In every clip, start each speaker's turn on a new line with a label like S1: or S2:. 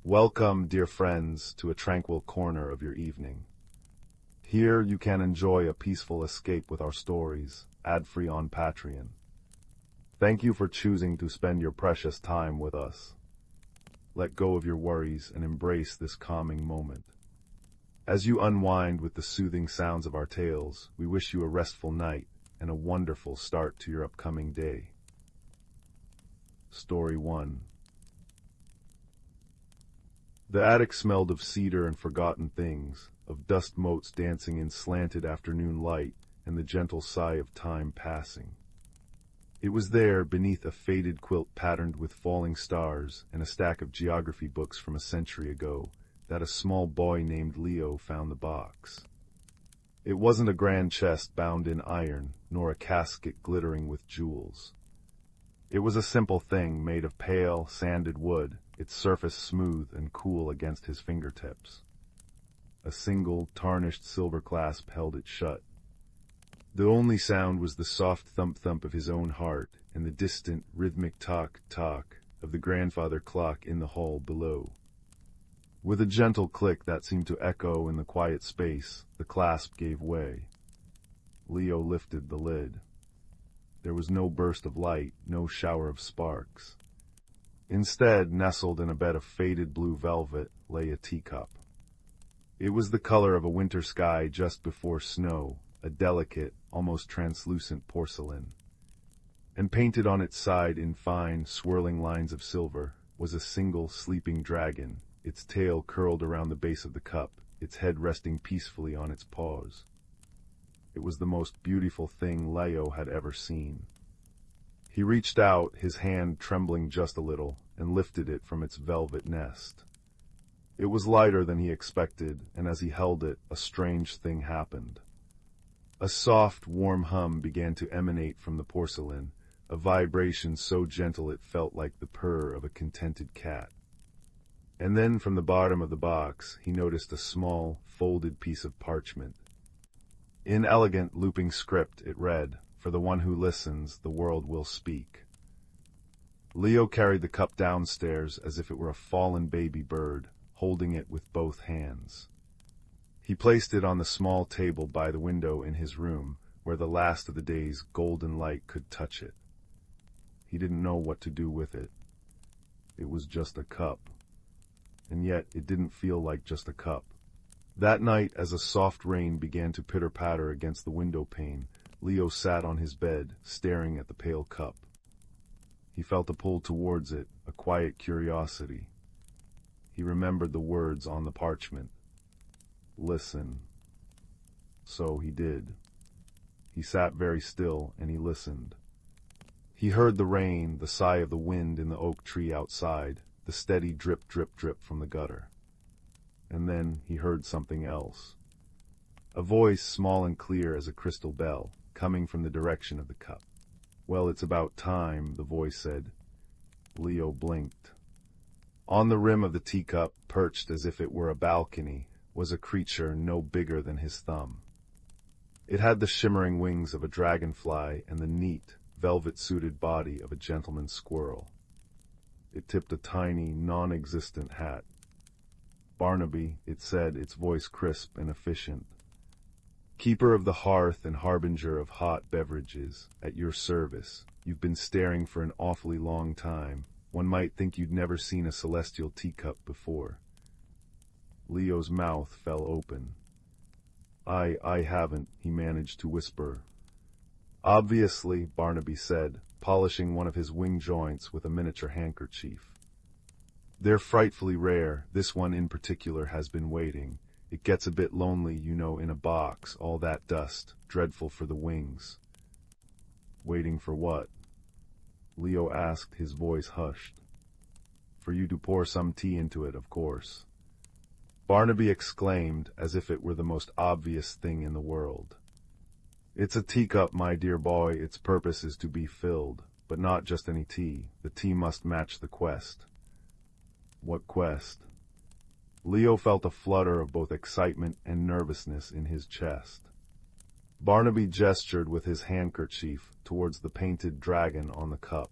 S1: Welcome, dear friends, to a tranquil corner of your evening. Here you can enjoy a peaceful escape with our stories, ad-free on Patreon. Thank you for choosing to spend your precious time with us. Let go of your worries and embrace this calming moment. As you unwind with the soothing sounds of our tales, we wish you a restful night and a wonderful start to your upcoming day. Story 1. The attic smelled of cedar and forgotten things, of dust motes dancing in slanted afternoon light, and the gentle sigh of time passing. It was there, beneath a faded quilt patterned with falling stars and a stack of geography books from a century ago, that a small boy named Leo found the box. It wasn't a grand chest bound in iron, nor a casket glittering with jewels. It was a simple thing made of pale, sanded wood, its surface smooth and cool against his fingertips. A single, tarnished silver clasp held it shut. The only sound was the soft thump-thump of his own heart and the distant, rhythmic tock-tock of the grandfather clock in the hall below. With a gentle click that seemed to echo in the quiet space, the clasp gave way. Leo lifted the lid. There was no burst of light, no shower of sparks. Instead, nestled in a bed of faded blue velvet, lay a teacup. It was the color of a winter sky just before snow, a delicate, almost translucent porcelain. And painted on its side in fine, swirling lines of silver was a single sleeping dragon, its tail curled around the base of the cup, its head resting peacefully on its paws. It was the most beautiful thing Leo had ever seen. He reached out, his hand trembling just a little, and lifted it from its velvet nest. It was lighter than he expected, and as he held it, a strange thing happened. A soft, warm hum began to emanate from the porcelain, a vibration so gentle it felt like the purr of a contented cat. And then from the bottom of the box, he noticed a small, folded piece of parchment. In elegant, looping script, it read, "For the one who listens, the world will speak." Leo carried the cup downstairs as if it were a fallen baby bird, holding it with both hands. He placed it on the small table by the window in his room, where the last of the day's golden light could touch it. He didn't know what to do with it. It was just a cup. And yet it didn't feel like just a cup. That night, as a soft rain began to pitter-patter against the windowpane, Leo sat on his bed, staring at the pale cup. He felt a pull towards it, a quiet curiosity. He remembered the words on the parchment. Listen. So he did. He sat very still, and he listened. He heard the rain, the sigh of the wind in the oak tree outside, the steady drip, drip, drip from the gutter. And then he heard something else. A voice, small and clear as a crystal bell, coming from the direction of the cup. "Well, it's about time," the voice said. Leo blinked. On the rim of the teacup, perched as if it were a balcony, was a creature no bigger than his thumb. It had the shimmering wings of a dragonfly and the neat, velvet-suited body of a gentleman squirrel. It tipped a tiny, non-existent hat. "Barnaby," it said, its voice crisp and efficient. "Keeper of the hearth and harbinger of hot beverages, at your service. You've been staring for an awfully long time. One might think you'd never seen a celestial teacup before." Leo's mouth fell open. I haven't," he managed to whisper. "Obviously," Barnaby said, polishing one of his wing joints with a miniature handkerchief. "They're frightfully rare. This one in particular has been waiting. It gets a bit lonely, you know, in a box, all that dust, dreadful for the wings." "Waiting for what?" Leo asked, his voice hushed. "For you to pour some tea into it, of course." Barnaby exclaimed, as if it were the most obvious thing in the world. "It's a teacup, my dear boy. Its purpose is to be filled, but not just any tea. The tea must match the quest." "What quest?" Leo felt a flutter of both excitement and nervousness in his chest. Barnaby gestured with his handkerchief towards the painted dragon on the cup.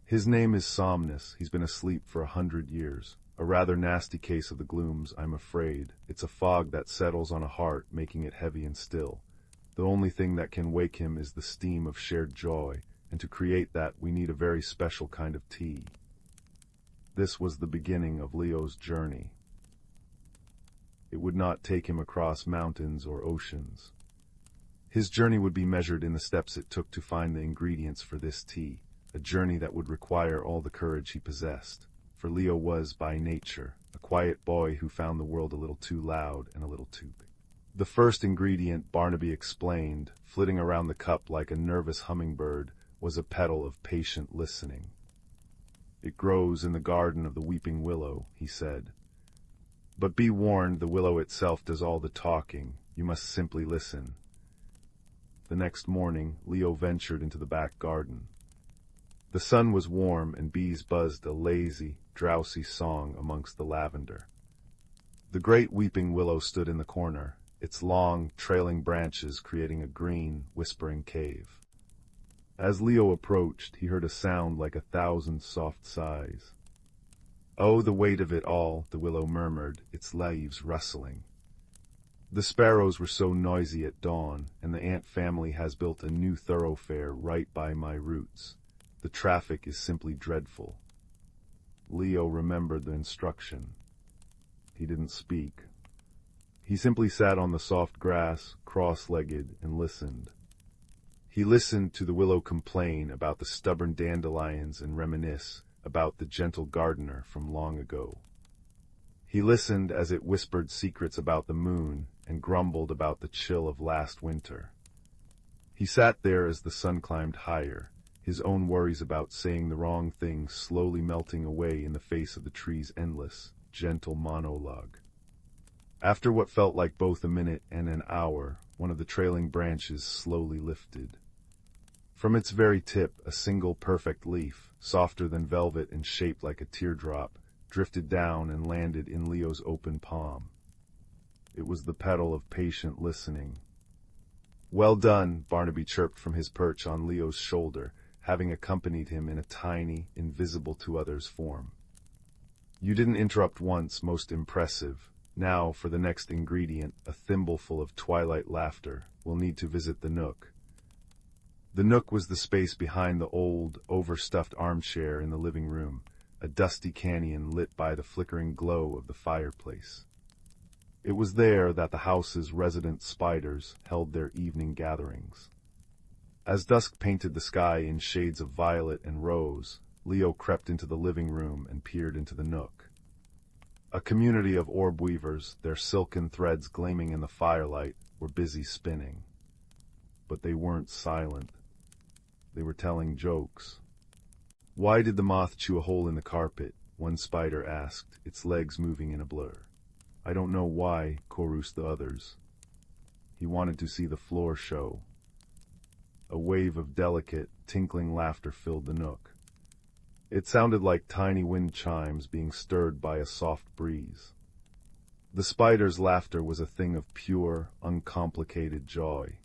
S1: His name is Somnus. He's been asleep for 100 years. A rather nasty case of the glooms, I'm afraid. It's a fog that settles on a heart, making it heavy and still. The only thing that can wake him is the steam of shared joy, and to create that we need a very special kind of tea. This was the beginning of Leo's journey. It would not take him across mountains or oceans. His journey would be measured in the steps it took to find the ingredients for this tea, a journey that would require all the courage he possessed. For Leo was, by nature, a quiet boy who found the world a little too loud and a little too big. The first ingredient, Barnaby explained, flitting around the cup like a nervous hummingbird, was a petal of patient listening. It grows in the garden of the weeping willow, he said. But be warned, the willow itself does all the talking. You must simply listen. The next morning, Leo ventured into the back garden. The sun was warm and bees buzzed a lazy, drowsy song amongst the lavender. The great weeping willow stood in the corner, its long, trailing branches creating a green, whispering cave. As Leo approached, he heard a sound like 1,000 soft sighs. "Oh, the weight of it all," the willow murmured, its leaves rustling. "The sparrows were so noisy at dawn, and the ant family has built a new thoroughfare right by my roots. The traffic is simply dreadful." Leo remembered the instruction. He didn't speak. He simply sat on the soft grass, cross-legged, and listened. He listened to the willow complain about the stubborn dandelions and reminisce about the gentle gardener from long ago. He listened as it whispered secrets about the moon and grumbled about the chill of last winter. He sat there as the sun climbed higher, his own worries about saying the wrong thing slowly melting away in the face of the tree's endless, gentle monologue. After what felt like both a minute and an hour, one of the trailing branches slowly lifted. From its very tip, a single perfect leaf, softer than velvet and shaped like a teardrop, drifted down and landed in Leo's open palm. It was the petal of patient listening. "Well done," Barnaby chirped from his perch on Leo's shoulder, having accompanied him in a tiny, invisible to others form. "You didn't interrupt once, most impressive. Now, for the next ingredient, a thimbleful of twilight laughter. We'll need to visit the nook." The nook was the space behind the old, overstuffed armchair in the living room, a dusty canyon lit by the flickering glow of the fireplace. It was there that the house's resident spiders held their evening gatherings. As dusk painted the sky in shades of violet and rose, Leo crept into the living room and peered into the nook. A community of orb weavers, their silken threads gleaming in the firelight, were busy spinning. But they weren't silent. They were telling jokes. "Why did the moth chew a hole in the carpet?" one spider asked, its legs moving in a blur. "I don't know why," chorused the others. "He wanted to see the floor show." A wave of delicate, tinkling laughter filled the nook. It sounded like tiny wind chimes being stirred by a soft breeze. The spider's laughter was a thing of pure, uncomplicated joy.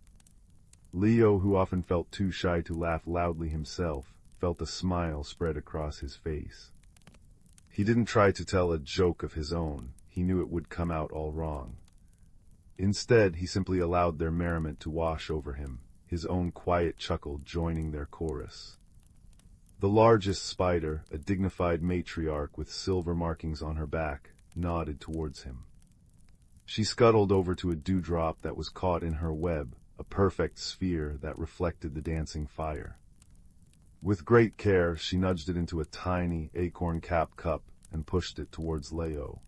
S1: Leo, who often felt too shy to laugh loudly himself, felt a smile spread across his face. He didn't try to tell a joke of his own. He knew it would come out all wrong. Instead, he simply allowed their merriment to wash over him, his own quiet chuckle joining their chorus. The largest spider, a dignified matriarch with silver markings on her back, nodded towards him. She scuttled over to a dewdrop that was caught in her web, a perfect sphere that reflected the dancing fire. With great care, she nudged it into a tiny, acorn-capped cup and pushed it towards Leo.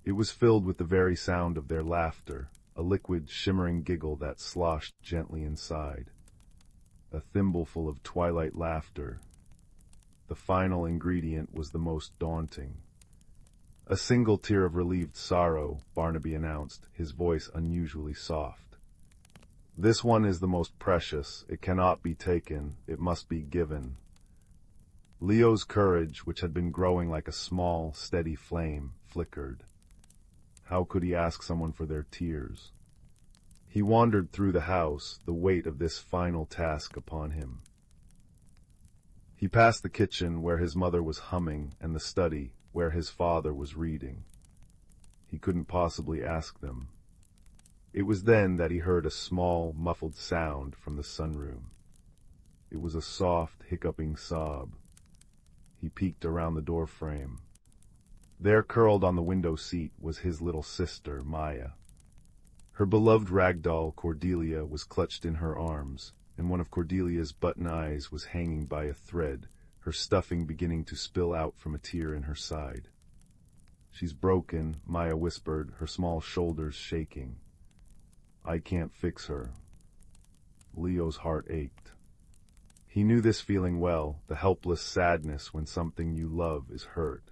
S1: It was filled with the very sound of their laughter, a liquid, shimmering giggle that sloshed gently inside. A thimbleful of twilight laughter. The final ingredient was the most daunting. "A single tear of relieved sorrow," Barnaby announced, his voice unusually soft. "This one is the most precious. It cannot be taken. It must be given." Leo's courage, which had been growing like a small, steady flame, flickered. How could he ask someone for their tears? He wandered through the house, the weight of this final task upon him. He passed the kitchen where his mother was humming and the study where his father was reading. He couldn't possibly ask them. It was then that he heard a small, muffled sound from the sunroom. It was a soft, hiccuping sob. He peeked around the doorframe. There, curled on the window seat, was his little sister, Maya. Her beloved ragdoll, Cordelia, was clutched in her arms, and one of Cordelia's button eyes was hanging by a thread, her stuffing beginning to spill out from a tear in her side. "She's broken," Maya whispered, her small shoulders shaking. "I can't fix her." Leo's heart ached. He knew this feeling well, the helpless sadness when something you love is hurt.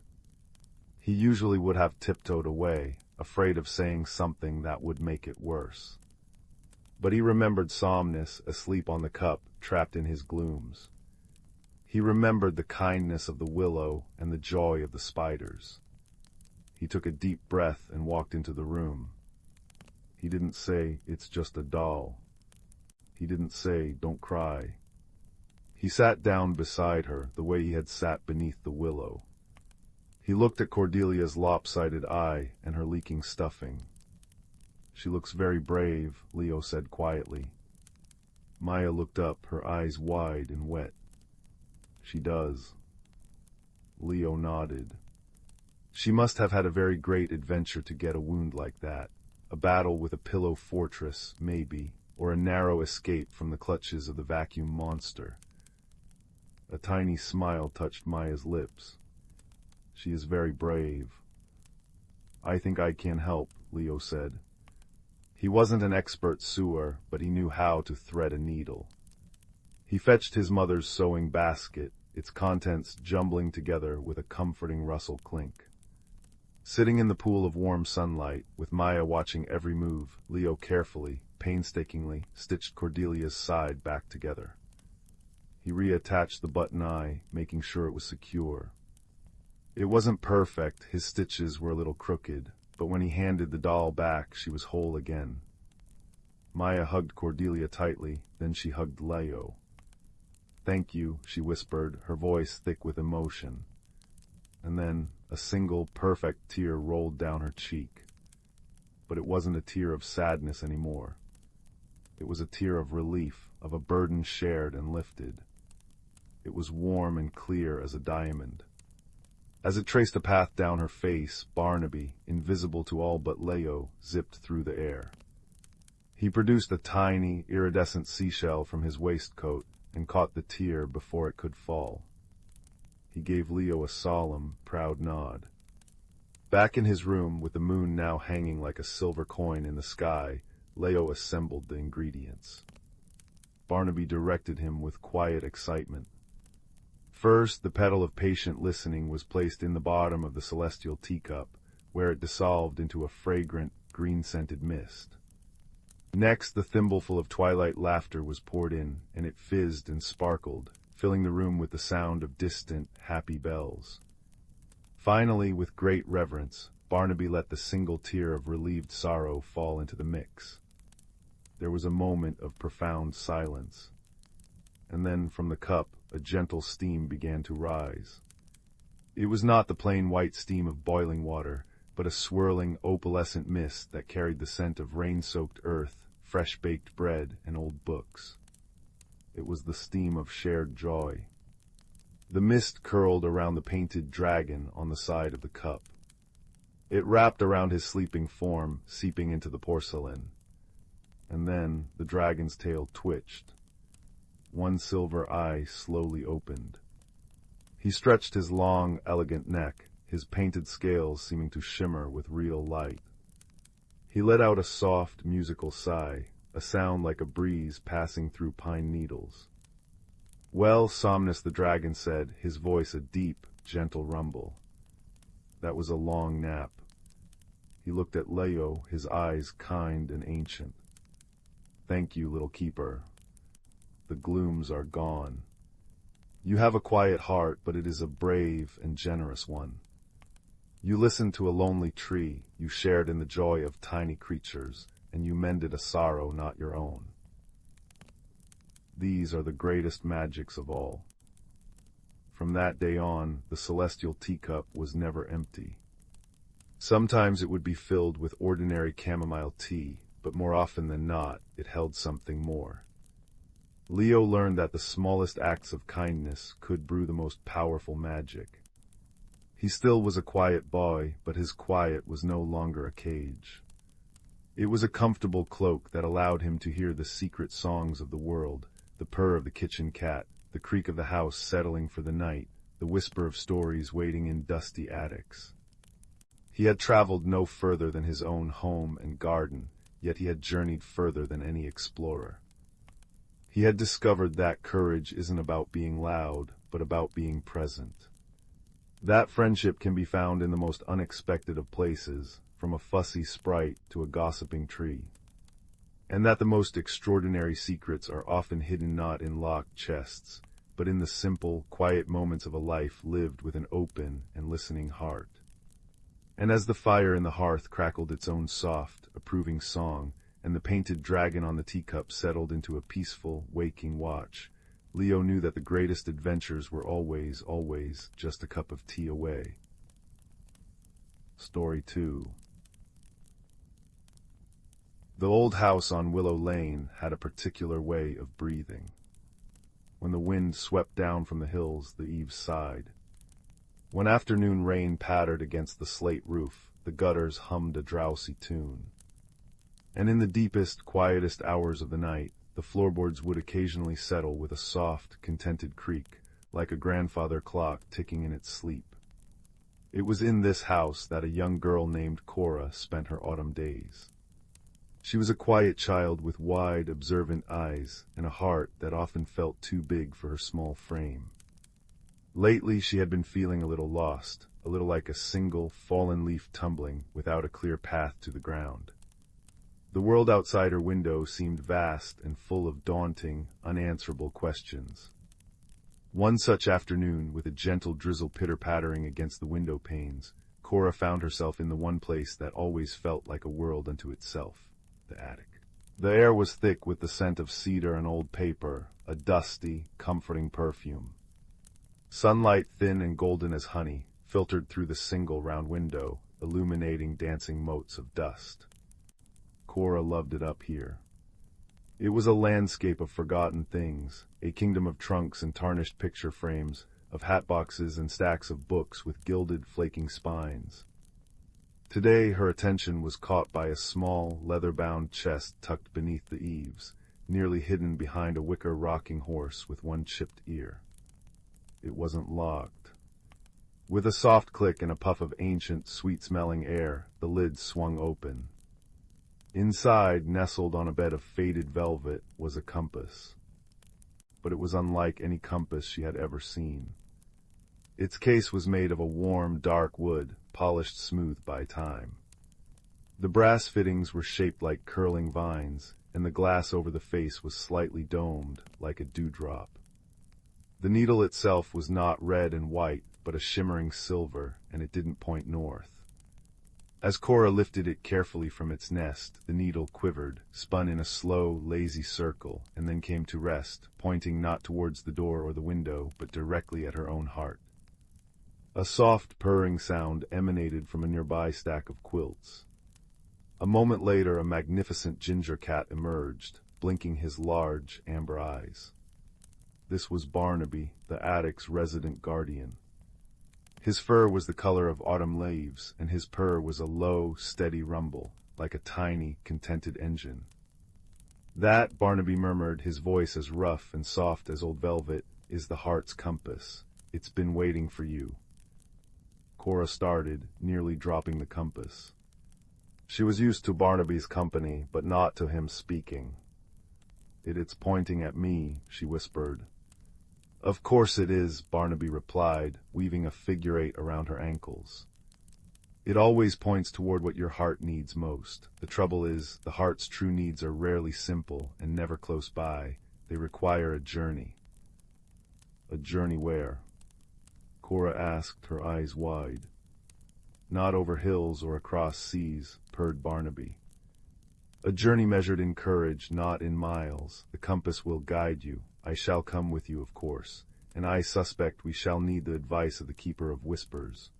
S1: He usually would have tiptoed away, afraid of saying something that would make it worse. But he remembered Somnus asleep on the cup, trapped in his glooms. He remembered the kindness of the willow and the joy of the spiders. He took a deep breath and walked into the room. He didn't say, "It's just a doll." He didn't say, "Don't cry." He sat down beside her, the way he had sat beneath the willow. He looked at Cordelia's lopsided eye and her leaking stuffing. "She looks very brave," Leo said quietly. Maya looked up, her eyes wide and wet. "She does." Leo nodded. She must have had a very great adventure to get a wound like that. A battle with a pillow fortress, maybe, or a narrow escape from the clutches of the vacuum monster. A tiny smile touched Maya's lips. "She is very brave." "I think I can help," Leo said. He wasn't an expert sewer, but he knew how to thread a needle. He fetched his mother's sewing basket, its contents jumbling together with a comforting rustle clink. Sitting in the pool of warm sunlight, with Maya watching every move, Leo carefully, painstakingly, stitched Cordelia's side back together. He reattached the button eye, making sure it was secure. It wasn't perfect, his stitches were a little crooked, but when he handed the doll back, she was whole again. Maya hugged Cordelia tightly, then she hugged Leo. "Thank you," she whispered, her voice thick with emotion. And then a single, perfect tear rolled down her cheek. But it wasn't a tear of sadness anymore. It was a tear of relief, of a burden shared and lifted. It was warm and clear as a diamond. As it traced a path down her face, Barnaby, invisible to all but Leo, zipped through the air. He produced a tiny, iridescent seashell from his waistcoat and caught the tear before it could fall. He gave Leo a solemn, proud nod. Back in his room, with the moon now hanging like a silver coin in the sky, Leo assembled the ingredients. Barnaby directed him with quiet excitement. First, the petal of patient listening was placed in the bottom of the celestial teacup, where it dissolved into a fragrant, green-scented mist. Next, the thimbleful of twilight laughter was poured in, and it fizzed and sparkled, filling the room with the sound of distant, happy bells. Finally, with great reverence, Barnaby let the single tear of relieved sorrow fall into the mix. There was a moment of profound silence. And then, from the cup, a gentle steam began to rise. It was not the plain white steam of boiling water, but a swirling, opalescent mist that carried the scent of rain-soaked earth, fresh-baked bread, and old books. It was the steam of shared joy. The mist curled around the painted dragon on the side of the cup. It wrapped around his sleeping form, seeping into the porcelain. And then the dragon's tail twitched. One silver eye slowly opened. He stretched his long, elegant neck, his painted scales seeming to shimmer with real light. He let out a soft, musical sigh, a sound like a breeze passing through pine needles. "Well, Somnus," the dragon said, his voice a deep, gentle rumble. That was a long nap. He looked at Leo, his eyes kind and ancient. "Thank you, little keeper. The glooms are gone. You have a quiet heart, but it is a brave and generous one. You listened to a lonely tree, you shared in the joy of tiny creatures, and you mended a sorrow not your own. These are the greatest magics of all." from that day on, the celestial teacup was never empty. Sometimes it would be filled with ordinary chamomile tea, but more often than not, it held something more. Leo learned that the smallest acts of kindness could brew the most powerful magic. He still was a quiet boy, but his quiet was no longer a cage. It was a comfortable cloak that allowed him to hear the secret songs of the world, the purr of the kitchen cat, the creak of the house settling for the night, the whisper of stories waiting in dusty attics. He had traveled no further than his own home and garden, yet he had journeyed further than any explorer. He had discovered that courage isn't about being loud, but about being present. That friendship can be found in the most unexpected of places, from a fussy sprite to a gossiping tree. And that the most extraordinary secrets are often hidden not in locked chests, but in the simple, quiet moments of a life lived with an open and listening heart. And as the fire in the hearth crackled its own soft, approving song, and the painted dragon on the teacup settled into a peaceful, waking watch, Leo knew that the greatest adventures were always, always just a cup of tea away. Story 2. The old house on Willow Lane had a particular way of breathing. When the wind swept down from the hills, the eaves sighed. When afternoon rain pattered against the slate roof, the gutters hummed a drowsy tune. And in the deepest, quietest hours of the night, the floorboards would occasionally settle with a soft, contented creak, like a grandfather clock ticking in its sleep. It was in this house that a young girl named Cora spent her autumn days. She was a quiet child with wide, observant eyes and a heart that often felt too big for her small frame. Lately she had been feeling a little lost, a little like a single, fallen leaf tumbling without a clear path to the ground. The world outside her window seemed vast and full of daunting, unanswerable questions. One such afternoon, with a gentle drizzle pitter-pattering against the window panes, Cora found herself in the one place that always felt like a world unto itself, the attic. The air was thick with the scent of cedar and old paper, a dusty, comforting perfume. Sunlight, thin and golden as honey, filtered through the single round window, illuminating dancing motes of dust. Cora loved it up here. It was a landscape of forgotten things, a kingdom of trunks and tarnished picture frames, of hatboxes and stacks of books with gilded, flaking spines. Today her attention was caught by a small, leather-bound chest tucked beneath the eaves, nearly hidden behind a wicker rocking horse with one chipped ear. It wasn't locked. With a soft click and a puff of ancient, sweet-smelling air, the lid swung open. Inside, nestled on a bed of faded velvet, was a compass. But it was unlike any compass she had ever seen. Its case was made of a warm, dark wood, polished smooth by time. The brass fittings were shaped like curling vines, and the glass over the face was slightly domed, like a dewdrop. The needle itself was not red and white, but a shimmering silver, and it didn't point north. As Cora lifted it carefully from its nest, the needle quivered, spun in a slow, lazy circle, and then came to rest, pointing not towards the door or the window, but directly at her own heart. A soft, purring sound emanated from a nearby stack of quilts. A moment later, a magnificent ginger cat emerged, blinking his large, amber eyes. This was Barnaby, the attic's resident guardian. His fur was the color of autumn leaves, and his purr was a low, steady rumble, like a tiny, contented engine. That, Barnaby murmured, his voice as rough and soft as old velvet, is the heart's compass. It's been waiting for you. Cora started, nearly dropping the compass. She was used to Barnaby's company, but not to him speaking. It's pointing at me, she whispered. Of course it is, Barnaby replied, weaving a figure eight around her ankles. It always points toward what your heart needs most. The trouble is, the heart's true needs are rarely simple and never close by. They require a journey. A journey where? Cora asked, her eyes wide. Not over hills or across seas, purred Barnaby. A journey measured in courage, not in miles. The compass will guide you. I shall come with you, of course. and I suspect we shall need the advice of the Keeper of Whispers."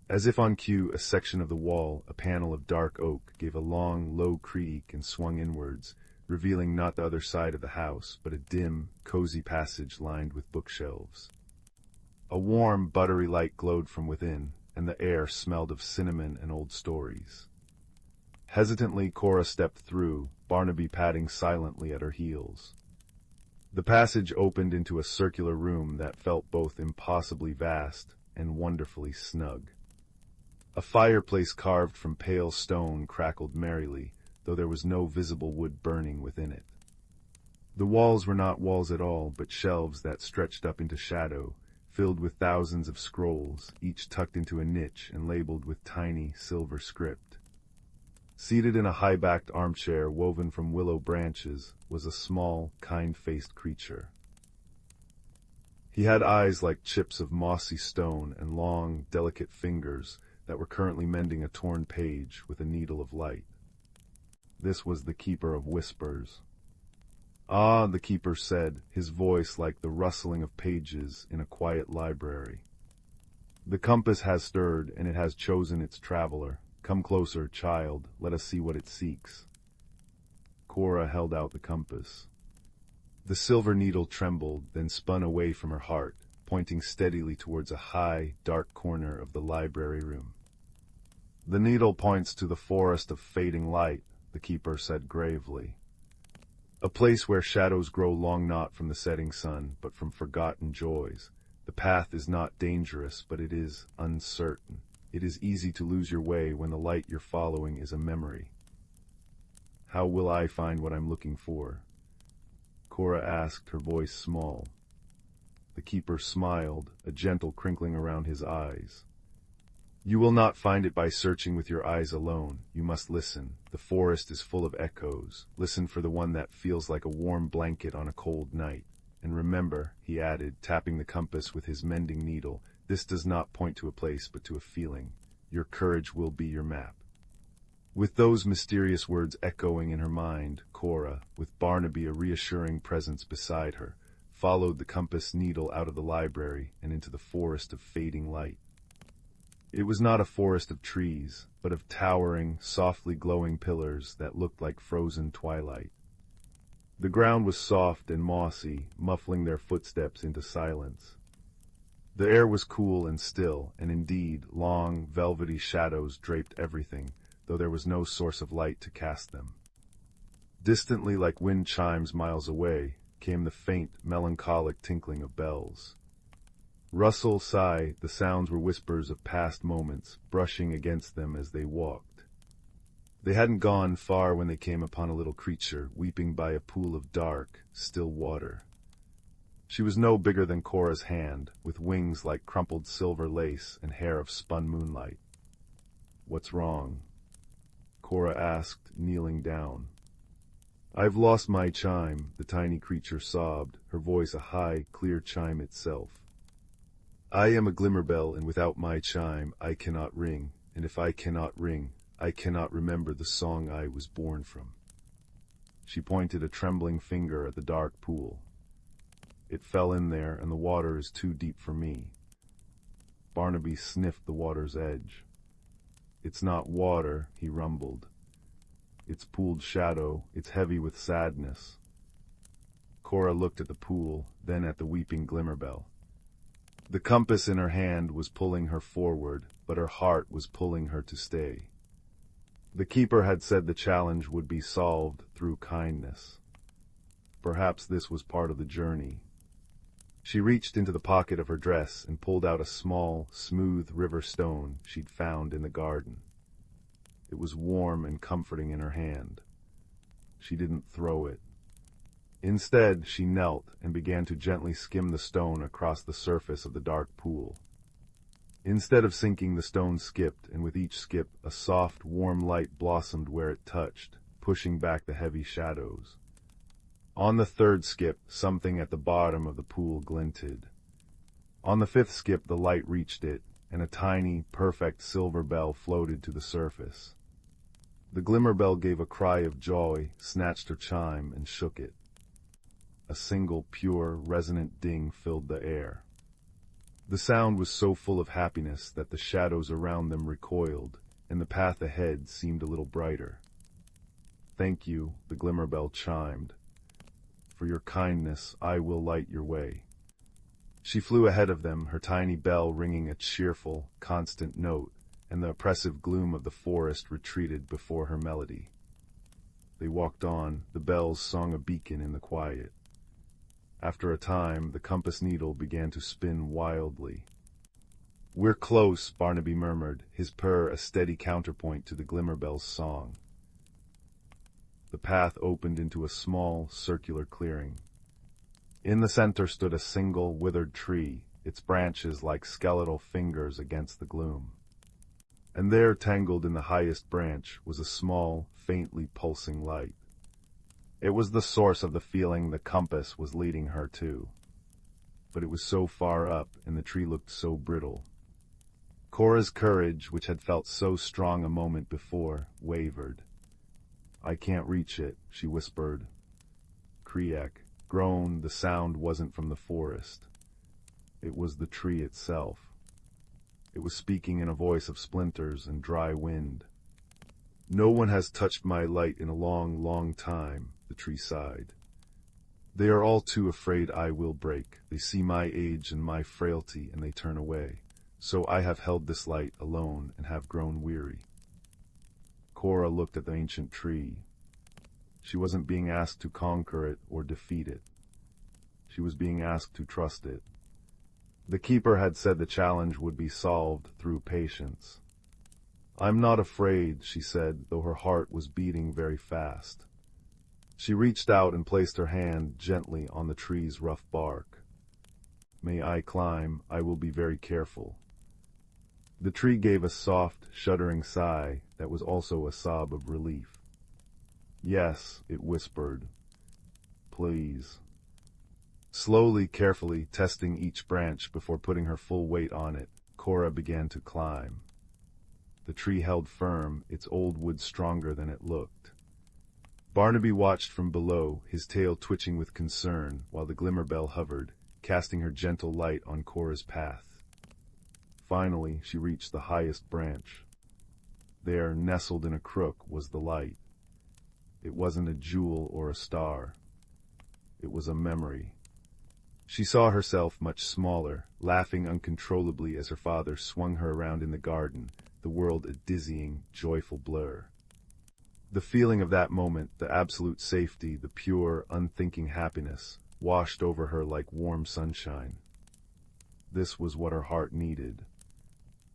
S1: As if on cue, a section of the wall, a panel of dark oak, gave a long, low creak and swung inwards, revealing not the other side of the house, but a dim, cozy passage lined with bookshelves. A warm, buttery light glowed from within, and the air smelled of cinnamon and old stories. Hesitantly, Cora stepped through, Barnaby padding silently at her heels. The passage opened into a circular room that felt both impossibly vast and wonderfully snug. A fireplace carved from pale stone crackled merrily, though there was no visible wood burning within it. The walls were not walls at all, but shelves that stretched up into shadow, filled with thousands of scrolls, each tucked into a niche and labeled with tiny silver script. Seated in a high-backed armchair woven from willow branches was a small, kind-faced creature. He had eyes like chips of mossy stone and long, delicate fingers that were currently mending a torn page with a needle of light. This was the Keeper of Whispers. "Ah," the keeper said, his voice like the rustling of pages in a quiet library. "The compass has stirred, and it has chosen its traveler. Come closer, child, let us see what it seeks." Cora held out the compass. The silver needle trembled, then spun away from her heart, pointing steadily towards a high, dark corner of the library room. "The needle points to the forest of fading light," the keeper said gravely. "A place where shadows grow long not from the setting sun, but from forgotten joys. The path is not dangerous, but it is uncertain. It is easy to lose your way when the light you're following is a memory." "How will I find what I'm looking for?" Cora asked, her voice small. The keeper smiled, a gentle crinkling around his eyes. "You will not find it by searching with your eyes alone. You must listen. The forest is full of echoes. Listen for the one that feels like a warm blanket on a cold night. And remember," he added, tapping the compass with his mending needle, "this does not point to a place but to a feeling. Your courage will be your map." With those mysterious words echoing in her mind, Cora, with Barnaby a reassuring presence beside her, followed the compass needle out of the library and into the forest of fading light. It was not a forest of trees, but of towering, softly glowing pillars that looked like frozen twilight. The ground was soft and mossy, muffling their footsteps into silence. The air was cool and still, and indeed, long, velvety shadows draped everything, though there was no source of light to cast them. Distantly, like wind chimes miles away, came the faint, melancholic tinkling of bells. Rustle, sigh, the sounds were whispers of past moments, brushing against them as they walked. They hadn't gone far when they came upon a little creature, weeping by a pool of dark, still water. She was no bigger than Cora's hand, with wings like crumpled silver lace and hair of spun moonlight. "What's wrong?" Cora asked, kneeling down. "I've lost my chime," the tiny creature sobbed, her voice a high, clear chime itself. "I am a glimmerbell, and without my chime I cannot ring, and if I cannot ring, I cannot remember the song I was born from." She pointed a trembling finger at the dark pool. "It fell in there, and the water is too deep for me." Barnaby sniffed the water's edge. "It's not water," he rumbled. "It's pooled shadow, it's heavy with sadness." Cora looked at the pool, then at the weeping glimmerbell. The compass in her hand was pulling her forward, but her heart was pulling her to stay. The keeper had said the challenge would be solved through kindness. Perhaps this was part of the journey. She reached into the pocket of her dress and pulled out a small, smooth river stone she'd found in the garden. It was warm and comforting in her hand. She didn't throw it. Instead, she knelt and began to gently skim the stone across the surface of the dark pool. Instead of sinking, the stone skipped, and with each skip, a soft, warm light blossomed where it touched, pushing back the heavy shadows. On the third skip, something at the bottom of the pool glinted. On the fifth skip, the light reached it, and a tiny, perfect silver bell floated to the surface. The glimmer bell gave a cry of joy, snatched her chime, and shook it. a single, pure, resonant ding filled the air. The sound was so full of happiness that the shadows around them recoiled, and the path ahead seemed a little brighter. "Thank you," the glimmer bell chimed. "For your kindness, I will light your way." She flew ahead of them, her tiny bell ringing a cheerful, constant note, and the oppressive gloom of the forest retreated before her melody. They walked on, the bells song a beacon in the quiet. After a time, the compass needle began to spin wildly. "We're close," Barnaby murmured, his purr a steady counterpoint to the glimmer bell's song. The path opened into a small, circular clearing. In the center stood a single, withered tree, its branches like skeletal fingers against the gloom. And there, tangled in the highest branch, was a small, faintly pulsing light. It was the source of the feeling the compass was leading her to. But it was so far up, and the tree looked so brittle. Cora's courage, which had felt so strong a moment before, wavered. "I can't reach it," she whispered. Kriek groaned. The sound wasn't from the forest. It was the tree itself. It was speaking in a voice of splinters and dry wind. "No one has touched my light in a long, long time," the tree sighed. "They are all too afraid I will break. They see my age and my frailty, and they turn away. So I have held this light alone and have grown weary." Cora looked at the ancient tree. She wasn't being asked to conquer it or defeat it. She was being asked to trust it. The keeper had said the challenge would be solved through patience. "I'm not afraid," she said, though her heart was beating very fast. She reached out and placed her hand gently on the tree's rough bark. "May I climb? I will be very careful." The tree gave a soft, shuddering sigh that was also a sob of relief. "Yes," it whispered. "Please." Slowly, carefully, testing each branch before putting her full weight on it, Cora began to climb. The tree held firm, its old wood stronger than it looked. Barnaby watched from below, his tail twitching with concern, while the glimmer bell hovered, casting her gentle light on Cora's path. Finally, she reached the highest branch. There, nestled in a crook, was the light. It wasn't a jewel or a star. It was a memory. She saw herself much smaller, laughing uncontrollably as her father swung her around in the garden, the world a dizzying, joyful blur. The feeling of that moment, the absolute safety, the pure, unthinking happiness, washed over her like warm sunshine. This was what her heart needed.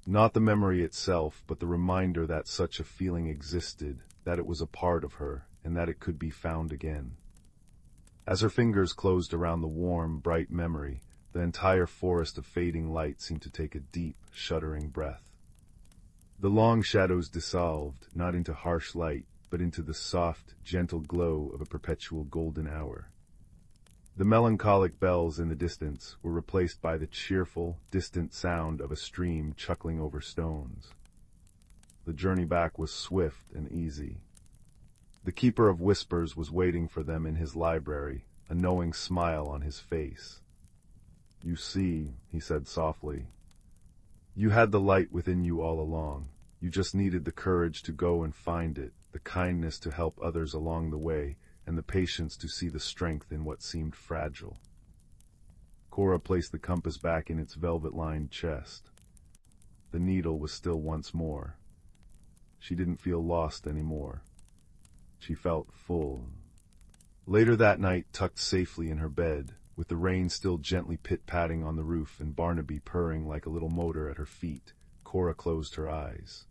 S1: Not the memory itself, but the reminder that such a feeling existed, that it was a part of her, and that it could be found again. As her fingers closed around the warm, bright memory, the entire forest of fading light seemed to take a deep, shuddering breath. The long shadows dissolved, not into harsh light, but into the soft, gentle glow of a perpetual golden hour. The melancholic bells in the distance were replaced by the cheerful, distant sound of a stream chuckling over stones. The journey back was swift and easy. The Keeper of Whispers was waiting for them in his library, a knowing smile on his face. "You see," he said softly, "you had the light within you all along. You just needed the courage to go and find it, the kindness to help others along the way, and the patience to see the strength in what seemed fragile." Cora placed the compass back in its velvet-lined chest. The needle was still once more. She didn't feel lost anymore. She felt full. Later that night, tucked safely in her bed, with the rain still gently pit-patting on the roof and Barnaby purring like a little motor at her feet, Cora closed her eyes.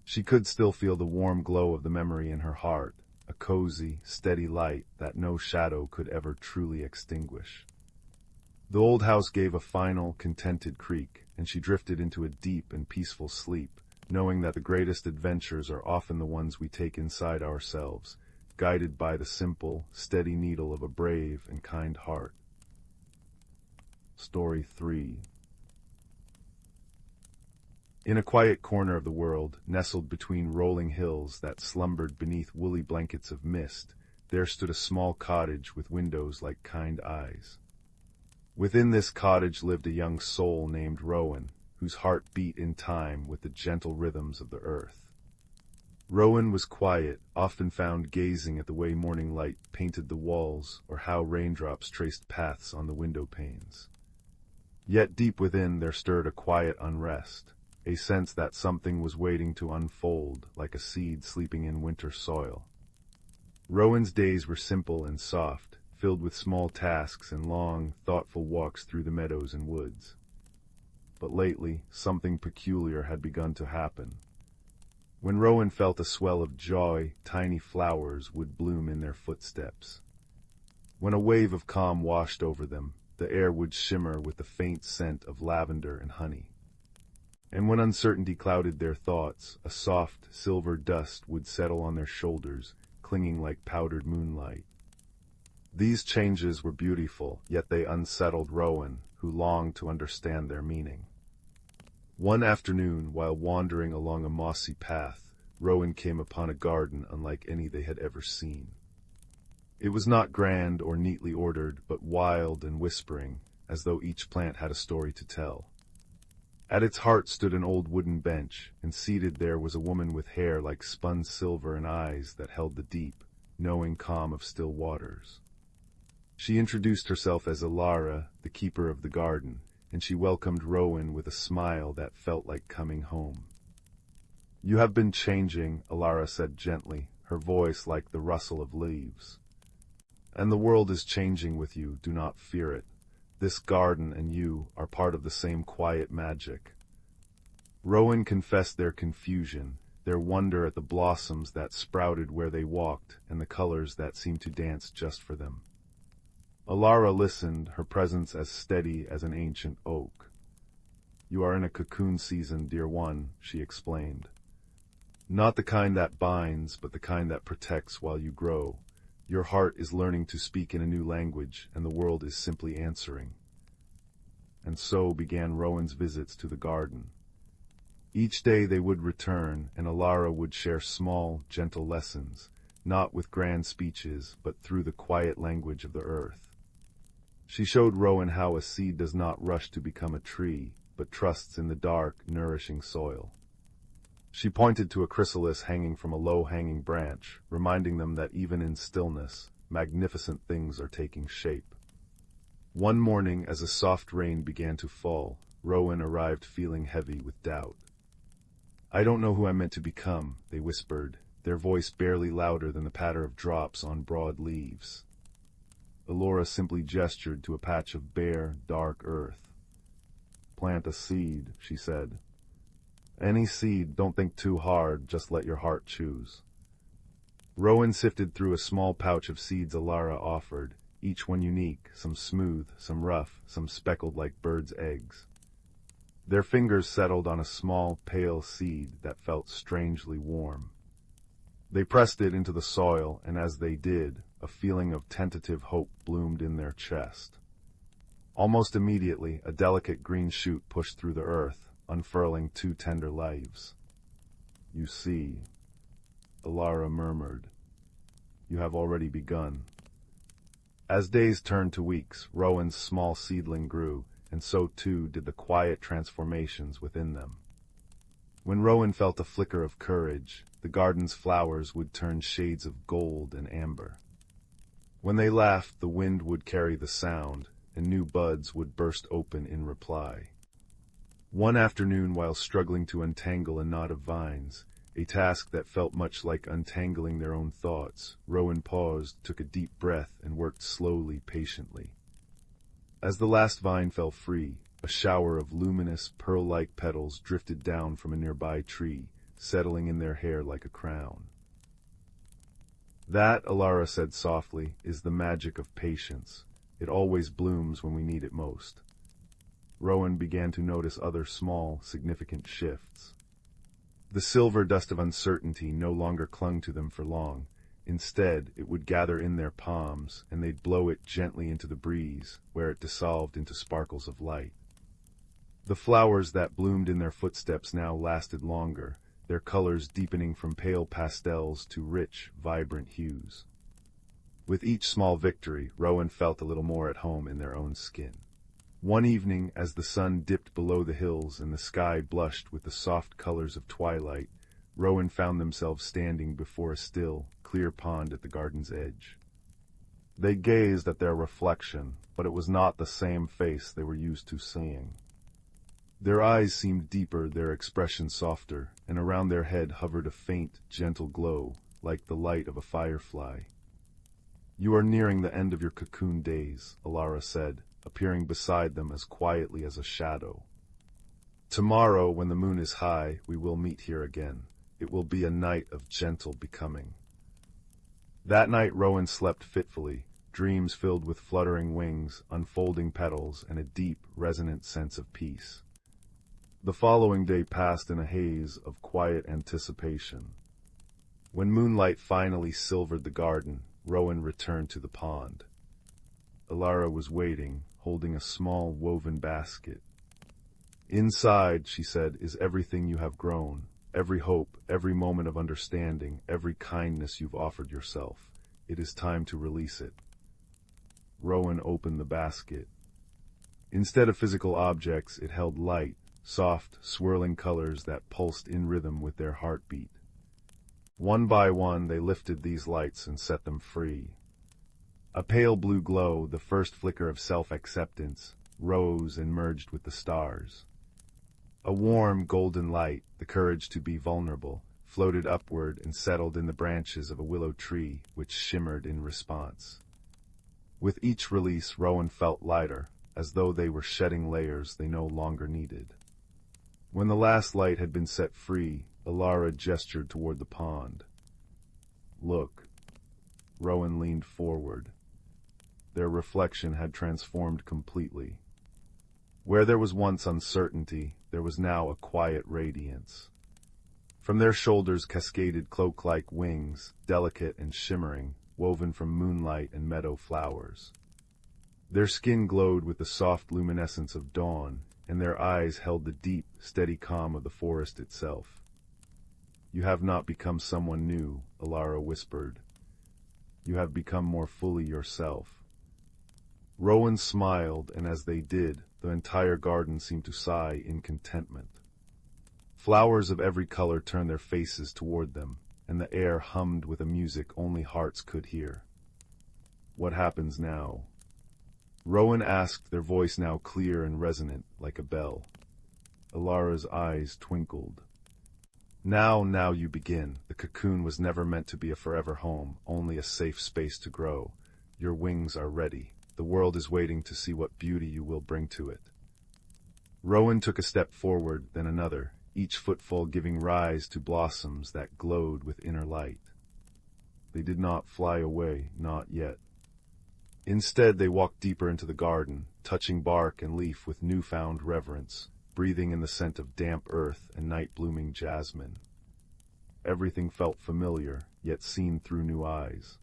S1: She could still feel the warm glow of the memory in her heart, a cozy, steady light that no shadow could ever truly extinguish. The old house gave a final, contented creak, and she drifted into a deep and peaceful sleep, knowing that the greatest adventures are often the ones we take inside ourselves, guided by the simple, steady needle of a brave and kind heart. Story 3. In a quiet corner of the world, nestled between rolling hills that slumbered beneath woolly blankets of mist, there stood a small cottage with windows like kind eyes. Within this cottage lived a young soul named Rowan, whose heart beat in time with the gentle rhythms of the earth. Rowan was quiet, often found gazing at the way morning light painted the walls or how raindrops traced paths on the window panes. Yet deep within there stirred a quiet unrest, a sense that something was waiting to unfold like a seed sleeping in winter soil. Rowan's days were simple and soft, filled with small tasks and long, thoughtful walks through the meadows and woods. But lately, something peculiar had begun to happen. When Rowan felt a swell of joy, tiny flowers would bloom in their footsteps. When a wave of calm washed over them, the air would shimmer with the faint scent of lavender and honey. And when uncertainty clouded their thoughts, a soft, silver dust would settle on their shoulders, clinging like powdered moonlight. These changes were beautiful, yet they unsettled Rowan, who longed to understand their meaning. One afternoon, while wandering along a mossy path, Rowan came upon a garden unlike any they had ever seen. It was not grand or neatly ordered, but wild and whispering, as though each plant had a story to tell. At its heart stood an old wooden bench, and seated there was a woman with hair like spun silver and eyes that held the deep, knowing calm of still waters. She introduced herself as Alara, the keeper of the garden, and she welcomed Rowan with a smile that felt like coming home. "You have been changing," Alara said gently, her voice like the rustle of leaves. "And the world is changing with you, do not fear it. This garden and you are part of the same quiet magic." Rowan confessed their confusion, their wonder at the blossoms that sprouted where they walked and the colors that seemed to dance just for them. Alara listened, her presence as steady as an ancient oak. "You are in a cocoon season, dear one," she explained. "Not the kind that binds, but the kind that protects while you grow. Your heart is learning to speak in a new language, and the world is simply answering." And so began Rowan's visits to the garden. Each day they would return, and Alara would share small, gentle lessons, not with grand speeches, but through the quiet language of the earth. She showed Rowan how a seed does not rush to become a tree, but trusts in the dark, nourishing soil. She pointed to a chrysalis hanging from a low-hanging branch, reminding them that even in stillness, magnificent things are taking shape. One morning, as a soft rain began to fall, Rowan arrived feeling heavy with doubt. "I don't know who I'm meant to become," they whispered, their voice barely louder than the patter of drops on broad leaves. Alara simply gestured to a patch of bare, dark earth. "Plant a seed," she said. "Any seed, don't think too hard, just let your heart choose." Rowan sifted through a small pouch of seeds Alara offered, each one unique, some smooth, some rough, some speckled like birds' eggs. Their fingers settled on a small, pale seed that felt strangely warm. They pressed it into the soil, and as they did, a feeling of tentative hope bloomed in their chest. Almost immediately, a delicate green shoot pushed through the earth, unfurling 2 tender leaves. "You see," Alara murmured, "you have already begun." As days turned to weeks, Rowan's small seedling grew, and so too did the quiet transformations within them. When Rowan felt a flicker of courage, the garden's flowers would turn shades of gold and amber. When they laughed, the wind would carry the sound, and new buds would burst open in reply. One afternoon, while struggling to untangle a knot of vines, a task that felt much like untangling their own thoughts, Rowan paused, took a deep breath, and worked slowly, patiently. As the last vine fell free, a shower of luminous, pearl-like petals drifted down from a nearby tree, settling in their hair like a crown. "That," Alara said softly, "is the magic of patience. It always blooms when we need it most." Rowan began to notice other small, significant shifts. The silver dust of uncertainty no longer clung to them for long. Instead, it would gather in their palms, and they'd blow it gently into the breeze, where it dissolved into sparkles of light. The flowers that bloomed in their footsteps now lasted longer, their colors deepening from pale pastels to rich, vibrant hues. With each small victory, Rowan felt a little more at home in their own skin. One evening, as the sun dipped below the hills and the sky blushed with the soft colors of twilight, Rowan found themselves standing before a still, clear pond at the garden's edge. They gazed at their reflection, but it was not the same face they were used to seeing. Their eyes seemed deeper, their expression softer, and around their head hovered a faint, gentle glow, like the light of a firefly. "You are nearing the end of your cocoon days," Alara said, appearing beside them as quietly as a shadow. "Tomorrow, when the moon is high, we will meet here again. It will be a night of gentle becoming." That night Rowan slept fitfully, dreams filled with fluttering wings, unfolding petals, and a deep, resonant sense of peace. The following day passed in a haze of quiet anticipation. When moonlight finally silvered the garden, Rowan returned to the pond. Alara was waiting, holding a small woven basket. "Inside," she said, "is everything you have grown, every hope, every moment of understanding, every kindness you've offered yourself. It is time to release it." Rowan opened the basket. Instead of physical objects, it held light, soft, swirling colors that pulsed in rhythm with their heartbeat. One by one, they lifted these lights and set them free. A pale blue glow, the first flicker of self-acceptance, rose and merged with the stars. A warm, golden light, the courage to be vulnerable, floated upward and settled in the branches of a willow tree, which shimmered in response. With each release, Rowan felt lighter, as though they were shedding layers they no longer needed. When the last light had been set free, Alara gestured toward the pond. "Look." Rowan leaned forward. Their reflection had transformed completely. Where there was once uncertainty, there was now a quiet radiance. From their shoulders cascaded cloak-like wings, delicate and shimmering, woven from moonlight and meadow flowers. Their skin glowed with the soft luminescence of dawn, and their eyes held the deep, steady calm of the forest itself. "You have not become someone new," Alara whispered. "You have become more fully yourself." Rowan smiled, and as they did, the entire garden seemed to sigh in contentment. Flowers of every color turned their faces toward them, and the air hummed with a music only hearts could hear. "What happens now?" Rowan asked, their voice now clear and resonant, like a bell. Alara's eyes twinkled. Now you begin. The cocoon was never meant to be a forever home, only a safe space to grow. Your wings are ready. The world is waiting to see what beauty you will bring to it." Rowan took a step forward, then another, each footfall giving rise to blossoms that glowed with inner light. They did not fly away, not yet. Instead, they walked deeper into the garden, touching bark and leaf with newfound reverence, breathing in the scent of damp earth and night-blooming jasmine. Everything felt familiar, yet seen through new eyes.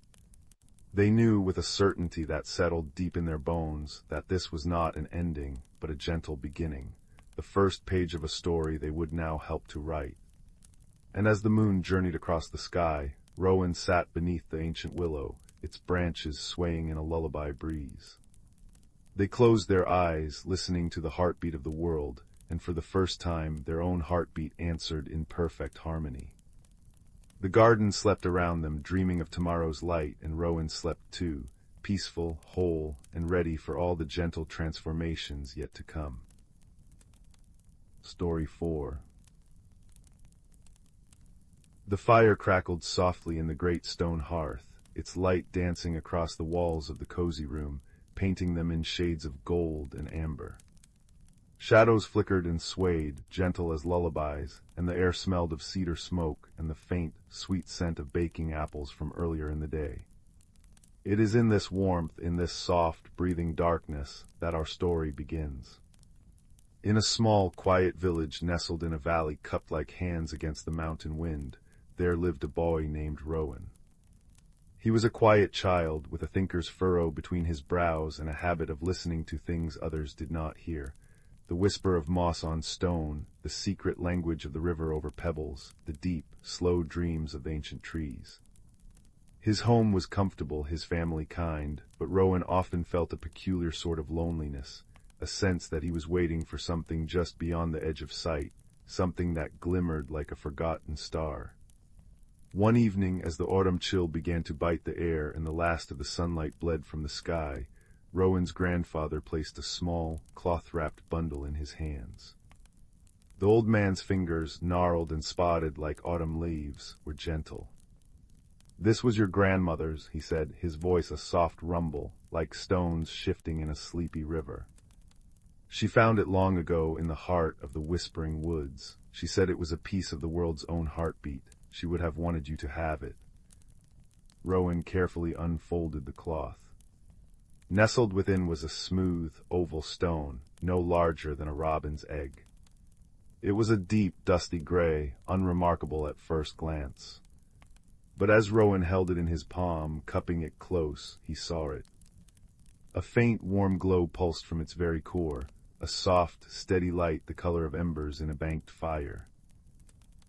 S1: They knew with a certainty that settled deep in their bones that this was not an ending, but a gentle beginning, the first page of a story they would now help to write. And as the moon journeyed across the sky, Rowan sat beneath the ancient willow, its branches swaying in a lullaby breeze. They closed their eyes, listening to the heartbeat of the world, and for the first time their own heartbeat answered in perfect harmony. The garden slept around them, dreaming of tomorrow's light, and Rowan slept too, peaceful, whole, and ready for all the gentle transformations yet to come. Story 4. The fire crackled softly in the great stone hearth, its light dancing across the walls of the cozy room, painting them in shades of gold and amber. Shadows flickered and swayed, gentle as lullabies, and the air smelled of cedar smoke and the faint, sweet scent of baking apples from earlier in the day. It is in this warmth, in this soft, breathing darkness, that our story begins. In a small, quiet village nestled in a valley cupped like hands against the mountain wind, there lived a boy named Rowan. He was a quiet child, with a thinker's furrow between his brows and a habit of listening to things others did not hear. The whisper of moss on stone, the secret language of the river over pebbles, the deep, slow dreams of the ancient trees. His home was comfortable, his family kind, but Rowan often felt a peculiar sort of loneliness, a sense that he was waiting for something just beyond the edge of sight, something that glimmered like a forgotten star. One evening, as the autumn chill began to bite the air and the last of the sunlight bled from the sky, Rowan's grandfather placed a small, cloth-wrapped bundle in his hands. The old man's fingers, gnarled and spotted like autumn leaves, were gentle. "This was your grandmother's," he said, his voice a soft rumble, like stones shifting in a sleepy river. "She found it long ago in the heart of the whispering woods. She said it was a piece of the world's own heartbeat. She would have wanted you to have it." Rowan carefully unfolded the cloth. Nestled within was a smooth, oval stone, no larger than a robin's egg. It was a deep, dusty gray, unremarkable at first glance. But as Rowan held it in his palm, cupping it close, he saw it. A faint, warm glow pulsed from its very core, a soft, steady light the color of embers in a banked fire.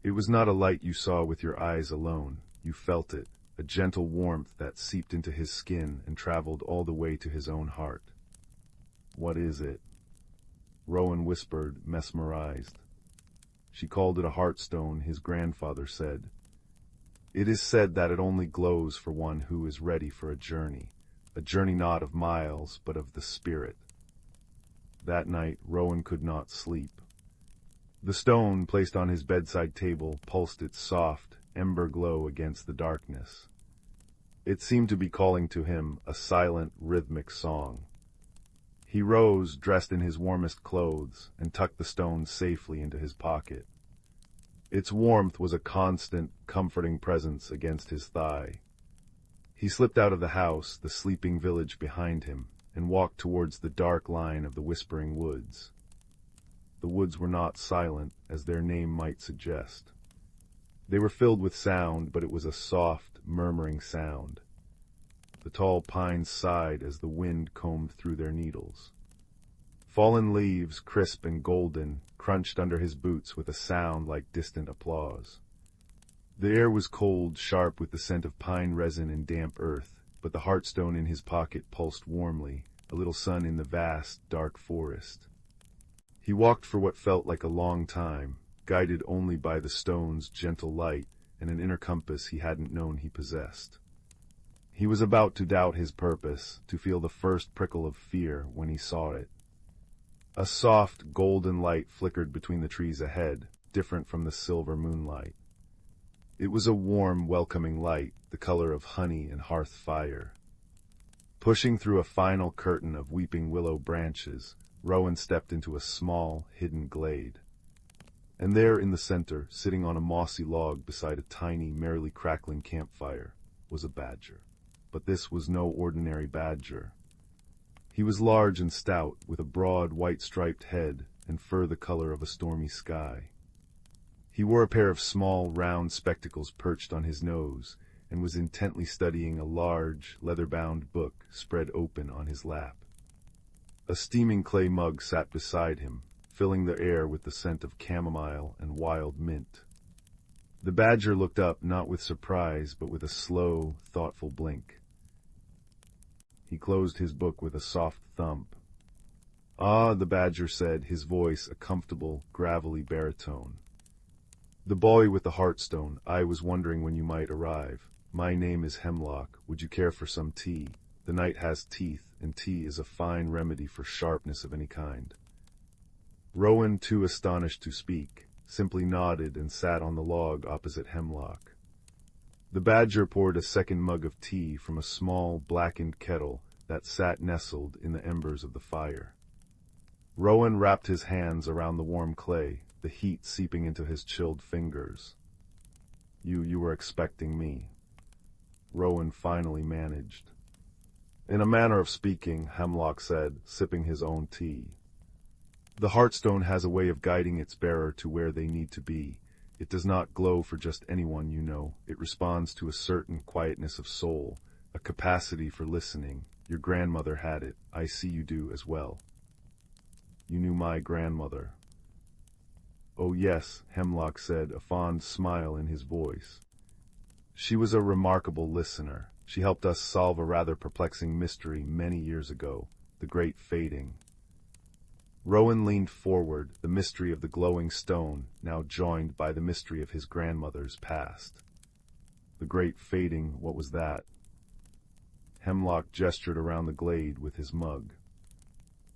S1: It was not a light you saw with your eyes alone. You felt it, a gentle warmth that seeped into his skin and traveled all the way to his own heart. "What is it?" Rowan whispered, mesmerized. "She called it a heartstone," his grandfather said. "It is said that it only glows for one who is ready for a journey not of miles, but of the spirit." That night, Rowan could not sleep. The stone, placed on his bedside table, pulsed its soft, ember glow against the darkness. It seemed to be calling to him, a silent, rhythmic song. He rose, dressed in his warmest clothes, and tucked the stone safely into his pocket. Its warmth was a constant, comforting presence against his thigh. He slipped out of the house, the sleeping village behind him, and walked towards the dark line of the whispering woods. The woods were not silent, as their name might suggest. They were filled with sound, but it was a soft, murmuring sound. The tall pines sighed as the wind combed through their needles. Fallen leaves, crisp and golden, crunched under his boots with a sound like distant applause. The air was cold, sharp with the scent of pine resin and damp earth, but the heartstone in his pocket pulsed warmly, a little sun in the vast, dark forest. He walked for what felt like a long time, guided only by the stone's gentle light and an inner compass he hadn't known he possessed. He was about to doubt his purpose, to feel the first prickle of fear when he saw it. A soft, golden light flickered between the trees ahead, different from the silver moonlight. It was a warm, welcoming light, the color of honey and hearth fire. Pushing through a final curtain of weeping willow branches, Rowan stepped into a small, hidden glade. And there in the center, sitting on a mossy log beside a tiny, merrily crackling campfire, was a badger. But this was no ordinary badger. He was large and stout, with a broad, white-striped head and fur the color of a stormy sky. He wore a pair of small, round spectacles perched on his nose, and was intently studying a large, leather-bound book spread open on his lap. A steaming clay mug sat beside him, filling the air with the scent of chamomile and wild mint. The badger looked up not with surprise, but with a slow, thoughtful blink. He closed his book with a soft thump. "Ah," the badger said, his voice a comfortable, gravelly baritone. "The boy with the heartstone, I was wondering when you might arrive. My name is Hemlock. Would you care for some tea? The night has teeth, and tea is a fine remedy for sharpness of any kind." Rowan, too astonished to speak, simply nodded and sat on the log opposite Hemlock. The badger poured a second mug of tea from a small, blackened kettle that sat nestled in the embers of the fire. Rowan wrapped his hands around the warm clay, the heat seeping into his chilled fingers. You were expecting me," Rowan finally managed. "In a manner of speaking," Hemlock said, sipping his own tea. "The heartstone has a way of guiding its bearer to where they need to be. It does not glow for just anyone, you know. It responds to a certain quietness of soul, a capacity for listening. Your grandmother had it. I see you do as well." "You knew my grandmother?" "Oh yes," Hemlock said, a fond smile in his voice. She was a remarkable listener. She helped us solve a rather perplexing mystery many years ago, the Great Fading. Rowan leaned forward, the mystery of the glowing stone, now joined by the mystery of his grandmother's past. The Great Fading, what was that? Hemlock gestured around the glade with his mug.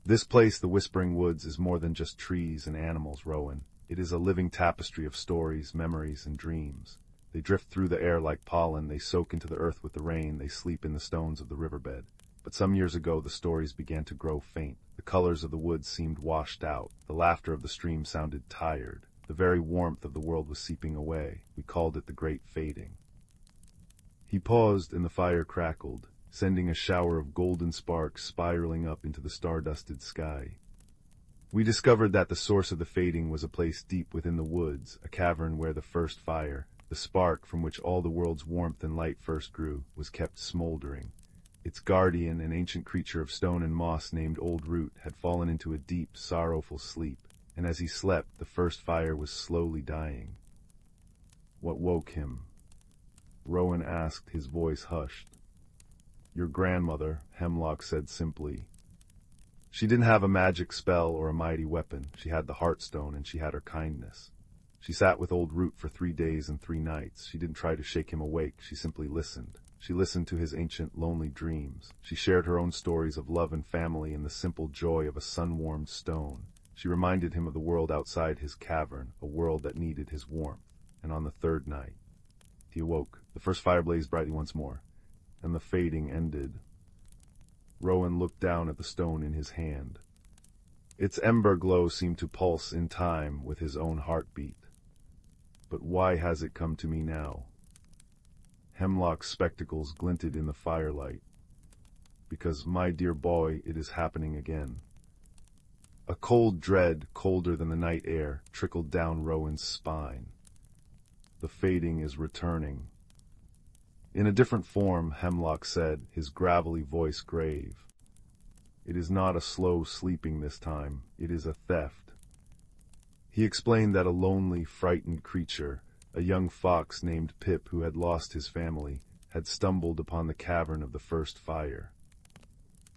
S1: This place, the Whispering Woods, is more than just trees and animals, Rowan. It is a living tapestry of stories, memories, and dreams. They drift through the air like pollen, they soak into the earth with the rain, they sleep in the stones of the riverbed. But some years ago the stories began to grow faint. The colors of the woods seemed washed out. The laughter of the stream sounded tired. The very warmth of the world was seeping away. We called it the Great Fading. He paused, and the fire crackled, sending a shower of golden sparks spiraling up into the star-dusted sky. We discovered that the source of the fading was a place deep within the woods, a cavern where the first fire, the spark from which all the world's warmth and light first grew, was kept smoldering. Its guardian, an ancient creature of stone and moss named Old Root, had fallen into a deep, sorrowful sleep, and as he slept, the first fire was slowly dying. What woke him? Rowan asked, his voice hushed. Your grandmother, Hemlock said simply. She didn't have a magic spell or a mighty weapon. She had the Heartstone, and she had her kindness. She sat with Old Root for 3 days and 3 nights. She didn't try to shake him awake. She simply listened. She listened to his ancient, lonely dreams. She shared her own stories of love and family and the simple joy of a sun-warmed stone. She reminded him of the world outside his cavern, a world that needed his warmth. And on the 3rd night, he awoke. The first fire blazed brightly once more, and the fading ended. Rowan looked down at the stone in his hand. Its ember glow seemed to pulse in time with his own heartbeat. But why has it come to me now? Hemlock's spectacles glinted in the firelight. Because, my dear boy, it is happening again. A cold dread, colder than the night air, trickled down Rowan's spine. The fading is returning. In a different form, Hemlock said, his gravelly voice grave. It is not a slow sleeping this time, it is a theft. He explained that a lonely, frightened creature, a young fox named Pip who had lost his family, had stumbled upon the cavern of the first fire.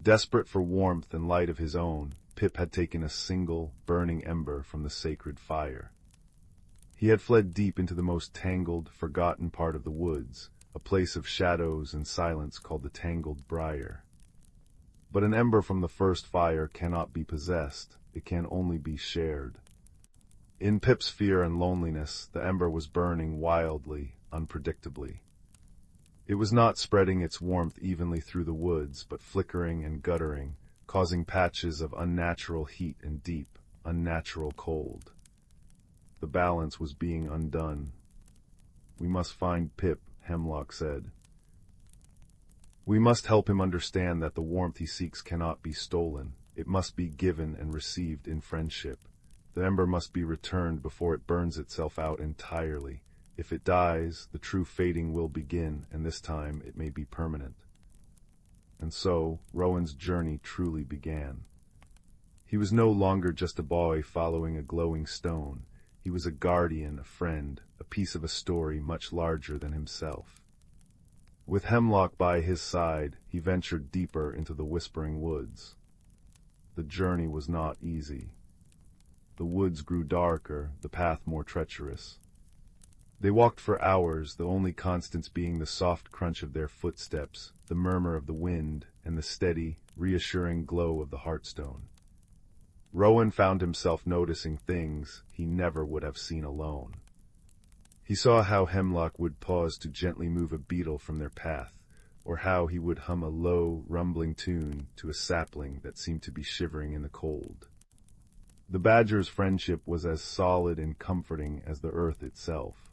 S1: Desperate for warmth and light of his own, Pip had taken a single, burning ember from the sacred fire. He had fled deep into the most tangled, forgotten part of the woods, a place of shadows and silence called the Tangled Briar. But an ember from the first fire cannot be possessed, it can only be shared. In Pip's fear and loneliness, the ember was burning wildly, unpredictably. It was not spreading its warmth evenly through the woods, but flickering and guttering, causing patches of unnatural heat and deep, unnatural cold. The balance was being undone. We must find Pip, Hemlock said. We must help him understand that the warmth he seeks cannot be stolen. It must be given and received in friendship. The ember must be returned before it burns itself out entirely. If it dies, the true fading will begin, and this time it may be permanent. And so, Rowan's journey truly began. He was no longer just a boy following a glowing stone. He was a guardian, a friend, a piece of a story much larger than himself. With Hemlock by his side, he ventured deeper into the Whispering Woods. The journey was not easy. The woods grew darker, the path more treacherous. They walked for hours, the only constants being the soft crunch of their footsteps, the murmur of the wind, and the steady, reassuring glow of the Heartstone. Rowan found himself noticing things he never would have seen alone. He saw how Hemlock would pause to gently move a beetle from their path, or how he would hum a low, rumbling tune to a sapling that seemed to be shivering in the cold. The badger's friendship was as solid and comforting as the earth itself.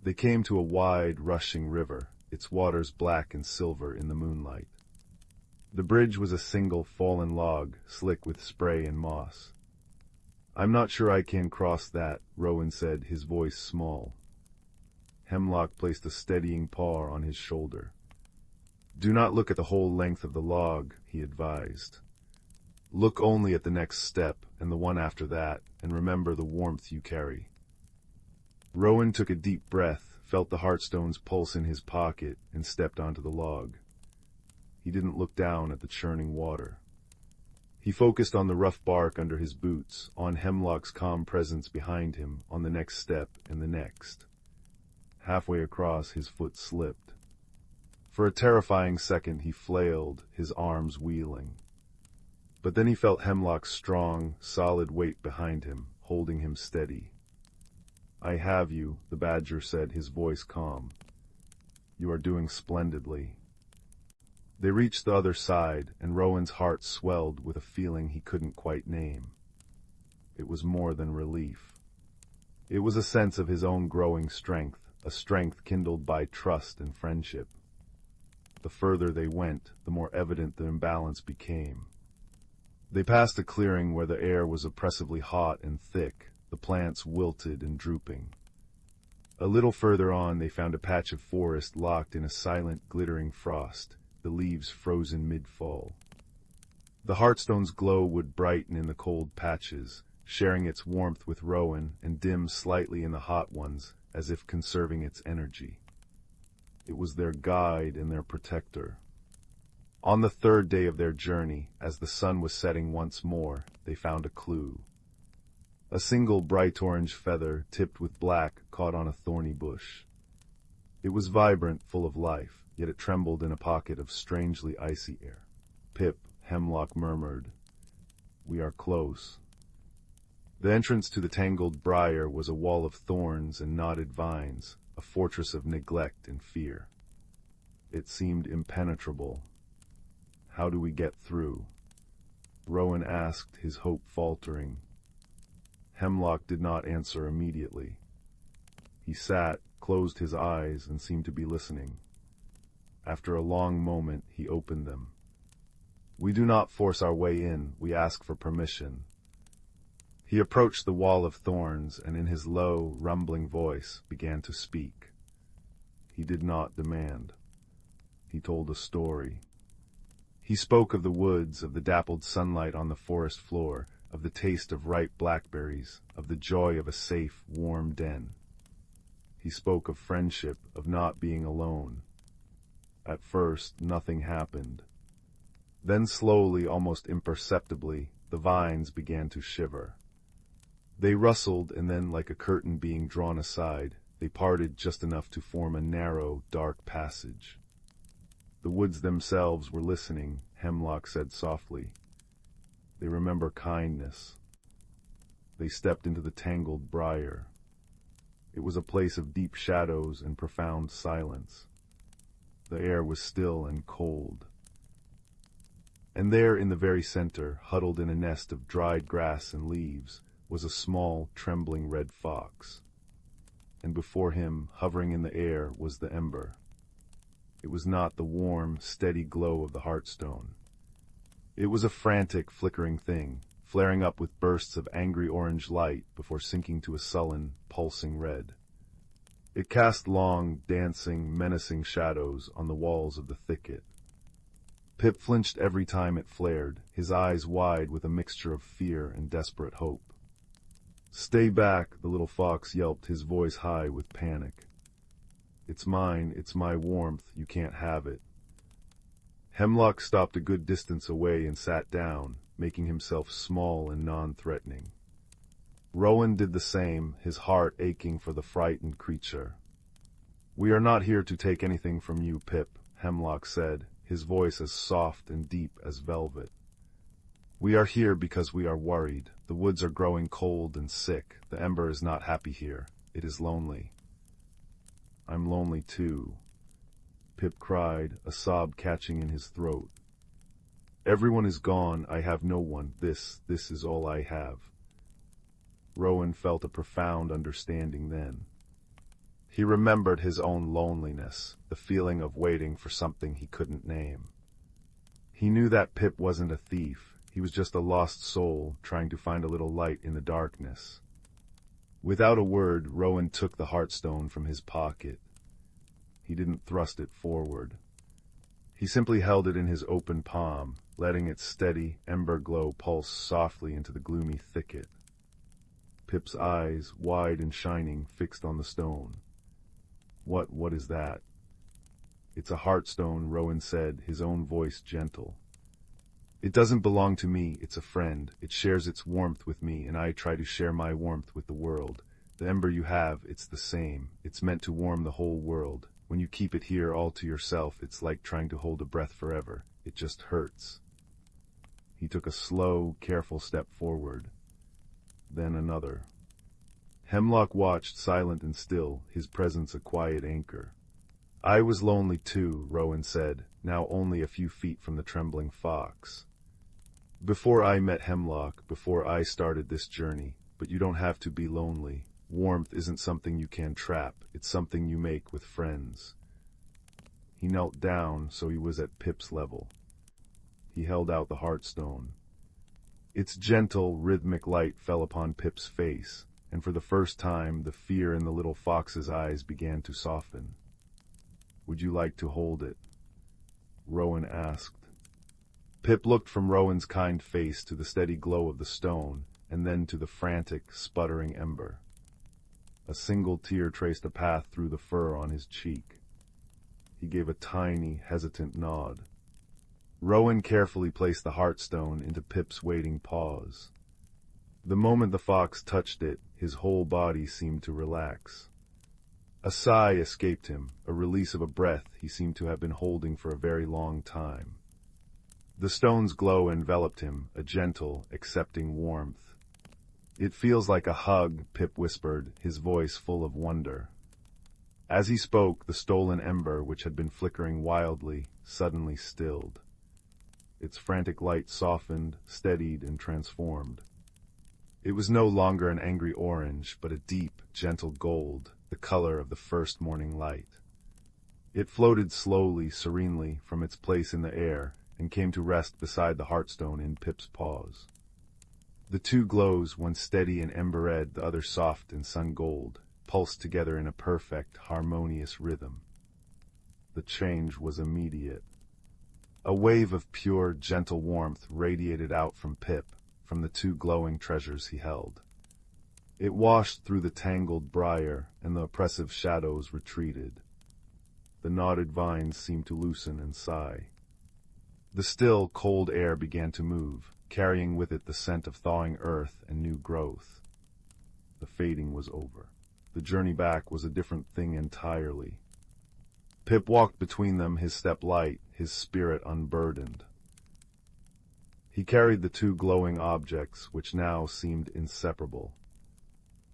S1: They came to a wide, rushing river, its waters black and silver in the moonlight. The bridge was a single fallen log, slick with spray and moss. I'm not sure I can cross that, Rowan said, his voice small. Hemlock placed a steadying paw on his shoulder. Do not look at the whole length of the log, he advised. Look only at the next step, and the one after that, and remember the warmth you carry. Rowan took a deep breath, felt the heartstone's pulse in his pocket and stepped onto the log. He didn't look down at the churning water. He focused on the rough bark under his boots, on Hemlock's calm presence behind him, on the next step and the next. Halfway across, his foot slipped. For a terrifying second he flailed, his arms wheeling. But then he felt Hemlock's strong, solid weight behind him, holding him steady. "I have you," the badger said, his voice calm. "You are doing splendidly." They reached the other side, and Rowan's heart swelled with a feeling he couldn't quite name. It was more than relief. It was a sense of his own growing strength, a strength kindled by trust and friendship. The further they went, the more evident the imbalance became. They passed a clearing where the air was oppressively hot and thick, the plants wilted and drooping. A little further on they found a patch of forest locked in a silent, glittering frost, the leaves frozen mid-fall. The heartstone's glow would brighten in the cold patches, sharing its warmth with Rowan and dim slightly in the hot ones, as if conserving its energy. It was their guide and their protector. On the third day of their journey, as the sun was setting once more, they found a clue. A single bright orange feather, tipped with black, caught on a thorny bush. It was vibrant, full of life, yet it trembled in a pocket of strangely icy air. "Pip," Hemlock murmured, "we are close." The entrance to the tangled briar was a wall of thorns and knotted vines, a fortress of neglect and fear. It seemed impenetrable. "How do we get through?" Rowan asked, his hope faltering. Hemlock did not answer immediately. He sat, closed his eyes, and seemed to be listening. After a long moment, he opened them. "We do not force our way in, we ask for permission." He approached the wall of thorns, and in his low, rumbling voice began to speak. He did not demand. He told a story. He spoke of the woods, of the dappled sunlight on the forest floor, of the taste of ripe blackberries, of the joy of a safe, warm den. He spoke of friendship, of not being alone. At first, nothing happened. Then slowly, almost imperceptibly, the vines began to shiver. They rustled, and then, like a curtain being drawn aside, they parted just enough to form a narrow, dark passage. The woods themselves were listening, Hemlock said softly. They remember kindness. They stepped into the tangled briar. It was a place of deep shadows and profound silence. The air was still and cold. And there in the very center, huddled in a nest of dried grass and leaves, was a small, trembling red fox. And before him, hovering in the air, was the ember. It was not the warm, steady glow of the heartstone. It was a frantic, flickering thing, flaring up with bursts of angry orange light before sinking to a sullen, pulsing red. It cast long, dancing, menacing shadows on the walls of the thicket. Pip flinched every time it flared, his eyes wide with a mixture of fear and desperate hope. "Stay back," the little fox yelped, his voice high with panic. "It's mine, it's my warmth, you can't have it." Hemlock stopped a good distance away and sat down, making himself small and non-threatening. Rowan did the same, his heart aching for the frightened creature. "We are not here to take anything from you, Pip," Hemlock said, his voice as soft and deep as velvet. "We are here because we are worried. The woods are growing cold and sick. The ember is not happy here. It is lonely." "I'm lonely too," Pip cried, a sob catching in his throat. "Everyone is gone. I have no one. This is all I have." Rowan felt a profound understanding then. He remembered his own loneliness, the feeling of waiting for something he couldn't name. He knew that Pip wasn't a thief. He was just a lost soul, trying to find a little light in the darkness. Without a word, Rowan took the heartstone from his pocket. He didn't thrust it forward. He simply held it in his open palm, letting its steady, ember glow pulse softly into the gloomy thicket. Pip's eyes, wide and shining, fixed on the stone. What is that?" "It's a heartstone," Rowan said, his own voice gentle. "It doesn't belong to me, it's a friend. It shares its warmth with me, and I try to share my warmth with the world. The ember you have, it's the same. It's meant to warm the whole world. When you keep it here all to yourself, it's like trying to hold a breath forever. It just hurts." He took a slow, careful step forward. Then another. Hemlock watched, silent and still, his presence a quiet anchor. "I was lonely too," Rowan said, now only a few feet from the trembling fox. "Before I met Hemlock, before I started this journey, but you don't have to be lonely. Warmth isn't something you can trap, it's something you make with friends." He knelt down so he was at Pip's level. He held out the heartstone. Its gentle, rhythmic light fell upon Pip's face, and for the first time the fear in the little fox's eyes began to soften. "Would you like to hold it?" Rowan asked. Pip looked from Rowan's kind face to the steady glow of the stone, and then to the frantic, sputtering ember. A single tear traced a path through the fur on his cheek. He gave a tiny, hesitant nod. Rowan carefully placed the heartstone into Pip's waiting paws. The moment the fox touched it, his whole body seemed to relax. A sigh escaped him, a release of a breath he seemed to have been holding for a very long time. The stone's glow enveloped him, a gentle, accepting warmth. "It feels like a hug," Pip whispered, his voice full of wonder. As he spoke, the stolen ember, which had been flickering wildly, suddenly stilled. Its frantic light softened, steadied, and transformed. It was no longer an angry orange, but a deep, gentle gold, the color of the first morning light. It floated slowly, serenely, from its place in the air, and came to rest beside the heartstone in Pip's paws. The two glows, one steady and ember red, the other soft and sun-gold, pulsed together in a perfect, harmonious rhythm. The change was immediate. A wave of pure, gentle warmth radiated out from Pip, from the two glowing treasures he held. It washed through the tangled briar, and the oppressive shadows retreated. The knotted vines seemed to loosen and sigh. The still, cold air began to move, carrying with it the scent of thawing earth and new growth. The fading was over. The journey back was a different thing entirely. Pip walked between them, his step light, his spirit unburdened. He carried the two glowing objects, which now seemed inseparable.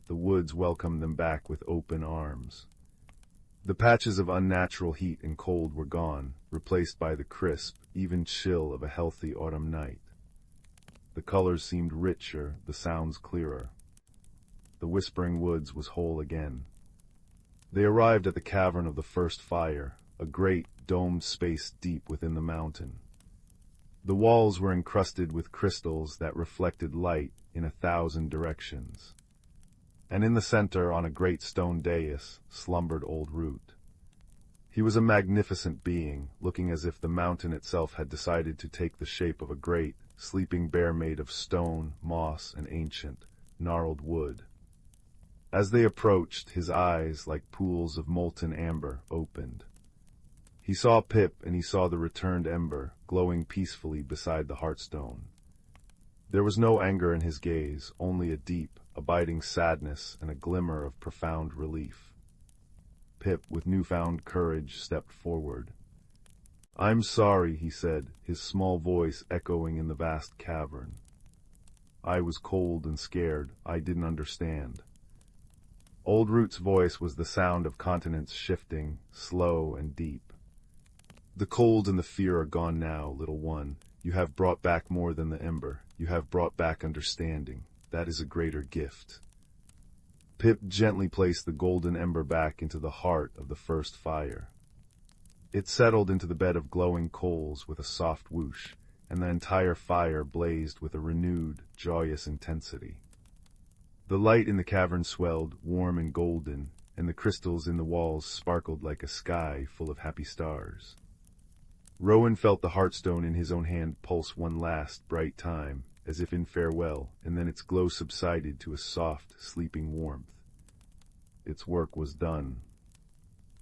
S1: The woods welcomed them back with open arms. The patches of unnatural heat and cold were gone, replaced by the crisp, even chill of a healthy autumn night. The colors seemed richer, the sounds clearer. The whispering woods was whole again. They arrived at the cavern of the first fire, a great, domed space deep within the mountain. The walls were encrusted with crystals that reflected light in 1,000 directions. And in the center, on a great stone dais, slumbered Old Root. He was a magnificent being, looking as if the mountain itself had decided to take the shape of a great, sleeping bear made of stone, moss, and ancient, gnarled wood. As they approached, his eyes, like pools of molten amber, opened. He saw Pip, and he saw the returned ember, glowing peacefully beside the heartstone. There was no anger in his gaze, only a deep, abiding sadness and a glimmer of profound relief. Pip, with newfound courage, stepped forward. "I'm sorry," he said, his small voice echoing in the vast cavern. "I was cold and scared. I didn't understand." Old Root's voice was the sound of continents shifting, slow and deep. "The cold and the fear are gone now, little one. You have brought back more than the ember. You have brought back understanding. That is a greater gift." Pip gently placed the golden ember back into the heart of the first fire. It settled into the bed of glowing coals with a soft whoosh, and the entire fire blazed with a renewed, joyous intensity. The light in the cavern swelled, warm and golden, and the crystals in the walls sparkled like a sky full of happy stars. Rowan felt the heartstone in his own hand pulse one last, bright time, as if in farewell, and then its glow subsided to a soft, sleeping warmth. Its work was done.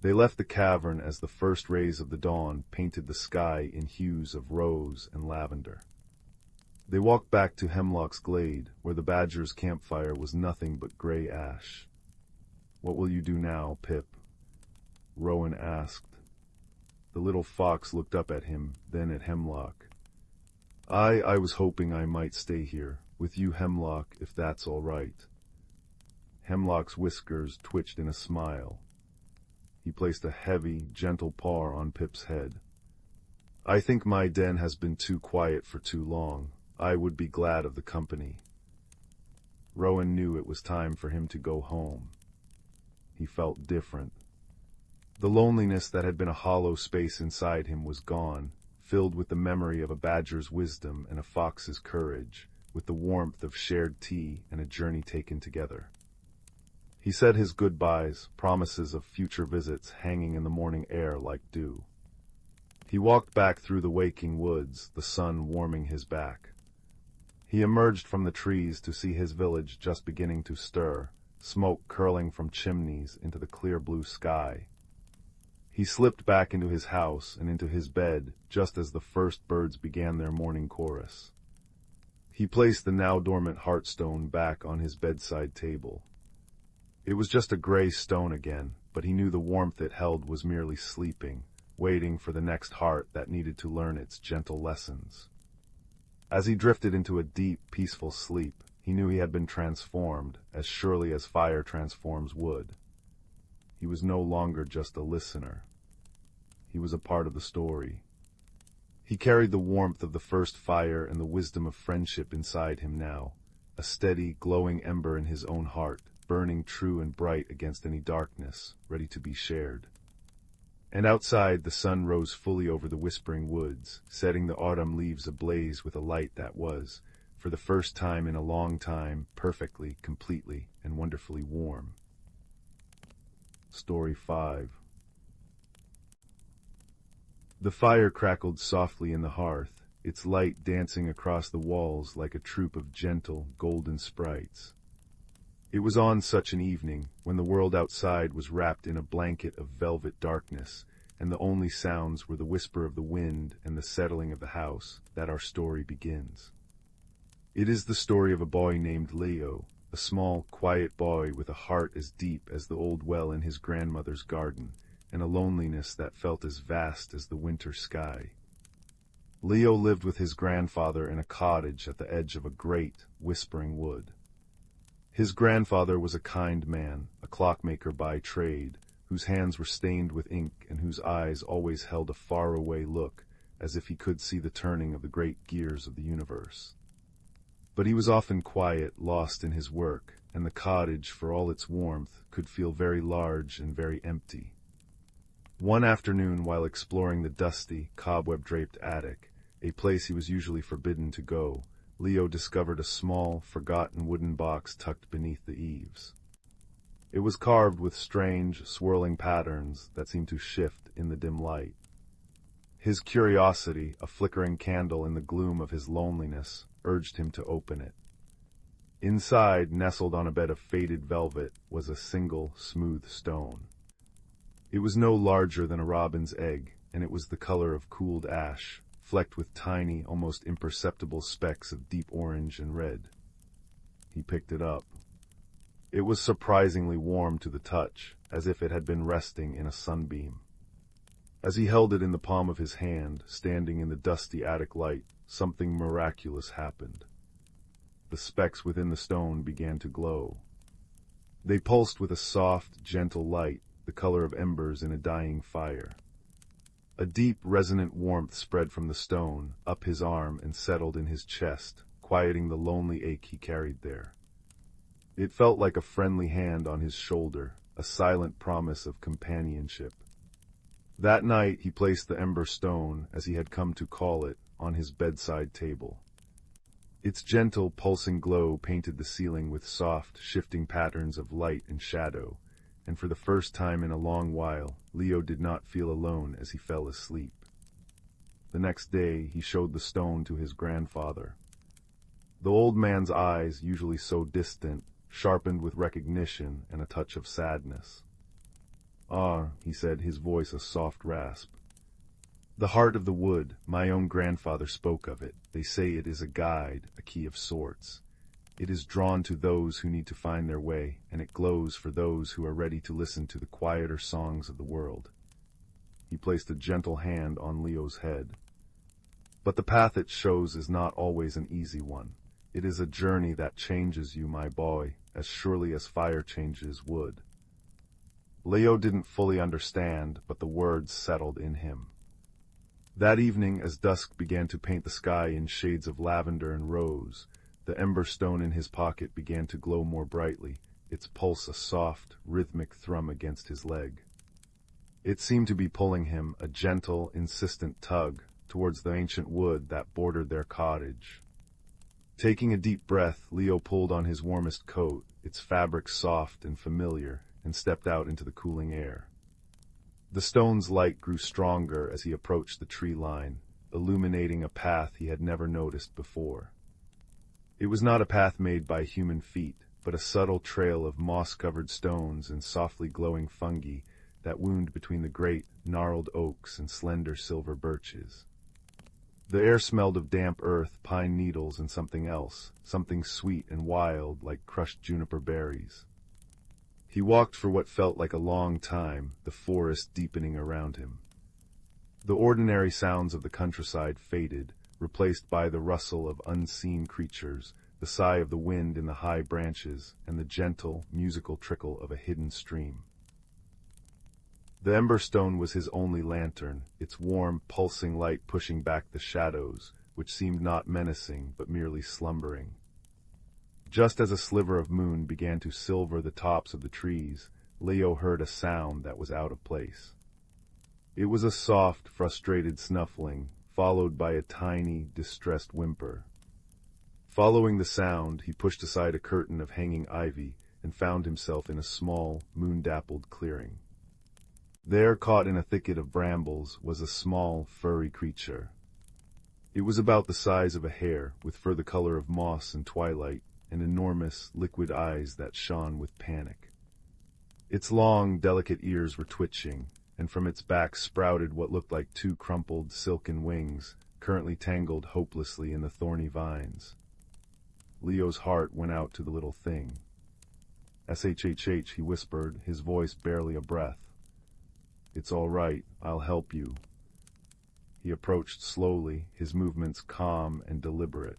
S1: They left the cavern as the first rays of the dawn painted the sky in hues of rose and lavender. They walked back to Hemlock's glade, where the badger's campfire was nothing but gray ash. "What will you do now, Pip?" Rowan asked. The little fox looked up at him, then at Hemlock. I was hoping I might stay here, with you, Hemlock, if that's all right." Hemlock's whiskers twitched in a smile. He placed a heavy, gentle paw on Pip's head. "I think my den has been too quiet for too long. I would be glad of the company." Rowan knew it was time for him to go home. He felt different. The loneliness that had been a hollow space inside him was gone, filled with the memory of a badger's wisdom and a fox's courage, with the warmth of shared tea and a journey taken together. He said his goodbyes, promises of future visits hanging in the morning air like dew. He walked back through the waking woods, the sun warming his back. He emerged from the trees to see his village just beginning to stir, smoke curling from chimneys into the clear blue sky. He slipped back into his house and into his bed just as the first birds began their morning chorus. He placed the now dormant hearthstone back on his bedside table. It was just a gray stone again, but he knew the warmth it held was merely sleeping, waiting for the next heart that needed to learn its gentle lessons. As he drifted into a deep, peaceful sleep, he knew he had been transformed, as surely as fire transforms wood. He was no longer just a listener. He was a part of the story. He carried the warmth of the first fire and the wisdom of friendship inside him now, a steady, glowing ember in his own heart, burning true and bright against any darkness, ready to be shared. And outside, the sun rose fully over the whispering woods, setting the autumn leaves ablaze with a light that was, for the first time in a long time, perfectly, completely, and wonderfully warm. Story 5. The fire crackled softly in the hearth, its light dancing across the walls like a troop of gentle, golden sprites. It was on such an evening, when the world outside was wrapped in a blanket of velvet darkness, and the only sounds were the whisper of the wind and the settling of the house, that our story begins. It is the story of a boy named Leo, a small, quiet boy with a heart as deep as the old well in his grandmother's garden, and a loneliness that felt as vast as the winter sky. Leo lived with his grandfather in a cottage at the edge of a great, whispering wood. His grandfather was a kind man, a clockmaker by trade, whose hands were stained with ink and whose eyes always held a far-away look, as if he could see the turning of the great gears of the universe. But he was often quiet, lost in his work, and the cottage, for all its warmth, could feel very large and very empty. One afternoon, while exploring the dusty, cobweb-draped attic, a place he was usually forbidden to go, Leo discovered a small, forgotten wooden box tucked beneath the eaves. It was carved with strange, swirling patterns that seemed to shift in the dim light. His curiosity, a flickering candle in the gloom of his loneliness, urged him to open it. Inside, nestled on a bed of faded velvet, was a single, smooth stone. It was no larger than a robin's egg, and it was the color of cooled ash, flecked with tiny, almost imperceptible specks of deep orange and red. He picked it up. It was surprisingly warm to the touch, as if it had been resting in a sunbeam. As he held it in the palm of his hand, standing in the dusty attic light, something miraculous happened. The specks within the stone began to glow. They pulsed with a soft, gentle light, the color of embers in a dying fire. A deep, resonant warmth spread from the stone, up his arm and settled in his chest, quieting the lonely ache he carried there. It felt like a friendly hand on his shoulder, a silent promise of companionship. That night he placed the ember stone, as he had come to call it, on his bedside table. Its gentle, pulsing glow painted the ceiling with soft, shifting patterns of light and shadow, and for the first time in a long while, Leo did not feel alone as he fell asleep. The next day, he showed the stone to his grandfather. The old man's eyes, usually so distant, sharpened with recognition and a touch of sadness. "Ah," he said, his voice a soft rasp. "The heart of the wood, my own grandfather spoke of it. They say it is a guide, a key of sorts. It is drawn to those who need to find their way, and it glows for those who are ready to listen to the quieter songs of the world." He placed a gentle hand on Leo's head. "But the path it shows is not always an easy one. It is a journey that changes you, my boy, as surely as fire changes wood." Leo didn't fully understand, but the words settled in him. That evening, as dusk began to paint the sky in shades of lavender and rose, the ember stone in his pocket began to glow more brightly, its pulse a soft, rhythmic thrum against his leg. It seemed to be pulling him, a gentle, insistent tug, towards the ancient wood that bordered their cottage. Taking a deep breath, Leo pulled on his warmest coat, its fabric soft and familiar, and stepped out into the cooling air. The stone's light grew stronger as he approached the tree line, illuminating a path he had never noticed before. It was not a path made by human feet, but a subtle trail of moss-covered stones and softly glowing fungi that wound between the great, gnarled oaks and slender silver birches. The air smelled of damp earth, pine needles, and something else, something sweet and wild like crushed juniper berries. He walked for what felt like a long time, the forest deepening around him. The ordinary sounds of the countryside faded, replaced by the rustle of unseen creatures, the sigh of the wind in the high branches, and the gentle, musical trickle of a hidden stream. The ember stone was his only lantern, its warm, pulsing light pushing back the shadows, which seemed not menacing but merely slumbering. Just as a sliver of moon began to silver the tops of the trees, Leo heard a sound that was out of place. It was a soft, frustrated snuffling, followed by a tiny, distressed whimper. Following the sound, he pushed aside a curtain of hanging ivy and found himself in a small, moon-dappled clearing. There, caught in a thicket of brambles, was a small, furry creature. It was about the size of a hare, with fur the color of moss and twilight, and enormous, liquid eyes that shone with panic. Its long, delicate ears were twitching, and from its back sprouted what looked like two crumpled, silken wings, currently tangled hopelessly in the thorny vines. Leo's heart went out to the little thing. "SHHH," he whispered, his voice barely a breath. "It's all right, I'll help you." He approached slowly, his movements calm and deliberate.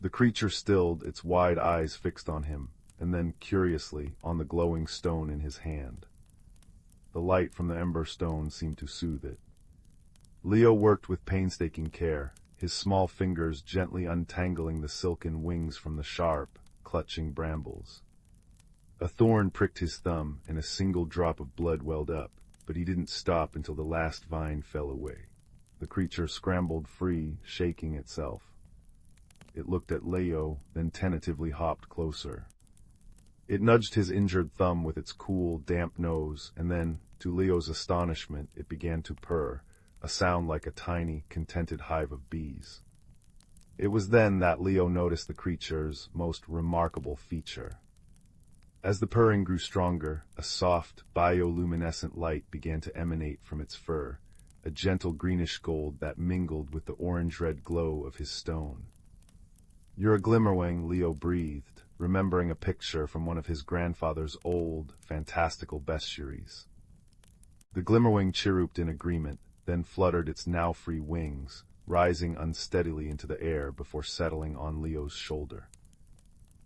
S1: The creature stilled, its wide eyes fixed on him, and then, curiously, on the glowing stone in his hand. The light from the ember stone seemed to soothe it. Leo worked with painstaking care, his small fingers gently untangling the silken wings from the sharp, clutching brambles. A thorn pricked his thumb, and a single drop of blood welled up, but he didn't stop until the last vine fell away. The creature scrambled free, shaking itself. It looked at Leo, then tentatively hopped closer. It nudged his injured thumb with its cool, damp nose, and then, to Leo's astonishment, it began to purr, a sound like a tiny, contented hive of bees. It was then that Leo noticed the creature's most remarkable feature. As the purring grew stronger, a soft, bioluminescent light began to emanate from its fur, a gentle greenish gold that mingled with the orange-red glow of his stone. "You're a glimmerwing," Leo breathed, remembering a picture from one of his grandfather's old, fantastical bestiaries. The glimmerwing chirruped in agreement, then fluttered its now-free wings, rising unsteadily into the air before settling on Leo's shoulder.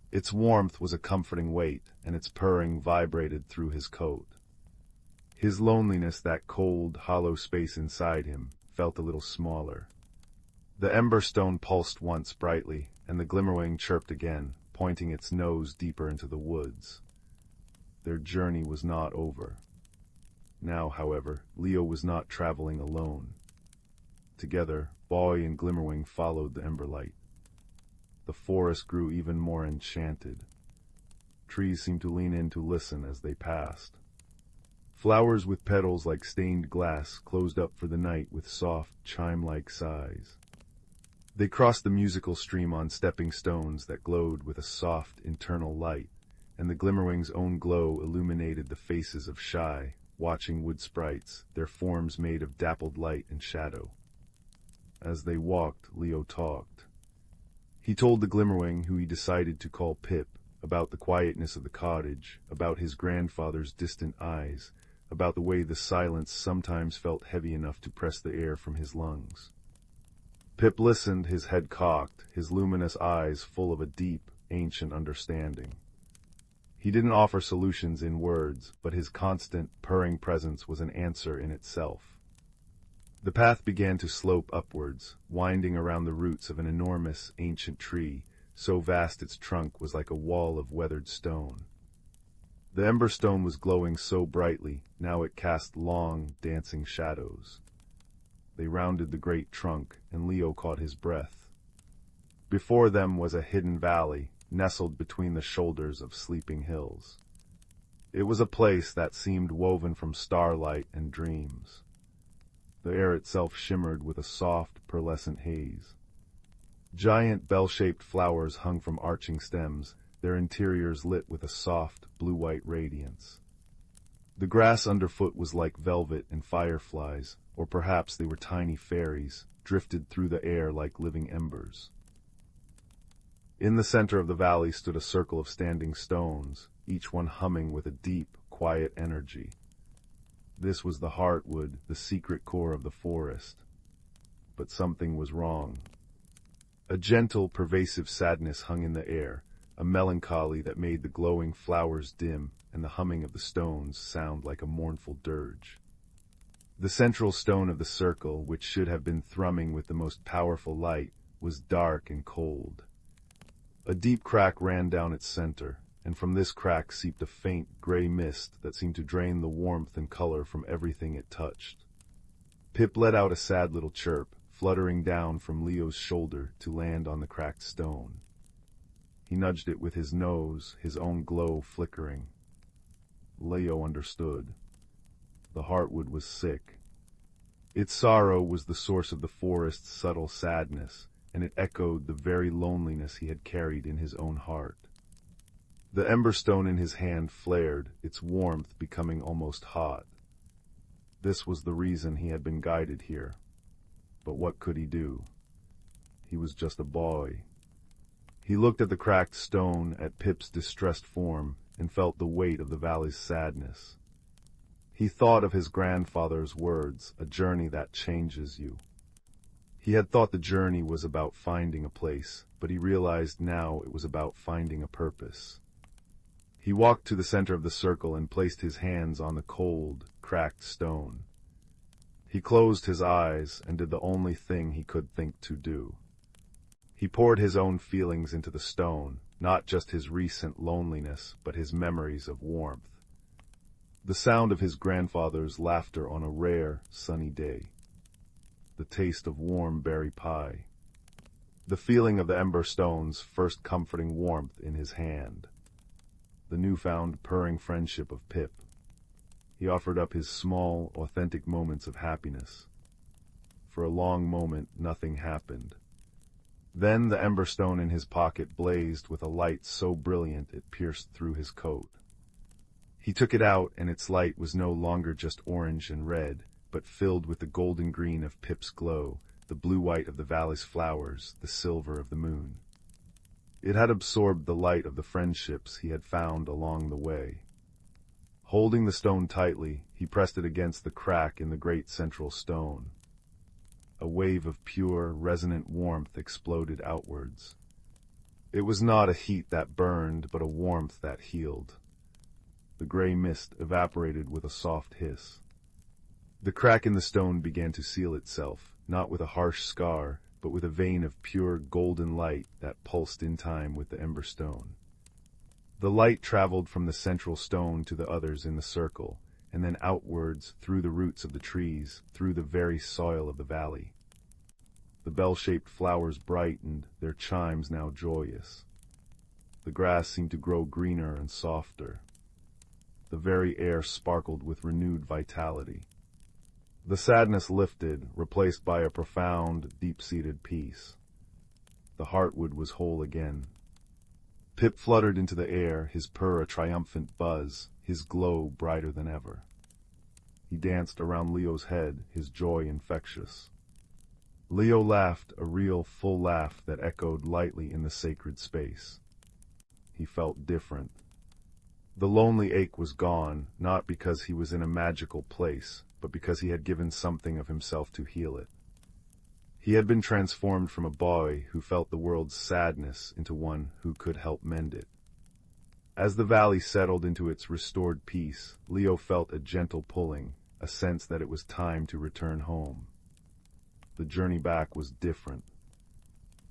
S1: Its warmth was a comforting weight, and its purring vibrated through his coat. His loneliness, that cold, hollow space inside him, felt a little smaller. The ember stone pulsed once brightly, and the glimmerwing chirped again, pointing its nose deeper into the woods. Their journey was not over. Now, however, Leo was not traveling alone. Together, Boy and Glimmerwing followed the ember light. The forest grew even more enchanted. Trees seemed to lean in to listen as they passed. Flowers with petals like stained glass closed up for the night with soft, chime-like sighs. They crossed the musical stream on stepping stones that glowed with a soft, internal light, and the Glimmerwing's own glow illuminated the faces of shy, watching wood sprites, their forms made of dappled light and shadow. As they walked, Leo talked. He told the Glimmerwing, who he decided to call Pip, about the quietness of the cottage, about his grandfather's distant eyes, about the way the silence sometimes felt heavy enough to press the air from his lungs. Pip listened, his head cocked, his luminous eyes full of a deep, ancient understanding. He didn't offer solutions in words, but his constant, purring presence was an answer in itself. The path began to slope upwards, winding around the roots of an enormous, ancient tree, so vast its trunk was like a wall of weathered stone. The ember stone was glowing so brightly, now it cast long, dancing shadows. They rounded the great trunk, and Leo caught his breath. Before them was a hidden valley, nestled between the shoulders of sleeping hills. It was a place that seemed woven from starlight and dreams. The air itself shimmered with a soft, pearlescent haze. Giant bell-shaped flowers hung from arching stems, their interiors lit with a soft, blue-white radiance. The grass underfoot was like velvet and fireflies, or perhaps they were tiny fairies, drifted through the air like living embers. In the center of the valley stood a circle of standing stones, each one humming with a deep, quiet energy. This was the heartwood, the secret core of the forest. But something was wrong. A gentle, pervasive sadness hung in the air, a melancholy that made the glowing flowers dim and the humming of the stones sound like a mournful dirge. The central stone of the circle, which should have been thrumming with the most powerful light, was dark and cold. A deep crack ran down its center, and from this crack seeped a faint, gray mist that seemed to drain the warmth and color from everything it touched. Pip let out a sad little chirp, fluttering down from Leo's shoulder to land on the cracked stone. He nudged it with his nose, his own glow flickering. Leo understood. The heartwood was sick. Its sorrow was the source of the forest's subtle sadness, and it echoed the very loneliness he had carried in his own heart. The emberstone in his hand flared, its warmth becoming almost hot. This was the reason he had been guided here. But what could he do? He was just a boy. He looked at the cracked stone, at Pip's distressed form, and felt the weight of the valley's sadness. He thought of his grandfather's words, a journey that changes you. He had thought the journey was about finding a place, but he realized now it was about finding a purpose. He walked to the center of the circle and placed his hands on the cold, cracked stone. He closed his eyes and did the only thing he could think to do. He poured his own feelings into the stone, not just his recent loneliness, but his memories of warmth. The sound of his grandfather's laughter on a rare, sunny day. The taste of warm berry pie. The feeling of the ember stone's first comforting warmth in his hand. The newfound purring friendship of Pip. He offered up his small, authentic moments of happiness. For a long moment, nothing happened. Then the ember stone in his pocket blazed with a light so brilliant it pierced through his coat. He took it out, and its light was no longer just orange and red, but filled with the golden green of Pip's glow, the blue-white of the valley's flowers, the silver of the moon. It had absorbed the light of the friendships he had found along the way. Holding the stone tightly, he pressed it against the crack in the great central stone. A wave of pure, resonant warmth exploded outwards. It was not a heat that burned, but a warmth that healed. The gray mist evaporated with a soft hiss. The crack in the stone began to seal itself, not with a harsh scar, but with a vein of pure golden light that pulsed in time with the ember stone. The light traveled from the central stone to the others in the circle, and then outwards through the roots of the trees, through the very soil of the valley. The bell-shaped flowers brightened, their chimes now joyous. The grass seemed to grow greener and softer. The very air sparkled with renewed vitality. The sadness lifted, replaced by a profound, deep-seated peace. The heartwood was whole again. Pip fluttered into the air, his purr a triumphant buzz, his glow brighter than ever. He danced around Leo's head, his joy infectious. Leo laughed, a real, full laugh that echoed lightly in the sacred space. He felt different. The lonely ache was gone, not because he was in a magical place, but because he had given something of himself to heal it. He had been transformed from a boy who felt the world's sadness into one who could help mend it. As the valley settled into its restored peace, Leo felt a gentle pulling, a sense that it was time to return home. The journey back was different.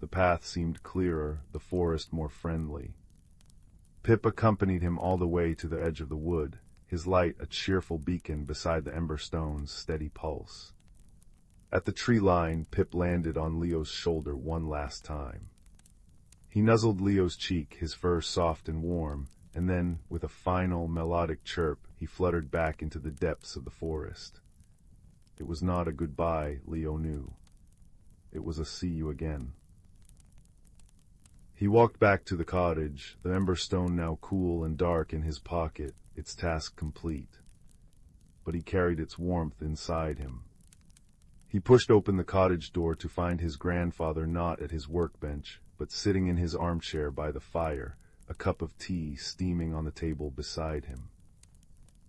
S1: The path seemed clearer, the forest more friendly. Pip accompanied him all the way to the edge of the wood, his light a cheerful beacon beside the ember stone's steady pulse. At the tree line, Pip landed on Leo's shoulder one last time. He nuzzled Leo's cheek, his fur soft and warm, and then, with a final, melodic chirp, he fluttered back into the depths of the forest. It was not a goodbye, Leo knew. It was a see you again. He walked back to the cottage, the ember stone now cool and dark in his pocket, its task complete. But he carried its warmth inside him. He pushed open the cottage door to find his grandfather not at his workbench, but sitting in his armchair by the fire, a cup of tea steaming on the table beside him.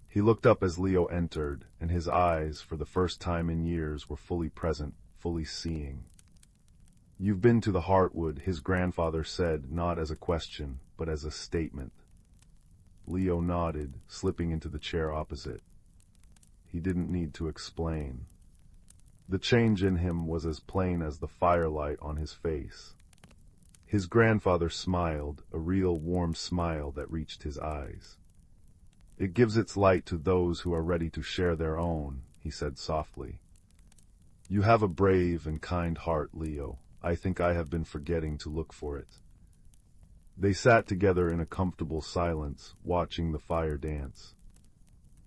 S1: He looked up as Leo entered, and his eyes, for the first time in years, were fully present, fully seeing. "You've been to the Heartwood," his grandfather said, not as a question, but as a statement. Leo nodded, slipping into the chair opposite. He didn't need to explain. The change in him was as plain as the firelight on his face. His grandfather smiled, a real warm smile that reached his eyes. "It gives its light to those who are ready to share their own," he said softly. "You have a brave and kind heart, Leo. I think I have been forgetting to look for it." They sat together in a comfortable silence, watching the fire dance.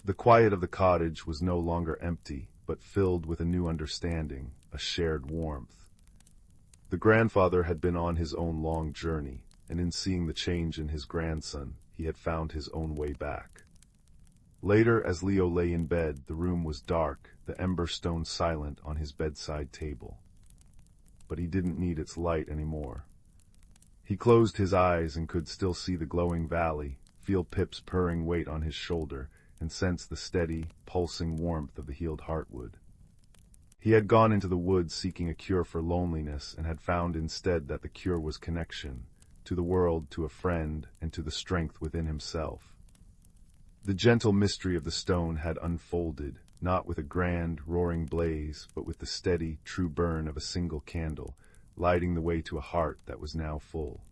S1: The quiet of the cottage was no longer empty, but filled with a new understanding, a shared warmth. The grandfather had been on his own long journey, and in seeing the change in his grandson, he had found his own way back. Later, as Leo lay in bed, the room was dark, the ember stone silent on his bedside table. But he didn't need its light anymore. He closed his eyes and could still see the glowing valley, feel Pip's purring weight on his shoulder, and sense the steady, pulsing warmth of the healed heartwood. He had gone into the woods seeking a cure for loneliness and had found instead that the cure was connection, to the world, to a friend, and to the strength within himself. The gentle mystery of the stone had unfolded, not with a grand, roaring blaze, but with the steady, true burn of a single candle, lighting the way to a heart that was now full.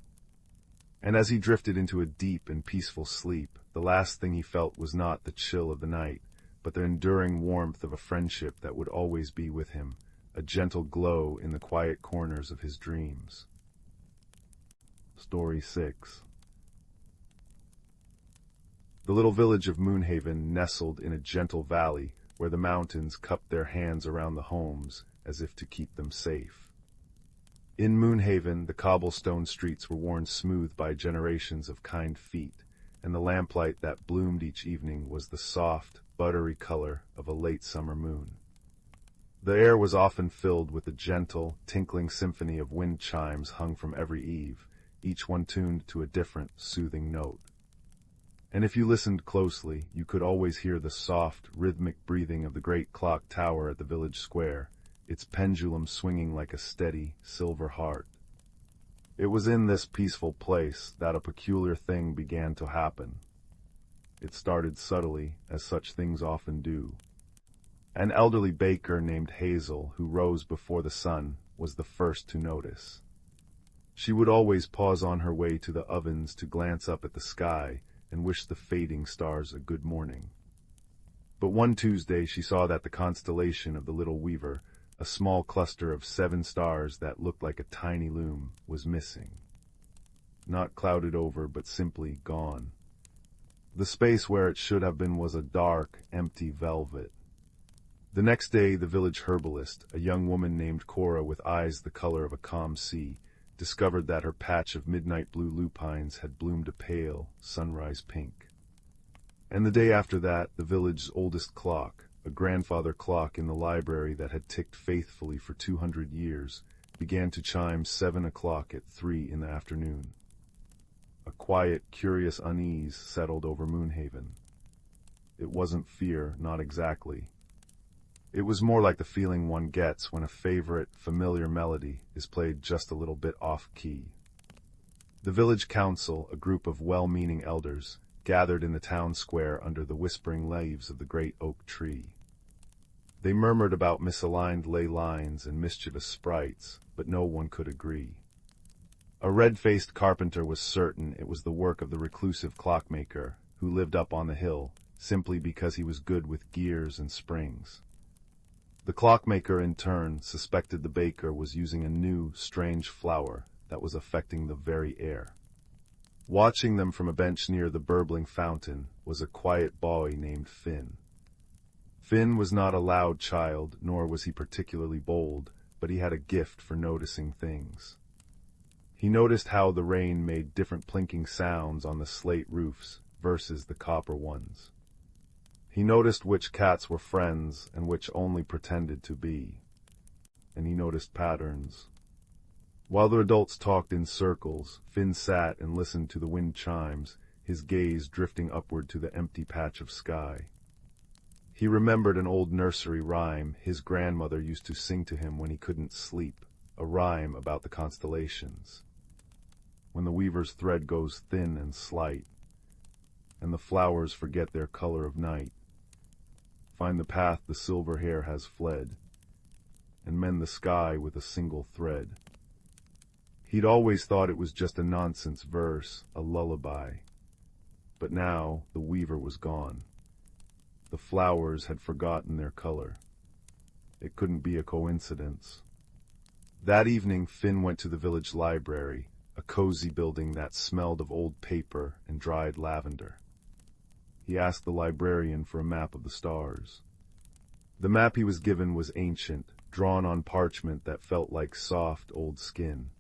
S1: And as he drifted into a deep and peaceful sleep, the last thing he felt was not the chill of the night, but the enduring warmth of a friendship that would always be with him, a gentle glow in the quiet corners of his dreams. Story 6. The little village of Moonhaven nestled in a gentle valley where the mountains cupped their hands around the homes as if to keep them safe. In Moonhaven, the cobblestone streets were worn smooth by generations of kind feet, and the lamplight that bloomed each evening was the soft, buttery color of a late summer moon. The air was often filled with the gentle, tinkling symphony of wind chimes hung from every eave, each one tuned to a different, soothing note. And if you listened closely, you could always hear the soft, rhythmic breathing of the great clock tower at the village square, its pendulum swinging like a steady, silver heart. It was in this peaceful place that a peculiar thing began to happen. It started subtly, as such things often do. An elderly baker named Hazel, who rose before the sun, was the first to notice. She would always pause on her way to the ovens to glance up at the sky and wish the fading stars a good morning. But one Tuesday she saw that the constellation of the Little Weaver, a small cluster of 7 stars that looked like a tiny loom, was missing. Not clouded over, but simply gone. The space where it should have been was a dark, empty velvet. The next day the village herbalist, a young woman named Cora with eyes the color of a calm sea, discovered that her patch of midnight blue lupines had bloomed a pale, sunrise pink. And the day after that, the village's oldest clock, A grandfather clock in the library that had ticked faithfully for 200 years began to chime 7 o'clock at 3 in the afternoon. A quiet, curious unease settled over Moonhaven. It wasn't fear, not exactly. It was more like the feeling one gets when a favorite, familiar melody is played just a little bit off-key. The village council, a group of well-meaning elders, gathered in the town square under the whispering leaves of the great oak tree. They murmured about misaligned ley lines and mischievous sprites, but no one could agree. A red-faced carpenter was certain it was the work of the reclusive clockmaker, who lived up on the hill, simply because he was good with gears and springs. The clockmaker, in turn, suspected the baker was using a new, strange flower that was affecting the very air. Watching them from a bench near the burbling fountain was a quiet boy named Finn. Finn was not a loud child, nor was he particularly bold, but he had a gift for noticing things. He noticed how the rain made different plinking sounds on the slate roofs versus the copper ones. He noticed which cats were friends and which only pretended to be. And he noticed patterns. While the adults talked in circles, Finn sat and listened to the wind chimes, his gaze drifting upward to the empty patch of sky. He remembered an old nursery rhyme his grandmother used to sing to him when he couldn't sleep, a rhyme about the constellations. When the weaver's thread goes thin and slight, and the flowers forget their color of night, find the path the silver hair has fled, and mend the sky with a single thread. He'd always thought it was just a nonsense verse, a lullaby. But now the weaver was gone. The flowers had forgotten their color. It couldn't be a coincidence. That evening, Finn went to the village library, a cozy building that smelled of old paper and dried lavender. He asked the librarian for a map of the stars. The map he was given was ancient, drawn on parchment that felt like soft old skin.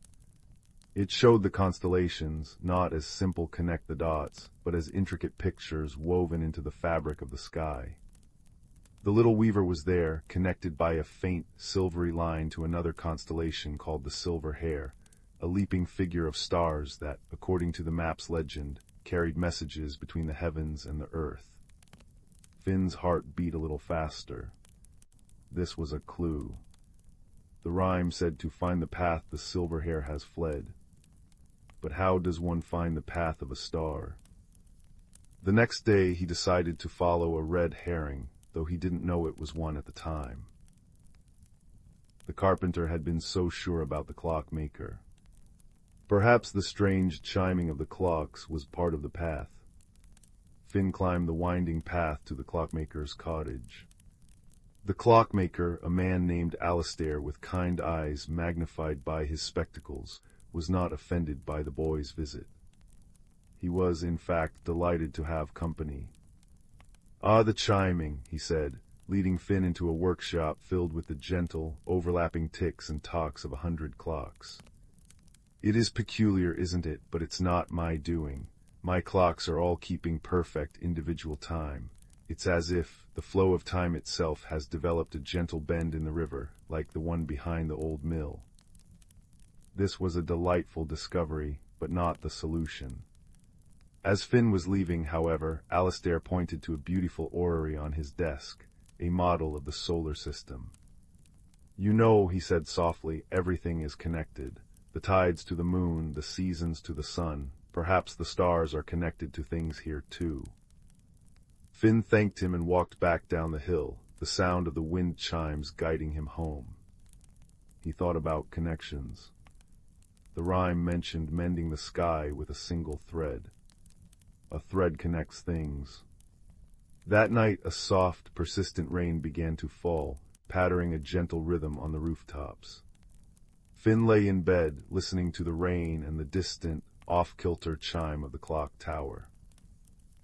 S1: It showed the constellations, not as simple connect the dots, but as intricate pictures woven into the fabric of the sky. The little weaver was there, connected by a faint, silvery line to another constellation called the Silver Hare, a leaping figure of stars that, according to the map's legend, carried messages between the heavens and the earth. Finn's heart beat a little faster. This was a clue. The rhyme said to find the path the silver hare has fled. But how does one find the path of a star? The next day he decided to follow a red herring, though he didn't know it was one at the time. The carpenter had been so sure about the clockmaker. Perhaps the strange chiming of the clocks was part of the path. Finn climbed the winding path to the clockmaker's cottage. The clockmaker, a man named Alistair with kind eyes magnified by his spectacles, was not offended by the boy's visit. He was, in fact, delighted to have company. "Ah, the chiming," he said, leading Finn into a workshop filled with the gentle, overlapping ticks and tocks of 100 clocks. "It is peculiar, isn't it? But it's not my doing. My clocks are all keeping perfect individual time. It's as if the flow of time itself has developed a gentle bend in the river, like the one behind the old mill." This was a delightful discovery, but not the solution. As Finn was leaving, however, Alistair pointed to a beautiful orrery on his desk, a model of the solar system. "You know," he said softly, "everything is connected. The tides to the moon, the seasons to the sun. Perhaps the stars are connected to things here too." Finn thanked him and walked back down the hill, the sound of the wind chimes guiding him home. He thought about connections. The rhyme mentioned mending the sky with a single thread. A thread connects things. That night a soft, persistent rain began to fall, pattering a gentle rhythm on the rooftops. Finn lay in bed, listening to the rain and the distant, off-kilter chime of the clock tower.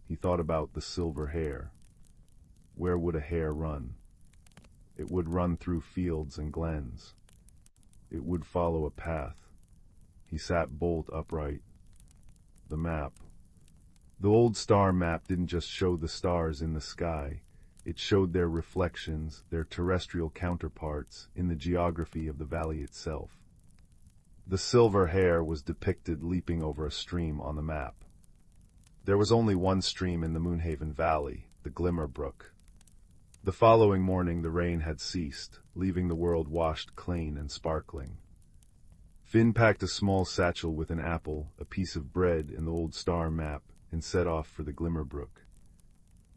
S1: He thought about the silver hare. Where would a hare run? It would run through fields and glens. It would follow a path. He sat bolt upright. The map. The old star map didn't just show the stars in the sky. It showed their reflections, their terrestrial counterparts, in the geography of the valley itself. The silver hare was depicted leaping over a stream on the map. There was only one stream in the Moonhaven Valley, the Glimmer Brook. The following morning the rain had ceased, leaving the world washed clean and sparkling. Finn packed a small satchel with an apple, a piece of bread, and the old star map, and set off for the Glimmer Brook.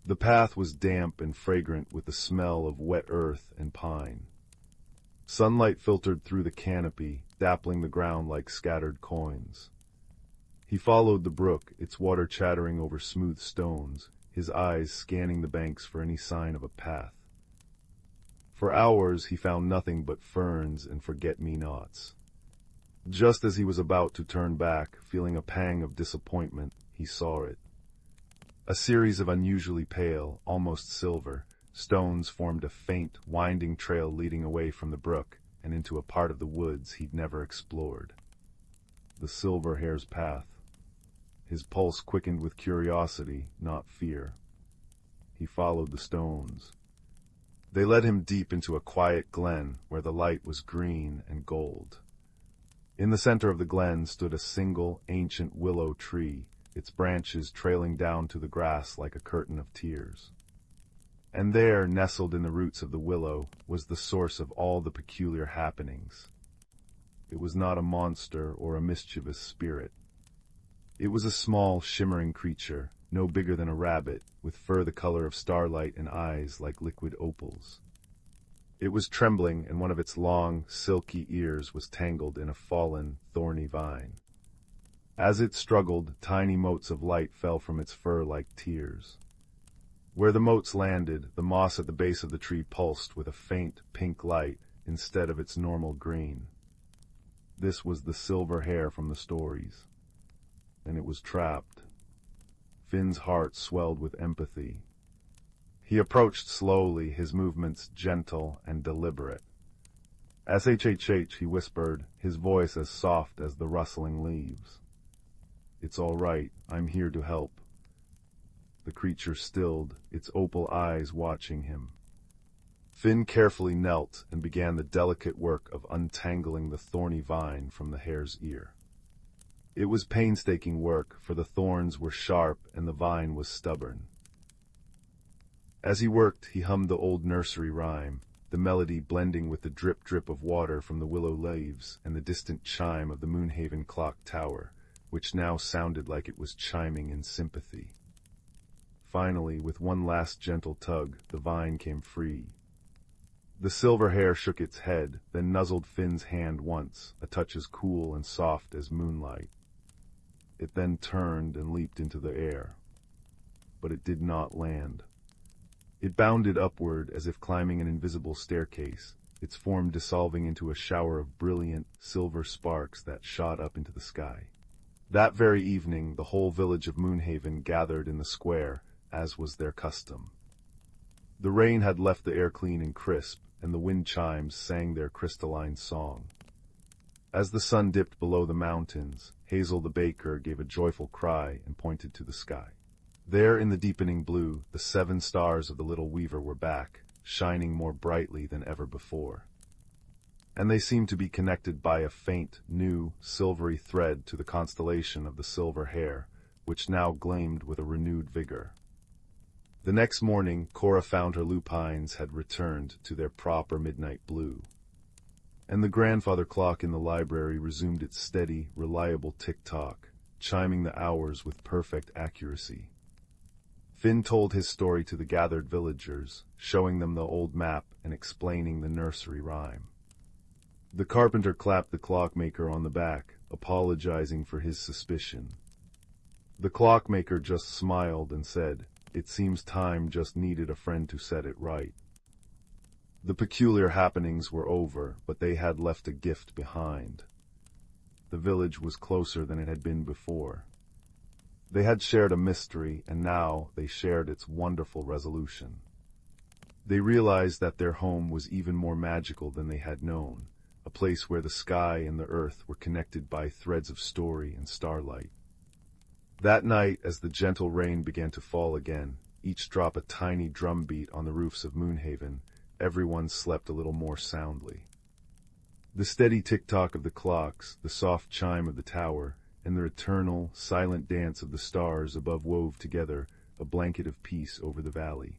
S1: The path was damp and fragrant with the smell of wet earth and pine. Sunlight filtered through the canopy, dappling the ground like scattered coins. He followed the brook, its water chattering over smooth stones, his eyes scanning the banks for any sign of a path. For hours he found nothing but ferns and forget-me-nots. Just as he was about to turn back, feeling a pang of disappointment, he saw it. A series of unusually pale, almost silver, stones formed a faint, winding trail leading away from the brook and into a part of the woods he'd never explored. The silver hare's path. His pulse quickened with curiosity, not fear. He followed the stones. They led him deep into a quiet glen where the light was green and gold. In the center of the glen stood a single, ancient willow tree, its branches trailing down to the grass like a curtain of tears. And there, nestled in the roots of the willow, was the source of all the peculiar happenings. It was not a monster or a mischievous spirit. It was a small, shimmering creature, no bigger than a rabbit, with fur the color of starlight and eyes like liquid opals. It was trembling, and one of its long, silky ears was tangled in a fallen, thorny vine. As it struggled, tiny motes of light fell from its fur like tears. Where the motes landed, the moss at the base of the tree pulsed with a faint, pink light instead of its normal green. This was the silver hare from the stories. And it was trapped. Finn's heart swelled with empathy. He approached slowly, his movements gentle and deliberate. "SHHH," he whispered, his voice as soft as the rustling leaves. "It's all right, I'm here to help." The creature stilled, its opal eyes watching him. Finn carefully knelt and began the delicate work of untangling the thorny vine from the hare's ear. It was painstaking work, for the thorns were sharp and the vine was stubborn. As he worked, he hummed the old nursery rhyme, the melody blending with the drip-drip of water from the willow leaves and the distant chime of the Moonhaven clock tower, which now sounded like it was chiming in sympathy. Finally, with one last gentle tug, the vine came free. The silver hare shook its head, then nuzzled Finn's hand once, a touch as cool and soft as moonlight. It then turned and leaped into the air. But it did not land. It bounded upward as if climbing an invisible staircase, its form dissolving into a shower of brilliant, silver sparks that shot up into the sky. That very evening, the whole village of Moonhaven gathered in the square, as was their custom. The rain had left the air clean and crisp, and the wind chimes sang their crystalline song. As the sun dipped below the mountains, Hazel the baker gave a joyful cry and pointed to the sky. There in the deepening blue, the 7 stars of the little weaver were back, shining more brightly than ever before. And they seemed to be connected by a faint, new, silvery thread to the constellation of the silver hare, which now gleamed with a renewed vigor. The next morning, Cora found her lupines had returned to their proper midnight blue. And the grandfather clock in the library resumed its steady, reliable tick-tock, chiming the hours with perfect accuracy. Finn told his story to the gathered villagers, showing them the old map and explaining the nursery rhyme. The carpenter clapped the clockmaker on the back, apologizing for his suspicion. The clockmaker just smiled and said, "It seems time just needed a friend to set it right." The peculiar happenings were over, but they had left a gift behind. The village was closer than it had been before. They had shared a mystery, and now they shared its wonderful resolution. They realized that their home was even more magical than they had known, a place where the sky and the earth were connected by threads of story and starlight. That night, as the gentle rain began to fall again, each drop a tiny drumbeat on the roofs of Moonhaven, everyone slept a little more soundly. The steady tick-tock of the clocks, the soft chime of the tower, and the eternal, silent dance of the stars above wove together a blanket of peace over the valley.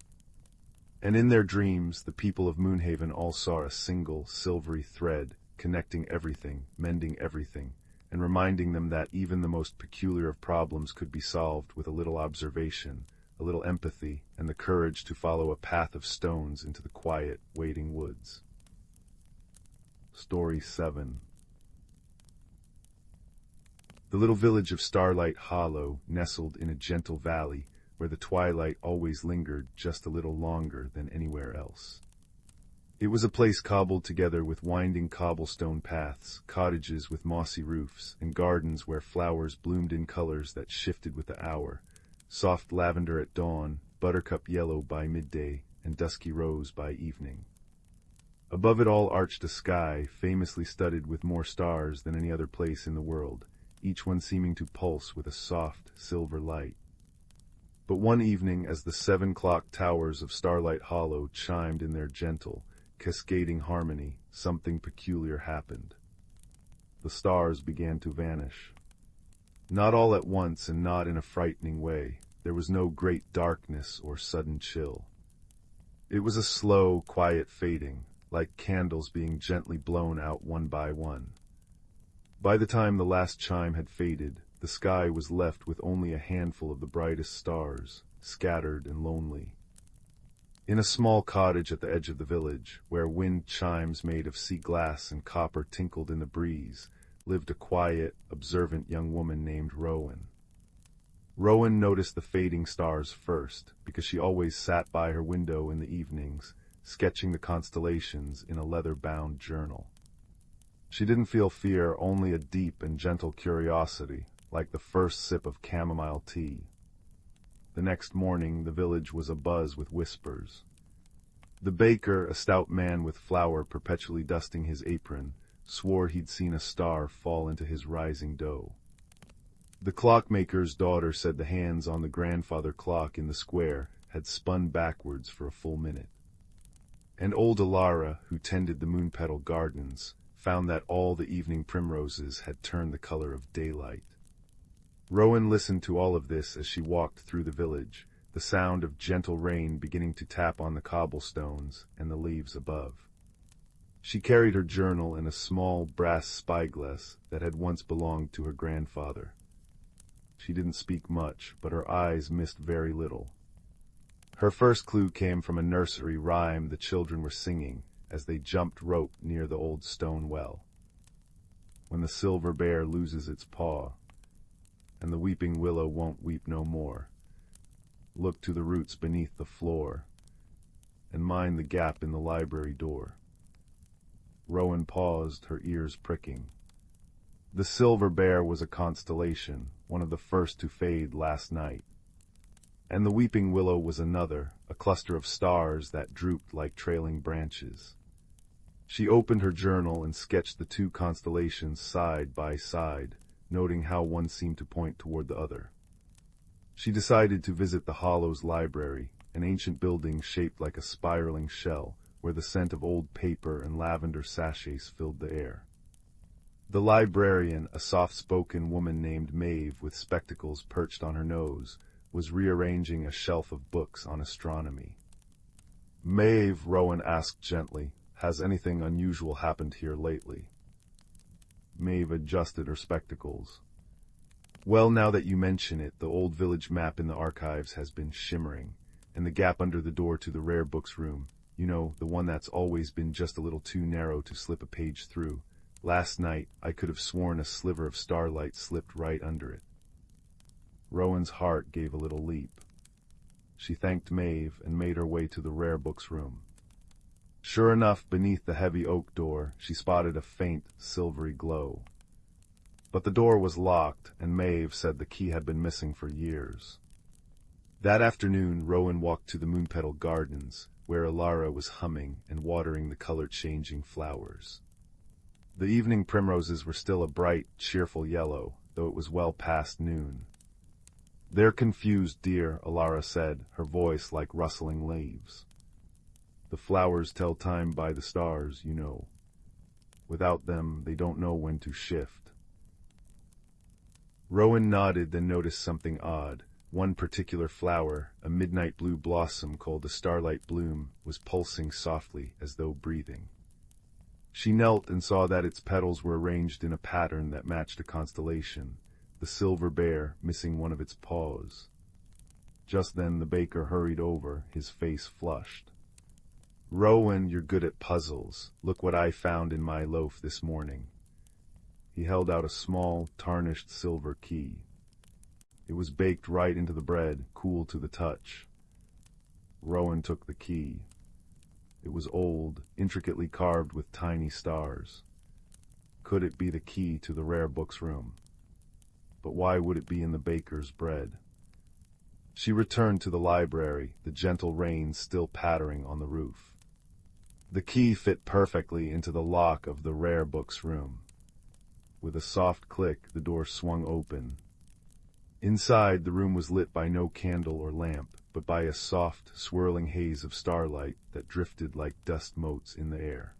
S1: And in their dreams, the people of Moonhaven all saw a single, silvery thread, connecting everything, mending everything, and reminding them that even the most peculiar of problems could be solved with a little observation, a little empathy, and the courage to follow a path of stones into the quiet, waiting woods. Story 7. The little village of Starlight Hollow nestled in a gentle valley where the twilight always lingered just a little longer than anywhere else. It was a place cobbled together with winding cobblestone paths, cottages with mossy roofs, and gardens where flowers bloomed in colors that shifted with the hour, soft lavender at dawn, buttercup yellow by midday, and dusky rose by evening. Above it all arched a sky famously studded with more stars than any other place in the world, each one seeming to pulse with a soft, silver light. But one evening, as the 7 o'clock towers of Starlight Hollow chimed in their gentle, cascading harmony, something peculiar happened. The stars began to vanish. Not all at once and not in a frightening way. There was no great darkness or sudden chill. It was a slow, quiet fading, like candles being gently blown out one by one. By the time the last chime had faded, the sky was left with only a handful of the brightest stars, scattered and lonely. In a small cottage at the edge of the village, where wind chimes made of sea glass and copper tinkled in the breeze, lived a quiet, observant young woman named Rowan. Rowan noticed the fading stars first, because she always sat by her window in the evenings, sketching the constellations in a leather-bound journal. She didn't feel fear, only a deep and gentle curiosity, like the first sip of chamomile tea. The next morning, the village was abuzz with whispers. The baker, a stout man with flour perpetually dusting his apron, swore he'd seen a star fall into his rising dough. The clockmaker's daughter said the hands on the grandfather clock in the square had spun backwards for a full minute. And old Alara, who tended the moon-petal gardens, found that all the evening primroses had turned the color of daylight. Rowan listened to all of this as she walked through the village, the sound of gentle rain beginning to tap on the cobblestones and the leaves above. She carried her journal in a small brass spyglass that had once belonged to her grandfather. She didn't speak much, but her eyes missed very little. Her first clue came from a nursery rhyme the children were singing as they jumped rope near the old stone well. When the silver bear loses its paw, and the weeping willow won't weep no more, look to the roots beneath the floor, and mind the gap in the library door. Rowan paused, her ears pricking. The silver bear was a constellation, one of the first to fade last night. And the weeping willow was another, a cluster of stars that drooped like trailing branches. She opened her journal and sketched the two constellations side by side, noting how one seemed to point toward the other. She decided to visit the Hollow's library, an ancient building shaped like a spiraling shell, where the scent of old paper and lavender sachets filled the air. The librarian, a soft-spoken woman named Maeve with spectacles perched on her nose, was rearranging a shelf of books on astronomy. "Maeve," Rowan asked gently, "has anything unusual happened here lately?" Maeve adjusted her spectacles. "Well, now that you mention it, the old village map in the archives has been shimmering, and the gap under the door to the rare books room, you know, the one that's always been just a little too narrow to slip a page through. Last night, I could have sworn a sliver of starlight slipped right under it." Rowan's heart gave a little leap. She thanked Maeve and made her way to the rare books room. Sure enough, beneath the heavy oak door, she spotted a faint, silvery glow. But the door was locked, and Maeve said the key had been missing for years. That afternoon, Rowan walked to the Moonpetal Gardens, where Alara was humming and watering the color-changing flowers. The evening primroses were still a bright, cheerful yellow, though it was well past noon. "They're confused, dear," Alara said, her voice like rustling leaves. "The flowers tell time by the stars, you know. Without them, they don't know when to shift." Rowan nodded, then noticed something odd. One particular flower, a midnight blue blossom called a starlight bloom, was pulsing softly as though breathing. She knelt and saw that its petals were arranged in a pattern that matched a constellation, the silver bear missing one of its paws. Just then the baker hurried over, his face flushed. "Rowan, you're good at puzzles. Look what I found in my loaf this morning." He held out a small, tarnished silver key. It was baked right into the bread, cool to the touch. Rowan took the key. It was old, intricately carved with tiny stars. Could it be the key to the rare book's room? But why would it be in the baker's bread? She returned to the library, the gentle rain still pattering on the roof. The key fit perfectly into the lock of the rare book's room. With a soft click, the door swung open. Inside, the room was lit by no candle or lamp, but by a soft, swirling haze of starlight that drifted like dust motes in the air.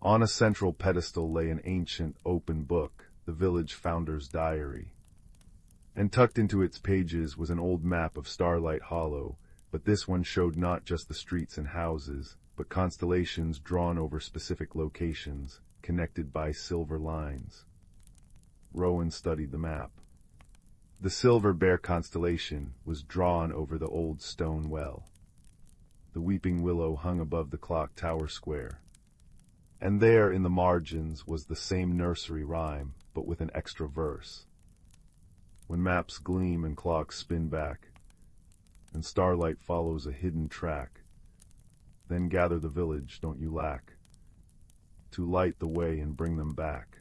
S1: On a central pedestal lay an ancient, open book, the village founder's diary. And tucked into its pages was an old map of Starlight Hollow, but this one showed not just the streets and houses, but constellations drawn over specific locations, connected by silver lines. Rowan studied the map. The Silver Bear constellation was drawn over the old stone well. The weeping willow hung above the clock tower square. And there in the margins was the same nursery rhyme, but with an extra verse. When maps gleam and clocks spin back, and starlight follows a hidden track, then gather the village, don't you lack, to light the way and bring them back.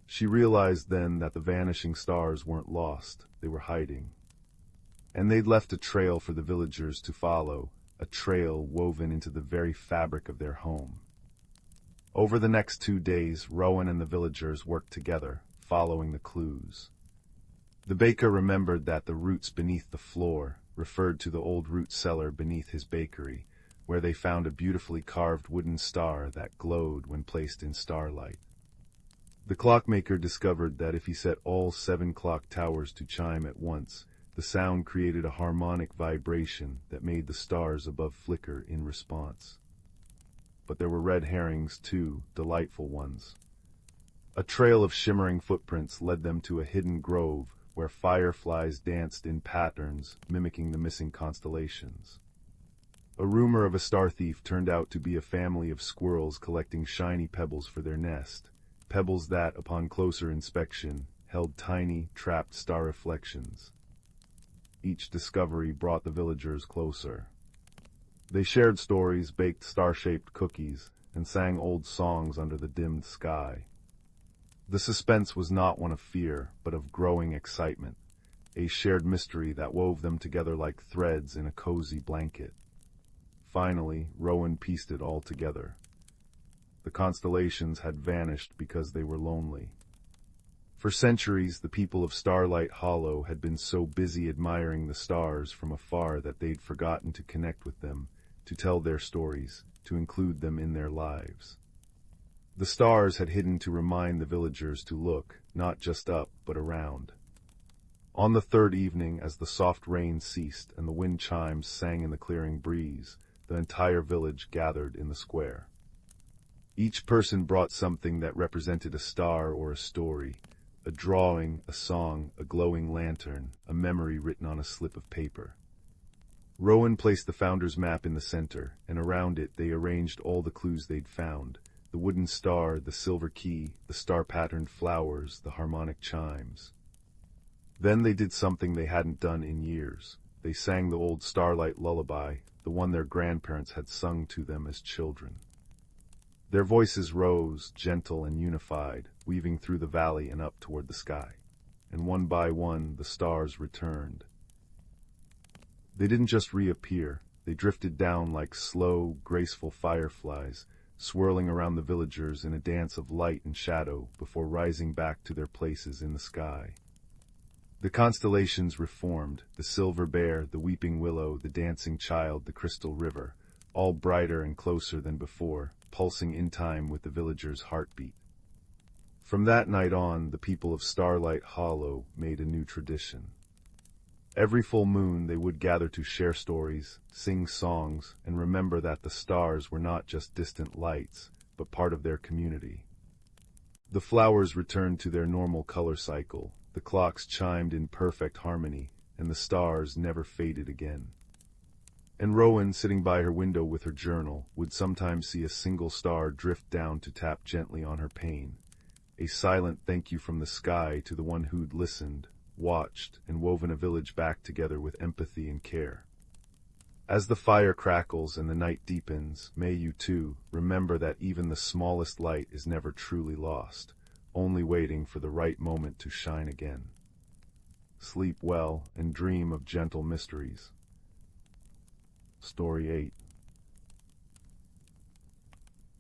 S1: She realized then that the vanishing stars weren't lost, they were hiding. And they'd left a trail for the villagers to follow, a trail woven into the very fabric of their home. Over the next 2 days, Rowan and the villagers worked together, following the clues. The baker remembered that the roots beneath the floor referred to the old root cellar beneath his bakery, where they found a beautifully carved wooden star that glowed when placed in starlight. The clockmaker discovered that if he set all 7 clock towers to chime at once, the sound created a harmonic vibration that made the stars above flicker in response. But there were red herrings too, delightful ones. A trail of shimmering footprints led them to a hidden grove where fireflies danced in patterns mimicking the missing constellations. A rumor of a star thief turned out to be a family of squirrels collecting shiny pebbles for their nest. Pebbles that, upon closer inspection, held tiny, trapped star reflections. Each discovery brought the villagers closer. They shared stories, baked star-shaped cookies, and sang old songs under the dimmed sky. The suspense was not one of fear, but of growing excitement, a shared mystery that wove them together like threads in a cozy blanket. Finally, Rowan pieced it all together. The constellations had vanished because they were lonely. For centuries, the people of Starlight Hollow had been so busy admiring the stars from afar that they'd forgotten to connect with them, to tell their stories, to include them in their lives. The stars had hidden to remind the villagers to look, not just up, but around. On the 3rd evening, as the soft rain ceased and the wind chimes sang in the clearing breeze, the entire village gathered in the square. Each person brought something that represented a star or a story, a drawing, a song, a glowing lantern, a memory written on a slip of paper. Rowan placed the founder's map in the center, and around it they arranged all the clues they'd found, the wooden star, the silver key, the star-patterned flowers, the harmonic chimes. Then they did something they hadn't done in years. They sang the old starlight lullaby, the one their grandparents had sung to them as children. Their voices rose, gentle and unified, weaving through the valley and up toward the sky. And one by one, the stars returned. They didn't just reappear. They drifted down like slow, graceful fireflies, swirling around the villagers in a dance of light and shadow before rising back to their places in the sky. The constellations reformed, the silver bear, the weeping willow, the dancing child, the crystal river, all brighter and closer than before, pulsing in time with the villagers' heartbeat. From that night on, the people of Starlight Hollow made a new tradition. Every full moon they would gather to share stories, sing songs, and remember that the stars were not just distant lights, but part of their community. The flowers returned to their normal color cycle, the clocks chimed in perfect harmony, and the stars never faded again. And Rowan, sitting by her window with her journal, would sometimes see a single star drift down to tap gently on her pane, a silent thank you from the sky to the one who'd listened, watched, and woven a village back together with empathy and care. As the fire crackles and the night deepens, may you, too, remember that even the smallest light is never truly lost, only waiting for the right moment to shine again. Sleep well and dream of gentle mysteries. Story 8.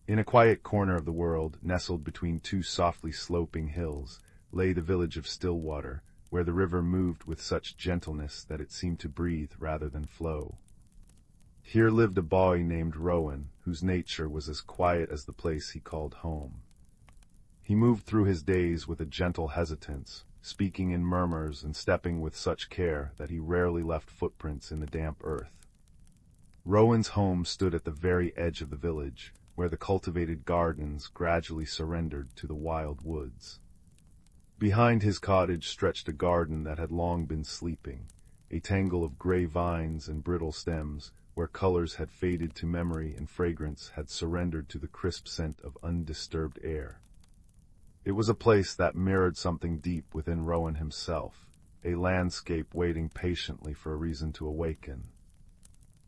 S1: In a quiet corner of the world, nestled between two softly sloping hills, lay the village of Stillwater, where the river moved with such gentleness that it seemed to breathe rather than flow. Here lived a boy named Rowan, whose nature was as quiet as the place he called home. He moved through his days with a gentle hesitance, speaking in murmurs and stepping with such care that he rarely left footprints in the damp earth. Rowan's home stood at the very edge of the village, where the cultivated gardens gradually surrendered to the wild woods. Behind his cottage stretched a garden that had long been sleeping, a tangle of gray vines and brittle stems, where colors had faded to memory and fragrance had surrendered to the crisp scent of undisturbed air. It was a place that mirrored something deep within Rowan himself, a landscape waiting patiently for a reason to awaken.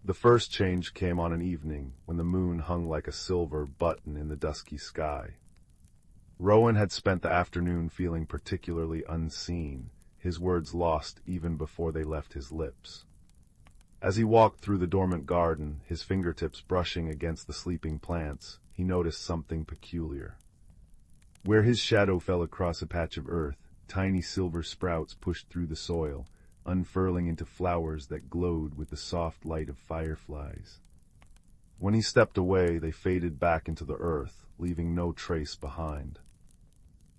S1: The first change came on an evening when the moon hung like a silver button in the dusky sky. Rowan had spent the afternoon feeling particularly unseen, his words lost even before they left his lips. As he walked through the dormant garden, his fingertips brushing against the sleeping plants, he noticed something peculiar. Where his shadow fell across a patch of earth, tiny silver sprouts pushed through the soil, unfurling into flowers that glowed with the soft light of fireflies. When he stepped away, they faded back into the earth, leaving no trace behind.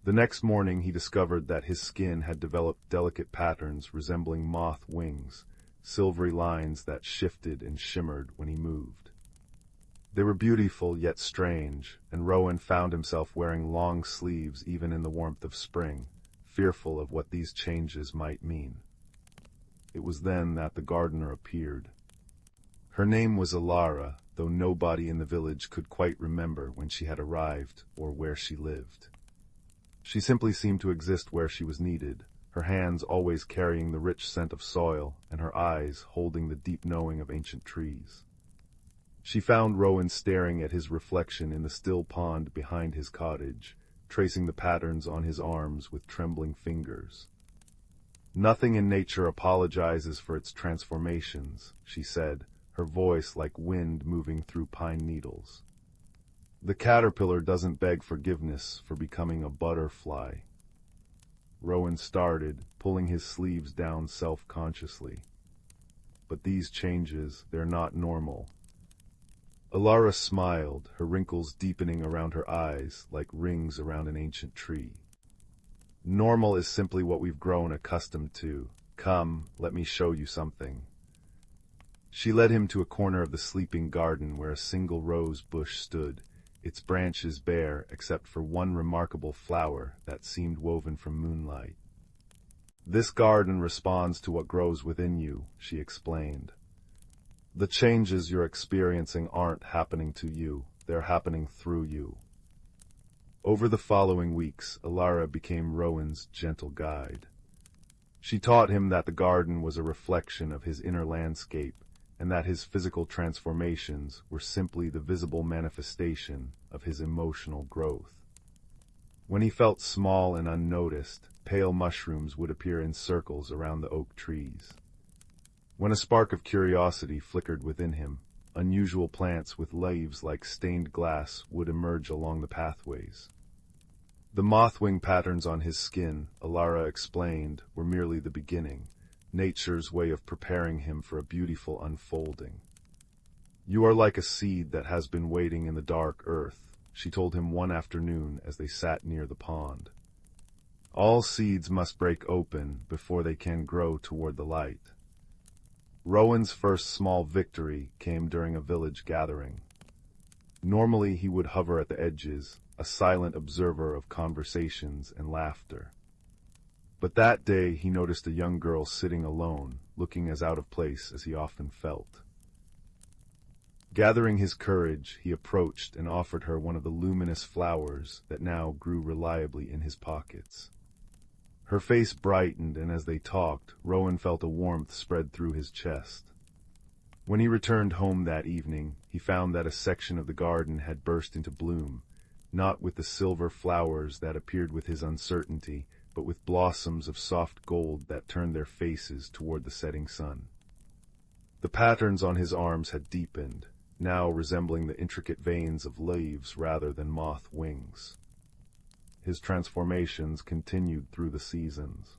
S1: The next morning he discovered that his skin had developed delicate patterns resembling moth wings, silvery lines that shifted and shimmered when he moved. They were beautiful yet strange, and Rowan found himself wearing long sleeves even in the warmth of spring, fearful of what these changes might mean. It was then that the gardener appeared. Her name was Alara, though nobody in the village could quite remember when she had arrived or where she lived. She simply seemed to exist where she was needed, her hands always carrying the rich scent of soil and her eyes holding the deep knowing of ancient trees. She found Rowan staring at his reflection in the still pond behind his cottage, tracing the patterns on his arms with trembling fingers. "Nothing in nature apologizes for its transformations," she said, her voice like wind moving through pine needles. "The caterpillar doesn't beg forgiveness for becoming a butterfly." Rowan started, pulling his sleeves down self-consciously. "But these changes, they're not normal." Alara smiled, her wrinkles deepening around her eyes like rings around an ancient tree. "Normal is simply what we've grown accustomed to. Come, let me show you something." She led him to a corner of the sleeping garden where a single rose bush stood, its branches bare except for one remarkable flower that seemed woven from moonlight. "This garden responds to what grows within you," she explained. "The changes you're experiencing aren't happening to you, they're happening through you." Over the following weeks, Alara became Rowan's gentle guide. She taught him that the garden was a reflection of his inner landscape, and that his physical transformations were simply the visible manifestation of his emotional growth. When he felt small and unnoticed, pale mushrooms would appear in circles around the oak trees. When a spark of curiosity flickered within him, unusual plants with leaves like stained glass would emerge along the pathways. The moth-wing patterns on his skin, Alara explained, were merely the beginning, nature's way of preparing him for a beautiful unfolding. "You are like a seed that has been waiting in the dark earth," she told him one afternoon as they sat near the pond. "All seeds must break open before they can grow toward the light." Rowan's first small victory came during a village gathering. Normally he would hover at the edges, a silent observer of conversations and laughter. But that day he noticed a young girl sitting alone, looking as out of place as he often felt. Gathering his courage, he approached and offered her one of the luminous flowers that now grew reliably in his pockets. Her face brightened, and as they talked, Rowan felt a warmth spread through his chest. When he returned home that evening, he found that a section of the garden had burst into bloom, not with the silver flowers that appeared with his uncertainty, but with blossoms of soft gold that turned their faces toward the setting sun. The patterns on his arms had deepened, now resembling the intricate veins of leaves rather than moth wings. His transformations continued through the seasons.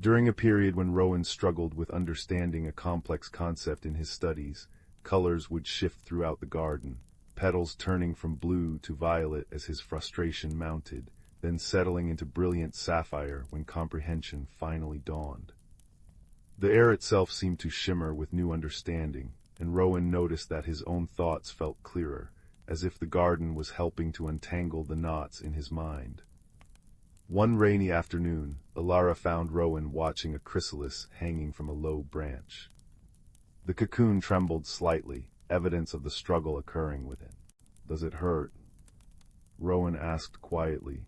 S1: During a period when Rowan struggled with understanding a complex concept in his studies, colors would shift throughout the garden, petals turning from blue to violet as his frustration mounted, then settling into brilliant sapphire when comprehension finally dawned. The air itself seemed to shimmer with new understanding, and Rowan noticed that his own thoughts felt clearer, as if the garden was helping to untangle the knots in his mind. One rainy afternoon, Alara found Rowan watching a chrysalis hanging from a low branch. The cocoon trembled slightly, evidence of the struggle occurring within. "Does it hurt?" Rowan asked quietly.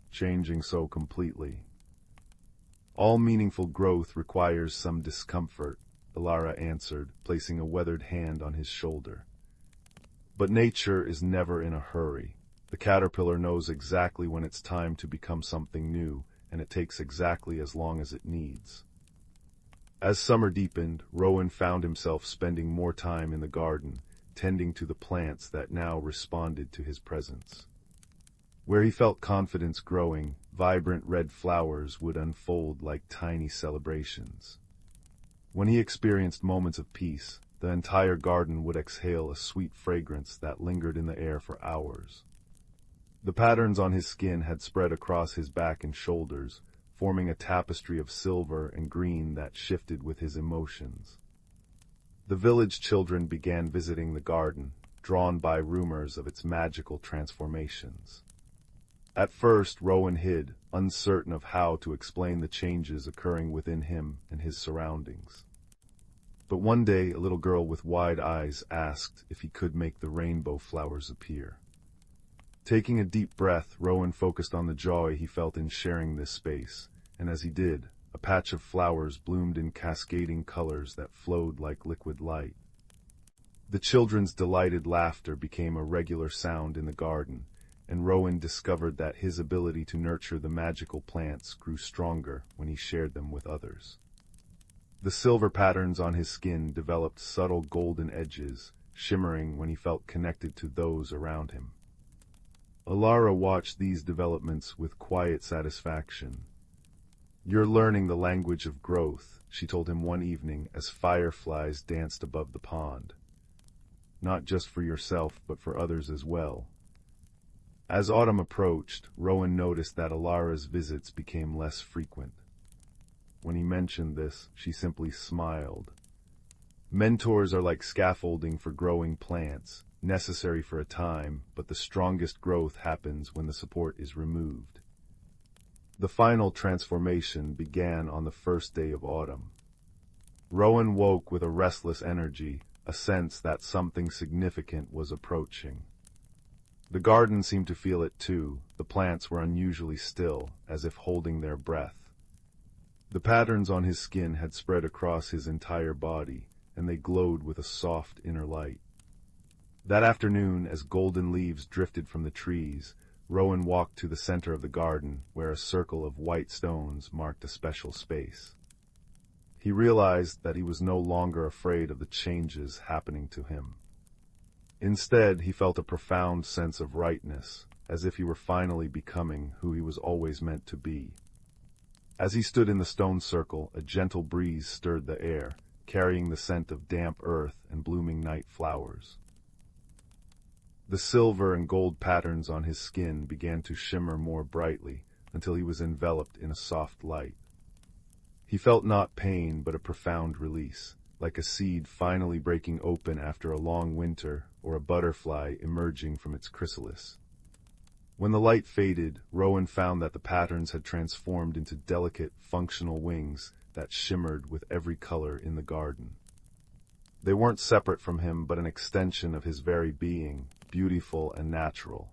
S1: "Changing so completely." "All meaningful growth requires some discomfort," Alara answered, placing a weathered hand on his shoulder. "But nature is never in a hurry. The caterpillar knows exactly when it's time to become something new, and it takes exactly as long as it needs." As summer deepened, Rowan found himself spending more time in the garden, tending to the plants that now responded to his presence. Where he felt confidence growing, vibrant red flowers would unfold like tiny celebrations. When he experienced moments of peace, the entire garden would exhale a sweet fragrance that lingered in the air for hours. The patterns on his skin had spread across his back and shoulders, forming a tapestry of silver and green that shifted with his emotions. The village children began visiting the garden, drawn by rumors of its magical transformations. At first, Rowan hid, uncertain of how to explain the changes occurring within him and his surroundings. But one day, a little girl with wide eyes asked if he could make the rainbow flowers appear. Taking a deep breath, Rowan focused on the joy he felt in sharing this space, and as he did, a patch of flowers bloomed in cascading colors that flowed like liquid light. The children's delighted laughter became a regular sound in the garden, and Rowan discovered that his ability to nurture the magical plants grew stronger when he shared them with others. The silver patterns on his skin developed subtle golden edges, shimmering when he felt connected to those around him. Alara watched these developments with quiet satisfaction. "You're learning the language of growth," she told him one evening as fireflies danced above the pond. "Not just for yourself, but for others as well." As autumn approached, Rowan noticed that Alara's visits became less frequent. When he mentioned this, she simply smiled. "Mentors are like scaffolding for growing plants, necessary for a time, but the strongest growth happens when the support is removed." The final transformation began on the first day of autumn. Rowan woke with a restless energy, a sense that something significant was approaching. The garden seemed to feel it too. The plants were unusually still, as if holding their breath. The patterns on his skin had spread across his entire body, and they glowed with a soft inner light. That afternoon, as golden leaves drifted from the trees, Rowan walked to the center of the garden, where a circle of white stones marked a special space. He realized that he was no longer afraid of the changes happening to him. Instead, he felt a profound sense of rightness, as if he were finally becoming who he was always meant to be. As he stood in the stone circle, a gentle breeze stirred the air, carrying the scent of damp earth and blooming night flowers. The silver and gold patterns on his skin began to shimmer more brightly until he was enveloped in a soft light. He felt not pain but a profound release, like a seed finally breaking open after a long winter or a butterfly emerging from its chrysalis. When the light faded, Rowan found that the patterns had transformed into delicate, functional wings that shimmered with every color in the garden. They weren't separate from him but an extension of his very being, beautiful and natural.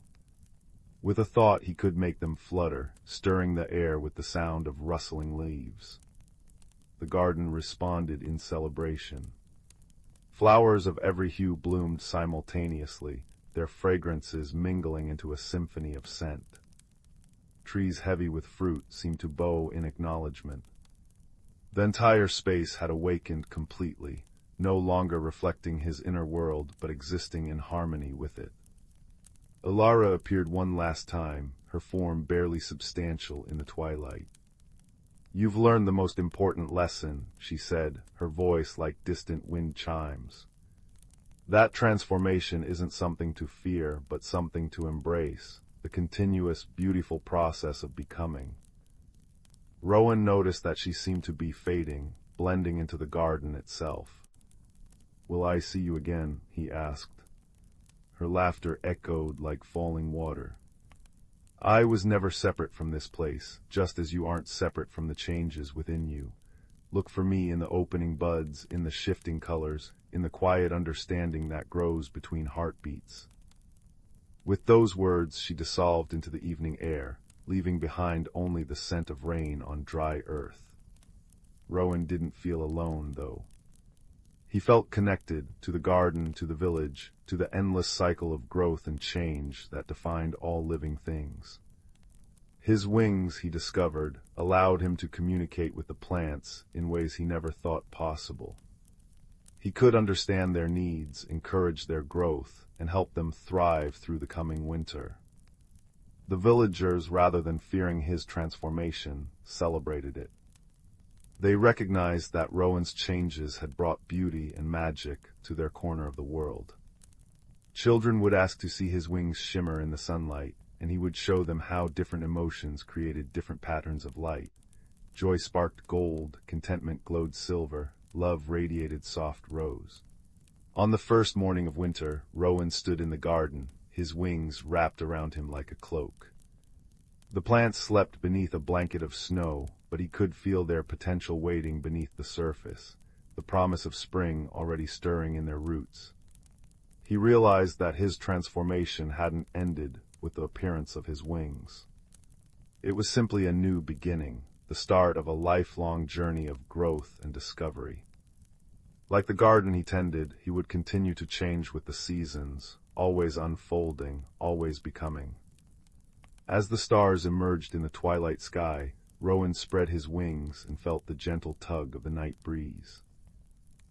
S1: With a thought he could make them flutter, stirring the air with the sound of rustling leaves. The garden responded in celebration. Flowers of every hue bloomed simultaneously, their fragrances mingling into a symphony of scent. Trees heavy with fruit seemed to bow in acknowledgement. The entire space had awakened completely, no longer reflecting his inner world but existing in harmony with it. Ilara appeared one last time, her form barely substantial in the twilight. "You've learned the most important lesson," she said, her voice like distant wind chimes. "That transformation isn't something to fear, but something to embrace, the continuous, beautiful process of becoming." Rowan noticed that she seemed to be fading, blending into the garden itself. "Will I see you again?" he asked. Her laughter echoed like falling water. "I was never separate from this place, just as you aren't separate from the changes within you. Look for me in the opening buds, in the shifting colors, in the quiet understanding that grows between heartbeats." With those words she dissolved into the evening air, leaving behind only the scent of rain on dry earth. Rowan didn't feel alone, though. He felt connected to the garden, to the village, to the endless cycle of growth and change that defined all living things. His wings, he discovered, allowed him to communicate with the plants in ways he never thought possible. He could understand their needs, encourage their growth, and help them thrive through the coming winter. The villagers, rather than fearing his transformation, celebrated it. They recognized that Rowan's changes had brought beauty and magic to their corner of the world. Children would ask to see his wings shimmer in the sunlight, and he would show them how different emotions created different patterns of light. Joy sparked gold, contentment glowed silver, love radiated soft rose. On the first morning of winter, Rowan stood in the garden, his wings wrapped around him like a cloak. The plants slept beneath a blanket of snow, but he could feel their potential waiting beneath the surface, the promise of spring already stirring in their roots. He realized that his transformation hadn't ended with the appearance of his wings. It was simply a new beginning, the start of a lifelong journey of growth and discovery. Like the garden he tended, he would continue to change with the seasons, always unfolding, always becoming. As the stars emerged in the twilight sky, Rowan spread his wings and felt the gentle tug of the night breeze.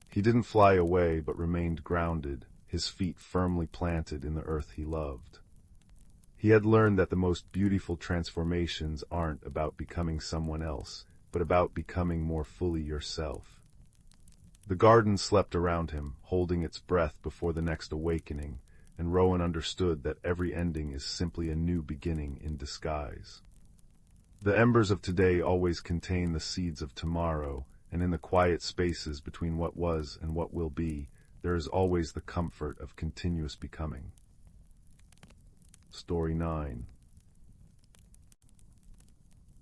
S1: He didn't fly away but remained grounded, his feet firmly planted in the earth he loved. He had learned that the most beautiful transformations aren't about becoming someone else, but about becoming more fully yourself. The garden slept around him, holding its breath before the next awakening, and Rowan understood that every ending is simply a new beginning in disguise. The embers of today always contain the seeds of tomorrow, and in the quiet spaces between what was and what will be, there is always the comfort of continuous becoming. Story 9.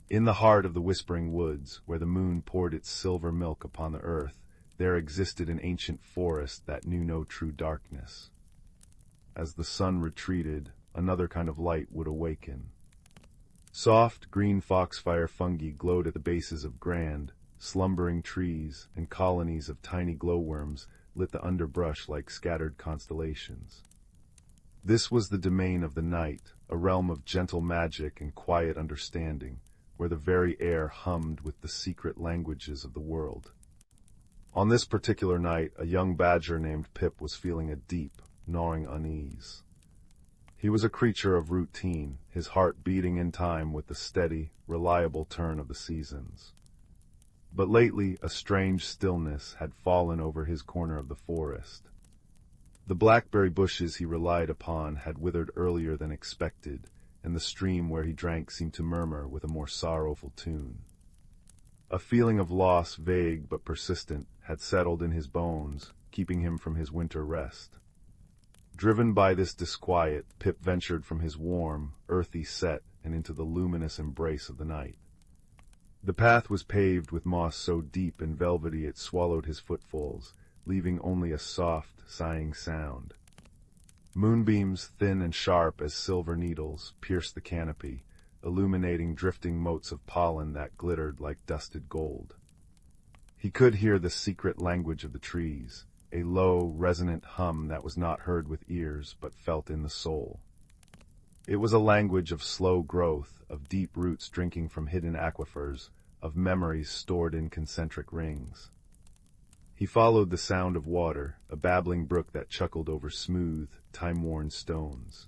S1: In the heart of the whispering woods, where the moon poured its silver milk upon the earth, there existed an ancient forest that knew no true darkness. As the sun retreated, another kind of light would awaken. Soft, green foxfire fungi glowed at the bases of grand, slumbering trees, and colonies of tiny glowworms lit the underbrush like scattered constellations. This was the domain of the night, a realm of gentle magic and quiet understanding, where the very air hummed with the secret languages of the world. On this particular night, a young badger named Pip was feeling a deep, gnawing unease. He was a creature of routine, his heart beating in time with the steady, reliable turn of the seasons. But lately a strange stillness had fallen over his corner of the forest. The blackberry bushes he relied upon had withered earlier than expected, and the stream where he drank seemed to murmur with a more sorrowful tune. A feeling of loss, vague but persistent, had settled in his bones, keeping him from his winter rest. Driven by this disquiet, Pip ventured from his warm, earthy set and into the luminous embrace of the night. The path was paved with moss so deep and velvety it swallowed his footfalls, leaving only a soft, sighing sound. Moonbeams, thin and sharp as silver needles, pierced the canopy, illuminating drifting motes of pollen that glittered like dusted gold. He could hear the secret language of the trees, a low, resonant hum that was not heard with ears but felt in the soul. It was a language of slow growth, of deep roots drinking from hidden aquifers, of memories stored in concentric rings. He followed the sound of water, a babbling brook that chuckled over smooth, time-worn stones.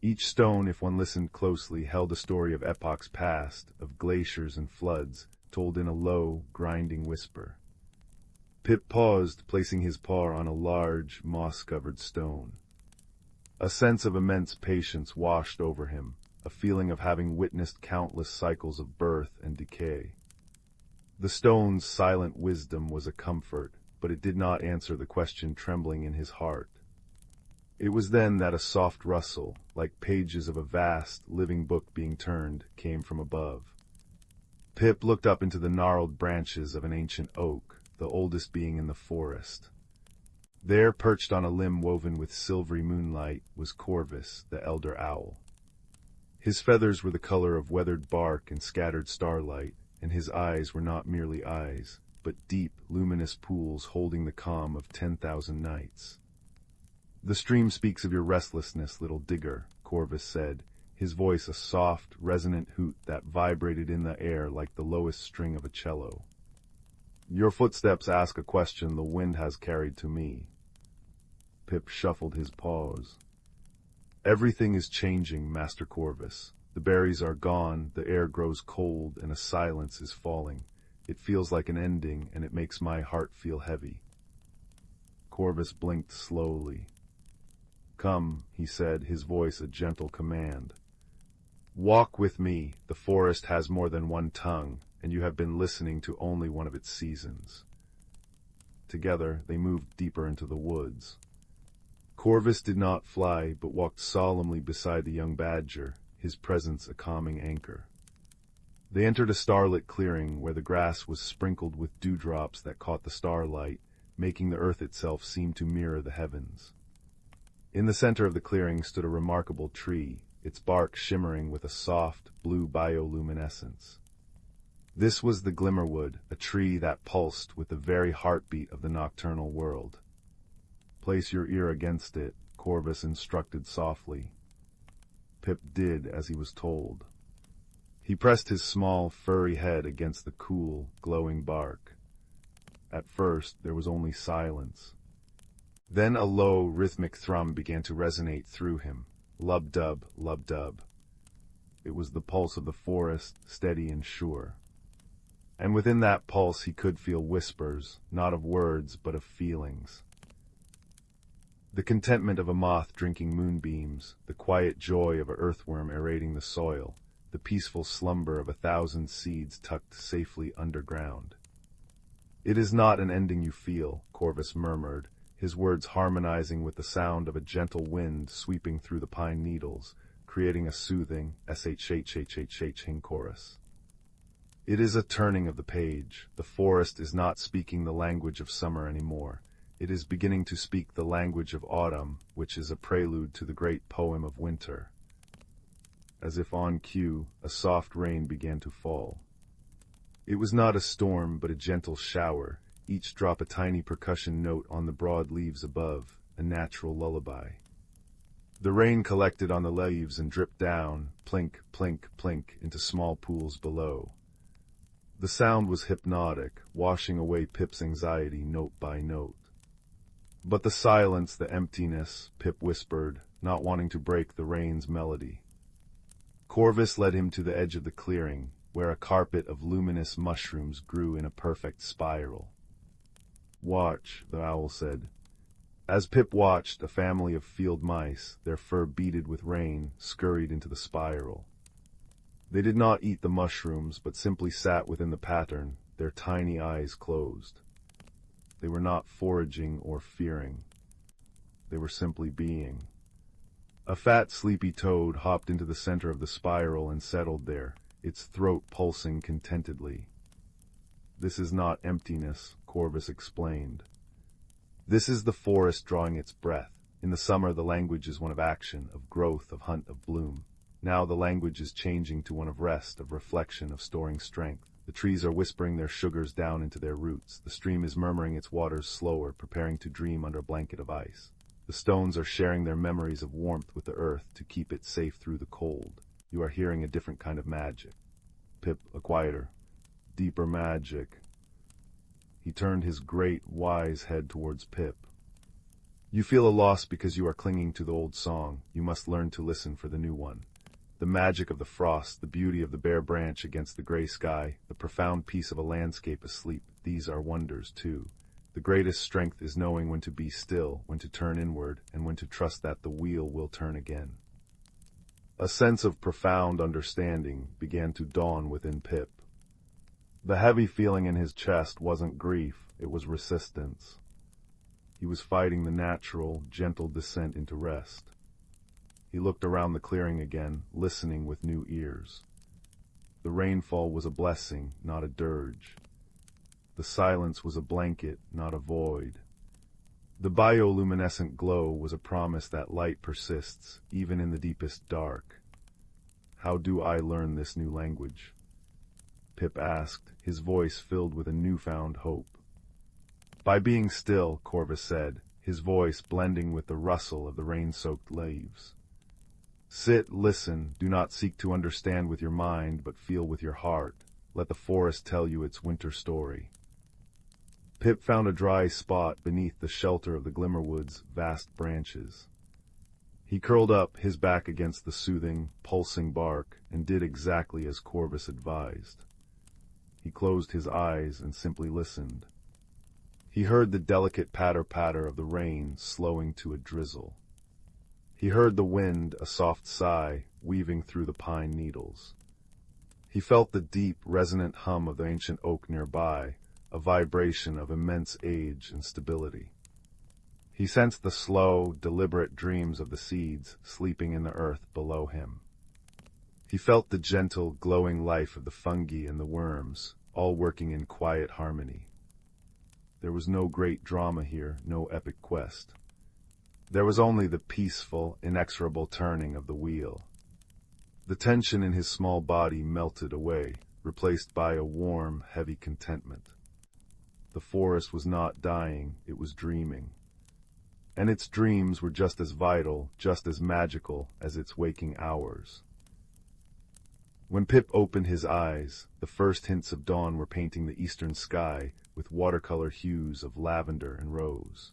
S1: Each stone, if one listened closely, held a story of epochs past, of glaciers and floods, told in a low, grinding whisper. Pip paused, placing his paw on a large, moss-covered stone. A sense of immense patience washed over him, a feeling of having witnessed countless cycles of birth and decay. The stone's silent wisdom was a comfort, but it did not answer the question trembling in his heart. It was then that a soft rustle, like pages of a vast, living book being turned, came from above. Pip looked up into the gnarled branches of an ancient oak, the oldest being in the forest. There, perched on a limb woven with silvery moonlight, was Corvus, the elder owl. His feathers were the color of weathered bark and scattered starlight, and his eyes were not merely eyes, but deep, luminous pools holding the calm of 10,000 nights. "The stream speaks of your restlessness, little digger," Corvus said, his voice a soft, resonant hoot that vibrated in the air like the lowest string of a cello. "Your footsteps ask a question the wind has carried to me." Pip shuffled his paws. "Everything is changing, Master Corvus. The berries are gone, the air grows cold, and a silence is falling. It feels like an ending, and it makes my heart feel heavy." Corvus blinked slowly. "Come," he said, his voice a gentle command. "Walk with me. The forest has more than one tongue, and you have been listening to only one of its seasons." Together they moved deeper into the woods. Corvus did not fly, but walked solemnly beside the young badger, his presence a calming anchor. They entered a starlit clearing where the grass was sprinkled with dewdrops that caught the starlight, making the earth itself seem to mirror the heavens. In the center of the clearing stood a remarkable tree, its bark shimmering with a soft, blue bioluminescence. This was the Glimmerwood, a tree that pulsed with the very heartbeat of the nocturnal world. "Place your ear against it," Corvus instructed softly. Pip did as he was told. He pressed his small, furry head against the cool, glowing bark. At first, there was only silence. Then a low, rhythmic thrum began to resonate through him. Lub-dub, lub-dub. It was the pulse of the forest, steady and sure. And within that pulse he could feel whispers, not of words, but of feelings. The contentment of a moth drinking moonbeams, the quiet joy of an earthworm aerating the soil, the peaceful slumber of 1,000 seeds tucked safely underground. "It is not an ending you feel," Corvus murmured, his words harmonizing with the sound of a gentle wind sweeping through the pine needles, creating a soothing sh-sh-sh-sh-sh-ing chorus. "It is a turning of the page. The forest is not speaking the language of summer anymore. It is beginning to speak the language of autumn, which is a prelude to the great poem of winter." As if on cue, a soft rain began to fall. It was not a storm, but a gentle shower, each drop a tiny percussion note on the broad leaves above, a natural lullaby. The rain collected on the leaves and dripped down, plink, plink, plink, into small pools below. The sound was hypnotic, washing away Pip's anxiety note by note. But the silence, the emptiness, Pip whispered, not wanting to break the rain's melody. Corvus led him to the edge of the clearing, where a carpet of luminous mushrooms grew in a perfect spiral. "Watch," the owl said. As Pip watched, a family of field mice, their fur beaded with rain, scurried into the spiral. They did not eat the mushrooms, but simply sat within the pattern, their tiny eyes closed. They were not foraging or fearing. They were simply being. A fat, sleepy toad hopped into the center of the spiral and settled there, its throat pulsing contentedly. "This is not emptiness," Corvus explained. "This is the forest drawing its breath. In the summer, the language is one of action, of growth, of hunt, of bloom. Now the language is changing to one of rest, of reflection, of storing strength. The trees are whispering their sugars down into their roots. The stream is murmuring its waters slower, preparing to dream under a blanket of ice. The stones are sharing their memories of warmth with the earth to keep it safe through the cold. You are hearing a different kind of magic." Pip, a quieter, deeper magic. He turned his great, wise head towards Pip. "You feel a loss because you are clinging to the old song. You must learn to listen for the new one. The magic of the frost, the beauty of the bare branch against the gray sky, the profound peace of a landscape asleep, these are wonders too. The greatest strength is knowing when to be still, when to turn inward, and when to trust that the wheel will turn again." A sense of profound understanding began to dawn within Pip. The heavy feeling in his chest wasn't grief, it was resistance. He was fighting the natural, gentle descent into rest. He looked around the clearing again, listening with new ears. The rainfall was a blessing, not a dirge. The silence was a blanket, not a void. The bioluminescent glow was a promise that light persists, even in the deepest dark. "How do I learn this new language?" Pip asked, his voice filled with a newfound hope. "By being still," Corvus said, his voice blending with the rustle of the rain-soaked leaves. "Sit, listen, do not seek to understand with your mind, but feel with your heart. Let the forest tell you its winter story." Pip found a dry spot beneath the shelter of the Glimmerwood's vast branches. He curled up, his back against the soothing, pulsing bark, and did exactly as Corvus advised. He closed his eyes and simply listened. He heard the delicate patter-patter of the rain slowing to a drizzle. He heard the wind, a soft sigh, weaving through the pine needles. He felt the deep, resonant hum of the ancient oak nearby, a vibration of immense age and stability. He sensed the slow, deliberate dreams of the seeds sleeping in the earth below him. He felt the gentle, glowing life of the fungi and the worms, all working in quiet harmony. There was no great drama here, no epic quest. There was only the peaceful, inexorable turning of the wheel. The tension in his small body melted away, replaced by a warm, heavy contentment. The forest was not dying, it was dreaming. And its dreams were just as vital, just as magical as its waking hours. When Pip opened his eyes, the first hints of dawn were painting the eastern sky with watercolor hues of lavender and rose.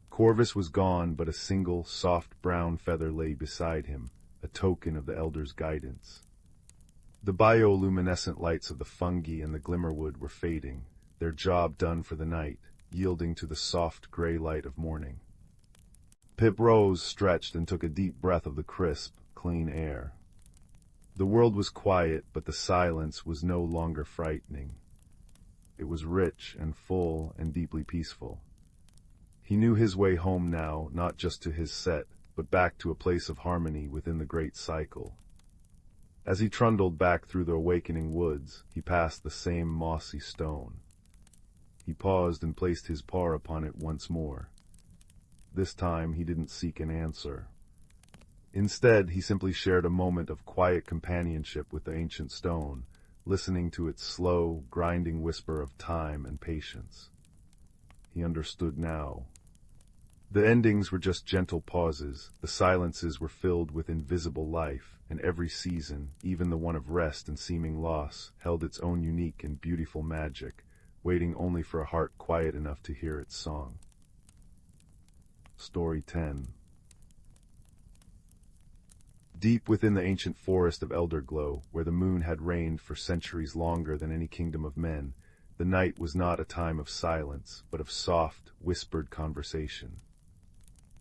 S1: Corvus was gone, but a single, soft brown feather lay beside him, a token of the elder's guidance. The bioluminescent lights of the fungi and the glimmerwood were fading, their job done for the night, yielding to the soft gray light of morning. Pip rose, stretched, and took a deep breath of the crisp, clean air. The world was quiet, but the silence was no longer frightening. It was rich and full and deeply peaceful. He knew his way home now, not just to his set, but back to a place of harmony within the great cycle. As he trundled back through the awakening woods, he passed the same mossy stone. He paused and placed his paw upon it once more. This time he didn't seek an answer. Instead, he simply shared a moment of quiet companionship with the ancient stone, listening to its slow, grinding whisper of time and patience. He understood now. The endings were just gentle pauses, the silences were filled with invisible life, and every season, even the one of rest and seeming loss, held its own unique and beautiful magic, waiting only for a heart quiet enough to hear its song. Story 10. Deep within the ancient forest of Elderglow, where the moon had reigned for centuries longer than any kingdom of men, the night was not a time of silence, but of soft, whispered conversation.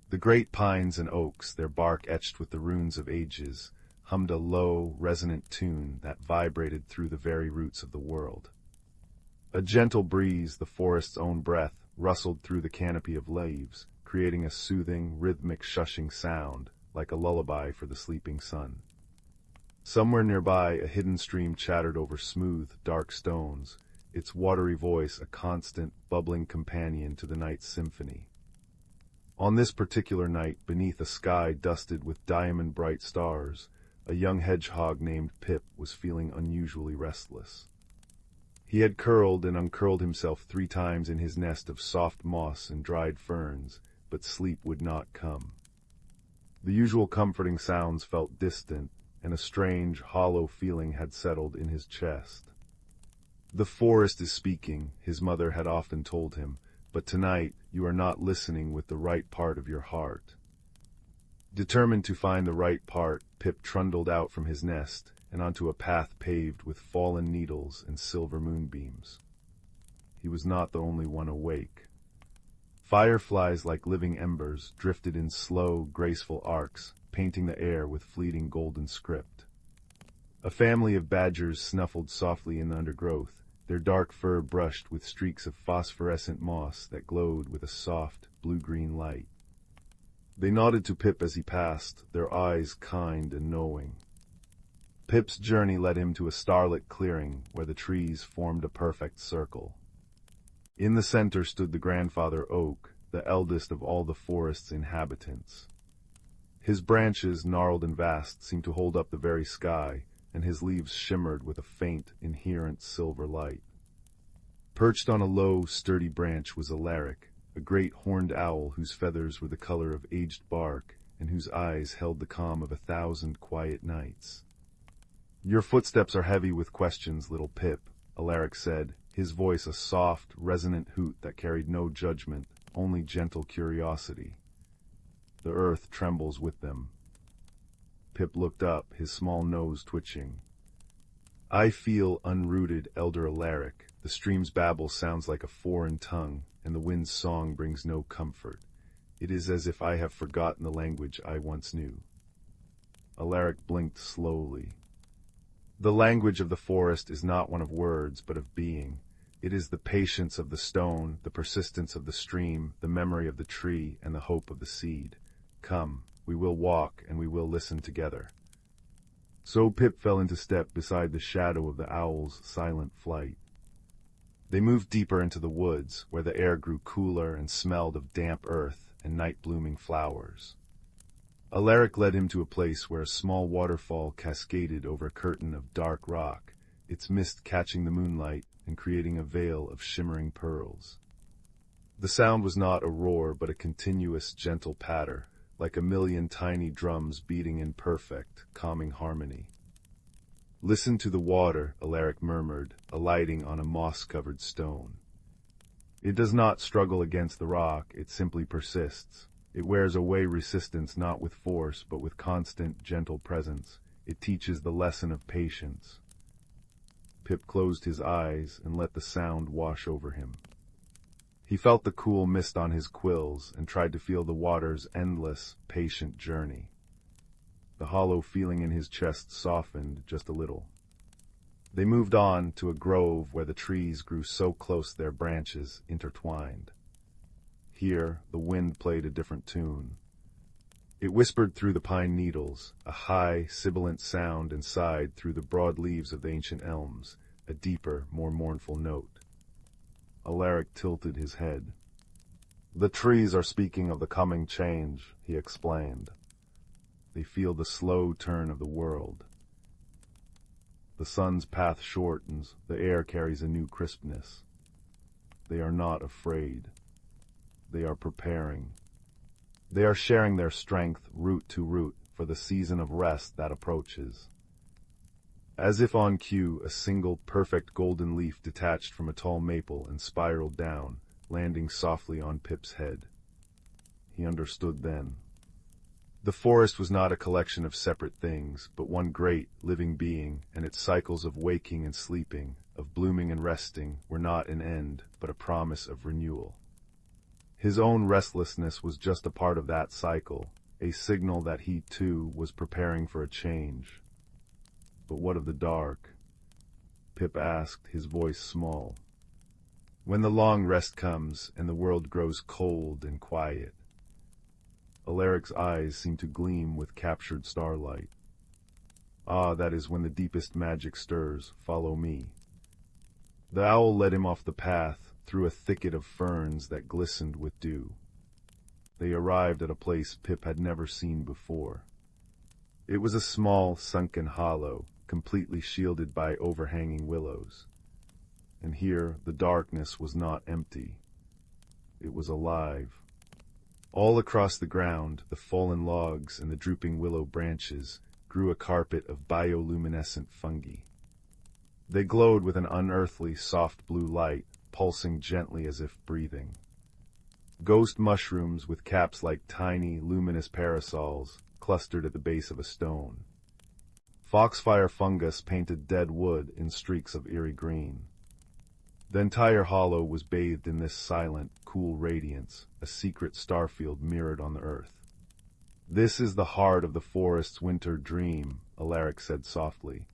S1: The great pines and oaks, their bark etched with the runes of ages, hummed a low, resonant tune that vibrated through the very roots of the world. A gentle breeze, the forest's own breath, rustled through the canopy of leaves, creating a soothing, rhythmic shushing sound, like a lullaby for the sleeping sun. Somewhere nearby, a hidden stream chattered over smooth, dark stones, its watery voice a constant, bubbling companion to the night's symphony. On this particular night, beneath a sky dusted with diamond-bright stars, a young hedgehog named Pip was feeling unusually restless. He had curled and uncurled himself 3 times in his nest of soft moss and dried ferns, but sleep would not come. The usual comforting sounds felt distant, and a strange, hollow feeling had settled in his chest. "The forest is speaking," his mother had often told him, "but tonight you are not listening with the right part of your heart." Determined to find the right part, Pip trundled out from his nest and onto a path paved with fallen needles and silver moonbeams. He was not the only one awake. Fireflies like living embers drifted in slow, graceful arcs, painting the air with fleeting golden script. A family of badgers snuffled softly in the undergrowth, their dark fur brushed with streaks of phosphorescent moss that glowed with a soft, blue-green light. They nodded to Pip as he passed, their eyes kind and knowing. Pip's journey led him to a starlit clearing where the trees formed a perfect circle. In the center stood the grandfather oak, the eldest of all the forest's inhabitants. His branches, gnarled and vast, seemed to hold up the very sky, and his leaves shimmered with a faint, inherent silver light. Perched on a low, sturdy branch was Alaric, a great horned owl whose feathers were the color of aged bark and whose eyes held the calm of 1,000 quiet nights. "Your footsteps are heavy with questions, little Pip," Alaric said, his voice a soft, resonant hoot that carried no judgment, only gentle curiosity. "The earth trembles with them." Pip looked up, his small nose twitching. "I feel unrooted, Elder Alaric. The stream's babble sounds like a foreign tongue, and the wind's song brings no comfort. It is as if I have forgotten the language I once knew." Alaric blinked slowly. "The language of the forest is not one of words, but of being. It is the patience of the stone, the persistence of the stream, the memory of the tree, and the hope of the seed. Come, we will walk, and we will listen together." So Pip fell into step beside the shadow of the owl's silent flight. They moved deeper into the woods, where the air grew cooler and smelled of damp earth and night-blooming flowers. Alaric led him to a place where a small waterfall cascaded over a curtain of dark rock, its mist catching the moonlight and creating a veil of shimmering pearls. The sound was not a roar, but a continuous, gentle patter, like a million tiny drums beating in perfect, calming harmony. "Listen to the water," Alaric murmured, alighting on a moss-covered stone. "It does not struggle against the rock, it simply persists. It wears away resistance not with force, but with constant, gentle presence. It teaches the lesson of patience." Pip closed his eyes and let the sound wash over him. He felt the cool mist on his quills and tried to feel the water's endless, patient journey. The hollow feeling in his chest softened just a little. They moved on to a grove where the trees grew so close their branches intertwined. Here, the wind played a different tune. It whispered through the pine needles, a high, sibilant sound, and sighed through the broad leaves of the ancient elms, a deeper, more mournful note. Alaric tilted his head. "The trees are speaking of the coming change," he explained. "They feel the slow turn of the world. The sun's path shortens, the air carries a new crispness. They are not afraid. They are preparing. They are sharing their strength, root to root, for the season of rest that approaches." As if on cue, a single, perfect golden leaf detached from a tall maple and spiraled down, landing softly on Pip's head. He understood then. The forest was not a collection of separate things, but one great, living being, and its cycles of waking and sleeping, of blooming and resting, were not an end, but a promise of renewal. His own restlessness was just a part of that cycle, a signal that he, too, was preparing for a change. But what of the dark? Pip asked, his voice small. When the long rest comes, and the world grows cold and quiet. Alaric's eyes seemed to gleam with captured starlight. Ah, that is when the deepest magic stirs. Follow me. The owl led him off the path, through a thicket of ferns that glistened with dew. They arrived at a place Pip had never seen before. It was a small, sunken hollow, completely shielded by overhanging willows. And here the darkness was not empty. It was alive. All across the ground, the fallen logs and the drooping willow branches grew a carpet of bioluminescent fungi. They glowed with an unearthly, soft blue light, pulsing gently as if breathing. Ghost mushrooms with caps like tiny, luminous parasols clustered at the base of a stone. Foxfire fungus painted dead wood in streaks of eerie green. The entire hollow was bathed in this silent, cool radiance, a secret starfield mirrored on the earth. This is the heart of the forest's winter dream, Alaric said softly.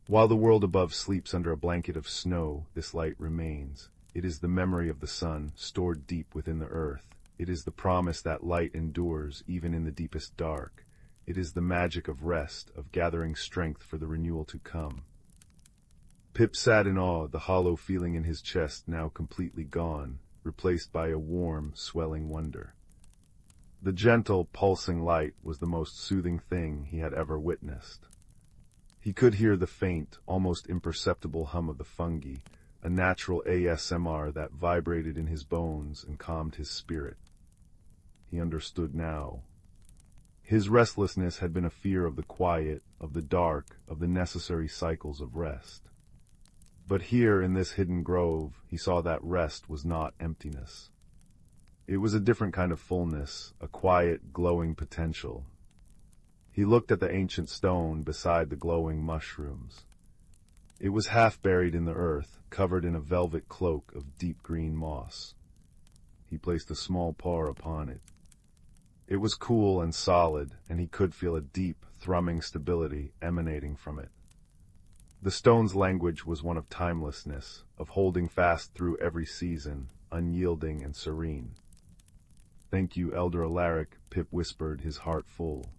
S1: While the world above sleeps under a blanket of snow, this light remains. It is the memory of the sun, stored deep within the earth. It is the promise that light endures, even in the deepest dark. It is the magic of rest, of gathering strength for the renewal to come. Pip sat in awe, the hollow feeling in his chest now completely gone, replaced by a warm, swelling wonder. The gentle, pulsing light was the most soothing thing he had ever witnessed. He could hear the faint, almost imperceptible hum of the fungi, a natural ASMR that vibrated in his bones and calmed his spirit. He understood now. His restlessness had been a fear of the quiet, of the dark, of the necessary cycles of rest. But here in this hidden grove, he saw that rest was not emptiness. It was a different kind of fullness, a quiet, glowing potential. He looked at the ancient stone beside the glowing mushrooms. It was half buried in the earth, covered in a velvet cloak of deep green moss. He placed a small paw upon it. It was cool and solid, and he could feel a deep, thrumming stability emanating from it. The stone's language was one of timelessness, of holding fast through every season, unyielding and serene. "Thank you, Elder Alaric," Pip whispered, his heart full.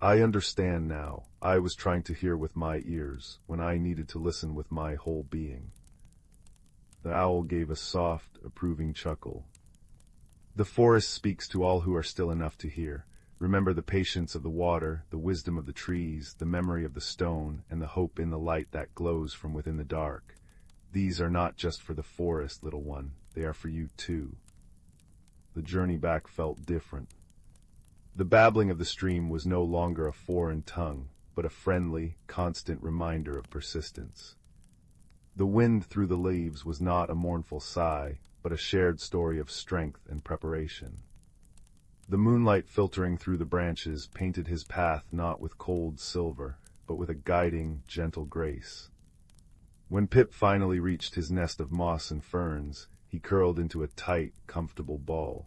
S1: "I understand now. I was trying to hear with my ears, when I needed to listen with my whole being." The owl gave a soft, approving chuckle. "The forest speaks to all who are still enough to hear. Remember the patience of the water, the wisdom of the trees, the memory of the stone, and the hope in the light that glows from within the dark. These are not just for the forest, little one. They are for you, too." The journey back felt different. The babbling of the stream was no longer a foreign tongue, but a friendly, constant reminder of persistence. The wind through the leaves was not a mournful sigh, but a shared story of strength and preparation. The moonlight filtering through the branches painted his path not with cold silver, but with a guiding, gentle grace. When Pip finally reached his nest of moss and ferns, he curled into a tight, comfortable ball.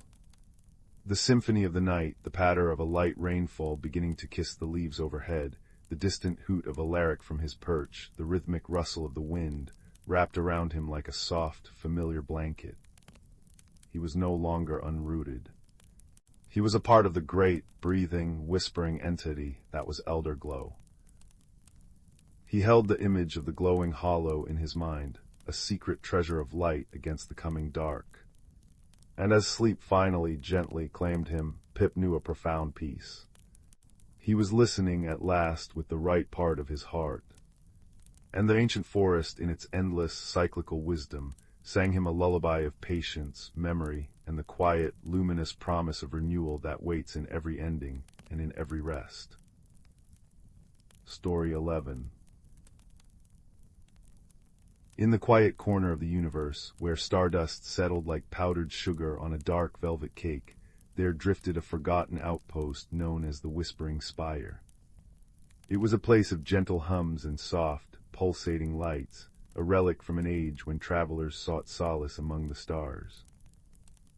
S1: The symphony of the night, the patter of a light rainfall beginning to kiss the leaves overhead, the distant hoot of Alaric from his perch, the rhythmic rustle of the wind, wrapped around him like a soft, familiar blanket. He was no longer unrooted. He was a part of the great, breathing, whispering entity that was Elderglow. He held the image of the glowing hollow in his mind, a secret treasure of light against the coming dark. And as sleep finally, gently claimed him, Pip knew a profound peace. He was listening at last with the right part of his heart. And the ancient forest, in its endless, cyclical wisdom, sang him a lullaby of patience, memory, and the quiet, luminous promise of renewal that waits in every ending and in every rest. Story 11. In the quiet corner of the universe, where stardust settled like powdered sugar on a dark velvet cake, there drifted a forgotten outpost known as the Whispering Spire. It was a place of gentle hums and soft, pulsating lights, a relic from an age when travelers sought solace among the stars.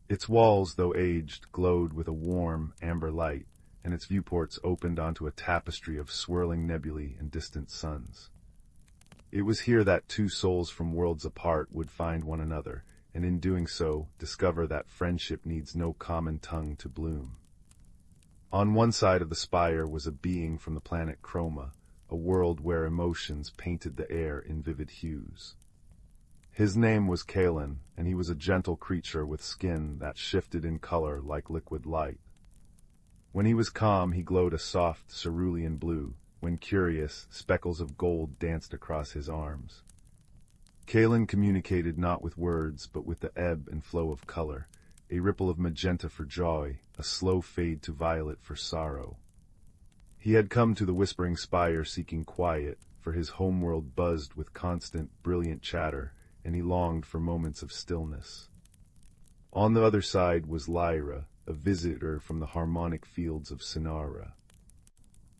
S1: Its walls, though aged, glowed with a warm, amber light, and its viewports opened onto a tapestry of swirling nebulae and distant suns. It was here that two souls from worlds apart would find one another, and in doing so, discover that friendship needs no common tongue to bloom. On one side of the spire was a being from the planet Chroma, a world where emotions painted the air in vivid hues. His name was Kaelen, and he was a gentle creature with skin that shifted in color like liquid light. When he was calm, he glowed a soft cerulean blue. When curious, speckles of gold danced across his arms. Kaelen communicated not with words, but with the ebb and flow of color, a ripple of magenta for joy, a slow fade to violet for sorrow. He had come to the Whispering Spire seeking quiet, for his homeworld buzzed with constant, brilliant chatter, and he longed for moments of stillness. On the other side was Lyra, a visitor from the harmonic fields of Sinara.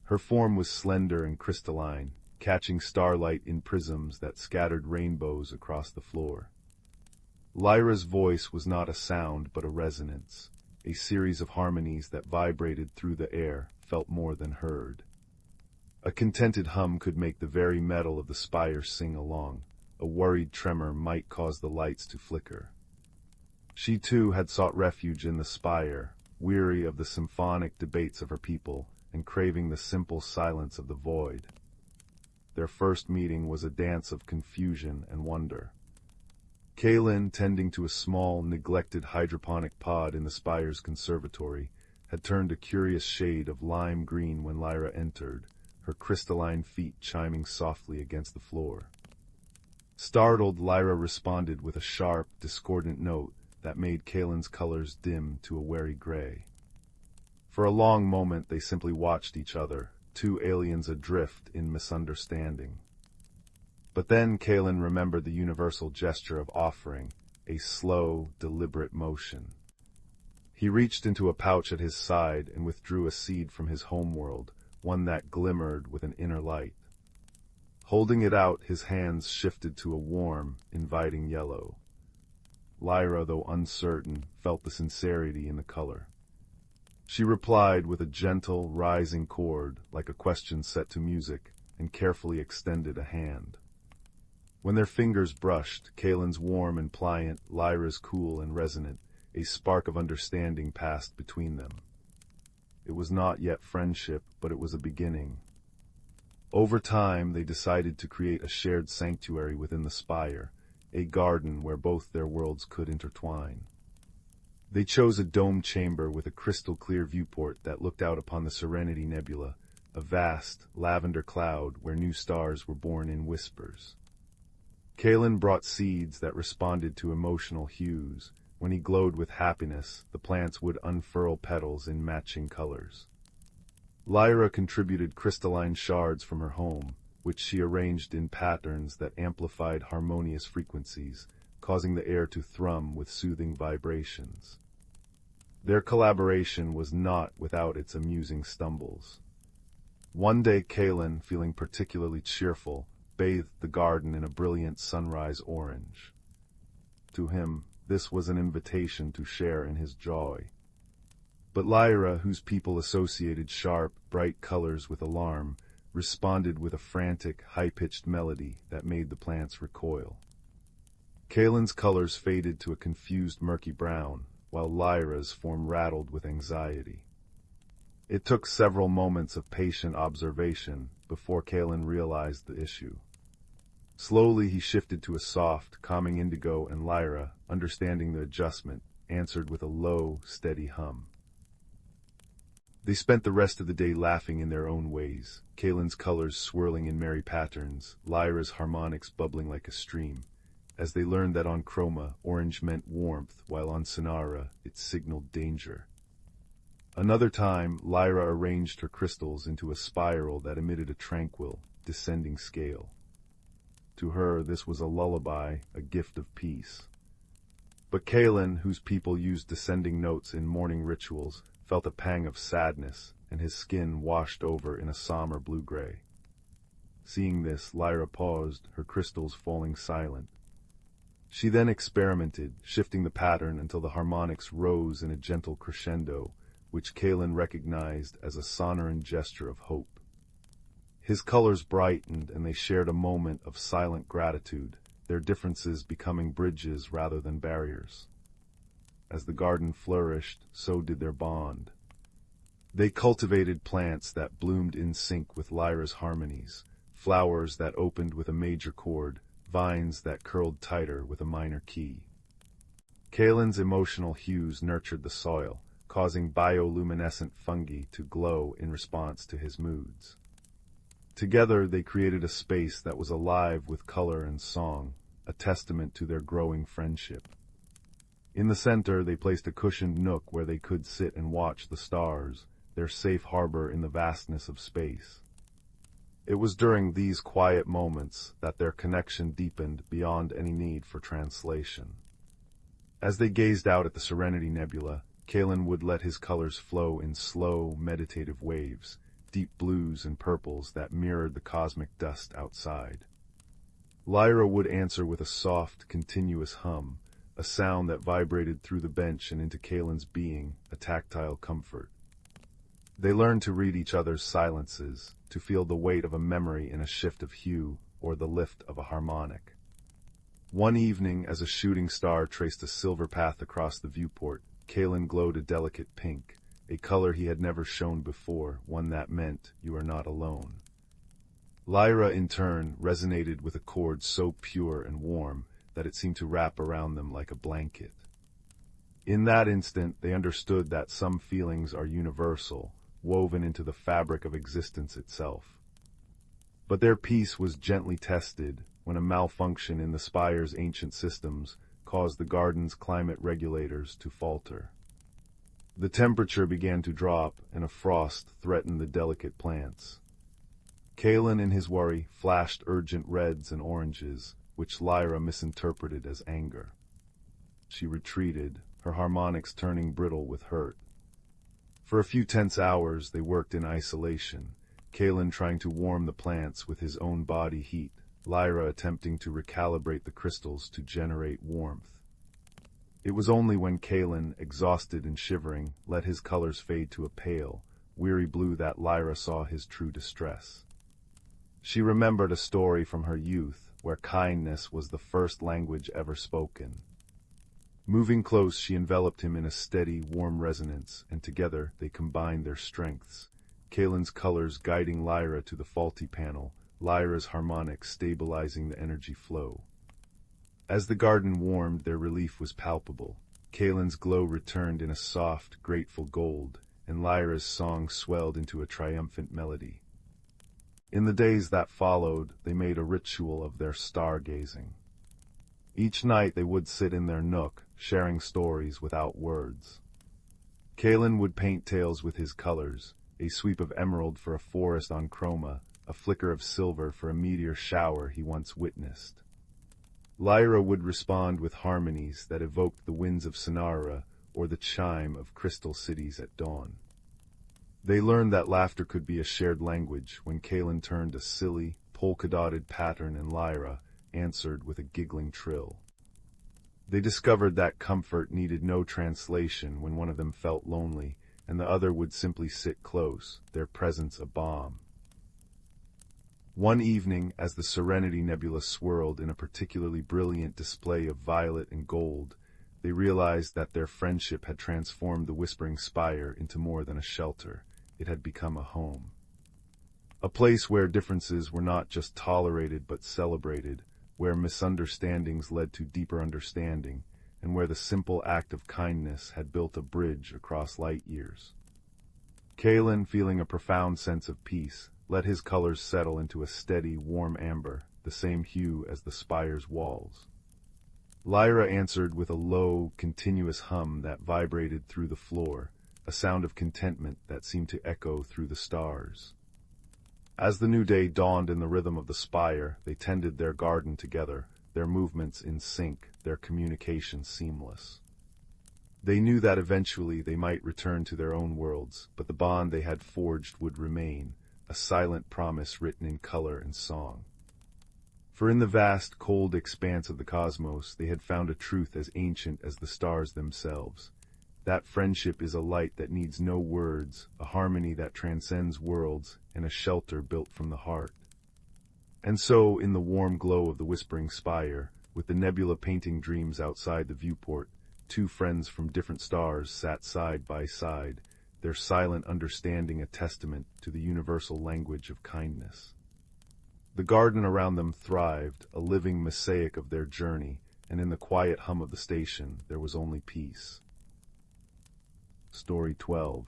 S1: Her form was slender and crystalline, catching starlight in prisms that scattered rainbows across the floor. Lyra's voice was not a sound but a resonance, a series of harmonies that vibrated through the air, felt more than heard. A contented hum could make the very metal of the spire sing along. A worried tremor might cause the lights to flicker. She too had sought refuge in the spire, weary of the symphonic debates of her people, and craving the simple silence of the void. Their first meeting was a dance of confusion and wonder. Kaelen, tending to a small, neglected hydroponic pod in the spire's conservatory, had turned a curious shade of lime green when Lyra entered, her crystalline feet chiming softly against the floor. Startled, Lyra responded with a sharp, discordant note that made Kaelen's colors dim to a wary gray. For a long moment they simply watched each other, two aliens adrift in misunderstanding. But then Kaelen remembered the universal gesture of offering, a slow, deliberate motion. He reached into a pouch at his side and withdrew a seed from his homeworld, one that glimmered with an inner light. Holding it out, his hands shifted to a warm, inviting yellow. Lyra, though uncertain, felt the sincerity in the color. She replied with a gentle, rising chord, like a question set to music, and carefully extended a hand. When their fingers brushed, Kaelen's warm and pliant, Lyra's cool and resonant, a spark of understanding passed between them. It was not yet friendship, but it was a beginning. Over time, they decided to create a shared sanctuary within the spire, a garden where both their worlds could intertwine. They chose a domed chamber with a crystal-clear viewport that looked out upon the Serenity Nebula, a vast, lavender cloud where new stars were born in whispers. Kaelen brought seeds that responded to emotional hues. When he glowed with happiness, the plants would unfurl petals in matching colors. Lyra contributed crystalline shards from her home, which she arranged in patterns that amplified harmonious frequencies, causing the air to thrum with soothing vibrations. Their collaboration was not without its amusing stumbles. One day Kaelen, feeling particularly cheerful, bathed the garden in a brilliant sunrise orange. To him, this was an invitation to share in his joy. But Lyra, whose people associated sharp, bright colors with alarm, responded with a frantic, high-pitched melody that made the plants recoil. Kaelen's colors faded to a confused murky brown, while Lyra's form rattled with anxiety. It took several moments of patient observation before Kaelen realized the issue. Slowly he shifted to a soft, calming indigo, and Lyra, understanding the adjustment, answered with a low, steady hum. They spent the rest of the day laughing in their own ways, Kaelen's colors swirling in merry patterns, Lyra's harmonics bubbling like a stream, as they learned that on Chroma, orange meant warmth, while on Sinara, it signaled danger. Another time, Lyra arranged her crystals into a spiral that emitted a tranquil, descending scale. To her, this was a lullaby, a gift of peace. But Kaelen, whose people used descending notes in morning rituals, felt a pang of sadness, and his skin washed over in a somber blue-gray. Seeing this, Lyra paused, her crystals falling silent. She then experimented, shifting the pattern until the harmonics rose in a gentle crescendo, which Kaelen recognized as a sonorant gesture of hope. His colors brightened, and they shared a moment of silent gratitude, their differences becoming bridges rather than barriers. As the garden flourished, so did their bond. They cultivated plants that bloomed in sync with Lyra's harmonies, flowers that opened with a major chord, vines that curled tighter with a minor key. Kaelen's emotional hues nurtured the soil, causing bioluminescent fungi to glow in response to his moods. Together they created a space that was alive with color and song, a testament to their growing friendship. In the center they placed a cushioned nook where they could sit and watch the stars, their safe harbor in the vastness of space. It was during these quiet moments that their connection deepened beyond any need for translation. As they gazed out at the Serenity Nebula, Kaelen would let his colors flow in slow, meditative waves, deep blues and purples that mirrored the cosmic dust outside. Lyra would answer with a soft, continuous hum, a sound that vibrated through the bench and into Kaelen's being, a tactile comfort. They learned to read each other's silences, to feel the weight of a memory in a shift of hue or the lift of a harmonic. One evening, as a shooting star traced a silver path across the viewport, Kaelen glowed a delicate pink, a color he had never shown before, one that meant you are not alone. Lyra, in turn, resonated with a chord so pure and warm that it seemed to wrap around them like a blanket. In that instant, they understood that some feelings are universal, woven into the fabric of existence itself. But their peace was gently tested when a malfunction in the spire's ancient systems caused the garden's climate regulators to falter. The temperature began to drop, and a frost threatened the delicate plants. Kaelen, in his worry, flashed urgent reds and oranges, which Lyra misinterpreted as anger. She retreated, her harmonics turning brittle with hurt. For a few tense hours they worked in isolation, Kaelen trying to warm the plants with his own body heat, Lyra attempting to recalibrate the crystals to generate warmth. It was only when Kaelen, exhausted and shivering, let his colors fade to a pale, weary blue that Lyra saw his true distress. She remembered a story from her youth, where kindness was the first language ever spoken. Moving close, she enveloped him in a steady, warm resonance, and together they combined their strengths, Kaelen's colors guiding Lyra to the faulty panel, Lyra's harmonics stabilizing the energy flow. As the garden warmed, their relief was palpable. Kaelen's glow returned in a soft, grateful gold, and Lyra's song swelled into a triumphant melody. In the days that followed, they made a ritual of their stargazing. Each night they would sit in their nook, sharing stories without words. Kaelen would paint tales with his colors, a sweep of emerald for a forest on chroma, a flicker of silver for a meteor shower he once witnessed. Lyra would respond with harmonies that evoked the winds of Sonara or the chime of crystal cities at dawn. They learned that laughter could be a shared language when Kaelen turned a silly, polka-dotted pattern and Lyra answered with a giggling trill. They discovered that comfort needed no translation when one of them felt lonely, and the other would simply sit close, their presence a balm. One evening, as the Serenity Nebula swirled in a particularly brilliant display of violet and gold, they realized that their friendship had transformed the Whispering Spire into more than a shelter. It had become a home. A place where differences were not just tolerated but celebrated, where misunderstandings led to deeper understanding, and where the simple act of kindness had built a bridge across light years. Kaelen, feeling a profound sense of peace, let his colors settle into a steady, warm amber, the same hue as the spire's walls. Lyra answered with a low, continuous hum that vibrated through the floor, a sound of contentment that seemed to echo through the stars. As the new day dawned in the rhythm of the spire, they tended their garden together, their movements in sync, their communication seamless. They knew that eventually they might return to their own worlds, but the bond they had forged would remain, a silent promise written in color and song. For in the vast, cold expanse of the cosmos, they had found a truth as ancient as the stars themselves. That friendship is a light that needs no words, a harmony that transcends worlds, and a shelter built from the heart. And so, in the warm glow of the whispering spire, with the nebula painting dreams outside the viewport, two friends from different stars sat side by side, their silent understanding a testament to the universal language of kindness. The garden around them thrived, a living mosaic of their journey, and in the quiet hum of the station there was only peace. Story 12.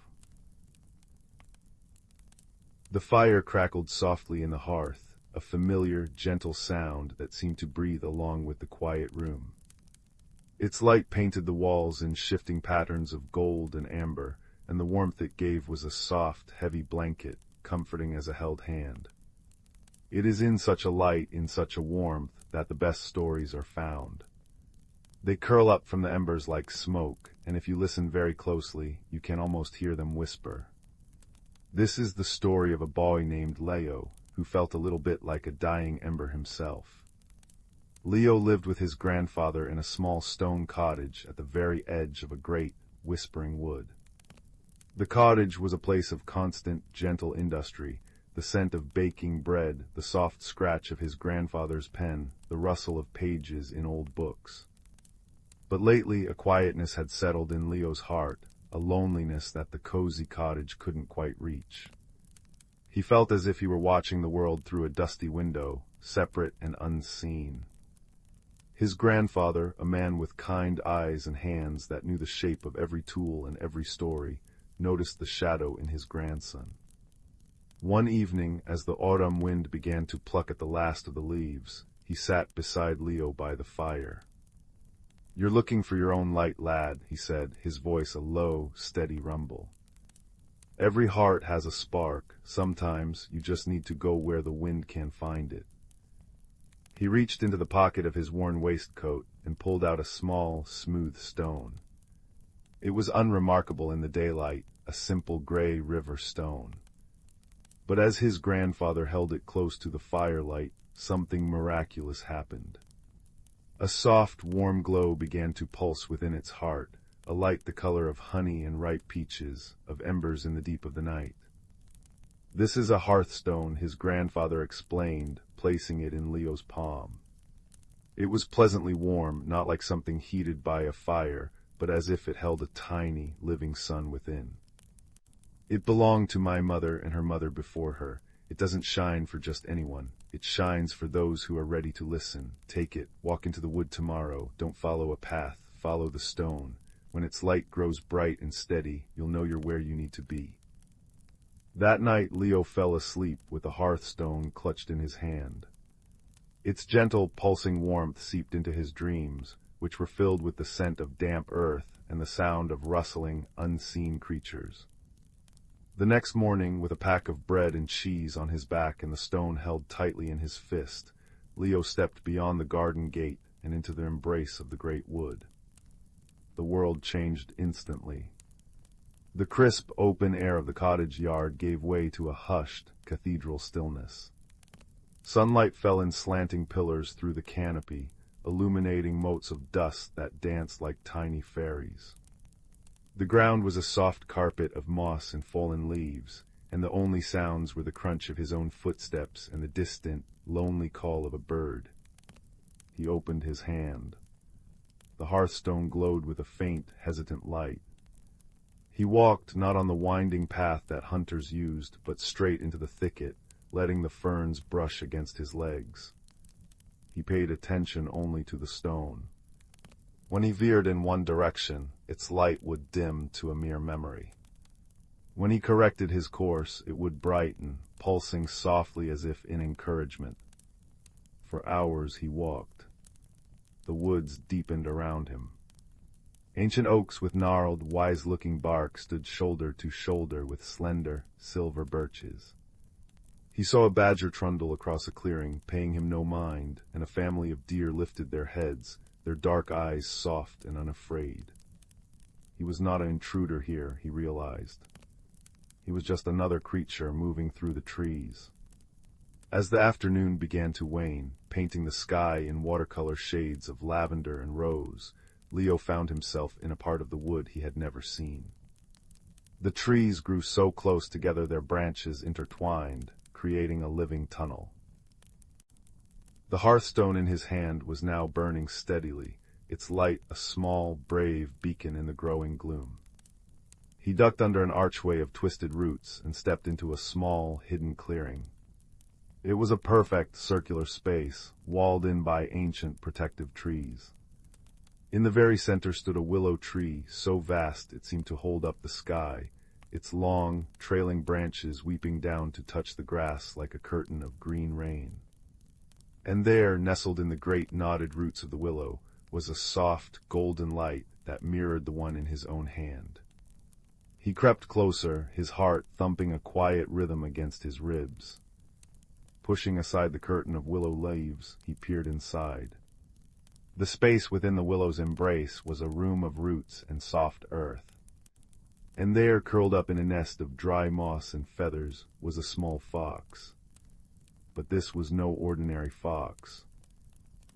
S1: The fire crackled softly in the hearth, a familiar, gentle sound that seemed to breathe along with the quiet room. Its light painted the walls in shifting patterns of gold and amber, and the warmth it gave was a soft, heavy blanket, comforting as a held hand. It is in such a light, in such a warmth, that the best stories are found. They curl up from the embers like smoke, and if you listen very closely, you can almost hear them whisper. This is the story of a boy named Leo, who felt a little bit like a dying ember himself. Leo lived with his grandfather in a small stone cottage at the very edge of a great, whispering wood. The cottage was a place of constant, gentle industry, the scent of baking bread, the soft scratch of his grandfather's pen, the rustle of pages in old books. But lately a quietness had settled in Leo's heart, a loneliness that the cozy cottage couldn't quite reach. He felt as if he were watching the world through a dusty window, separate and unseen. His grandfather, a man with kind eyes and hands that knew the shape of every tool and every story, noticed the shadow in his grandson. One evening, as the autumn wind began to pluck at the last of the leaves, he sat beside Leo by the fire. "You're looking for your own light, lad," he said, his voice a low, steady rumble. "Every heart has a spark. Sometimes you just need to go where the wind can't find it." He reached into the pocket of his worn waistcoat and pulled out a small, smooth stone. It was unremarkable in the daylight, a simple gray river stone. But as his grandfather held it close to the firelight, something miraculous happened. A soft, warm glow began to pulse within its heart, a light the color of honey and ripe peaches, of embers in the deep of the night. "This is a hearthstone," his grandfather explained, placing it in Leo's palm. It was pleasantly warm, not like something heated by a fire, but as if it held a tiny, living sun within. "It belonged to my mother and her mother before her. It doesn't shine for just anyone. It shines for those who are ready to listen. Take it, walk into the wood tomorrow. Don't follow a path, follow the stone. When its light grows bright and steady, you'll know you're where you need to be." That night Leo fell asleep with the hearthstone clutched in his hand. Its gentle, pulsing warmth seeped into his dreams, which were filled with the scent of damp earth and the sound of rustling, unseen creatures. The next morning, with a pack of bread and cheese on his back and the stone held tightly in his fist, Leo stepped beyond the garden gate and into the embrace of the great wood. The world changed instantly. The crisp, open air of the cottage yard gave way to a hushed, cathedral stillness. Sunlight fell in slanting pillars through the canopy, illuminating motes of dust that danced like tiny fairies. The ground was a soft carpet of moss and fallen leaves, and the only sounds were the crunch of his own footsteps and the distant, lonely call of a bird. He opened his hand. The hearthstone glowed with a faint, hesitant light. He walked not on the winding path that hunters used, but straight into the thicket, letting the ferns brush against his legs. He paid attention only to the stone. When he veered in one direction, its light would dim to a mere memory. When he corrected his course, it would brighten, pulsing softly as if in encouragement. For hours he walked. The woods deepened around him. Ancient oaks with gnarled, wise-looking bark stood shoulder to shoulder with slender, silver birches. He saw a badger trundle across a clearing, paying him no mind, and a family of deer lifted their heads, their dark eyes soft and unafraid. He was not an intruder here, he realized. He was just another creature moving through the trees. As the afternoon began to wane, painting the sky in watercolor shades of lavender and rose, Leo found himself in a part of the wood he had never seen. The trees grew so close together their branches intertwined, creating a living tunnel. The hearthstone in his hand was now burning steadily, its light a small, brave beacon in the growing gloom. He ducked under an archway of twisted roots and stepped into a small, hidden clearing. It was a perfect circular space, walled in by ancient protective trees. In the very center stood a willow tree, so vast it seemed to hold up the sky, its long, trailing branches weeping down to touch the grass like a curtain of green rain. And there, nestled in the great knotted roots of the willow, was a soft, golden light that mirrored the one in his own hand. He crept closer, his heart thumping a quiet rhythm against his ribs. Pushing aside the curtain of willow leaves, he peered inside. The space within the willow's embrace was a room of roots and soft earth. And there, curled up in a nest of dry moss and feathers, was a small fox. But this was no ordinary fox.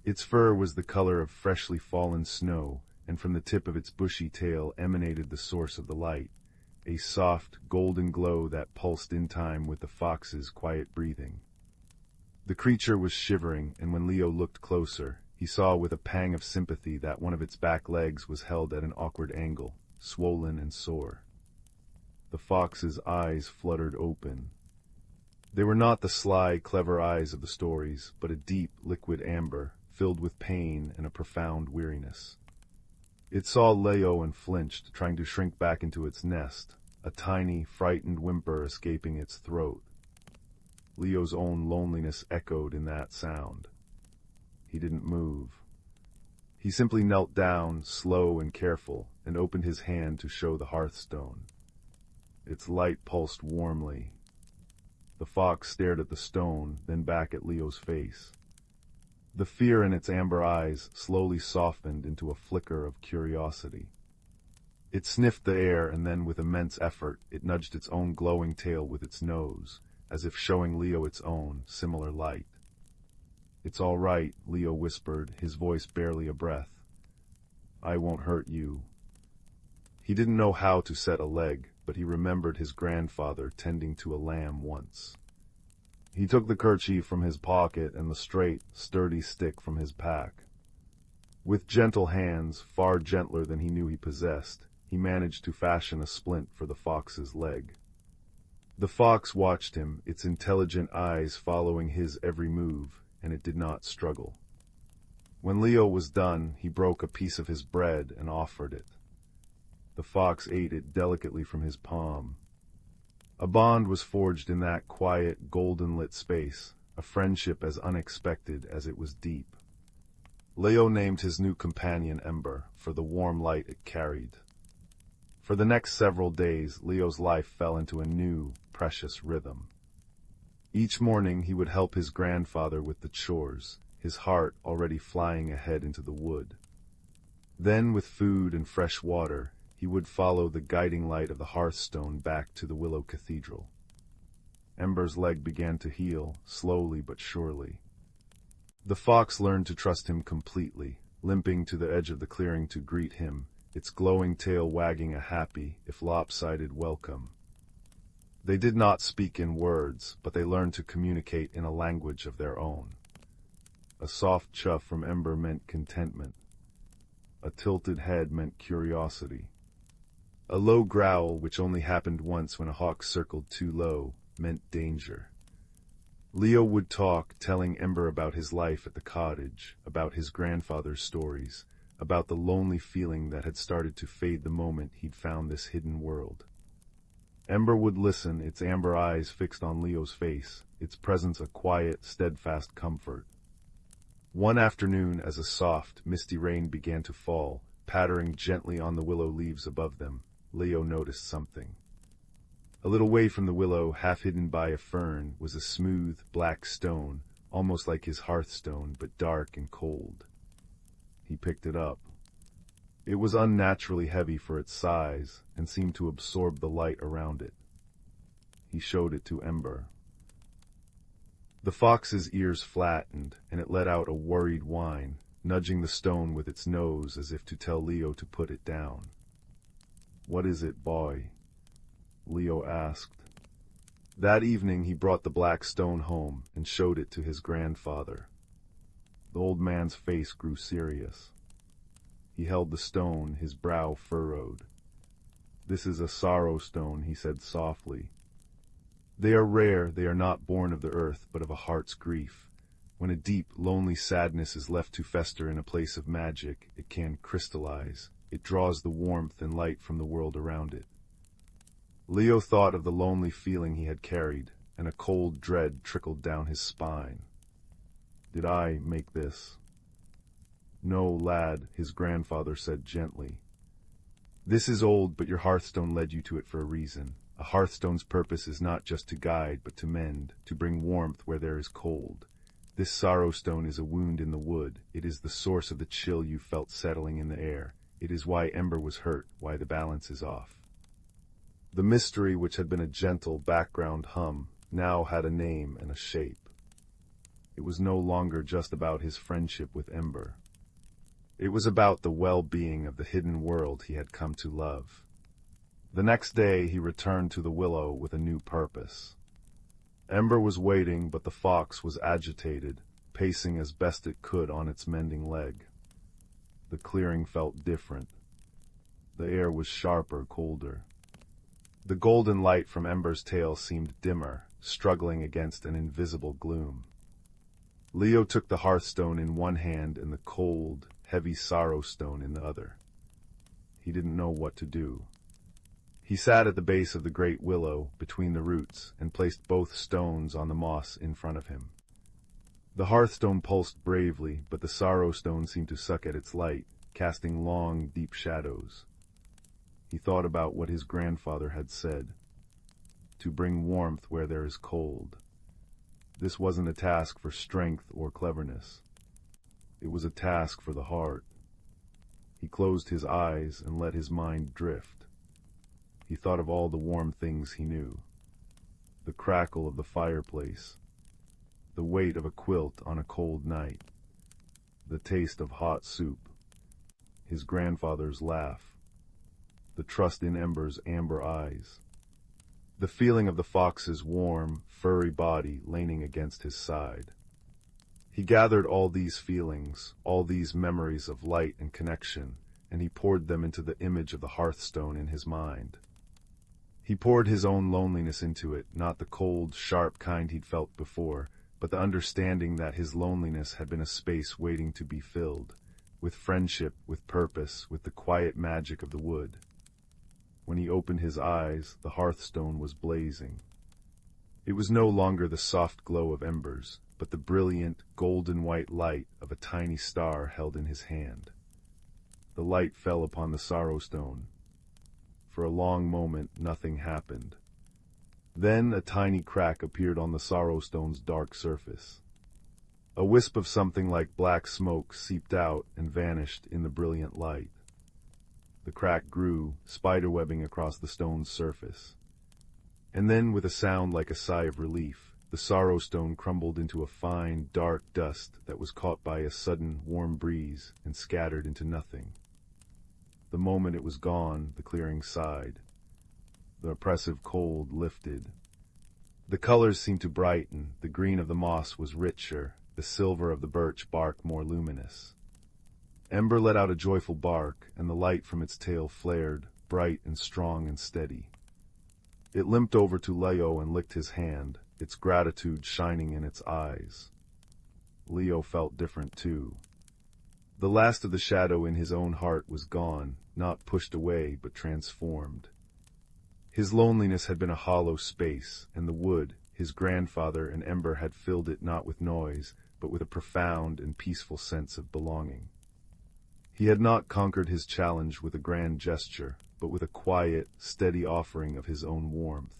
S1: Its fur was the color of freshly fallen snow, and from the tip of its bushy tail emanated the source of the light, a soft, golden glow that pulsed in time with the fox's quiet breathing. The creature was shivering, and when Leo looked closer, he saw with a pang of sympathy that one of its back legs was held at an awkward angle, swollen and sore. The fox's eyes fluttered open. They were not the sly, clever eyes of the stories, but a deep, liquid amber, filled with pain and a profound weariness. It saw Leo and flinched, trying to shrink back into its nest, a tiny, frightened whimper escaping its throat. Leo's own loneliness echoed in that sound. He didn't move. He simply knelt down, slow and careful, and opened his hand to show the hearthstone. Its light pulsed warmly. The fox stared at the stone, then back at Leo's face. The fear in its amber eyes slowly softened into a flicker of curiosity. It sniffed the air, and then, with immense effort, it nudged its own glowing tail with its nose, as if showing Leo its own, similar light. "It's all right," Leo whispered, his voice barely a breath. "I won't hurt you." He didn't know how to set a leg, but he remembered his grandfather tending to a lamb once. He took the kerchief from his pocket and the straight, sturdy stick from his pack. With gentle hands, far gentler than he knew he possessed, he managed to fashion a splint for the fox's leg. The fox watched him, its intelligent eyes following his every move, and it did not struggle. When Leo was done, he broke a piece of his bread and offered it. The fox ate it delicately from his palm. A bond was forged in that quiet, golden-lit space, a friendship as unexpected as it was deep. Leo named his new companion Ember, for the warm light it carried. For the next several days, Leo's life fell into a new, precious rhythm. Each morning he would help his grandfather with the chores, his heart already flying ahead into the wood. Then, with food and fresh water, he would follow the guiding light of the hearthstone back to the Willow Cathedral. Ember's leg began to heal, slowly but surely. The fox learned to trust him completely, limping to the edge of the clearing to greet him, its glowing tail wagging a happy, if lopsided, welcome. They did not speak in words, but they learned to communicate in a language of their own. A soft chuff from Ember meant contentment. A tilted head meant curiosity. A low growl, which only happened once when a hawk circled too low, meant danger. Leo would talk, telling Ember about his life at the cottage, about his grandfather's stories, about the lonely feeling that had started to fade the moment he'd found this hidden world. Ember would listen, its amber eyes fixed on Leo's face, its presence a quiet, steadfast comfort. One afternoon, as a soft, misty rain began to fall, pattering gently on the willow leaves above them, Leo noticed something. A little way from the willow, half hidden by a fern, was a smooth, black stone, almost like his hearthstone, but dark and cold. He picked it up. It was unnaturally heavy for its size and seemed to absorb the light around it. He showed it to Ember. The fox's ears flattened, and it let out a worried whine, nudging the stone with its nose as if to tell Leo to put it down. "What is it, boy?" Leo asked. That evening he brought the black stone home and showed it to his grandfather. The old man's face grew serious. He held the stone, his brow furrowed. "This is a sorrow stone," he said softly. "They are rare, they are not born of the earth, but of a heart's grief. When a deep, lonely sadness is left to fester in a place of magic, it can crystallize. It draws the warmth and light from the world around it." Leo thought of the lonely feeling he had carried, and a cold dread trickled down his spine. "Did I make this?" "No, lad," his grandfather said gently. "This is old, but your hearthstone led you to it for a reason. A hearthstone's purpose is not just to guide, but to mend, to bring warmth where there is cold. This sorrow stone is a wound in the wood. It is the source of the chill you felt settling in the air. It is why Ember was hurt, why the balance is off." The mystery, which had been a gentle background hum, now had a name and a shape. It was no longer just about his friendship with Ember. It was about the well-being of the hidden world he had come to love. The next day he returned to the willow with a new purpose. Ember was waiting, but the fox was agitated, pacing as best it could on its mending leg. The clearing felt different. The air was sharper, colder. The golden light from Ember's tail seemed dimmer, struggling against an invisible gloom. Leo took the hearthstone in one hand and the cold, heavy sorrow stone in the other. He didn't know what to do. He sat at the base of the great willow, between the roots, and placed both stones on the moss in front of him. The hearthstone pulsed bravely, but the sorrow stone seemed to suck at its light, casting long, deep shadows. He thought about what his grandfather had said, to bring warmth where there is cold. This wasn't a task for strength or cleverness. It was a task for the heart. He closed his eyes and let his mind drift. He thought of all the warm things he knew. The crackle of the fireplace, the weight of a quilt on a cold night, the taste of hot soup, his grandfather's laugh, the trust in Ember's amber eyes, the feeling of the fox's warm, furry body leaning against his side. He gathered all these feelings, all these memories of light and connection, and he poured them into the image of the hearthstone in his mind. He poured his own loneliness into it, not the cold, sharp kind he'd felt before, but the understanding that his loneliness had been a space waiting to be filled, with friendship, with purpose, with the quiet magic of the wood. When he opened his eyes, the hearthstone was blazing. It was no longer the soft glow of embers, but the brilliant, golden-white light of a tiny star held in his hand. The light fell upon the sorrow stone. For a long moment, nothing happened. Then a tiny crack appeared on the sorrow stone's dark surface. A wisp of something like black smoke seeped out and vanished in the brilliant light. The crack grew, spiderwebbing across the stone's surface. And then, with a sound like a sigh of relief, the sorrow stone crumbled into a fine, dark dust that was caught by a sudden, warm breeze and scattered into nothing. The moment it was gone, the clearing sighed. The oppressive cold lifted. The colors seemed to brighten. The green of the moss was richer, the silver of the birch bark more luminous. Ember let out a joyful bark, and the light from its tail flared, bright and strong and steady. It limped over to Leo and licked his hand, its gratitude shining in its eyes. Leo felt different too. The last of the shadow in his own heart was gone, not pushed away, but transformed. His loneliness had been a hollow space, and the wood, his grandfather and Ember had filled it not with noise, but with a profound and peaceful sense of belonging. He had not conquered his challenge with a grand gesture, but with a quiet, steady offering of his own warmth.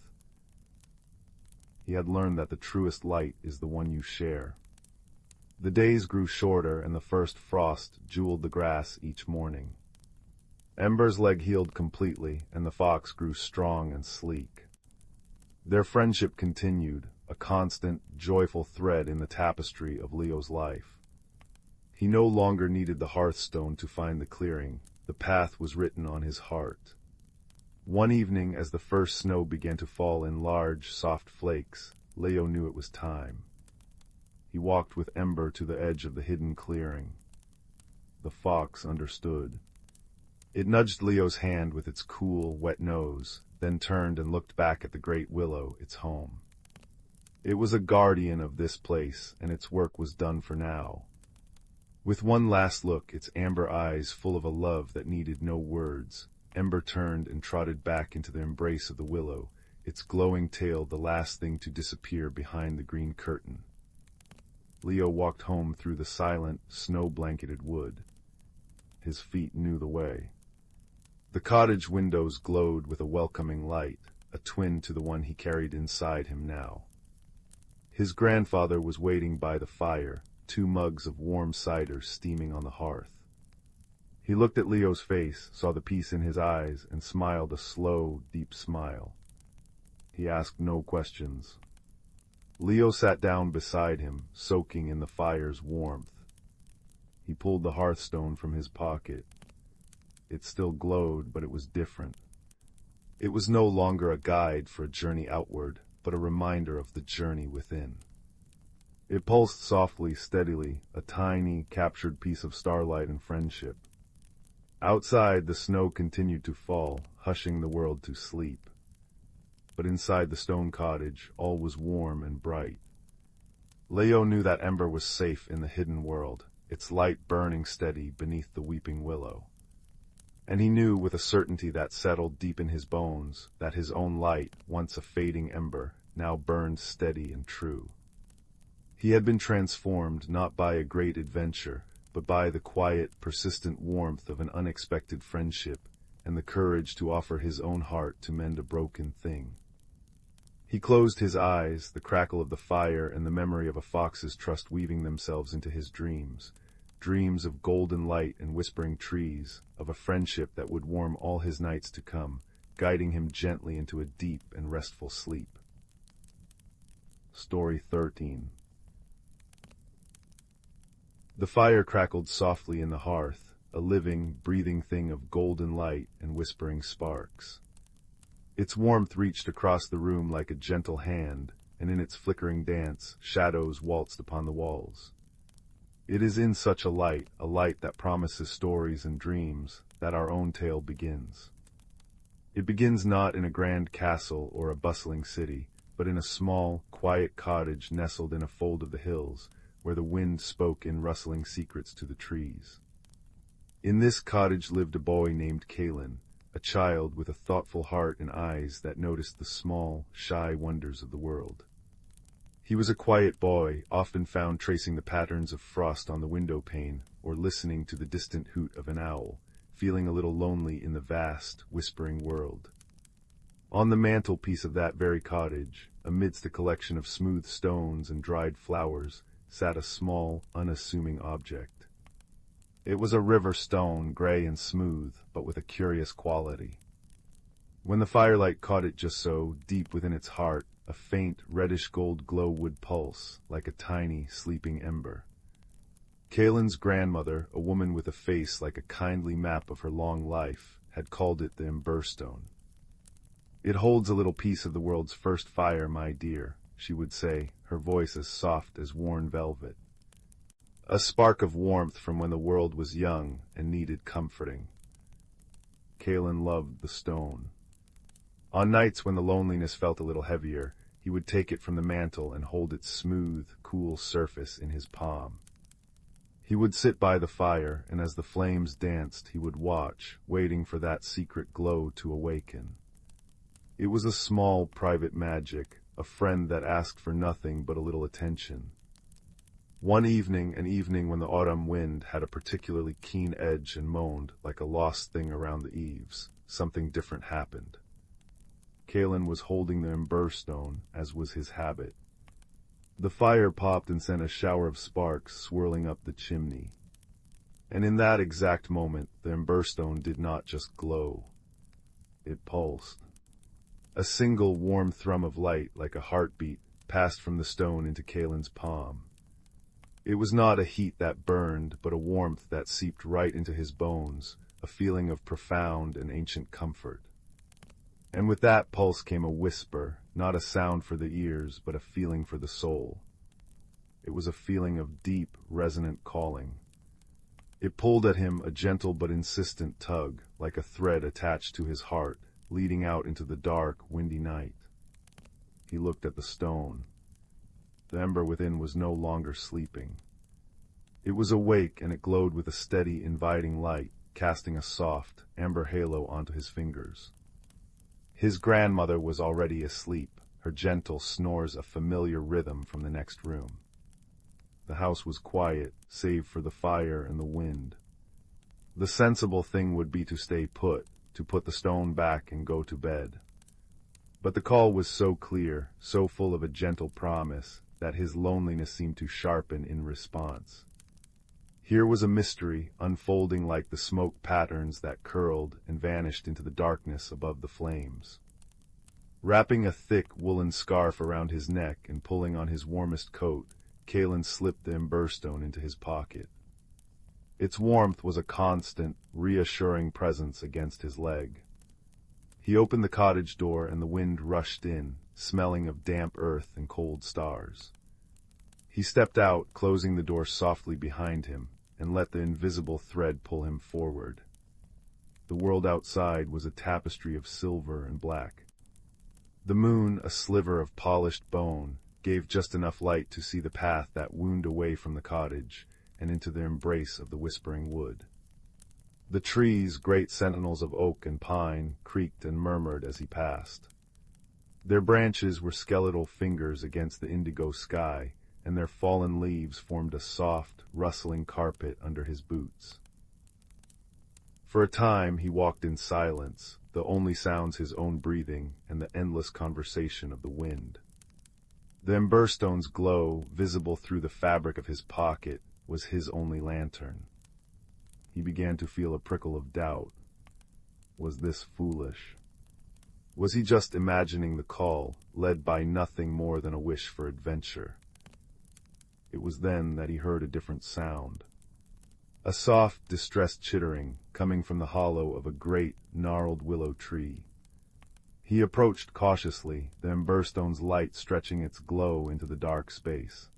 S1: He had learned that the truest light is the one you share. The days grew shorter, and the first frost jeweled the grass each morning. Ember's leg healed completely, and the fox grew strong and sleek. Their friendship continued, a constant, joyful thread in the tapestry of Leo's life. He no longer needed the hearthstone to find the clearing. The path was written on his heart. One evening, as the first snow began to fall in large, soft flakes, Leo knew it was time. He walked with Ember to the edge of the hidden clearing. The fox understood. It nudged Leo's hand with its cool, wet nose, then turned and looked back at the great willow, its home. It was a guardian of this place, and its work was done for now. With one last look, its amber eyes full of a love that needed no words, Ember turned and trotted back into the embrace of the willow, its glowing tail the last thing to disappear behind the green curtain. Leo walked home through the silent, snow-blanketed wood. His feet knew the way. The cottage windows glowed with a welcoming light, a twin to the one he carried inside him now. His grandfather was waiting by the fire, 2 mugs of warm cider steaming on the hearth. He looked at Leo's face, saw the peace in his eyes, and smiled a slow, deep smile. He asked no questions. Leo sat down beside him, soaking in the fire's warmth. He pulled the hearthstone from his pocket. It still glowed, but it was different. It was no longer a guide for a journey outward, but a reminder of the journey within. It pulsed softly, steadily, a tiny, captured piece of starlight and friendship. Outside, the snow continued to fall, hushing the world to sleep. But inside the stone cottage, all was warm and bright. Leo knew that Ember was safe in the hidden world, its light burning steady beneath the weeping willow. And he knew with a certainty that settled deep in his bones that his own light, once a fading ember, now burned steady and true. He had been transformed not by a great adventure, but by the quiet, persistent warmth of an unexpected friendship and the courage to offer his own heart to mend a broken thing. He closed his eyes, the crackle of the fire and the memory of a fox's trust weaving themselves into his dreams, dreams of golden light and whispering trees, of a friendship that would warm all his nights to come, guiding him gently into a deep and restful sleep. Story 13. The fire crackled softly in the hearth, a living, breathing thing of golden light and whispering sparks. Its warmth reached across the room like a gentle hand, and in its flickering dance, shadows waltzed upon the walls. It is in such a light that promises stories and dreams, that our own tale begins. It begins not in a grand castle or a bustling city, but in a small, quiet cottage nestled in a fold of the hills, where the wind spoke in rustling secrets to the trees. In this cottage lived a boy named Kaelen, a child with a thoughtful heart and eyes that noticed the small, shy wonders of the world. He was a quiet boy, often found tracing the patterns of frost on the windowpane, or listening to the distant hoot of an owl, feeling a little lonely in the vast, whispering world. On the mantelpiece of that very cottage, amidst a collection of smooth stones and dried flowers, sat a small, unassuming object. It was a river stone, gray and smooth, but with a curious quality. When the firelight caught it just so, deep within its heart, a faint, reddish-gold glow would pulse, like a tiny, sleeping ember. Kaelen's grandmother, a woman with a face like a kindly map of her long life, had called it the Emberstone. "It holds a little piece of the world's first fire, my dear," she would say, her voice as soft as worn velvet. "A spark of warmth from when the world was young and needed comforting." Kaelen loved the stone. On nights when the loneliness felt a little heavier, he would take it from the mantel and hold its smooth, cool surface in his palm. He would sit by the fire, and as the flames danced, he would watch, waiting for that secret glow to awaken. It was a small, private magic, a friend that asked for nothing but a little attention. An evening when the autumn wind had a particularly keen edge and moaned like a lost thing around the eaves, something different happened. Kaelen was holding the Emberstone, as was his habit. The fire popped and sent a shower of sparks swirling up the chimney. And in that exact moment, the emberstone did not just glow. It pulsed. A single warm thrum of light, like a heartbeat, passed from the stone into Kaelen's palm. It was not a heat that burned, but a warmth that seeped right into his bones, a feeling of profound and ancient comfort. And with that pulse came a whisper, not a sound for the ears, but a feeling for the soul. It was a feeling of deep, resonant calling. It pulled at him, a gentle but insistent tug, like a thread attached to his heart, leading out into the dark, windy night. He looked at the stone. The ember within was no longer sleeping. It was awake, and it glowed with a steady, inviting light, casting a soft, amber halo onto his fingers. His grandmother was already asleep, her gentle snores a familiar rhythm from the next room. The house was quiet, save for the fire and the wind. The sensible thing would be to stay put, to put the stone back and go to bed. But the call was so clear, so full of a gentle promise, that his loneliness seemed to sharpen in response. Here was a mystery, unfolding like the smoke patterns that curled and vanished into the darkness above the flames. Wrapping a thick woolen scarf around his neck and pulling on his warmest coat, Kaelen slipped the emberstone into his pocket. Its warmth was a constant, reassuring presence against his leg. He opened the cottage door and the wind rushed in, smelling of damp earth and cold stars. He stepped out, closing the door softly behind him, and let the invisible thread pull him forward. The world outside was a tapestry of silver and black. The moon, a sliver of polished bone, gave just enough light to see the path that wound away from the cottage and into the embrace of the whispering wood. The trees, great sentinels of oak and pine, creaked and murmured as he passed. Their branches were skeletal fingers against the indigo sky, and their fallen leaves formed a soft, rustling carpet under his boots. For a time he walked in silence, the only sounds his own breathing and the endless conversation of the wind. The emberstone's glow, visible through the fabric of his pocket, was his only lantern. He began to feel a prickle of doubt. Was this foolish? Was he just imagining the call, led by nothing more than a wish for adventure? It was then that he heard a different sound. A soft, distressed chittering, coming from the hollow of a great, gnarled willow tree. He approached cautiously, the emberstone's light stretching its glow into the dark space.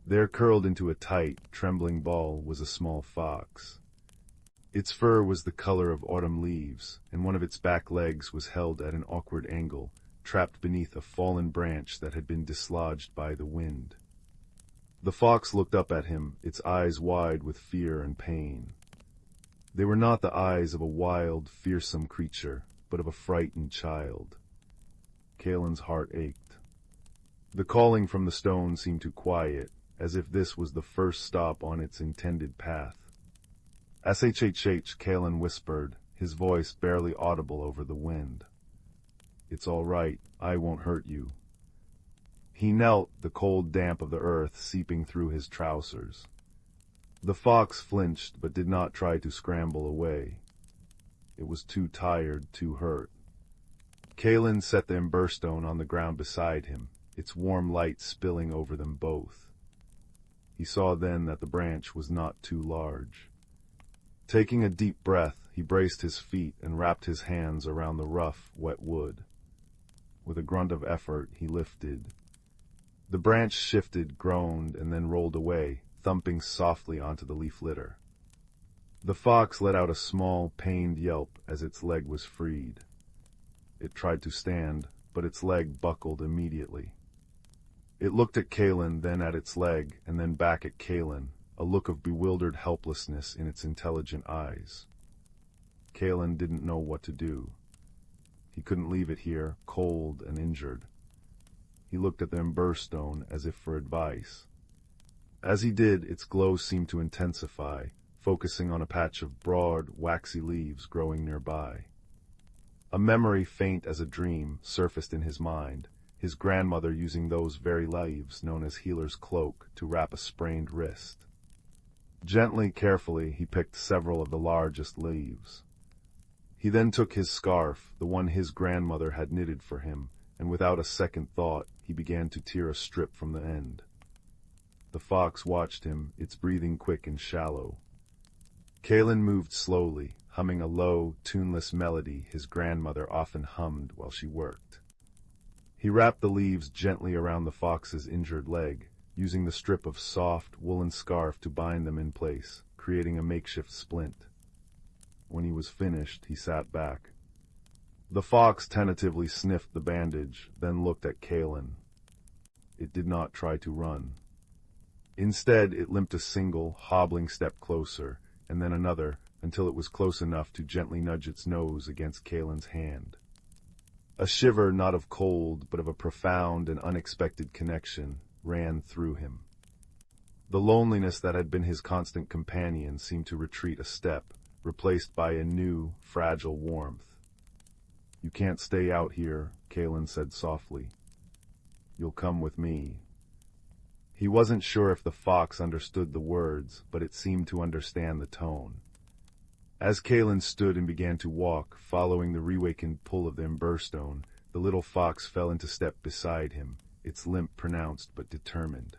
S1: There, curled into a tight, trembling ball, was a small fox. Its fur was the color of autumn leaves, and one of its back legs was held at an awkward angle, trapped beneath a fallen branch that had been dislodged by the wind. The fox looked up at him, its eyes wide with fear and pain. They were not the eyes of a wild, fearsome creature, but of a frightened child. Kaelen's heart ached. The calling from the stone seemed to quiet, as if this was the first stop on its intended path. "SHHH," Kaelen whispered, his voice barely audible over the wind. "It's all right, I won't hurt you." He knelt, the cold damp of the earth seeping through his trousers. The fox flinched, but did not try to scramble away. It was too tired, too hurt. Kaelen set the emberstone on the ground beside him, its warm light spilling over them both. He saw then that the branch was not too large. Taking a deep breath, he braced his feet and wrapped his hands around the rough, wet wood. With a grunt of effort, he lifted. The branch shifted, groaned, and then rolled away, thumping softly onto the leaf litter. The fox let out a small, pained yelp as its leg was freed. It tried to stand, but its leg buckled immediately. It looked at Kaelen, then at its leg, and then back at Kaelen, a look of bewildered helplessness in its intelligent eyes. Kaelen didn't know what to do. He couldn't leave it here, cold and injured. He looked at the emberstone as if for advice. As he did, its glow seemed to intensify, focusing on a patch of broad, waxy leaves growing nearby. A memory faint as a dream surfaced in his mind, his grandmother using those very leaves known as healer's cloak to wrap a sprained wrist. Gently, carefully, he picked several of the largest leaves. He then took his scarf, the one his grandmother had knitted for him, and without a second thought, he began to tear a strip from the end. The fox watched him, its breathing quick and shallow. Kaelen moved slowly, humming a low, tuneless melody his grandmother often hummed while she worked. He wrapped the leaves gently around the fox's injured leg, using the strip of soft, woolen scarf to bind them in place, creating a makeshift splint. When he was finished, he sat back. The fox tentatively sniffed the bandage, then looked at Kaelen. It did not try to run. Instead, it limped a single, hobbling step closer, and then another, until it was close enough to gently nudge its nose against Kaelen's hand. A shiver not of cold, but of a profound and unexpected connection, ran through him. The loneliness that had been his constant companion seemed to retreat a step, replaced by a new, fragile warmth. "You can't stay out here," Kaelen said softly. "You'll come with me." He wasn't sure if the fox understood the words, but it seemed to understand the tone. As Kaelen stood and began to walk, following the reawakened pull of the emberstone, the little fox fell into step beside him, its limp pronounced but determined.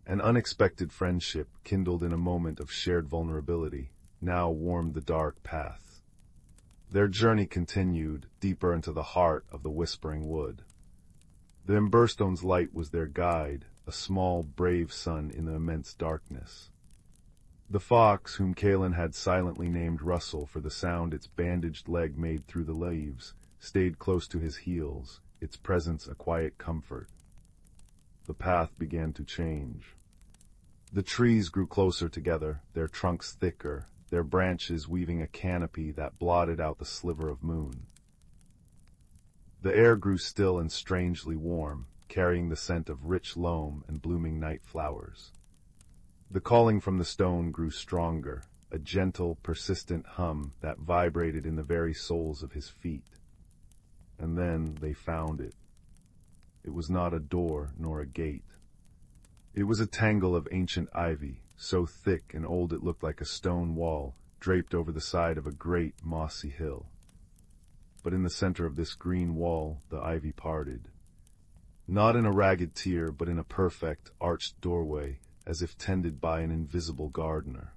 S1: An unexpected friendship, kindled in a moment of shared vulnerability, now warmed the dark path. Their journey continued, deeper into the heart of the whispering wood. The emberstone's light was their guide, a small, brave sun in the immense darkness. The fox, whom Kaelen had silently named Russell for the sound its bandaged leg made through the leaves, stayed close to his heels, its presence a quiet comfort. The path began to change. The trees grew closer together, their trunks thicker, their branches weaving a canopy that blotted out the sliver of moon. The air grew still and strangely warm, carrying the scent of rich loam and blooming night flowers. The calling from the stone grew stronger, a gentle, persistent hum that vibrated in the very soles of his feet. And then they found it. It was not a door nor a gate. It was a tangle of ancient ivy, so thick and old it looked like a stone wall draped over the side of a great, mossy hill. But in the center of this green wall, the ivy parted. Not in a ragged tier, but in a perfect, arched doorway, as if tended by an invisible gardener.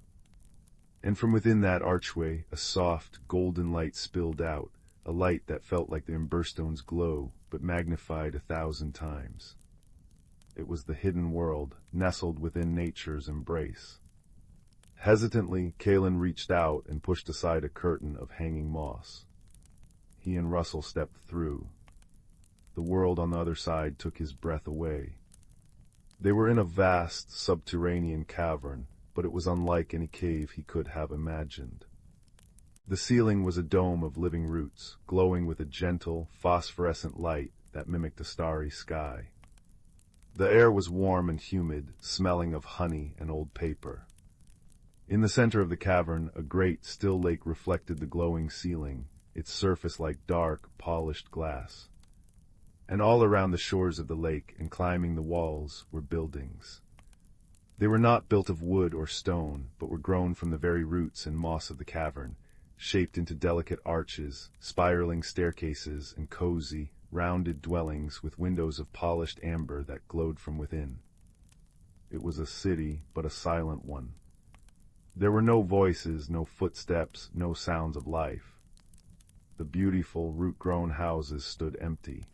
S1: And from within that archway, a soft, golden light spilled out, a light that felt like the emberstone's glow, but magnified 1,000 times. It was the hidden world, nestled within nature's embrace. Hesitantly, Kaelen reached out and pushed aside a curtain of hanging moss. He and Russell stepped through. The world on the other side took his breath away. They were in a vast, subterranean cavern, but it was unlike any cave he could have imagined. The ceiling was a dome of living roots, glowing with a gentle, phosphorescent light that mimicked a starry sky. The air was warm and humid, smelling of honey and old paper. In the center of the cavern, a great, still lake reflected the glowing ceiling, its surface like dark, polished glass. And all around the shores of the lake and climbing the walls were buildings. They were not built of wood or stone, but were grown from the very roots and moss of the cavern, shaped into delicate arches, spiraling staircases, and cozy, rounded dwellings with windows of polished amber that glowed from within. It was a city, but a silent one. There were no voices, no footsteps, no sounds of life. The beautiful, root-grown houses stood empty.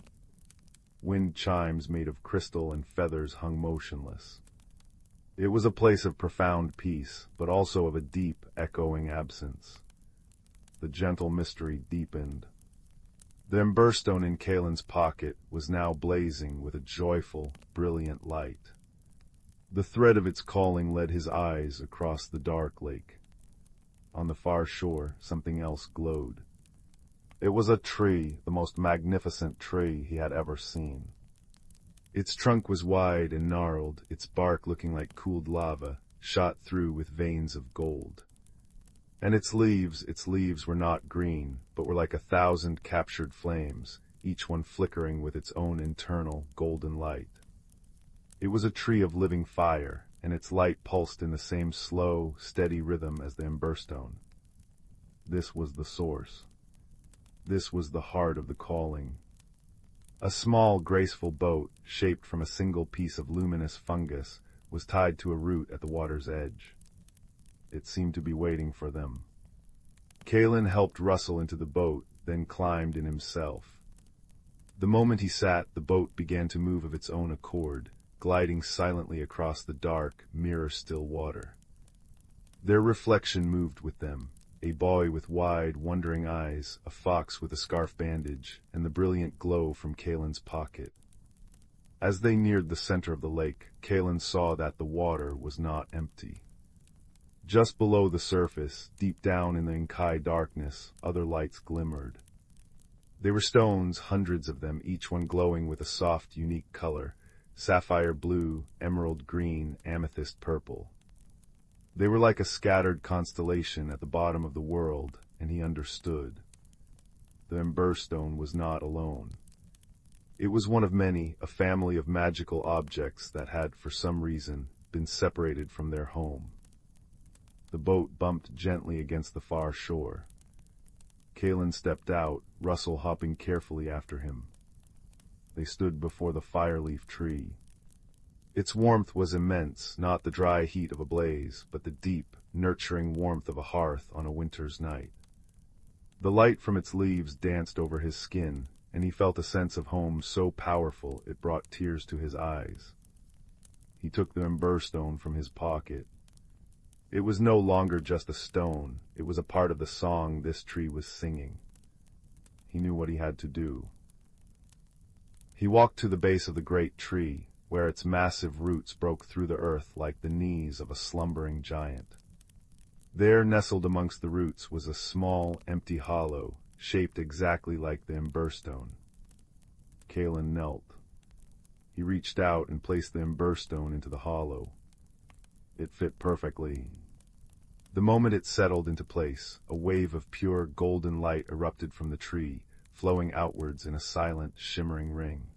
S1: Wind chimes made of crystal and feathers hung motionless. It was a place of profound peace, but also of a deep, echoing absence. The gentle mystery deepened. The emberstone in Kaelen's pocket was now blazing with a joyful, brilliant light. The thread of its calling led his eyes across the dark lake. On the far shore, something else glowed. It was a tree, the most magnificent tree he had ever seen. Its trunk was wide and gnarled, its bark looking like cooled lava, shot through with veins of gold. And its leaves were not green, but were like 1,000 captured flames, each one flickering with its own internal, golden light. It was a tree of living fire, and its light pulsed in the same slow, steady rhythm as the emberstone. This was the source. This was the heart of the calling. A small, graceful boat, shaped from a single piece of luminous fungus, was tied to a root at the water's edge. It seemed to be waiting for them. Kaelen helped Rustle into the boat, then climbed in himself. The moment he sat, the boat began to move of its own accord, gliding silently across the dark, mirror-still water. Their reflection moved with them, a boy with wide, wondering eyes, a fox with a scarf bandage, and the brilliant glow from Kaelen's pocket. As they neared the center of the lake, Kaelen saw that the water was not empty. Just below the surface, deep down in the Inkai darkness, other lights glimmered. They were stones, hundreds of them, each one glowing with a soft, unique color, sapphire blue, emerald green, amethyst purple. They were like a scattered constellation at the bottom of the world, and he understood. The Emberstone was not alone. It was one of many, a family of magical objects that had, for some reason, been separated from their home. The boat bumped gently against the far shore. Kaelen stepped out, Rustle hopping carefully after him. They stood before the fireleaf tree. Its warmth was immense, not the dry heat of a blaze, but the deep, nurturing warmth of a hearth on a winter's night. The light from its leaves danced over his skin, and he felt a sense of home so powerful it brought tears to his eyes. He took the Emberstone from his pocket. It was no longer just a stone, it was a part of the song this tree was singing. He knew what he had to do. He walked to the base of the great tree, where its massive roots broke through the earth like the knees of a slumbering giant. There, nestled amongst the roots, was a small, empty hollow, shaped exactly like the Emberstone. Kaelen knelt. He reached out and placed the Emberstone into the hollow. It fit perfectly. The moment it settled into place, a wave of pure, golden light erupted from the tree, flowing outwards in a silent, shimmering ring.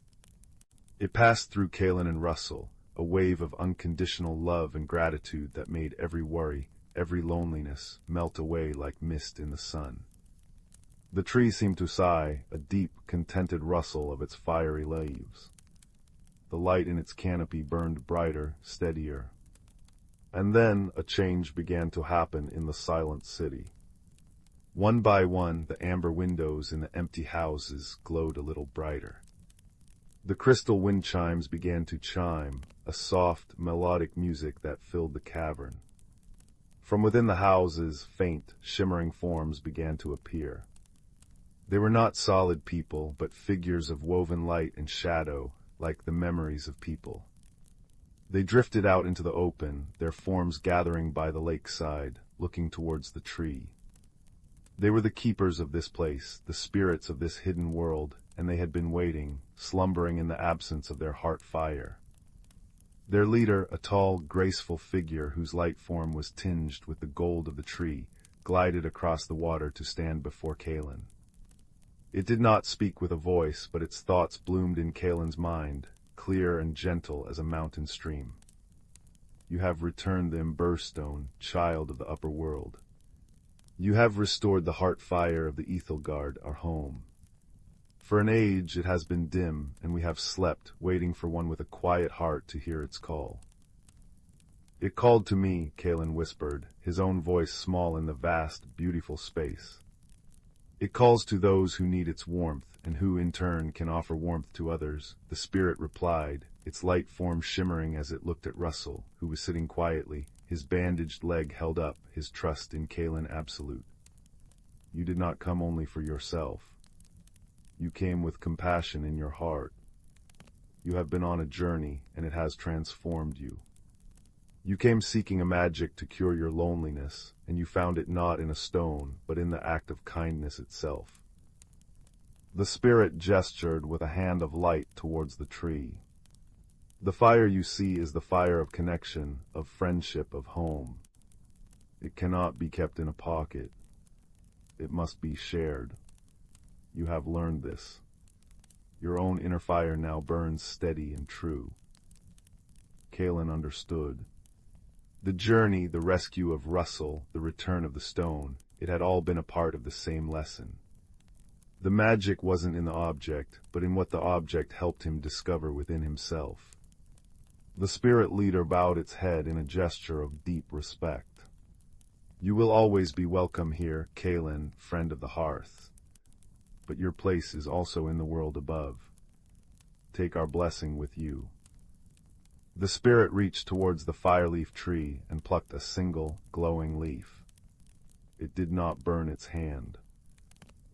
S1: It passed through Kaelen and Rustle, a wave of unconditional love and gratitude that made every worry, every loneliness, melt away like mist in the sun. The tree seemed to sigh, a deep, contented rustle of its fiery leaves. The light in its canopy burned brighter, steadier. And then a change began to happen in the silent city. One by one, the amber windows in the empty houses glowed a little brighter. The crystal wind chimes began to chime, a soft, melodic music that filled the cavern. From within the houses, faint, shimmering forms began to appear. They were not solid people, but figures of woven light and shadow, like the memories of people. They drifted out into the open, their forms gathering by the lakeside, looking towards the tree. They were the keepers of this place, the spirits of this hidden world, and they had been waiting, slumbering in the absence of their heart fire. Their leader, a tall, graceful figure whose light form was tinged with the gold of the tree, glided across the water to stand before Kaelen. It did not speak with a voice, but its thoughts bloomed in Kaelen's mind, clear and gentle as a mountain stream. You have returned the Emberstone, child of the upper world. You have restored the heart fire of the Ethelgard, our home. For an age it has been dim, and we have slept, waiting for one with a quiet heart to hear its call. It called to me, Kaelen whispered, his own voice small in the vast, beautiful space. It calls to those who need its warmth, and who, in turn, can offer warmth to others, the spirit replied, its light form shimmering as it looked at Rustle, who was sitting quietly, his bandaged leg held up, his trust in Kaelen absolute. You did not come only for yourself. You came with compassion in your heart. You have been on a journey, and it has transformed you. You came seeking a magic to cure your loneliness, and you found it not in a stone, but in the act of kindness itself. The spirit gestured with a hand of light towards the tree. The fire you see is the fire of connection, of friendship, of home. It cannot be kept in a pocket. It must be shared. You have learned this. Your own inner fire now burns steady and true. Kaelen understood. The journey, the rescue of Russell, the return of the stone, it had all been a part of the same lesson. The magic wasn't in the object, but in what the object helped him discover within himself. The spirit leader bowed its head in a gesture of deep respect. You will always be welcome here, Kaelen, friend of the hearth. But your place is also in the world above. Take our blessing with you. The spirit reached towards the fireleaf tree and plucked a single, glowing leaf. It did not burn its hand.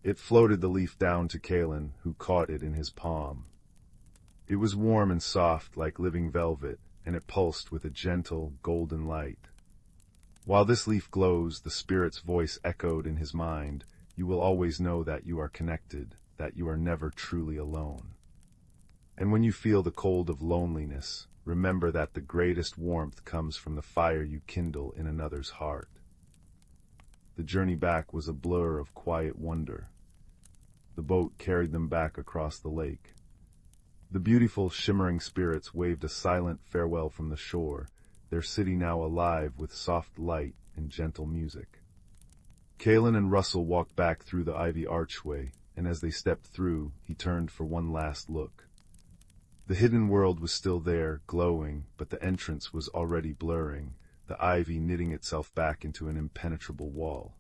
S1: It floated the leaf down to Kaelen, who caught it in his palm. It was warm and soft like living velvet, and it pulsed with a gentle, golden light. While this leaf glows, the spirit's voice echoed in his mind, you will always know that you are connected, that you are never truly alone. And when you feel the cold of loneliness, remember that the greatest warmth comes from the fire you kindle in another's heart. The journey back was a blur of quiet wonder. The boat carried them back across the lake. The beautiful, shimmering spirits waved a silent farewell from the shore, their city now alive with soft light and gentle music. Kaelen and Russell walked back through the ivy archway, and as they stepped through, he turned for one last look. The hidden world was still there, glowing, but the entrance was already blurring, the ivy knitting itself back into an impenetrable wall.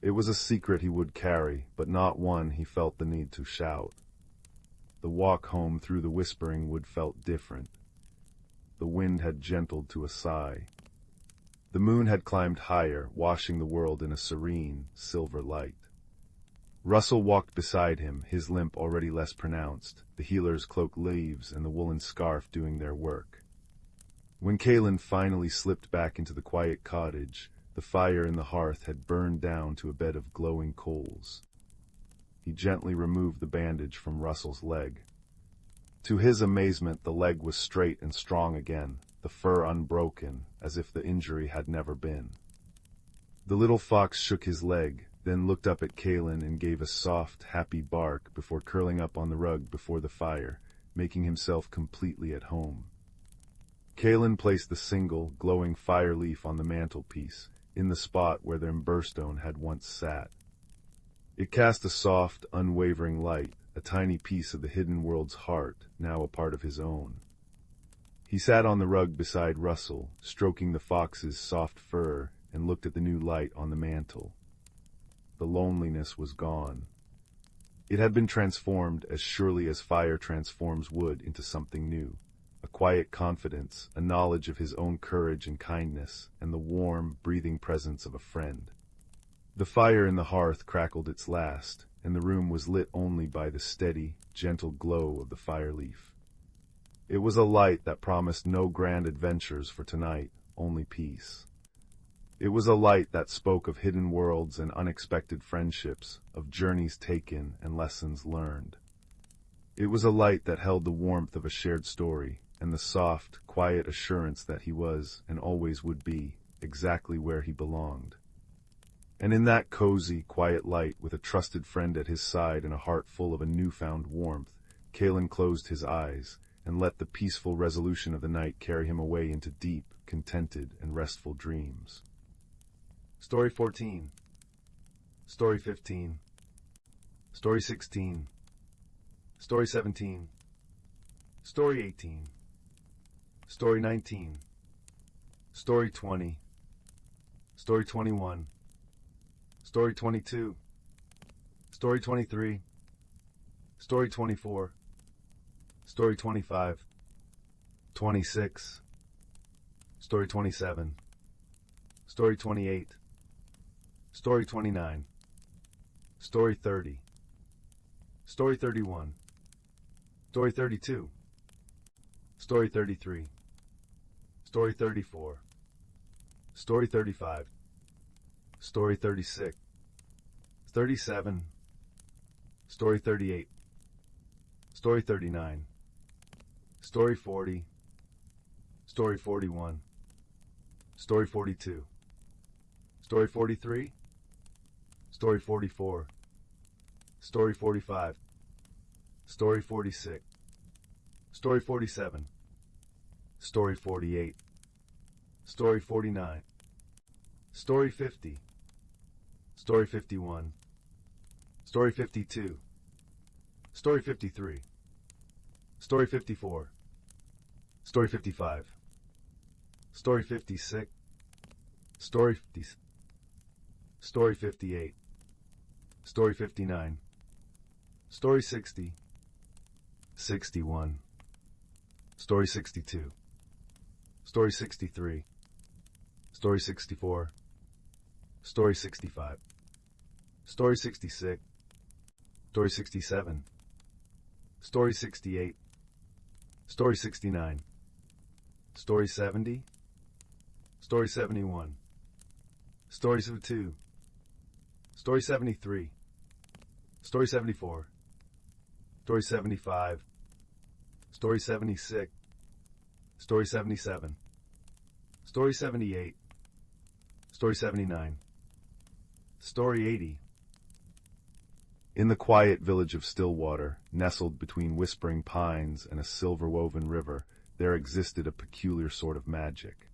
S1: It was a secret he would carry, but not one he felt the need to shout. The walk home through the whispering wood felt different. The wind had gentled to a sigh. The moon had climbed higher, washing the world in a serene, silver light. Russell walked beside him, his limp already less pronounced, the healer's cloak leaves and the woolen scarf doing their work. When Kaelen finally slipped back into the quiet cottage, the fire in the hearth had burned down to a bed of glowing coals. He gently removed the bandage from Russell's leg. To his amazement, the leg was straight and strong again, the fur unbroken, as if the injury had never been. The little fox shook his leg, then looked up at Kaelen and gave a soft, happy bark before curling up on the rug before the fire, making himself completely at home. Kaelen placed the single, glowing fire leaf on the mantelpiece, in the spot where the emberstone had once sat. It cast a soft, unwavering light, a tiny piece of the hidden world's heart, now a part of his own. He sat on the rug beside Russell, stroking the fox's soft fur, and looked at the new light on the mantel. The loneliness was gone. It had been transformed as surely as fire transforms wood into something new. A quiet confidence, a knowledge of his own courage and kindness, and the warm, breathing presence of a friend. The fire in the hearth crackled its last, and the room was lit only by the steady, gentle glow of the fireleaf. It was a light that promised no grand adventures for tonight, only peace. It was a light that spoke of hidden worlds and unexpected friendships, of journeys taken and lessons learned. It was a light that held the warmth of a shared story, and the soft, quiet assurance that he was, and always would be, exactly where he belonged. And in that cozy, quiet light, with a trusted friend at his side and a heart full of a newfound warmth, Kaelen closed his eyes, and let the peaceful resolution of the night carry him away into deep, contented, and restful dreams. Story 14. Story 15. Story 16. Story 17. Story 18. Story 19. Story 20. Story 21. Story 22. Story 23. Story 24. Story 25. 26. Story 27. Story 28. Story 29. Story 30. Story 31. Story 32. Story 33. Story 34. Story 35. Story 36. 37. Story 38. Story 39. Story 40. Story 41. Story 42. Story 43. Story 44. Story 45. Story 46. Story 47. Story 48. Story 49. Story 50. Story 51. Story 52. Story 53. Story 54. Story 55. Story 56. Story 50. Story 58. Story 59. Story 60. 61. Story 62. Story 63. Story 64. Story 65. Story 66. Story 67. Story 68. Story 69. Story 70. Story 71. Story 72. Story 73. Story 74. Story 75. Story 76. Story 77. Story 78. Story 79. Story 80. In the quiet village of Stillwater, nestled between whispering pines and a silver-woven river, there existed a peculiar sort of magic.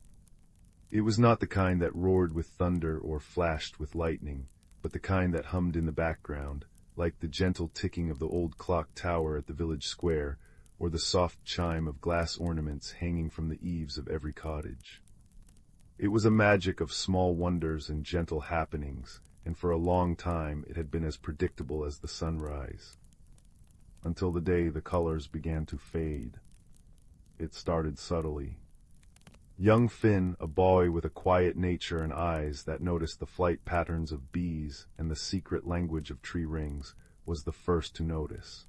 S1: It was not the kind that roared with thunder or flashed with lightning, but the kind that hummed in the background, like the gentle ticking of the old clock tower at the village square, or the soft chime of glass ornaments hanging from the eaves of every cottage. It was a magic of small wonders and gentle happenings, and for a long time it had been as predictable as the sunrise. Until the day the colors began to fade. It started subtly. Young Finn, a boy with a quiet nature and eyes that noticed the flight patterns of bees and the secret language of tree rings, was the first to notice.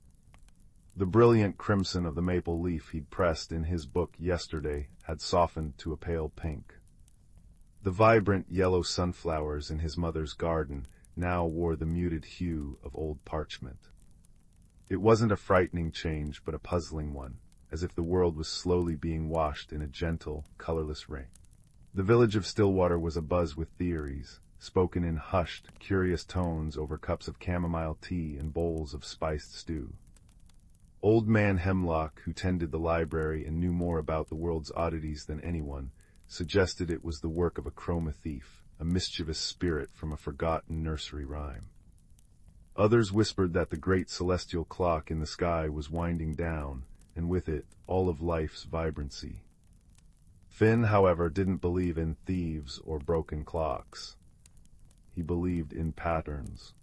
S1: The brilliant crimson of the maple leaf he'd pressed in his book yesterday had softened to a pale pink. The vibrant yellow sunflowers in his mother's garden now wore the muted hue of old parchment. It wasn't a frightening change, but a puzzling one, as if the world was slowly being washed in a gentle, colorless rain. The village of Stillwater was abuzz with theories, spoken in hushed, curious tones over cups of chamomile tea and bowls of spiced stew. Old Man Hemlock, who tended the library and knew more about the world's oddities than anyone, suggested it was the work of a chroma thief, a mischievous spirit from a forgotten nursery rhyme. Others whispered that the great celestial clock in the sky was winding down, and with it, all of life's vibrancy. Finn, however, didn't believe in thieves or broken clocks. He believed in patterns.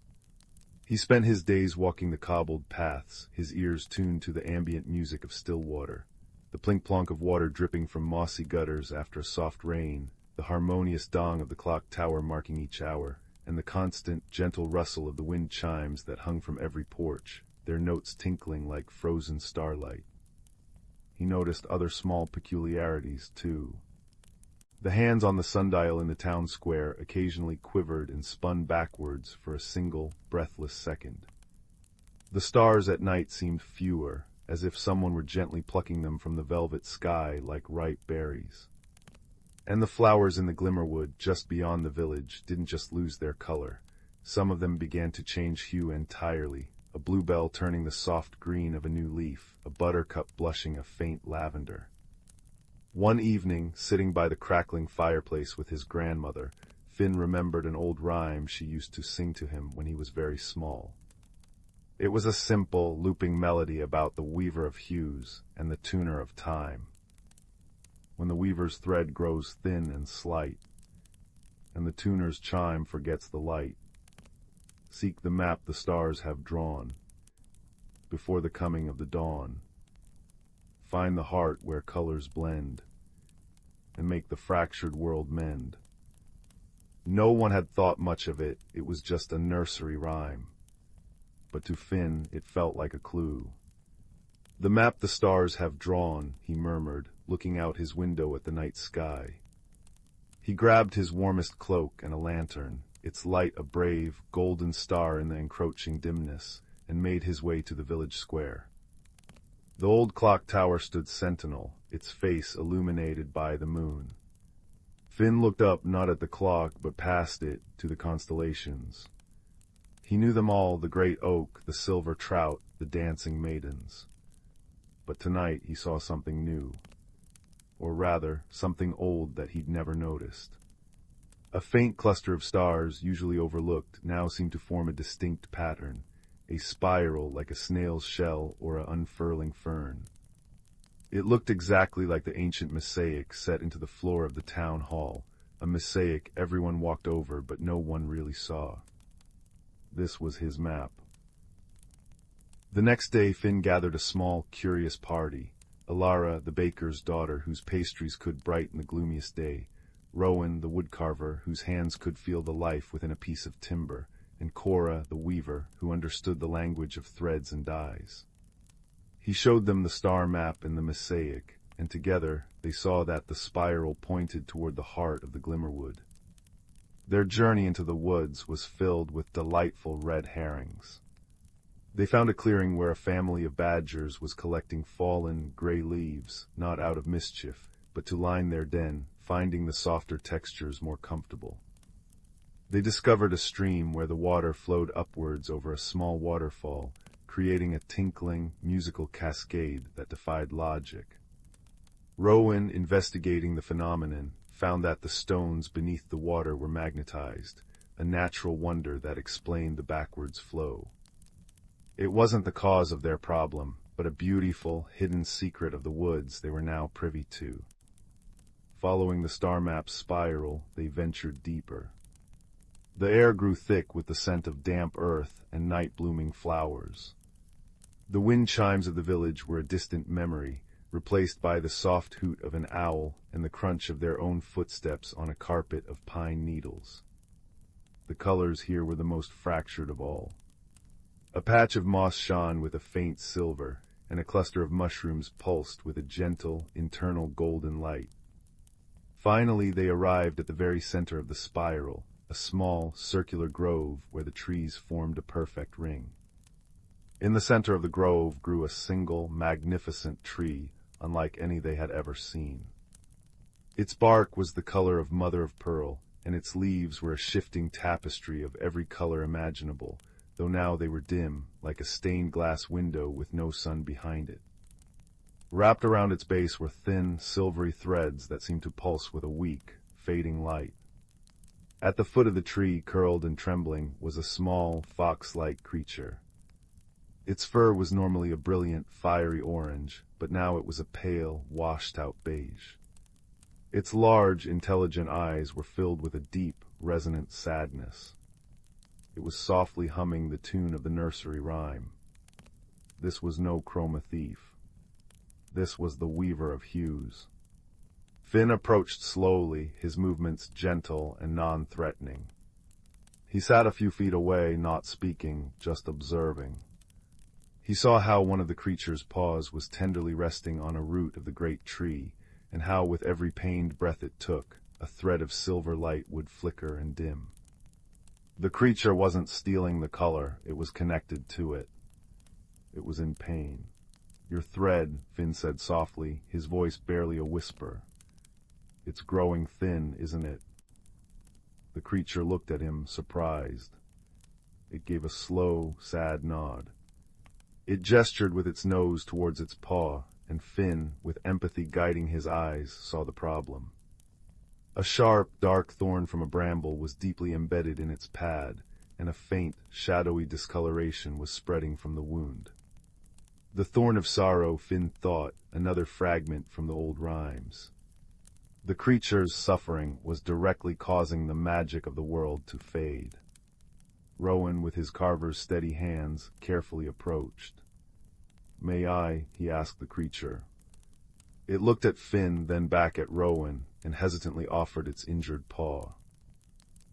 S1: He spent his days walking the cobbled paths, his ears tuned to the ambient music of Stillwater, the plink-plonk of water dripping from mossy gutters after a soft rain, the harmonious dong of the clock tower marking each hour, and the constant, gentle rustle of the wind chimes that hung from every porch, their notes tinkling like frozen starlight. He noticed other small peculiarities, too. The hands on the sundial in the town square occasionally quivered and spun backwards for a single, breathless second. The stars at night seemed fewer, as if someone were gently plucking them from the velvet sky like ripe berries. And the flowers in the glimmerwood just beyond the village didn't just lose their color. Some of them began to change hue entirely, a bluebell turning the soft green of a new leaf, a buttercup blushing a faint lavender. One evening, sitting by the crackling fireplace with his grandmother, Finn remembered an old rhyme she used to sing to him when he was very small. It was a simple, looping melody about the weaver of hues and the tuner of time. When the weaver's thread grows thin and slight, and the tuner's chime forgets the light, seek the map the stars have drawn, before the coming of the dawn. Find the heart where colors blend, and make the fractured world mend. No one had thought much of it, it was just a nursery rhyme. But to Finn it felt like a clue. The map the stars have drawn, he murmured, looking out his window at the night sky. He grabbed his warmest cloak and a lantern, its light a brave, golden star in the encroaching dimness, and made his way to the village square. The old clock tower stood sentinel, its face illuminated by the moon. Finn looked up not at the clock, but past it, to the constellations. He knew them all, the great oak, the silver trout, the dancing maidens. But tonight he saw something new, or rather, something old that he'd never noticed. A faint cluster of stars, usually overlooked, now seemed to form a distinct pattern, a spiral like a snail's shell or an unfurling fern. It looked exactly like the ancient mosaic set into the floor of the town hall, a mosaic everyone walked over but no one really saw. This was his map. The next day Finn gathered a small, curious party. Alara, the baker's daughter, whose pastries could brighten the gloomiest day, Rowan, the woodcarver, whose hands could feel the life within a piece of timber, and Cora, the weaver, who understood the language of threads and dyes. He showed them the star map and the mosaic, and together they saw that the spiral pointed toward the heart of the Glimmerwood. Their journey into the woods was filled with delightful red herrings. They found a clearing where a family of badgers was collecting fallen, gray leaves, not out of mischief, but to line their den, finding the softer textures more comfortable. They discovered a stream where the water flowed upwards over a small waterfall, creating a tinkling, musical cascade that defied logic. Rowan, investigating the phenomenon, found that the stones beneath the water were magnetized, a natural wonder that explained the backwards flow. It wasn't the cause of their problem, but a beautiful, hidden secret of the woods they were now privy to. Following the star map's spiral, they ventured deeper. The air grew thick with the scent of damp earth and night-blooming flowers. The wind chimes of the village were a distant memory, replaced by the soft hoot of an owl and the crunch of their own footsteps on a carpet of pine needles. The colors here were the most fractured of all. A patch of moss shone with a faint silver, and a cluster of mushrooms pulsed with a gentle, internal golden light. Finally they arrived at the very center of the spiral, a small, circular grove where the trees formed a perfect ring. In the center of the grove grew a single, magnificent tree, unlike any they had ever seen. Its bark was the color of mother-of-pearl, and its leaves were a shifting tapestry of every color imaginable, though now they were dim, like a stained-glass window with no sun behind it. Wrapped around its base were thin, silvery threads that seemed to pulse with a weak, fading light. At the foot of the tree, curled and trembling, was a small, fox-like creature. Its fur was normally a brilliant, fiery orange, but now it was a pale, washed-out beige. Its large, intelligent eyes were filled with a deep, resonant sadness. It was softly humming the tune of the nursery rhyme. This was no chroma thief. This was the weaver of hues. Finn approached slowly, his movements gentle and non-threatening. He sat a few feet away, not speaking, just observing. He saw how one of the creature's paws was tenderly resting on a root of the great tree, and how with every pained breath it took, a thread of silver light would flicker and dim. The creature wasn't stealing the color, it was connected to it. It was in pain. "Your thread," Finn said softly, his voice barely a whisper. "It's growing thin, isn't it?" The creature looked at him, surprised. It gave a slow, sad nod. It gestured with its nose towards its paw, and Finn, with empathy guiding his eyes, saw the problem. A sharp, dark thorn from a bramble was deeply embedded in its pad, and a faint, shadowy discoloration was spreading from the wound. The thorn of sorrow, Finn thought, another fragment from the old rhymes. The creature's suffering was directly causing the magic of the world to fade. Rowan, with his carver's steady hands, carefully approached. "May I?" he asked the creature. It looked at Finn, then back at Rowan, and hesitantly offered its injured paw.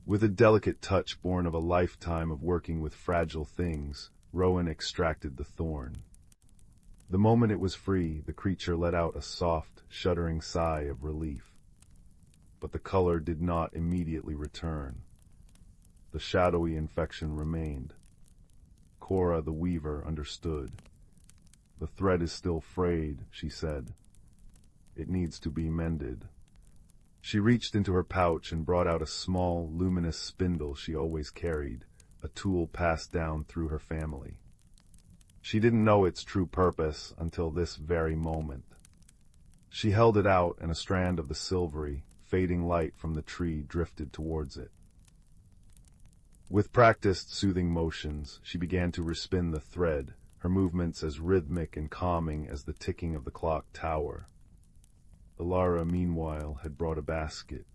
S1: With a delicate touch born of a lifetime of working with fragile things, Rowan extracted the thorn. The moment it was free, the creature let out a soft, shuddering sigh of relief. But the color did not immediately return. The shadowy infection remained. Cora, the weaver, understood. "The thread is still frayed," she said. "It needs to be mended." She reached into her pouch and brought out a small, luminous spindle she always carried, a tool passed down through her family. She didn't know its true purpose until this very moment. She held it out, and a strand of the silvery, fading light from the tree drifted towards it. With practiced soothing motions, she began to respin the thread, her movements as rhythmic and calming as the ticking of the clock tower. Alara, meanwhile, had brought a basket.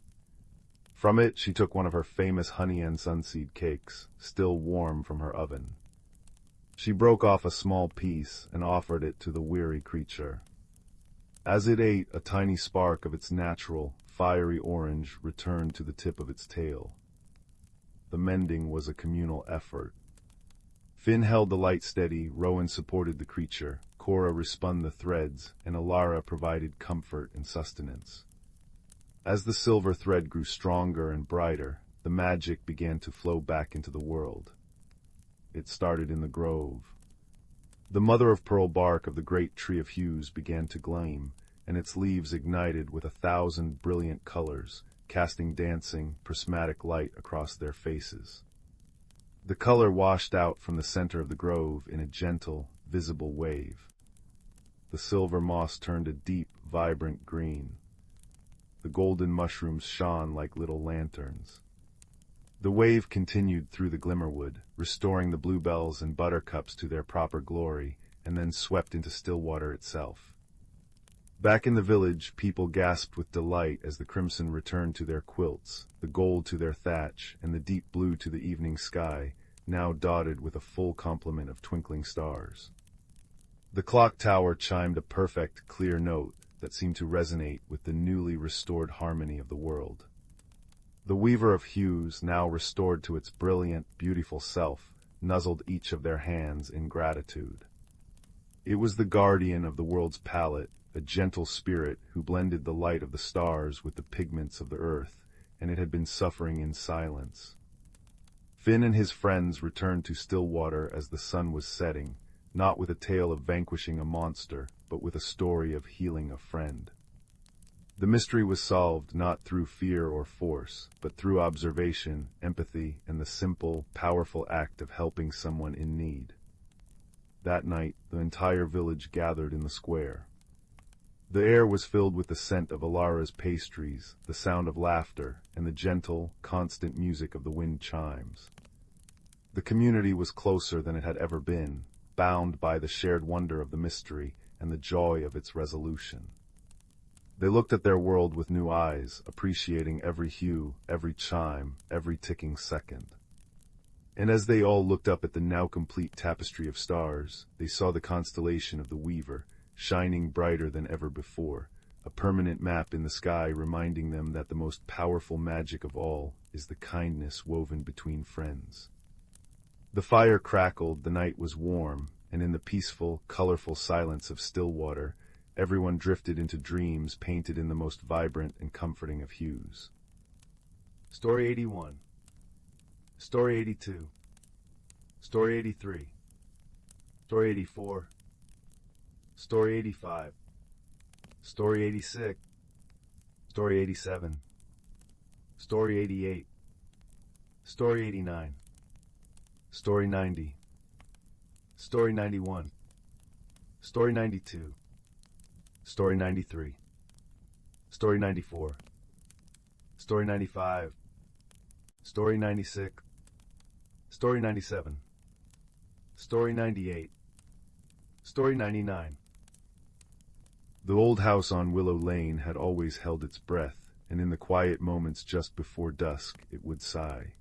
S1: From it she took one of her famous honey and sunseed cakes, still warm from her oven. She broke off a small piece and offered it to the weary creature. As it ate, a tiny spark of its natural, fiery orange returned to the tip of its tail. The mending was a communal effort. Finn held the light steady, Rowan supported the creature, Cora respun the threads, and Alara provided comfort and sustenance. As the silver thread grew stronger and brighter, the magic began to flow back into the world. It started in the grove. The mother-of-pearl bark of the great tree of hues began to gleam, and its leaves ignited with 1,000 brilliant colors, casting dancing, prismatic light across their faces. The color washed out from the center of the grove in a gentle, visible wave. The silver moss turned a deep, vibrant green. The golden mushrooms shone like little lanterns. The wave continued through the glimmerwood, restoring the bluebells and buttercups to their proper glory, and then swept into Stillwater itself. Back in the village, people gasped with delight as the crimson returned to their quilts, the gold to their thatch, and the deep blue to the evening sky, now dotted with a full complement of twinkling stars. The clock tower chimed a perfect, clear note that seemed to resonate with the newly restored harmony of the world. The weaver of hues, now restored to its brilliant, beautiful self, nuzzled each of their hands in gratitude. It was the guardian of the world's palette, a gentle spirit who blended the light of the stars with the pigments of the earth, and it had been suffering in silence. Finn and his friends returned to Stillwater as the sun was setting, not with a tale of vanquishing a monster, but with a story of healing a friend. The mystery was solved not through fear or force, but through observation, empathy, and the simple, powerful act of helping someone in need. That night, the entire village gathered in the square. The air was filled with the scent of Alara's pastries, the sound of laughter, and the gentle, constant music of the wind chimes. The community was closer than it had ever been, bound by the shared wonder of the mystery and the joy of its resolution. They looked at their world with new eyes, appreciating every hue, every chime, every ticking second. And as they all looked up at the now complete tapestry of stars, they saw the constellation of the Weaver, shining brighter than ever before, a permanent map in the sky reminding them that the most powerful magic of all is the kindness woven between friends. The fire crackled, the night was warm, and in the peaceful, colorful silence of Stillwater, everyone drifted into dreams painted in the most vibrant and comforting of hues. Story 81. Story 82. Story 83. Story 84. Story 85. Story 86. Story 87. Story 88. Story 89. Story 90. Story 91. Story 92. Story 93. Story 94. Story 95. Story 96. Story 97. Story 98. Story 99. The old house on Willow Lane had always held its breath, and in the quiet moments just before dusk it would sigh.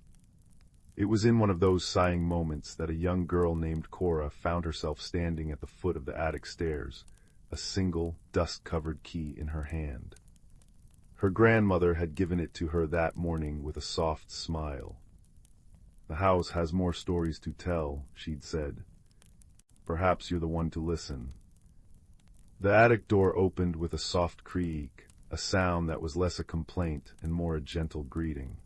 S1: It was in one of those sighing moments that a young girl named Cora found herself standing at the foot of the attic stairs, a single, dust-covered key in her hand. Her grandmother had given it to her that morning with a soft smile. "The house has more stories to tell," she'd said. "Perhaps you're the one to listen." The attic door opened with a soft creak, a sound that was less a complaint and more a gentle greeting.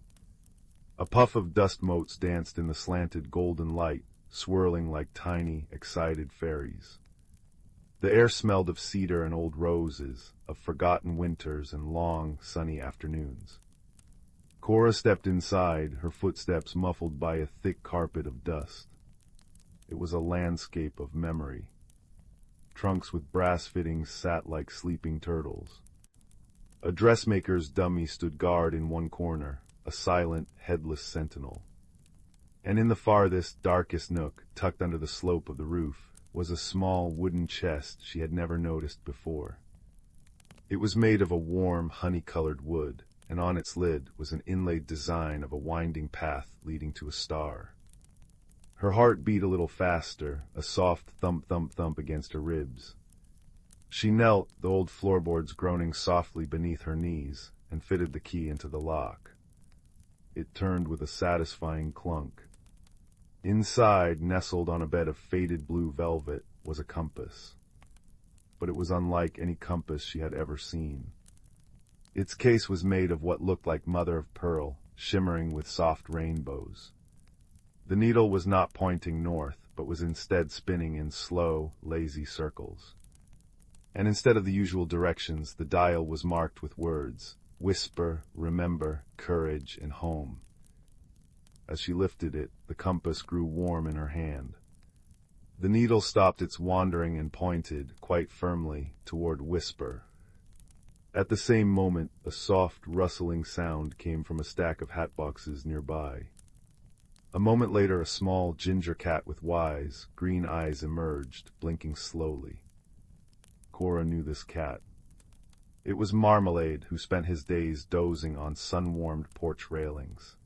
S1: A puff of dust motes danced in the slanted golden light, swirling like tiny, excited fairies. The air smelled of cedar and old roses, of forgotten winters and long, sunny afternoons. Cora stepped inside, her footsteps muffled by a thick carpet of dust. It was a landscape of memory. Trunks with brass fittings sat like sleeping turtles. A dressmaker's dummy stood guard in one corner, a silent, headless sentinel. And in the farthest, darkest nook, tucked under the slope of the roof, was a small wooden chest she had never noticed before. It was made of a warm, honey-colored wood, and on its lid was an inlaid design of a winding path leading to a star. Her heart beat a little faster, a soft thump-thump-thump against her ribs. She knelt, the old floorboards groaning softly beneath her knees, and fitted the key into the lock. It turned with a satisfying clunk. Inside, nestled on a bed of faded blue velvet, was a compass. But it was unlike any compass she had ever seen. Its case was made of what looked like mother of pearl, shimmering with soft rainbows. The needle was not pointing north, but was instead spinning in slow, lazy circles. And instead of the usual directions, the dial was marked with words: whisper, remember, courage, and home. As she lifted it, the compass grew warm in her hand. The needle stopped its wandering and pointed, quite firmly, toward whisper. At the same moment, a soft, rustling sound came from a stack of hatboxes nearby. A moment later, a small ginger cat with wise, green eyes emerged, blinking slowly. Cora knew this cat. It was Marmalade, who spent his days dozing on sun-warmed porch railings.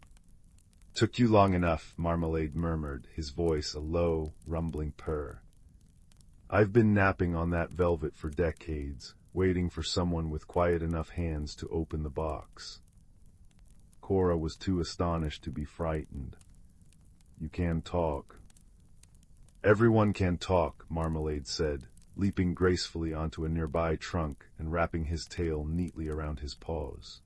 S1: "Took you long enough," Marmalade murmured, his voice a low, rumbling purr. "I've been napping on that velvet for decades, waiting for someone with quiet enough hands to open the box." Cora was too astonished to be frightened. "You can talk." "Everyone can talk," Marmalade said, leaping gracefully onto a nearby trunk and wrapping his tail neatly around his paws.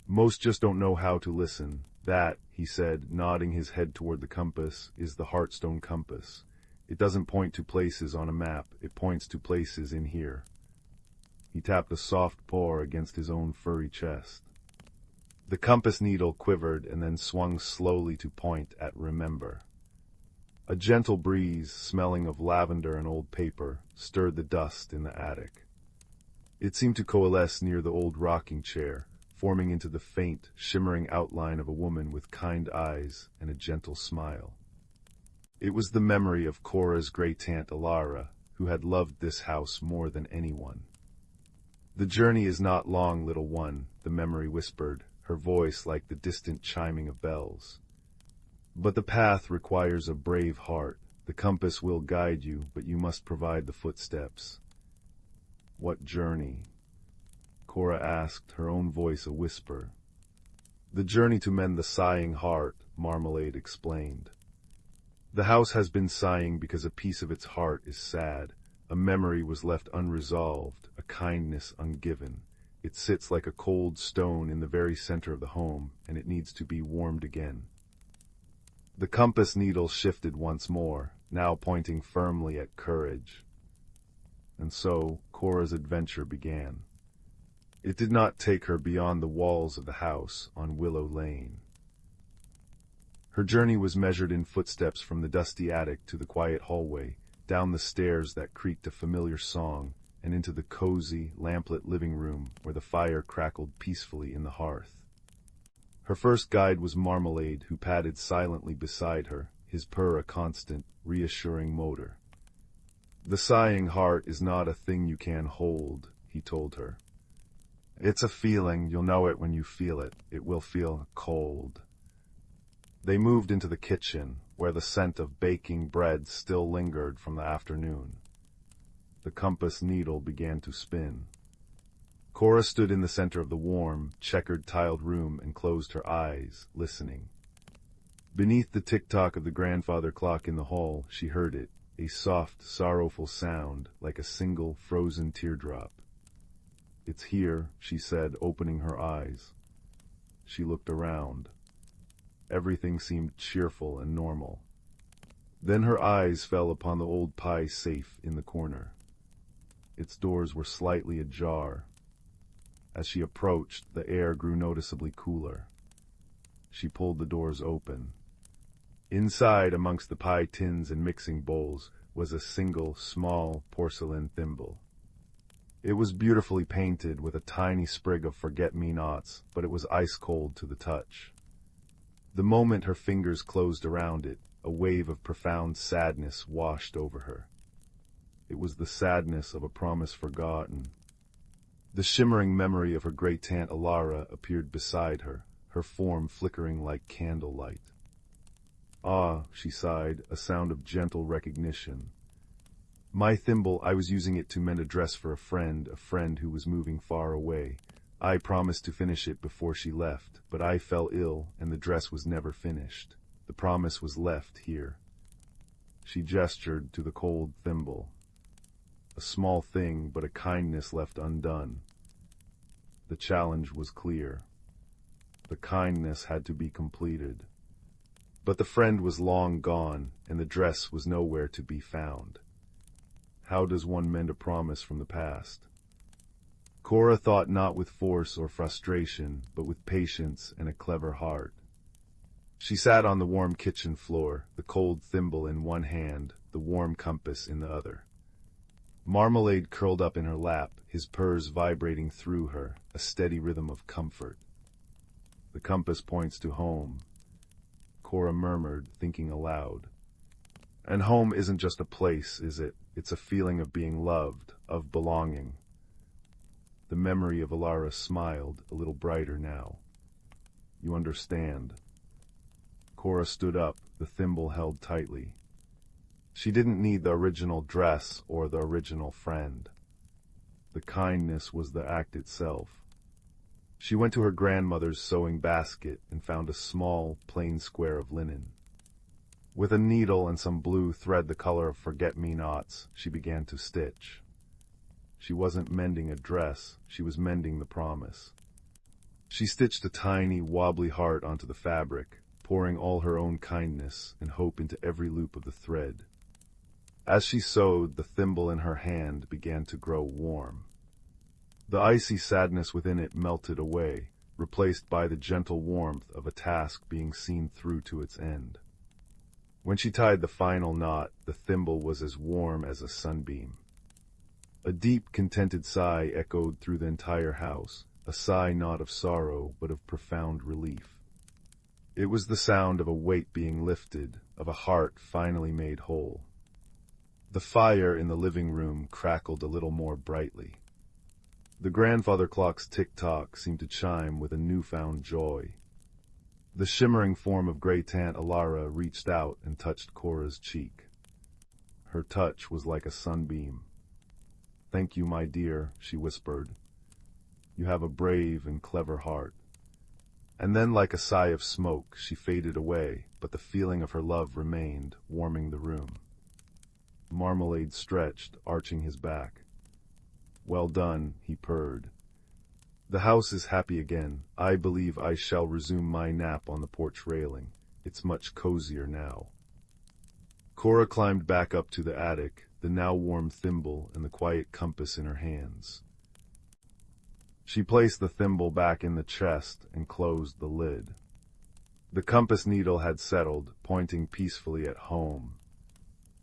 S1: "Most just don't know how to listen. That," he said, nodding his head toward the compass, "is the Heartstone compass. It doesn't point to places on a map, it points to places in here." He tapped a soft paw against his own furry chest. The compass needle quivered and then swung slowly to point at remember. A gentle breeze, smelling of lavender and old paper, stirred the dust in the attic. It seemed to coalesce near the old rocking chair, forming into the faint, shimmering outline of a woman with kind eyes and a gentle smile. It was the memory of Cora's great-aunt Alara, who had loved this house more than anyone. "The journey is not long, little one," the memory whispered, her voice like the distant chiming of bells. "But the path requires a brave heart. The compass will guide you, but you must provide the footsteps." "What journey?" Cora asked, her own voice a whisper. "The journey to mend the sighing heart," Marmalade explained. "The house has been sighing because a piece of its heart is sad. A memory was left unresolved, a kindness ungiven. It sits like a cold stone in the very center of the home, and it needs to be warmed again." The compass needle shifted once more, now pointing firmly at courage. And so Cora's adventure began. It did not take her beyond the walls of the house on Willow Lane. Her journey was measured in footsteps from the dusty attic to the quiet hallway, down the stairs that creaked a familiar song, and into the cozy, lamplit living room where the fire crackled peacefully in the hearth. Her first guide was Marmalade, who padded silently beside her, his purr a constant, reassuring motor. "The sighing heart is not a thing you can hold," he told her. "It's a feeling, you'll know it when you feel it. It will feel cold." They moved into the kitchen, where the scent of baking bread still lingered from the afternoon. The compass needle began to spin. Cora stood in the center of the warm, checkered tiled room and closed her eyes, listening. Beneath the tick-tock of the grandfather clock in the hall, she heard it, a soft, sorrowful sound, like a single frozen teardrop. "It's here," she said, opening her eyes. She looked around. Everything seemed cheerful and normal. Then her eyes fell upon the old pie safe in the corner. Its doors were slightly ajar. As she approached, the air grew noticeably cooler. She pulled the doors open. Inside, amongst the pie tins and mixing bowls, was a single, small porcelain thimble. It was beautifully painted with a tiny sprig of forget-me-nots, but it was ice-cold to the touch. The moment her fingers closed around it, a wave of profound sadness washed over her. It was the sadness of a promise forgotten. The shimmering memory of her great-aunt Alara appeared beside her, her form flickering like candlelight. "Ah," she sighed, a sound of gentle recognition. "My thimble, I was using it to mend a dress for a friend who was moving far away. I promised to finish it before she left, but I fell ill, and the dress was never finished. The promise was left here." She gestured to the cold thimble. A small thing, but a kindness left undone. The challenge was clear. The kindness had to be completed. But the friend was long gone, and the dress was nowhere to be found. How does one mend a promise from the past? Cora thought not with force or frustration, but with patience and a clever heart. She sat on the warm kitchen floor, the cold thimble in one hand, the warm compass in the other. Marmalade curled up in her lap, his purrs vibrating through her, a steady rhythm of comfort. "The compass points to home," Cora murmured, thinking aloud. "And home isn't just a place, is it? It's a feeling of being loved, of belonging." The memory of Alara smiled, a little brighter now. "You understand." Cora stood up, the thimble held tightly. She didn't need the original dress or the original friend. The kindness was the act itself. She went to her grandmother's sewing basket and found a small, plain square of linen. With a needle and some blue thread the color of forget-me-nots, she began to stitch. She wasn't mending a dress, she was mending the promise. She stitched a tiny, wobbly heart onto the fabric, pouring all her own kindness and hope into every loop of the thread. As she sewed, the thimble in her hand began to grow warm. The icy sadness within it melted away, replaced by the gentle warmth of a task being seen through to its end. When she tied the final knot, the thimble was as warm as a sunbeam. A deep, contented sigh echoed through the entire house, a sigh not of sorrow, but of profound relief. It was the sound of a weight being lifted, of a heart finally made whole. The fire in the living room crackled a little more brightly. The grandfather clock's tick-tock seemed to chime with a newfound joy. The shimmering form of great-aunt Alara reached out and touched Cora's cheek. Her touch was like a sunbeam. "Thank you, my dear," she whispered. "You have a brave and clever heart." And then, like a sigh of smoke, she faded away, but the feeling of her love remained, warming the room. Marmalade stretched, arching his back. "Well done," he purred. "The house is happy again. I believe I shall resume my nap on the porch railing. It's much cozier now." Cora climbed back up to the attic, the now warm thimble and the quiet compass in her hands. She placed the thimble back in the chest and closed the lid. The compass needle had settled, pointing peacefully at home.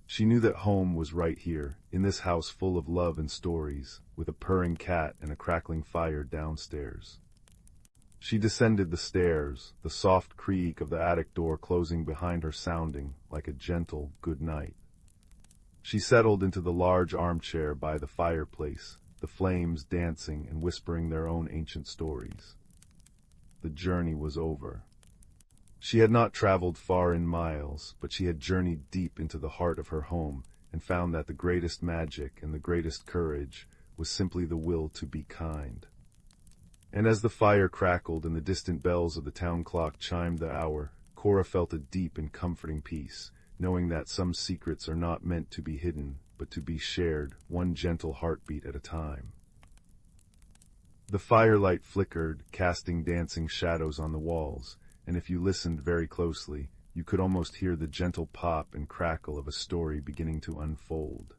S1: She knew that home was right here, in this house full of love and stories, with a purring cat and a crackling fire downstairs. She descended the stairs, the soft creak of the attic door closing behind her sounding like a gentle good night. She settled into the large armchair by the fireplace, the flames dancing and whispering their own ancient stories. The journey was over. She had not traveled far in miles, but she had journeyed deep into the heart of her home and found that the greatest magic and the greatest courage was simply the will to be kind. And as the fire crackled and the distant bells of the town clock chimed the hour, Cora felt a deep and comforting peace, knowing that some secrets are not meant to be hidden, but to be shared, one gentle heartbeat at a time. The firelight flickered, casting dancing shadows on the walls, and if you listened very closely, you could almost hear the gentle pop and crackle of a story beginning to unfold.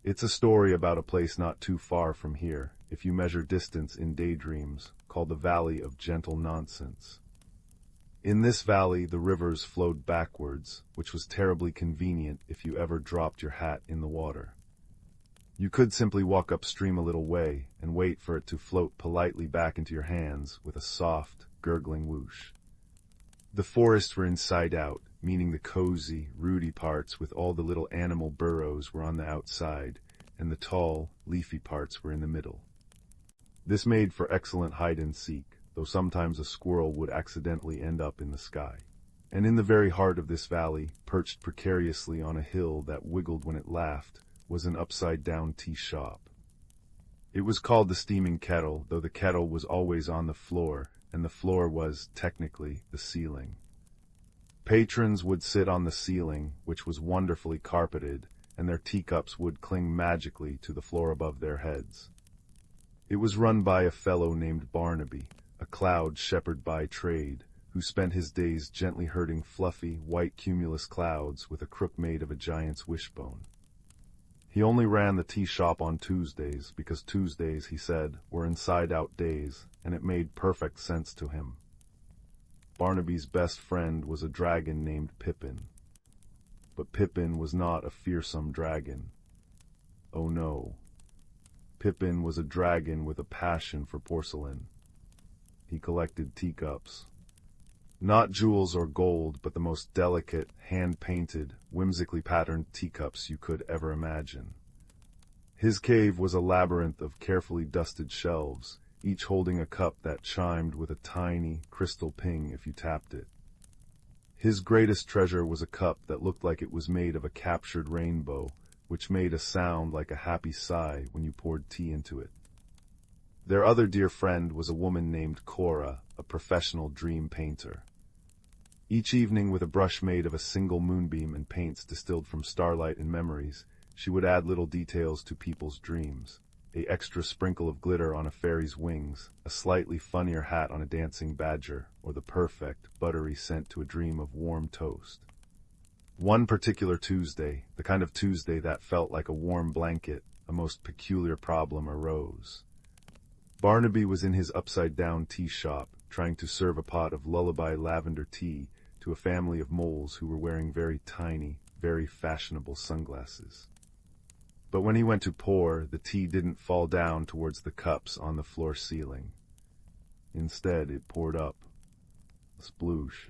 S1: It's a story about a place not too far from here, if you measure distance in daydreams, called the Valley of Gentle Nonsense. In this valley, the rivers flowed backwards, which was terribly convenient if you ever dropped your hat in the water. You could simply walk upstream a little way and wait for it to float politely back into your hands with a soft, gurgling whoosh. The forests were inside out, meaning the cozy, rooty parts with all the little animal burrows were on the outside, and the tall, leafy parts were in the middle. This made for excellent hide-and-seek, though sometimes a squirrel would accidentally end up in the sky. And in the very heart of this valley, perched precariously on a hill that wiggled when it laughed, was an upside-down tea shop. It was called the Steaming Kettle, though the kettle was always on the floor, and the floor was, technically, the ceiling. Patrons would sit on the ceiling, which was wonderfully carpeted, and their teacups would cling magically to the floor above their heads. It was run by a fellow named Barnaby, a cloud shepherd by trade, who spent his days gently herding fluffy, white cumulus clouds with a crook made of a giant's wishbone. He only ran the tea shop on Tuesdays, because Tuesdays, he said, were inside-out days, and it made perfect sense to him. Barnaby's best friend was a dragon named Pippin. But Pippin was not a fearsome dragon. Oh no. Pippin was a dragon with a passion for porcelain. He collected teacups. Not jewels or gold, but the most delicate, hand-painted, whimsically patterned teacups you could ever imagine. His cave was a labyrinth of carefully dusted shelves, each holding a cup that chimed with a tiny, crystal ping if you tapped it. His greatest treasure was a cup that looked like it was made of a captured rainbow, which made a sound like a happy sigh when you poured tea into it. Their other dear friend was a woman named Cora, a professional dream painter. Each evening, with a brush made of a single moonbeam and paints distilled from starlight and memories, she would add little details to people's dreams. An extra sprinkle of glitter on a fairy's wings, a slightly funnier hat on a dancing badger, or the perfect, buttery scent to a dream of warm toast. One particular Tuesday, the kind of Tuesday that felt like a warm blanket, a most peculiar problem arose. Barnaby was in his upside-down tea shop, trying to serve a pot of lullaby lavender tea to a family of moles who were wearing very tiny, very fashionable sunglasses. But when he went to pour, the tea didn't fall down towards the cups on the floor ceiling. Instead, it poured up. Sploosh.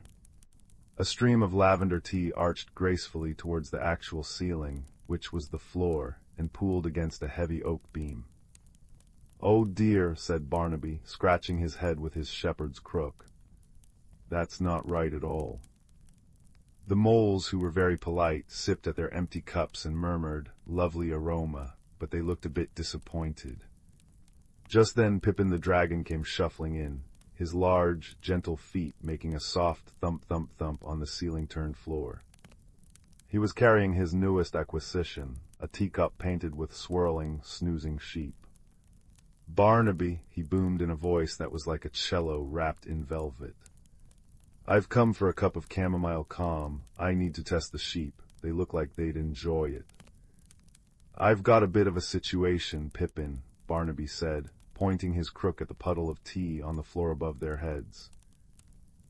S1: A stream of lavender tea arched gracefully towards the actual ceiling, which was the floor, and pooled against a heavy oak beam. "Oh dear," said Barnaby, scratching his head with his shepherd's crook. "That's not right at all." The moles, who were very polite, sipped at their empty cups and murmured, "Lovely aroma," but they looked a bit disappointed. Just then Pippin the dragon came shuffling in, his large, gentle feet making a soft thump-thump-thump on the ceiling-turned floor. He was carrying his newest acquisition, a teacup painted with swirling, snoozing sheep. "Barnaby," he boomed in a voice that was like a cello wrapped in velvet. "I've come for a cup of chamomile calm. I need to test the sheep. They look like they'd enjoy it." "I've got a bit of a situation, Pippin," Barnaby said, pointing his crook at the puddle of tea on the floor above their heads.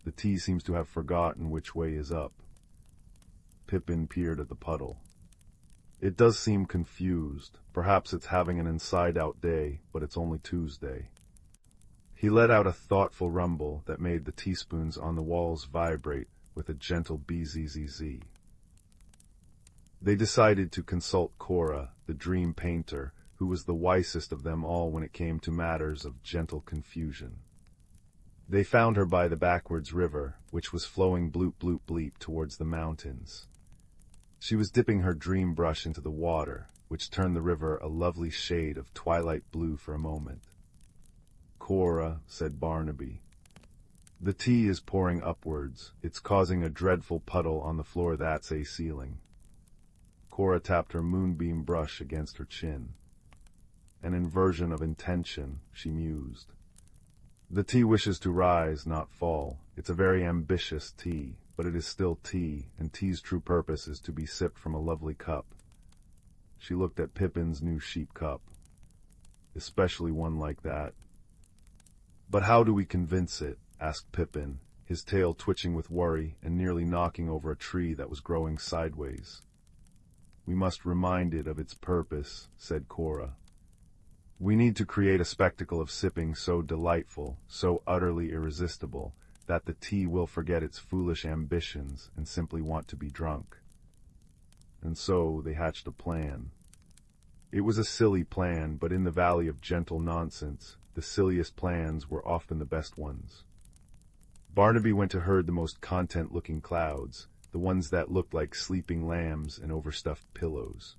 S1: "The tea seems to have forgotten which way is up." Pippin peered at the puddle. "It does seem confused. Perhaps it's having an inside-out day, but it's only Tuesday." He let out a thoughtful rumble that made the teaspoons on the walls vibrate with a gentle bzzz. They decided to consult Cora, the dream painter, who was the wisest of them all when it came to matters of gentle confusion. They found her by the backwards river, which was flowing bloop-bloop-bleep towards the mountains. She was dipping her dream brush into the water, which turned the river a lovely shade of twilight blue for a moment. "Cora," said Barnaby, "the tea is pouring upwards. It's causing a dreadful puddle on the floor that's a ceiling." Cora tapped her moonbeam brush against her chin. "An inversion of intention," she mused. "The tea wishes to rise, not fall. It's a very ambitious tea, but it is still tea, and tea's true purpose is to be sipped from a lovely cup." She looked at Pippin's new sheep cup. "Especially one like that." "But how do we convince it?" asked Pippin, his tail twitching with worry and nearly knocking over a tree that was growing sideways. "We must remind it of its purpose," said Cora. "We need to create a spectacle of sipping so delightful, so utterly irresistible, that the tea will forget its foolish ambitions and simply want to be drunk." And so they hatched a plan. It was a silly plan, but in the valley of gentle nonsense, the silliest plans were often the best ones. Barnaby went to herd the most content-looking clouds, the ones that looked like sleeping lambs and overstuffed pillows.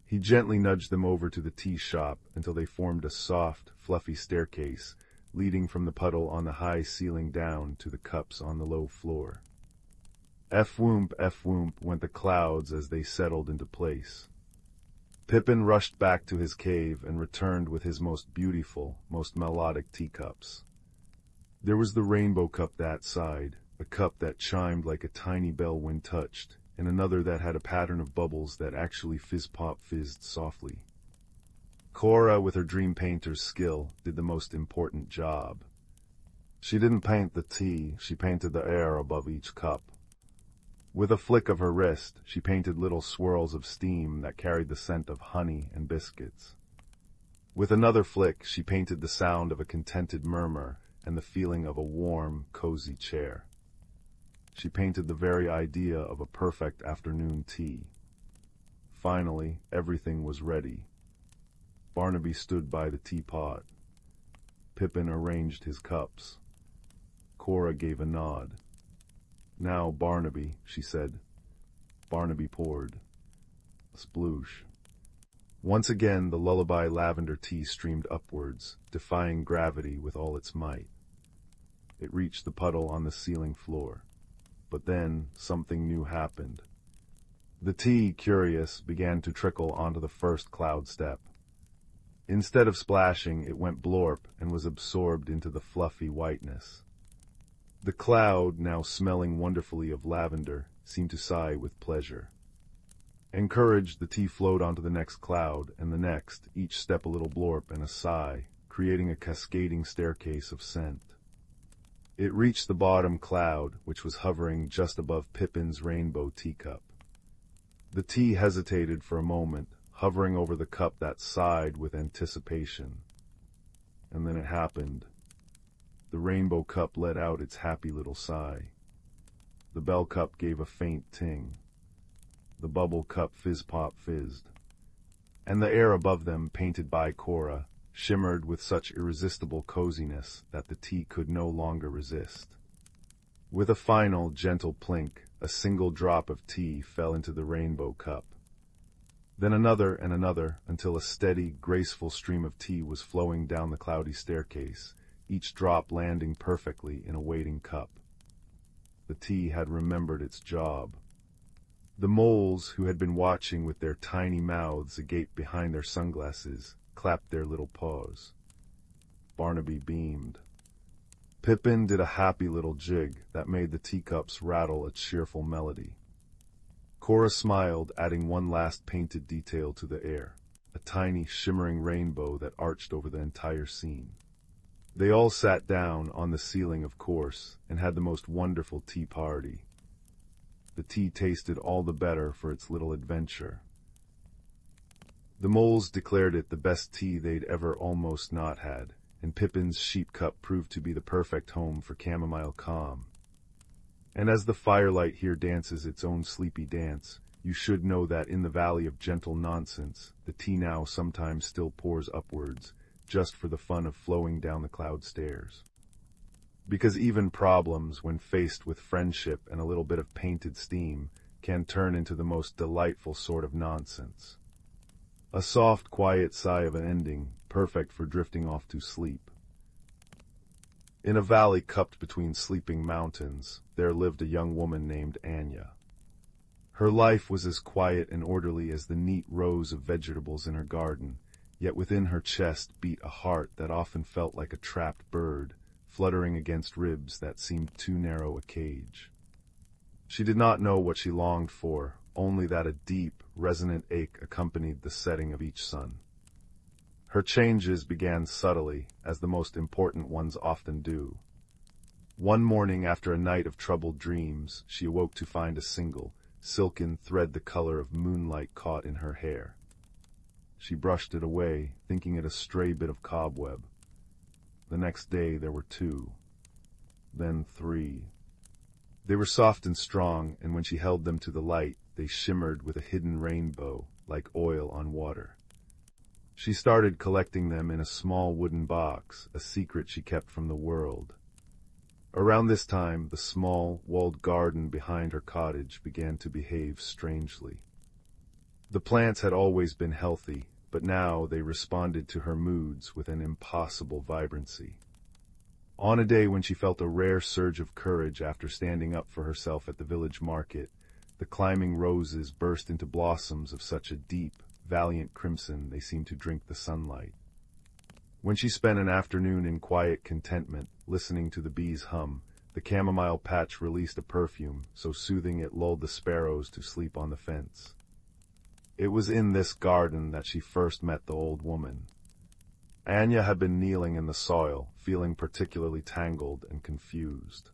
S1: He gently nudged them over to the tea shop until they formed a soft, fluffy staircase leading from the puddle on the high ceiling down to the cups on the low floor. F-whoomp, went the clouds as they settled into place. Pippin rushed back to his cave and returned with his most beautiful, most melodic teacups. There was the rainbow cup that side, a cup that chimed like a tiny bell when touched, and another that had a pattern of bubbles that actually fizz-pop-fizzed softly. Cora, with her dream painter's skill, did the most important job. She didn't paint the tea, she painted the air above each cup. With a flick of her wrist, she painted little swirls of steam that carried the scent of honey and biscuits. With another flick, she painted the sound of a contented murmur and the feeling of a warm, cozy chair. She painted the very idea of a perfect afternoon tea. Finally, everything was ready. Barnaby stood by the teapot. Pippin arranged his cups. Cora gave a nod. "Now, Barnaby," she said. Barnaby poured. Sploosh. Once again, the lullaby lavender tea streamed upwards, defying gravity with all its might. It reached the puddle on the ceiling floor. But then, something new happened. The tea, curious, began to trickle onto the first cloud step. Instead of splashing, it went blorp and was absorbed into the fluffy whiteness. The cloud, now smelling wonderfully of lavender, seemed to sigh with pleasure. Encouraged, the tea flowed onto the next cloud, and the next, each step a little blorp and a sigh, creating a cascading staircase of scent. It reached the bottom cloud, which was hovering just above Pippin's rainbow teacup. The tea hesitated for a moment, hovering over the cup that sighed with anticipation. And then it happened. The rainbow cup let out its happy little sigh. The bell cup gave a faint ting. The bubble cup fizz-pop-fizzed. And the air above them, painted by Cora, shimmered with such irresistible coziness that the tea could no longer resist. With a final, gentle plink, a single drop of tea fell into the rainbow cup. Then another and another, until a steady, graceful stream of tea was flowing down the cloudy staircase, each drop landing perfectly in a waiting cup. The tea had remembered its job. The moles, who had been watching with their tiny mouths agape behind their sunglasses, clapped their little paws. Barnaby beamed. Pippin did a happy little jig that made the teacups rattle a cheerful melody. Cora smiled, adding one last painted detail to the air, a tiny, shimmering rainbow that arched over the entire scene. They all sat down, on the ceiling of course, and had the most wonderful tea party. The tea tasted all the better for its little adventure. The moles declared it the best tea they'd ever almost not had, and Pippin's sheep cup proved to be the perfect home for chamomile calm. And as the firelight here dances its own sleepy dance, you should know that in the valley of gentle nonsense, the tea now sometimes still pours upwards, just for the fun of flowing down the cloud stairs. Because even problems, when faced with friendship and a little bit of painted steam, can turn into the most delightful sort of nonsense. A soft, quiet sigh of an ending, perfect for drifting off to sleep. In a valley cupped between sleeping mountains, there lived a young woman named Anya. Her life was as quiet and orderly as the neat rows of vegetables in her garden, yet within her chest beat a heart that often felt like a trapped bird, fluttering against ribs that seemed too narrow a cage. She did not know what she longed for, only that a deep, resonant ache accompanied the setting of each sun. Her changes began subtly, as the most important ones often do. One morning after a night of troubled dreams, she awoke to find a single, silken thread the color of moonlight caught in her hair. She brushed it away, thinking it a stray bit of cobweb. The next day there were 2, then 3. They were soft and strong, and when she held them to the light, they shimmered with a hidden rainbow, like oil on water. She started collecting them in a small wooden box, a secret she kept from the world. Around this time, the small, walled garden behind her cottage began to behave strangely. The plants had always been healthy, but now they responded to her moods with an impossible vibrancy. On a day when she felt a rare surge of courage after standing up for herself at the village market, the climbing roses burst into blossoms of such a deep, valiant crimson they seemed to drink the sunlight. When she spent an afternoon in quiet contentment, listening to the bees hum, the chamomile patch released a perfume so soothing it lulled the sparrows to sleep on the fence. It was in this garden that she first met the old woman. Anya had been kneeling in the soil, feeling particularly tangled and confused.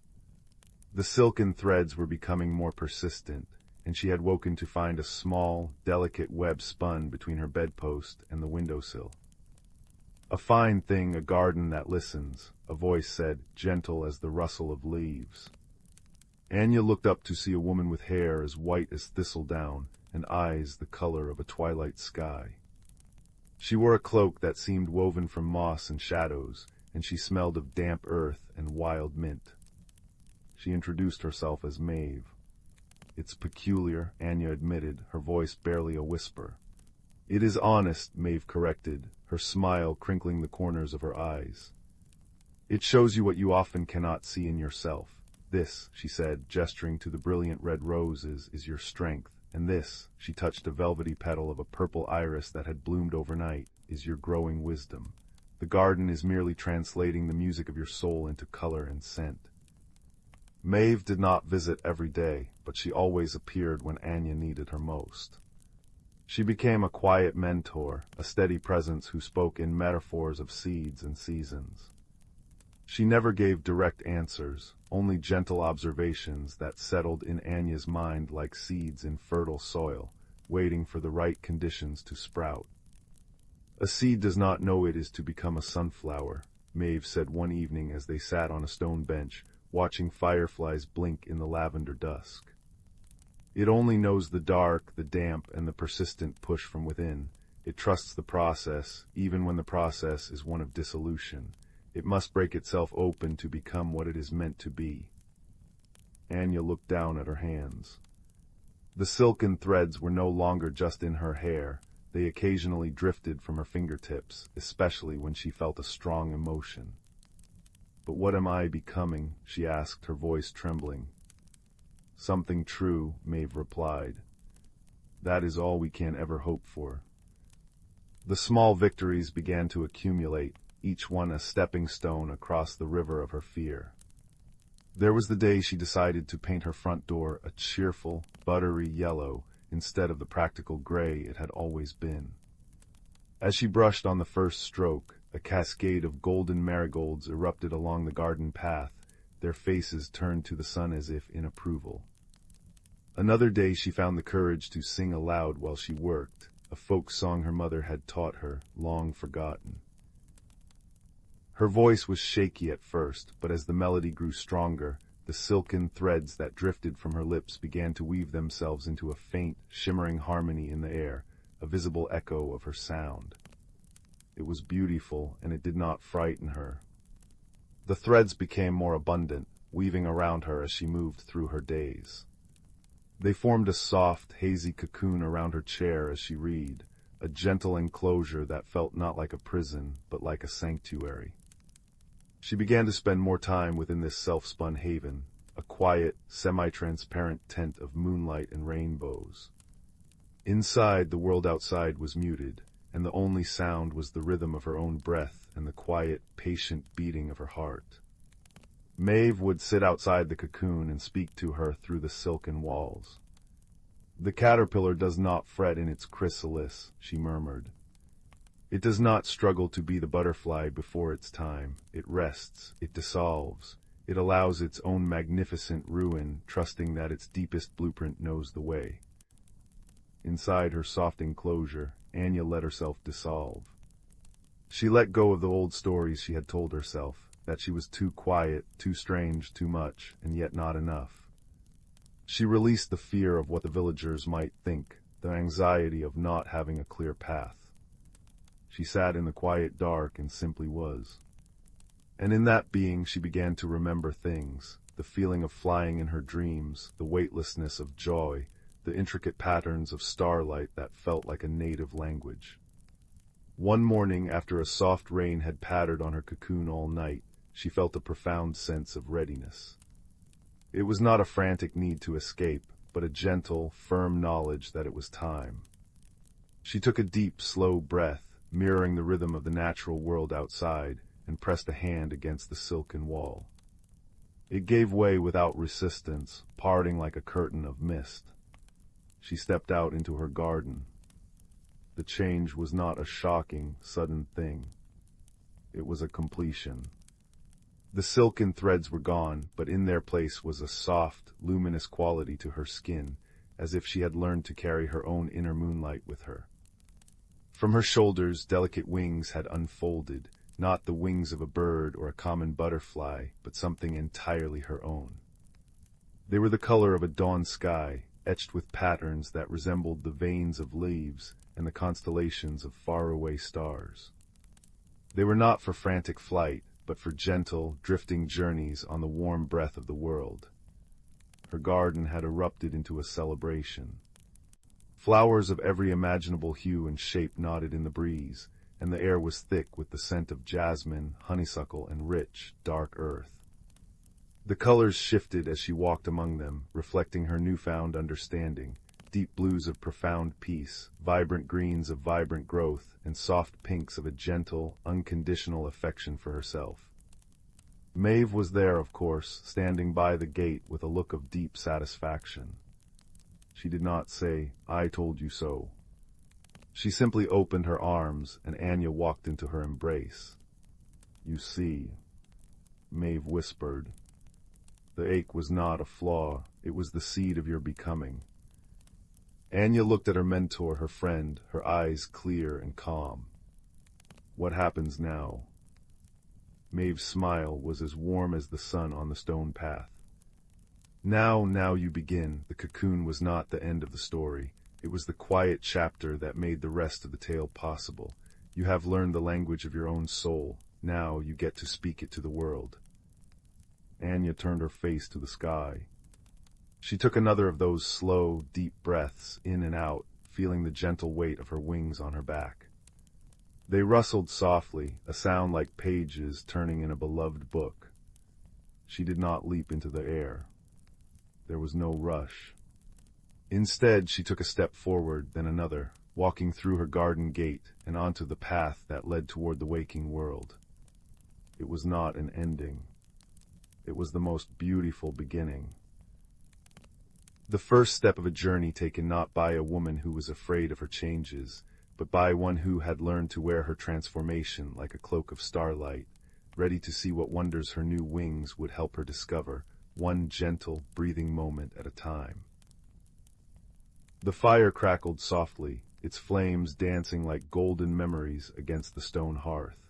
S1: The silken threads were becoming more persistent, and she had woken to find a small, delicate web spun between her bedpost and the windowsill. "A fine thing, a garden that listens," a voice said, gentle as the rustle of leaves. Anya looked up to see a woman with hair as white as thistledown and eyes the color of a twilight sky. She wore a cloak that seemed woven from moss and shadows, and she smelled of damp earth and wild mint. She introduced herself as Maeve. "It's peculiar," Anya admitted, her voice barely a whisper. "It is honest," Maeve corrected, her smile crinkling the corners of her eyes. "It shows you what you often cannot see in yourself. This," she said, gesturing to the brilliant red roses, "is your strength, and this," she touched a velvety petal of a purple iris that had bloomed overnight, "is your growing wisdom. The garden is merely translating the music of your soul into color and scent." Maeve did not visit every day, but she always appeared when Anya needed her most. She became a quiet mentor, a steady presence who spoke in metaphors of seeds and seasons. She never gave direct answers, only gentle observations that settled in Anya's mind like seeds in fertile soil, waiting for the right conditions to sprout. "A seed does not know it is to become a sunflower," Maeve said one evening as they sat on a stone bench, watching fireflies blink in the lavender dusk. "It only knows the dark, the damp, and the persistent push from within. It trusts the process, even when the process is one of dissolution. It must break itself open to become what it is meant to be." Anya looked down at her hands. The silken threads were no longer just in her hair. They occasionally drifted from her fingertips, especially when she felt a strong emotion. "But what am I becoming?" she asked, her voice trembling. "Something true," Maeve replied. "That is all we can ever hope for." The small victories began to accumulate, each one a stepping stone across the river of her fear. There was the day she decided to paint her front door a cheerful, buttery yellow instead of the practical gray it had always been. As she brushed on the first stroke, a cascade of golden marigolds erupted along the garden path, their faces turned to the sun as if in approval. Another day she found the courage to sing aloud while she worked, a folk song her mother had taught her, long forgotten. Her voice was shaky at first, but as the melody grew stronger, the silken threads that drifted from her lips began to weave themselves into a faint, shimmering harmony in the air, a visible echo of her sound. It was beautiful, and it did not frighten her. The threads became more abundant, weaving around her as she moved through her days. They formed a soft, hazy cocoon around her chair as she read, a gentle enclosure that felt not like a prison, but like a sanctuary. She began to spend more time within this self-spun haven, a quiet, semi-transparent tent of moonlight and rainbows. Inside, the world outside was muted, and the only sound was the rhythm of her own breath and the quiet, patient beating of her heart. Maeve would sit outside the cocoon and speak to her through the silken walls. "The caterpillar does not fret in its chrysalis," she murmured. "It does not struggle to be the butterfly before its time. It rests, it dissolves, It allows its own magnificent ruin, trusting that its deepest blueprint knows the way. Inside her soft enclosure, Anya let herself dissolve. She let go of the old stories she had told herself, that she was too quiet, too strange, too much, and yet not enough. She released the fear of what the villagers might think, the anxiety of not having a clear path. She sat in the quiet dark and simply was. And in that being she began to remember things, the feeling of flying in her dreams, the weightlessness of joy, the intricate patterns of starlight that felt like a native language. One morning, after a soft rain had pattered on her cocoon all night, she felt a profound sense of readiness. It was not a frantic need to escape, but a gentle, firm knowledge that it was time. She took a deep, slow breath, mirroring the rhythm of the natural world outside, and pressed a hand against the silken wall. It gave way without resistance, parting like a curtain of mist. She stepped out into her garden. The change was not a shocking, sudden thing. It was a completion. The silken threads were gone, but in their place was a soft, luminous quality to her skin, as if she had learned to carry her own inner moonlight with her. From her shoulders, delicate wings had unfolded, not the wings of a bird or a common butterfly, but something entirely her own. They were the color of a dawn sky, etched with patterns that resembled the veins of leaves and the constellations of faraway stars. They were not for frantic flight, but for gentle, drifting journeys on the warm breath of the world. Her garden had erupted into a celebration. Flowers of every imaginable hue and shape nodded in the breeze, and the air was thick with the scent of jasmine, honeysuckle, and rich, dark earth. The colors shifted as she walked among them, reflecting her newfound understanding, deep blues of profound peace, vibrant greens of vibrant growth, and soft pinks of a gentle, unconditional affection for herself. Maeve was there, of course, standing by the gate with a look of deep satisfaction. She did not say, "I told you so." She simply opened her arms, and Anya walked into her embrace. "You see," Maeve whispered. "The ache was not a flaw, it was the seed of your becoming." Anya looked at her mentor, her friend, her eyes clear and calm. "What happens now?" Maeve's smile was as warm as the sun on the stone path. Now you begin." The cocoon was not the end of the story. It was the quiet chapter that made the rest of the tale possible. You have learned the language of your own soul. Now you get to speak it to the world. Anya turned her face to the sky. She took another of those slow, deep breaths, in and out, feeling the gentle weight of her wings on her back. They rustled softly, a sound like pages turning in a beloved book. She did not leap into the air. There was no rush. Instead, she took a step forward, then another, walking through her garden gate and onto the path that led toward the waking world. It was not an ending. It was the most beautiful beginning. The first step of a journey taken not by a woman who was afraid of her changes, but by one who had learned to wear her transformation like a cloak of starlight, ready to see what wonders her new wings would help her discover, one gentle, breathing moment at a time. The fire crackled softly, its flames dancing like golden memories against the stone hearth.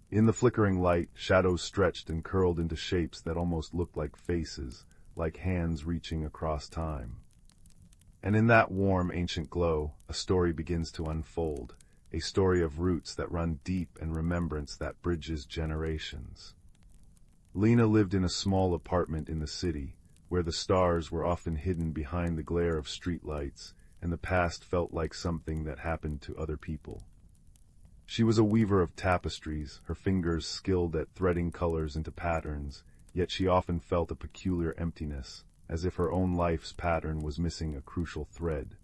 S1: In the flickering light, shadows stretched and curled into shapes that almost looked like faces, like hands reaching across time. And in that warm, ancient glow, a story begins to unfold, a story of roots that run deep and remembrance that bridges generations. Lena lived in a small apartment in the city, where the stars were often hidden behind the glare of streetlights, and the past felt like something that happened to other people. She was a weaver of tapestries, her fingers skilled at threading colors into patterns, yet she often felt a peculiar emptiness, as if her own life's pattern was missing a crucial thread.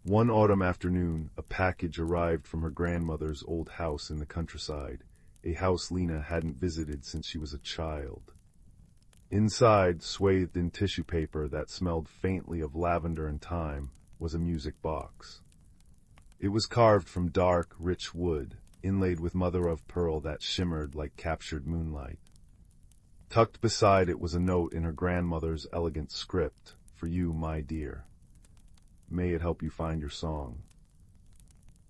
S1: One autumn afternoon, a package arrived from her grandmother's old house in the countryside, a house Lena hadn't visited since she was a child. Inside, swathed in tissue paper that smelled faintly of lavender and thyme, was a music box. It was carved from dark, rich wood, inlaid with mother-of-pearl that shimmered like captured moonlight. Tucked beside it was a note in her grandmother's elegant script, "For you, my dear. May it help you find your song."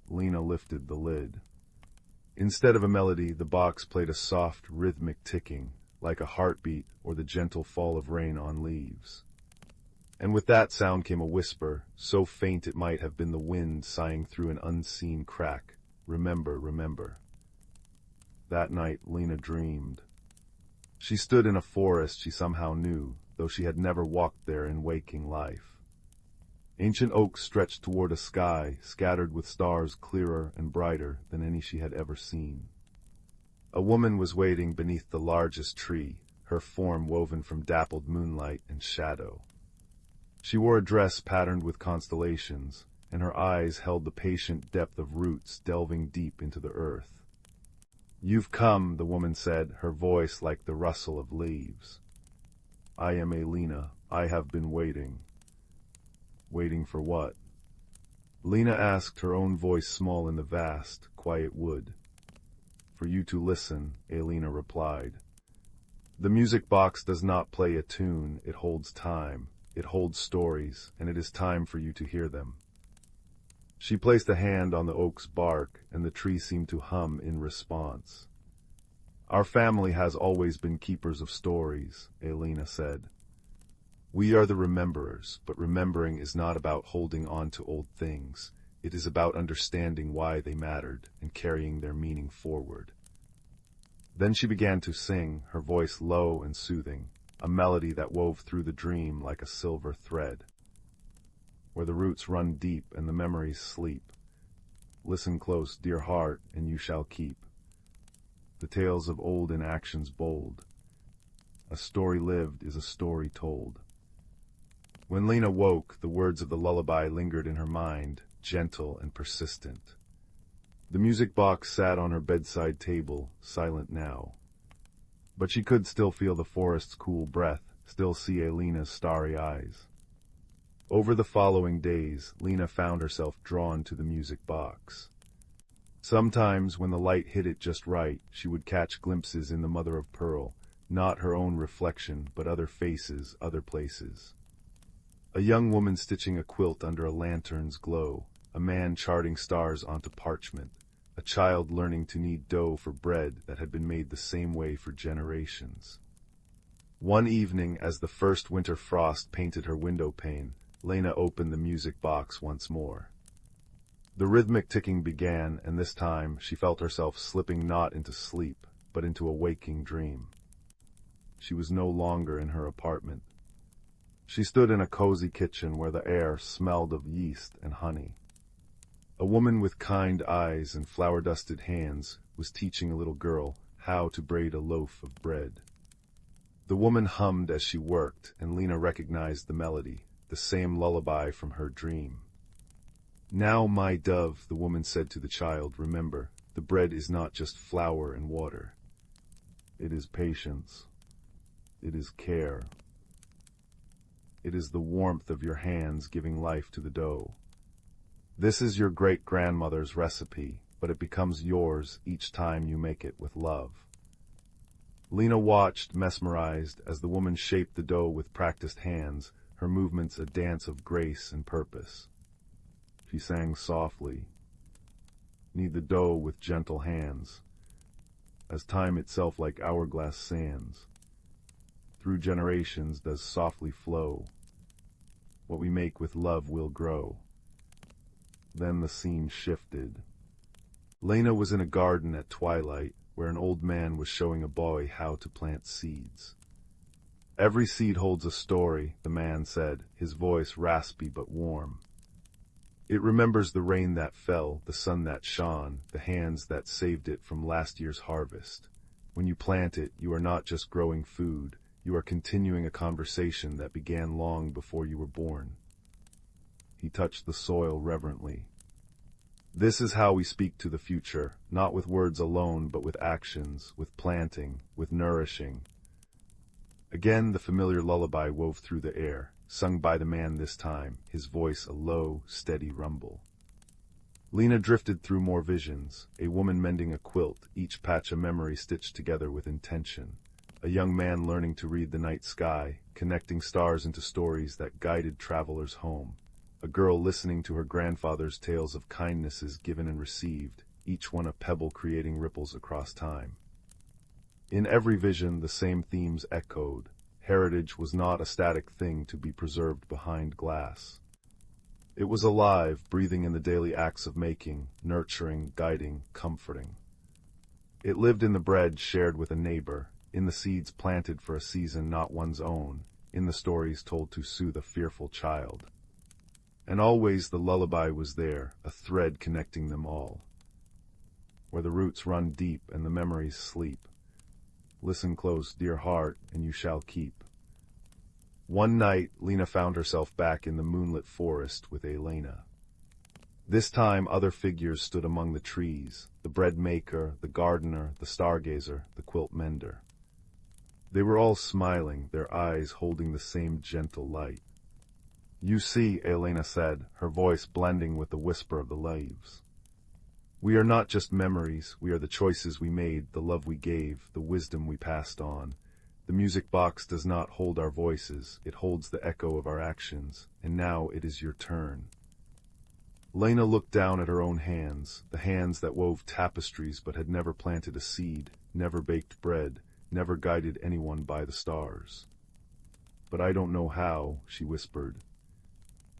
S1: Lena lifted the lid. Instead of a melody, the box played a soft, rhythmic ticking, like a heartbeat or the gentle fall of rain on leaves. And with that sound came a whisper, so faint it might have been the wind sighing through an unseen crack. "Remember, remember." That night, Lena dreamed. She stood in a forest she somehow knew, though she had never walked there in waking life. Ancient oaks stretched toward a sky scattered with stars clearer and brighter than any she had ever seen. A woman was waiting beneath the largest tree, her form woven from dappled moonlight and shadow. She wore a dress patterned with constellations, and her eyes held the patient depth of roots delving deep into the earth. "You've come," the woman said, her voice like the rustle of leaves. "I am Lena. I have been waiting." Waiting for what? Lena asked, her own voice small in the vast, quiet wood. "For you to listen," Lena replied. "The music box does not play a tune, it holds time. It holds stories, and it is time for you to hear them." She placed a hand on the oak's bark, and the tree seemed to hum in response. "Our family has always been keepers of stories," Lena said. "We are the rememberers, but remembering is not about holding on to old things. It is about understanding why they mattered and carrying their meaning forward." Then she began to sing, her voice low and soothing, a melody that wove through the dream like a silver thread. "Where the roots run deep and the memories sleep, listen close, dear heart, and you shall keep the tales of old in actions bold. A story lived is a story told." When Lena woke, the words of the lullaby lingered in her mind, gentle and persistent. The music box sat on her bedside table, silent now. But she could still feel the forest's cool breath, still see Lena's starry eyes. Over the following days, Lena found herself drawn to the music box. Sometimes, when the light hit it just right, she would catch glimpses in the mother of pearl, not her own reflection, but other faces, other places. A young woman stitching a quilt under a lantern's glow, a man charting stars onto parchment, a child learning to knead dough for bread that had been made the same way for generations. One evening, as the first winter frost painted her windowpane, Lena opened the music box once more. The rhythmic ticking began, and this time she felt herself slipping not into sleep, but into a waking dream. She was no longer in her apartment. She stood in a cozy kitchen where the air smelled of yeast and honey. A woman with kind eyes and flour-dusted hands was teaching a little girl how to braid a loaf of bread. The woman hummed as she worked, and Lena recognized the melody, the same lullaby from her dream. "Now, my dove," the woman said to the child, "remember, the bread is not just flour and water. It is patience. It is care. It is the warmth of your hands giving life to the dough. This is your great-grandmother's recipe, but it becomes yours each time you make it with love." Lena watched, mesmerized, as the woman shaped the dough with practiced hands, her movements a dance of grace and purpose. She sang softly, "Knead the dough with gentle hands, as time itself like hourglass sands. Through generations does softly flow. What we make with love will grow." Then the scene shifted. Lena was in a garden at twilight, where an old man was showing a boy how to plant seeds. "Every seed holds a story," the man said, his voice raspy but warm. "It remembers the rain that fell, the sun that shone, the hands that saved it from last year's harvest. When you plant it, you are not just growing food, you are continuing a conversation that began long before you were born." He touched the soil reverently. "This is how we speak to the future, not with words alone, but with actions, with planting, with nourishing." Again the familiar lullaby wove through the air, sung by the man this time, his voice a low, steady rumble. Lena drifted through more visions, a woman mending a quilt, each patch a memory stitched together with intention. a young man learning to read the night sky, connecting stars into stories that guided travelers home. A girl listening to her grandfather's tales of kindnesses given and received, each one a pebble creating ripples across time. In every vision, the same themes echoed. Heritage was not a static thing to be preserved behind glass. It was alive, breathing in the daily acts of making, nurturing, guiding, comforting. It lived in the bread shared with a neighbor, in the seeds planted for a season not one's own, in the stories told to soothe a fearful child. And always the lullaby was there, a thread connecting them all. Where the roots run deep and the memories sleep. Listen close, dear heart, and you shall keep. One night, Lena found herself back in the moonlit forest with Elena. This time other figures stood among the trees, the bread maker, the gardener, the stargazer, the quilt mender. They were all smiling, their eyes holding the same gentle light. You see, Elena said, her voice blending with the whisper of the leaves. We are not just memories, we are the choices we made, the love we gave, the wisdom we passed on. The music box does not hold our voices, it holds the echo of our actions, and now it is your turn. Lena looked down at her own hands, the hands that wove tapestries but had never planted a seed, never baked bread, never guided anyone by the stars. But I don't know how, she whispered.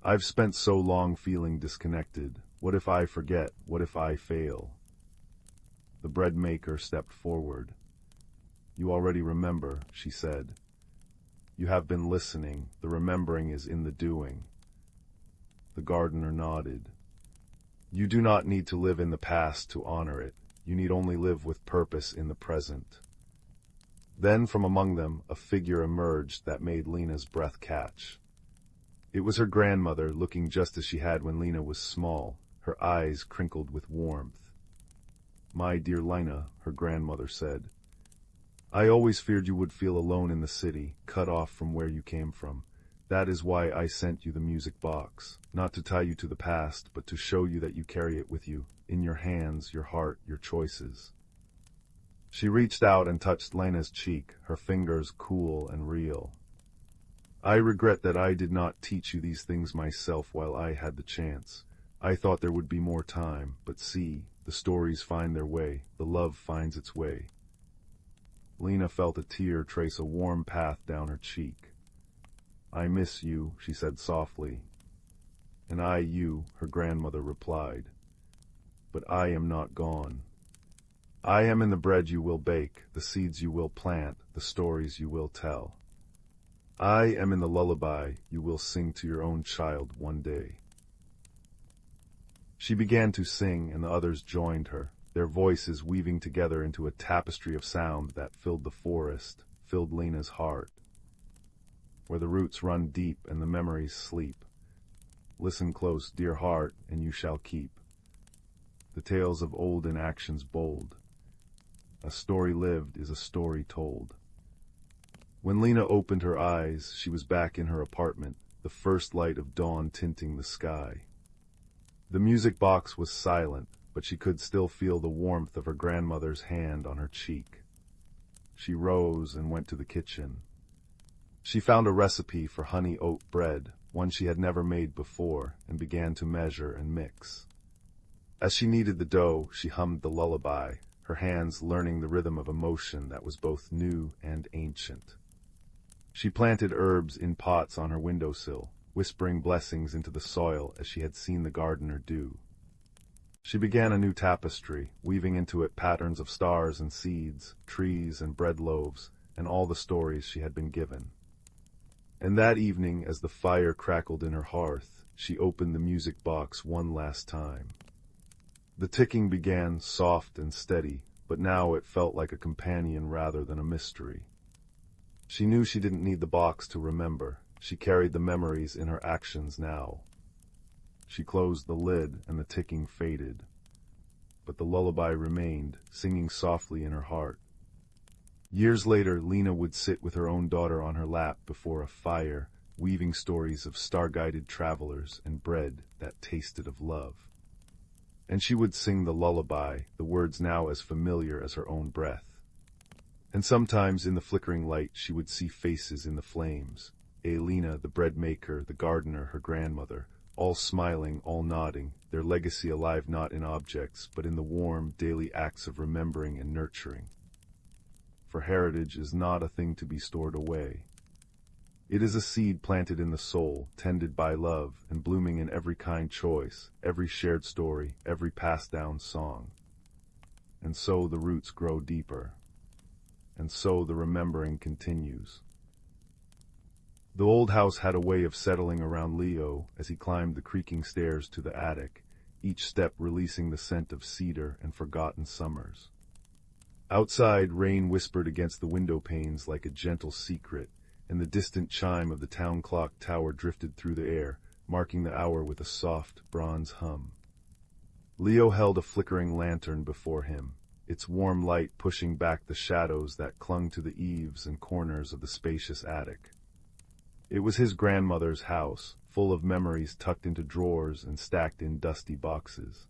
S1: I've spent so long feeling disconnected. What if I forget? What if I fail? The bread maker stepped forward. You already remember, she said. You have been listening. The remembering is in the doing. The gardener nodded. You do not need to live in the past to honor it. You need only live with purpose in the present. Then from among them, a figure emerged that made Lena's breath catch. It was her grandmother, looking just as she had when Lena was small, her eyes crinkled with warmth. My dear Lena, her grandmother said, I always feared you would feel alone in the city, cut off from where you came from. That is why I sent you the music box, not to tie you to the past, but to show you that you carry it with you, in your hands, your heart, your choices. She reached out and touched Lena's cheek, her fingers cool and real. I regret that I did not teach you these things myself while I had the chance. I thought there would be more time, but see, the stories find their way, the love finds its way. Lena felt a tear trace a warm path down her cheek. I miss you, she said softly. And I you, her grandmother replied. But I am not gone. I am in the bread you will bake, the seeds you will plant, the stories you will tell. I am in the lullaby you will sing to your own child one day. She began to sing, and the others joined her, their voices weaving together into a tapestry of sound that filled the forest, filled Lena's heart. Where the roots run deep and the memories sleep. Listen close, dear heart, and you shall keep. The tales of old in actions bold. A story lived is a story told. When Lena opened her eyes, she was back in her apartment, the first light of dawn tinting the sky. The music box was silent, but she could still feel the warmth of her grandmother's hand on her cheek. She rose and went to the kitchen. She found a recipe for honey oat bread, one she had never made before, and began to measure and mix. As she kneaded the dough, she hummed the lullaby, her hands learning the rhythm of emotion that was both new and ancient. She planted herbs in pots on her windowsill, whispering blessings into the soil as she had seen the gardener do. She began a new tapestry, weaving into it patterns of stars and seeds, trees and bread loaves, and all the stories she had been given. And that evening, as the fire crackled in her hearth, she opened the music box one last time. The ticking began soft and steady, but now it felt like a companion rather than a mystery. She knew she didn't need the box to remember. She carried the memories in her actions now. She closed the lid and the ticking faded. But the lullaby remained, singing softly in her heart. Years later, Lena would sit with her own daughter on her lap before a fire, weaving stories of star-guided travelers and bread that tasted of love. And she would sing the lullaby, the words now as familiar as her own breath. And sometimes in the flickering light she would see faces in the flames. Aelina, the bread maker, the gardener, her grandmother, all smiling, all nodding, their legacy alive not in objects, but in the warm, daily acts of remembering and nurturing. For heritage is not a thing to be stored away. It is a seed planted in the soul, tended by love, and blooming in every kind choice, every shared story, every passed-down song. And so the roots grow deeper. And so the remembering continues. The old house had a way of settling around Leo as he climbed the creaking stairs to the attic, each step releasing the scent of cedar and forgotten summers. Outside, rain whispered against the window panes like a gentle secret, and the distant chime of the town clock tower drifted through the air, marking the hour with a soft, bronze hum. Leo held a flickering lantern before him, its warm light pushing back the shadows that clung to the eaves and corners of the spacious attic. It was his grandmother's house, full of memories tucked into drawers and stacked in dusty boxes.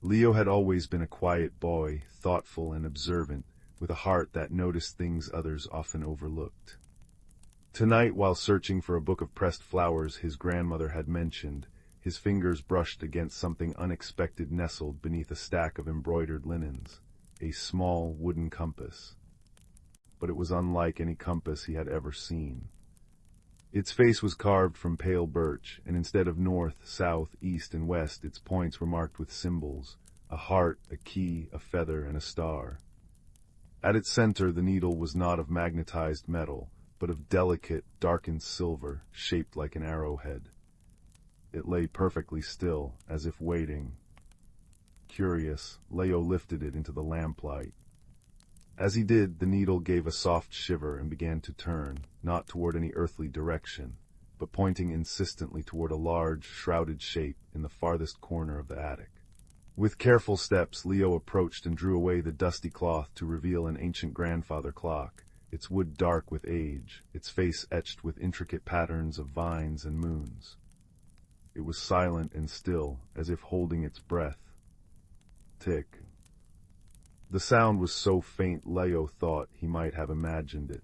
S1: Leo had always been a quiet boy, thoughtful and observant, with a heart that noticed things others often overlooked. Tonight, while searching for a book of pressed flowers his grandmother had mentioned, his fingers brushed against something unexpected nestled beneath a stack of embroidered linens, a small wooden compass. But it was unlike any compass he had ever seen. Its face was carved from pale birch, and instead of north, south, east, and west, its points were marked with symbols, a heart, a key, a feather, and a star. At its center, the needle was not of magnetized metal, but of delicate, darkened silver, shaped like an arrowhead. It lay perfectly still, as if waiting. Curious, Leo lifted it into the lamplight. As he did, the needle gave a soft shiver and began to turn, not toward any earthly direction, but pointing insistently toward a large, shrouded shape in the farthest corner of the attic. With careful steps, Leo approached and drew away the dusty cloth to reveal an ancient grandfather clock, its wood dark with age, its face etched with intricate patterns of vines and moons. It was silent and still, as if holding its breath. Tick. The sound was so faint Leo thought he might have imagined it.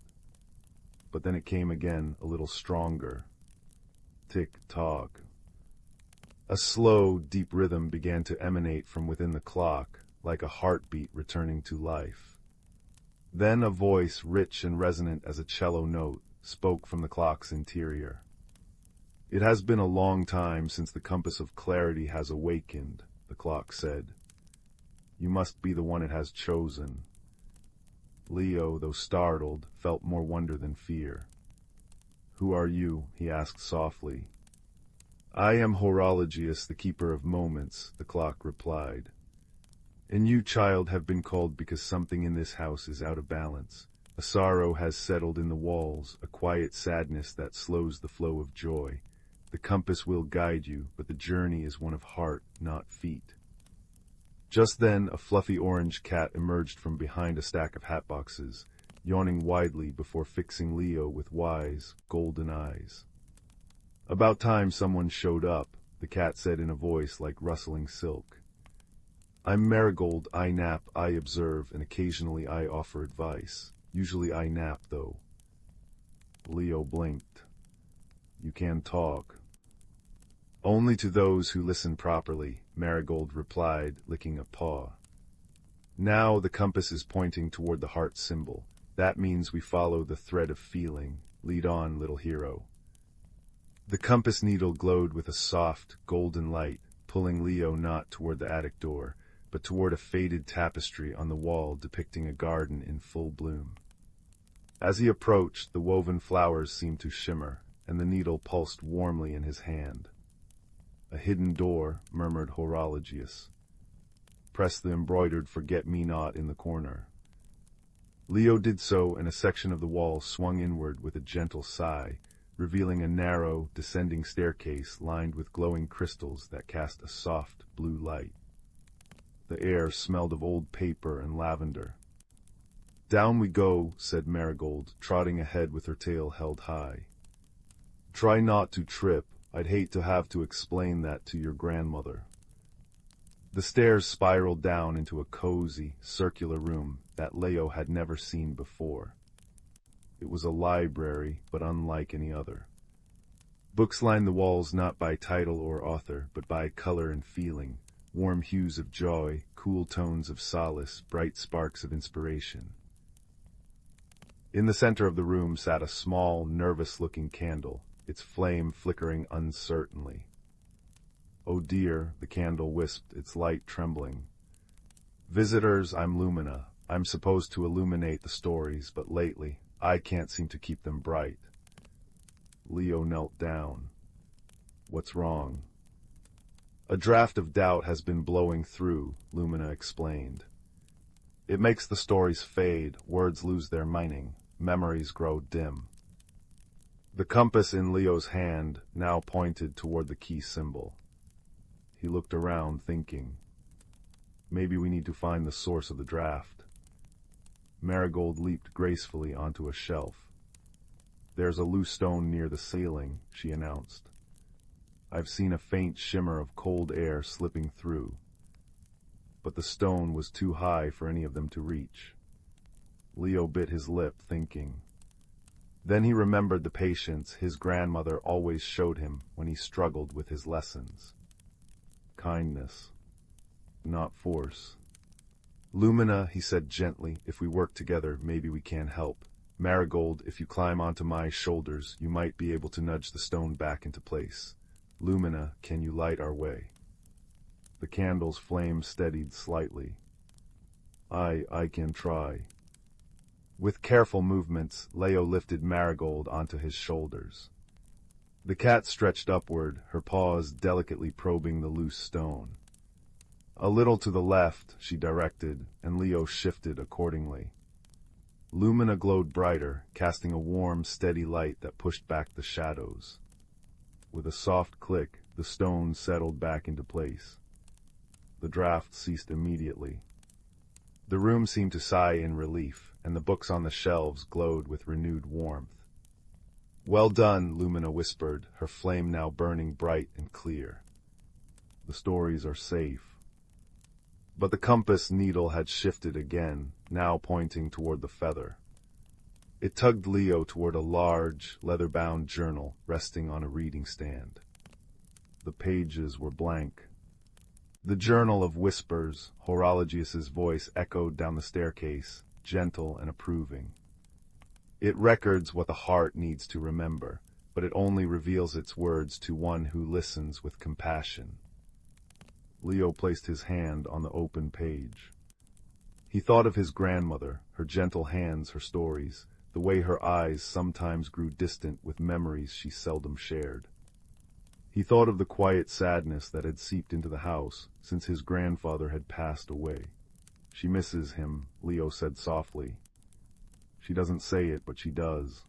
S1: But then it came again, a little stronger. Tick-tock. A slow, deep rhythm began to emanate from within the clock, like a heartbeat returning to life. Then a voice, rich and resonant as a cello note, spoke from the clock's interior. "It has been a long time since the compass of clarity has awakened," the clock said. "You must be the one it has chosen." Leo, though startled, felt more wonder than fear. "Who are you?" he asked softly. "I am Horologius, the keeper of moments," the clock replied. "And you, child, have been called because something in this house is out of balance. A sorrow has settled in the walls, a quiet sadness that slows the flow of joy. The compass will guide you, but the journey is one of heart, not feet." Just then, a fluffy orange cat emerged from behind a stack of hatboxes, yawning widely before fixing Leo with wise, golden eyes. "About time someone showed up," the cat said in a voice like rustling silk. "I'm Marigold, I nap, I observe, and occasionally I offer advice. Usually I nap, though." Leo blinked. "You can talk." "Only to those who listen properly," Marigold replied, licking a paw. "Now the compass is pointing toward the heart symbol. That means we follow the thread of feeling. Lead on, little hero." The compass needle glowed with a soft, golden light, pulling Leo not toward the attic door, but toward a faded tapestry on the wall depicting a garden in full bloom. As he approached, the woven flowers seemed to shimmer, and the needle pulsed warmly in his hand. "A hidden door," murmured Horologius. "Press the embroidered forget-me-not in the corner." Leo did so, and a section of the wall swung inward with a gentle sigh, revealing a narrow, descending staircase lined with glowing crystals that cast a soft, blue light. The air smelled of old paper and lavender. "Down we go," said Marigold, trotting ahead with her tail held high. "Try not to trip. I'd hate to have to explain that to your grandmother." The stairs spiraled down into a cozy, circular room that Leo had never seen before. It was a library, but unlike any other. Books lined the walls not by title or author, but by color and feeling, warm hues of joy, cool tones of solace, bright sparks of inspiration. In the center of the room sat a small, nervous-looking candle, its flame flickering uncertainly. "Oh dear," the candle wisped, its light trembling. "Visitors, I'm Lumina. I'm supposed to illuminate the stories, but lately, I can't seem to keep them bright." Leo knelt down. "What's wrong?" "A draft of doubt has been blowing through," Lumina explained. "It makes the stories fade, words lose their meaning, memories grow dim." The compass in Leo's hand now pointed toward the key symbol. He looked around, thinking, maybe we need to find the source of the draft. Marigold leaped gracefully onto a shelf. "There's a loose stone near the ceiling," she announced. "I've seen a faint shimmer of cold air slipping through." But the stone was too high for any of them to reach. Leo bit his lip, thinking. Then he remembered the patience his grandmother always showed him when he struggled with his lessons. Kindness, not force. "Lumina," he said gently, "if we work together, maybe we can help. Marigold, if you climb onto my shoulders, you might be able to nudge the stone back into place. Lumina, can you light our way?" The candle's flame steadied slightly. I can try." With careful movements, Leo lifted Marigold onto his shoulders. The cat stretched upward, her paws delicately probing the loose stone. "A little to the left," she directed, and Leo shifted accordingly. Lumina glowed brighter, casting a warm, steady light that pushed back the shadows. With a soft click, the stone settled back into place. The draft ceased immediately. The room seemed to sigh in relief, and the books on the shelves glowed with renewed warmth. "Well done," Lumina whispered, her flame now burning bright and clear. "The stories are safe." But the compass needle had shifted again, now pointing toward the feather. It tugged Leo toward a large, leather-bound journal resting on a reading stand. The pages were blank. "The Journal of Whispers," Horologius's voice echoed down the staircase, gentle and approving. "It records what the heart needs to remember, but it only reveals its words to one who listens with compassion." Leo placed his hand on the open page. He thought of his grandmother, her gentle hands, her stories, the way her eyes sometimes grew distant with memories she seldom shared. He thought of the quiet sadness that had seeped into the house since his grandfather had passed away. "She misses him," Leo said softly. "She doesn't say it, but she does."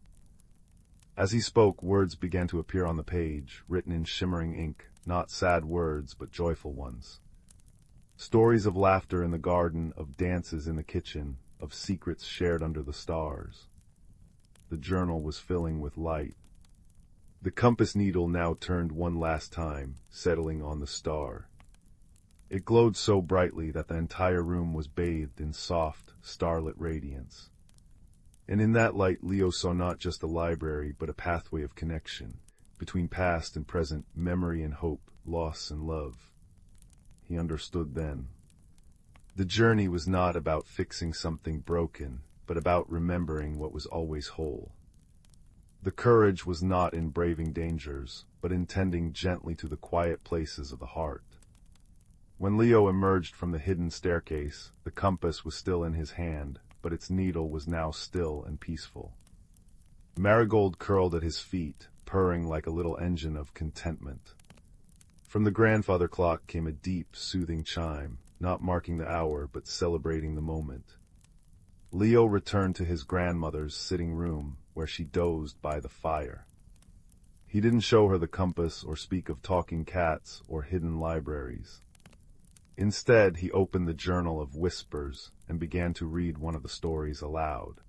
S1: As he spoke, words began to appear on the page, written in shimmering ink, not sad words, but joyful ones. Stories of laughter in the garden, of dances in the kitchen, of secrets shared under the stars. The journal was filling with light. The compass needle now turned one last time, settling on the star. It glowed so brightly that the entire room was bathed in soft, starlit radiance. And in that light Leo saw not just a library, but a pathway of connection, between past and present, memory and hope, loss and love. He understood then. The journey was not about fixing something broken, but about remembering what was always whole. The courage was not in braving dangers, but in tending gently to the quiet places of the heart. When Leo emerged from the hidden staircase, the compass was still in his hand, but its needle was now still and peaceful. Marigold curled at his feet, purring like a little engine of contentment. From the grandfather clock came a deep, soothing chime, not marking the hour, but celebrating the moment. Leo returned to his grandmother's sitting room, where she dozed by the fire. He didn't show her the compass or speak of talking cats or hidden libraries. Instead, he opened the Journal of Whispers and began to read one of the stories aloud.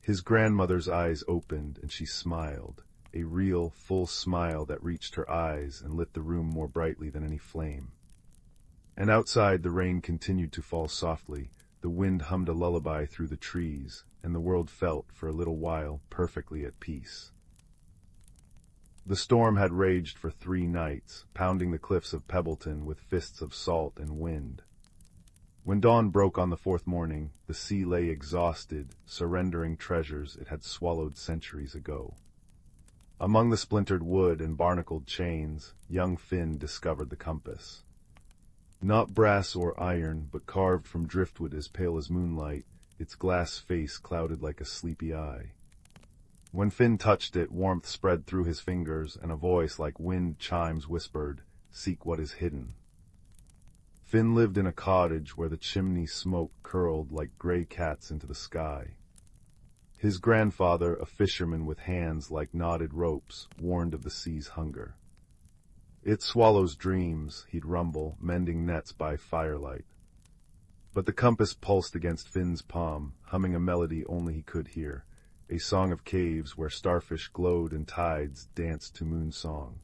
S1: His grandmother's eyes opened and she smiled, a real, full smile that reached her eyes and lit the room more brightly than any flame. And outside the rain continued to fall softly, the wind hummed a lullaby through the trees, and the world felt, for a little while, perfectly at peace. The storm had raged for 3 nights, pounding the cliffs of Pebbleton with fists of salt and wind. When dawn broke on the 4th morning, the sea lay exhausted, surrendering treasures it had swallowed centuries ago. Among the splintered wood and barnacled chains, young Finn discovered the compass. Not brass or iron, but carved from driftwood as pale as moonlight, its glass face clouded like a sleepy eye. When Finn touched it, warmth spread through his fingers, and a voice like wind chimes whispered, "Seek what is hidden." Finn lived in a cottage where the chimney smoke curled like gray cats into the sky. His grandfather, a fisherman with hands like knotted ropes, warned of the sea's hunger. "It swallows dreams," he'd rumble, mending nets by firelight. But the compass pulsed against Finn's palm, humming a melody only he could hear, a song of caves where starfish glowed and tides danced to moon song.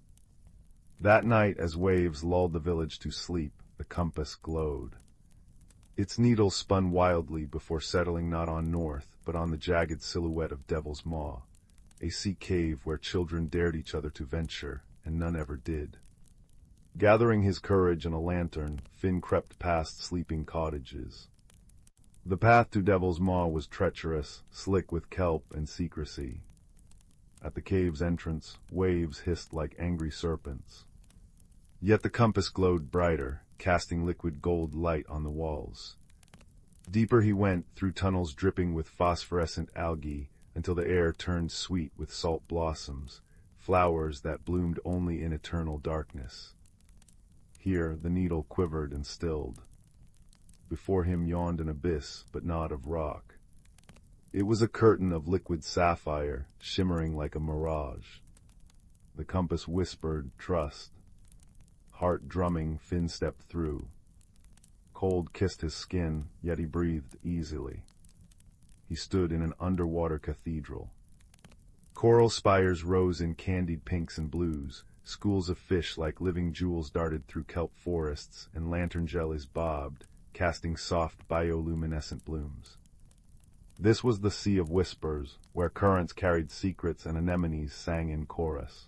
S1: That night, as waves lulled the village to sleep, the compass glowed. Its needle spun wildly before settling not on north, but on the jagged silhouette of Devil's Maw, a sea cave where children dared each other to venture, and none ever did. Gathering his courage and a lantern, Finn crept past sleeping cottages. The path to Devil's Maw was treacherous, slick with kelp and secrecy. At the cave's entrance, waves hissed like angry serpents. Yet the compass glowed brighter, casting liquid gold light on the walls. Deeper he went, through tunnels dripping with phosphorescent algae, until the air turned sweet with salt blossoms, flowers that bloomed only in eternal darkness. Here the needle quivered and stilled. Before him yawned an abyss, but not of rock. It was a curtain of liquid sapphire, shimmering like a mirage. The compass whispered, "Trust." Heart drumming, Finn stepped through. Cold kissed his skin, yet he breathed easily. He stood in an underwater cathedral. Coral spires rose in candied pinks and blues, schools of fish like living jewels darted through kelp forests, and lantern jellies bobbed, casting soft bioluminescent blooms. This was the Sea of Whispers, where currents carried secrets and anemones sang in chorus.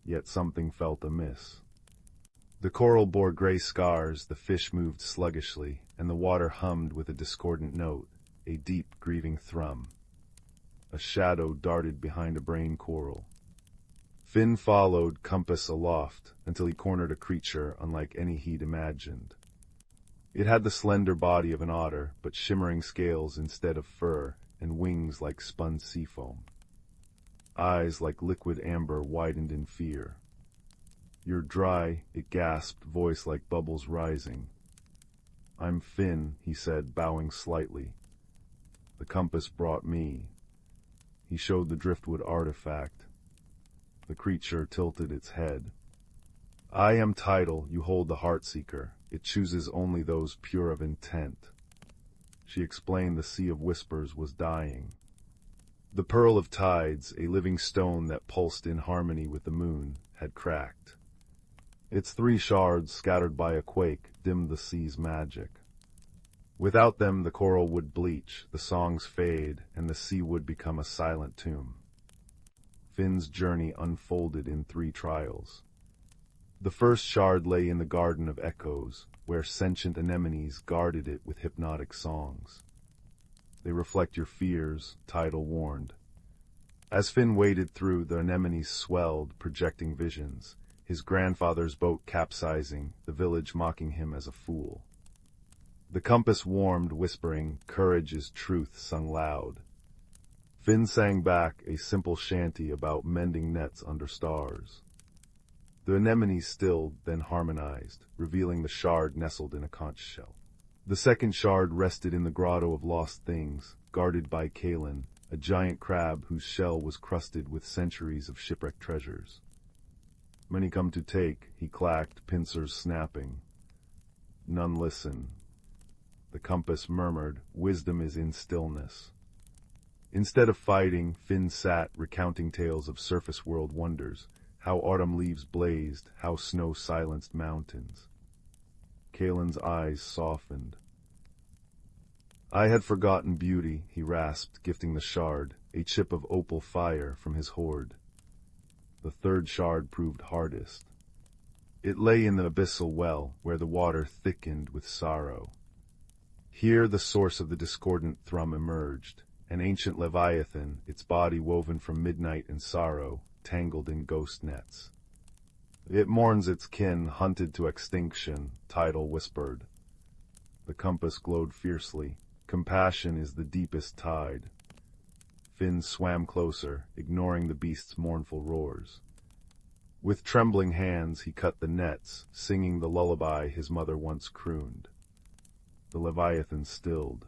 S1: Yet something felt amiss. The coral bore gray scars, the fish moved sluggishly, and the water hummed with a discordant note, a deep, grieving thrum. A shadow darted behind a brain coral. Finn followed, compass aloft, until he cornered a creature unlike any he'd imagined. It had the slender body of an otter, but shimmering scales instead of fur, and wings like spun sea foam. Eyes like liquid amber widened in fear. "You're dry," it gasped, voice like bubbles rising. "I'm Finn," he said, bowing slightly. "The compass brought me." He showed the driftwood artifact. The creature tilted its head. "I am Tidal, you hold the Heartseeker. It chooses only those pure of intent." She explained the Sea of Whispers was dying. The pearl of tides, a living stone that pulsed in harmony with the moon, had cracked. Its 3 shards, scattered by a quake, dimmed the sea's magic. Without them the coral would bleach, the songs fade, and the sea would become a silent tomb. Finn's journey unfolded in 3 trials. The first shard lay in the Garden of Echoes, where sentient anemones guarded it with hypnotic songs. "They reflect your fears," Tidal warned. As Finn waded through, the anemones swelled, projecting visions. His grandfather's boat capsizing, the village mocking him as a fool. The compass warmed, whispering, "Courage is truth," sung loud. Finn sang back, a simple shanty about mending nets under stars. The anemones stilled, then harmonized, revealing the shard nestled in a conch shell. The second shard rested in the Grotto of Lost Things, guarded by Kaelen, a giant crab whose shell was crusted with centuries of shipwrecked treasures. "Many come to take," he clacked, pincers snapping. None listen. The compass murmured, "Wisdom is in stillness." Instead of fighting, Finn sat, recounting tales of surface world wonders, how autumn leaves blazed, how snow silenced mountains. Kaelen's eyes softened. I had forgotten beauty, he rasped, gifting the shard, a chip of opal fire, from his hoard. The third shard proved hardest. It lay in the abyssal well, where the water thickened with sorrow. Here the source of the discordant thrum emerged, an ancient leviathan, its body woven from midnight and sorrow, tangled in ghost nets. It mourns its kin, hunted to extinction, Tidal whispered. The compass glowed fiercely. Compassion is the deepest tide. Finn swam closer, ignoring the beast's mournful roars. With trembling hands he cut the nets, singing the lullaby his mother once crooned. The leviathan stilled.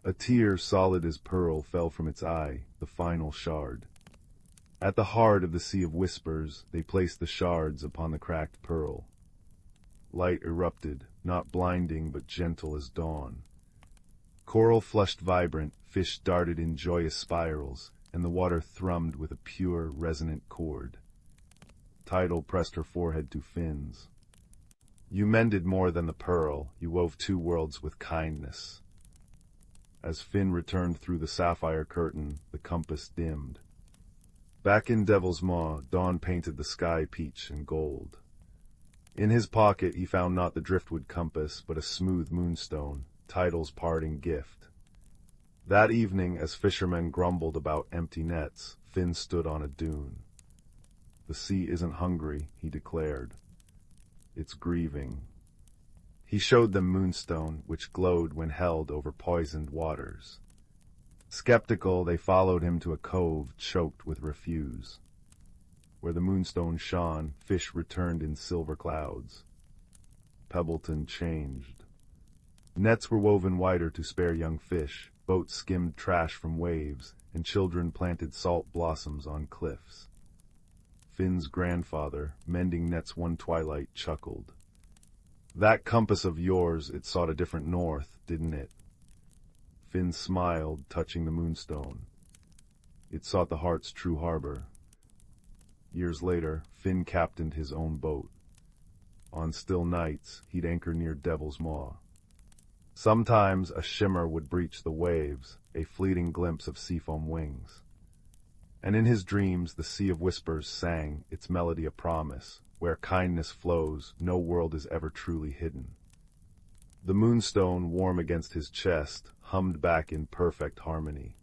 S1: A tear solid as pearl fell from its eye, the final shard. At the heart of the sea of whispers, they placed the shards upon the cracked pearl. Light erupted, not blinding but gentle as dawn. Coral flushed vibrant, fish darted in joyous spirals, and the water thrummed with a pure, resonant chord. Tidal pressed her forehead to Finn's. You mended more than the pearl, you wove two worlds with kindness. As Finn returned through the sapphire curtain, the compass dimmed. Back in Devil's Maw, dawn painted the sky peach and gold. In his pocket he found not the driftwood compass, but a smooth moonstone, Tidal's parting gift. That evening, as fishermen grumbled about empty nets, Finn stood on a dune. The sea isn't hungry, he declared. It's grieving. He showed them Moonstone, which glowed when held over poisoned waters. Skeptical, they followed him to a cove choked with refuse. Where the Moonstone shone, fish returned in silver clouds. Pebbleton changed. Nets were woven wider to spare young fish, boats skimmed trash from waves, and children planted salt blossoms on cliffs. Finn's grandfather, mending nets one twilight, chuckled. That compass of yours, it sought a different north, didn't it? Finn smiled, touching the Moonstone. It sought the heart's true harbor. Years later, Finn captained his own boat. On still nights, he'd anchor near Devil's Maw. Sometimes a shimmer would breach the waves, a fleeting glimpse of seafoam wings. And in his dreams the Sea of Whispers sang, its melody a promise. Where kindness flows, no world is ever truly hidden. The Moonstone, warm against his chest, hummed back in perfect harmony.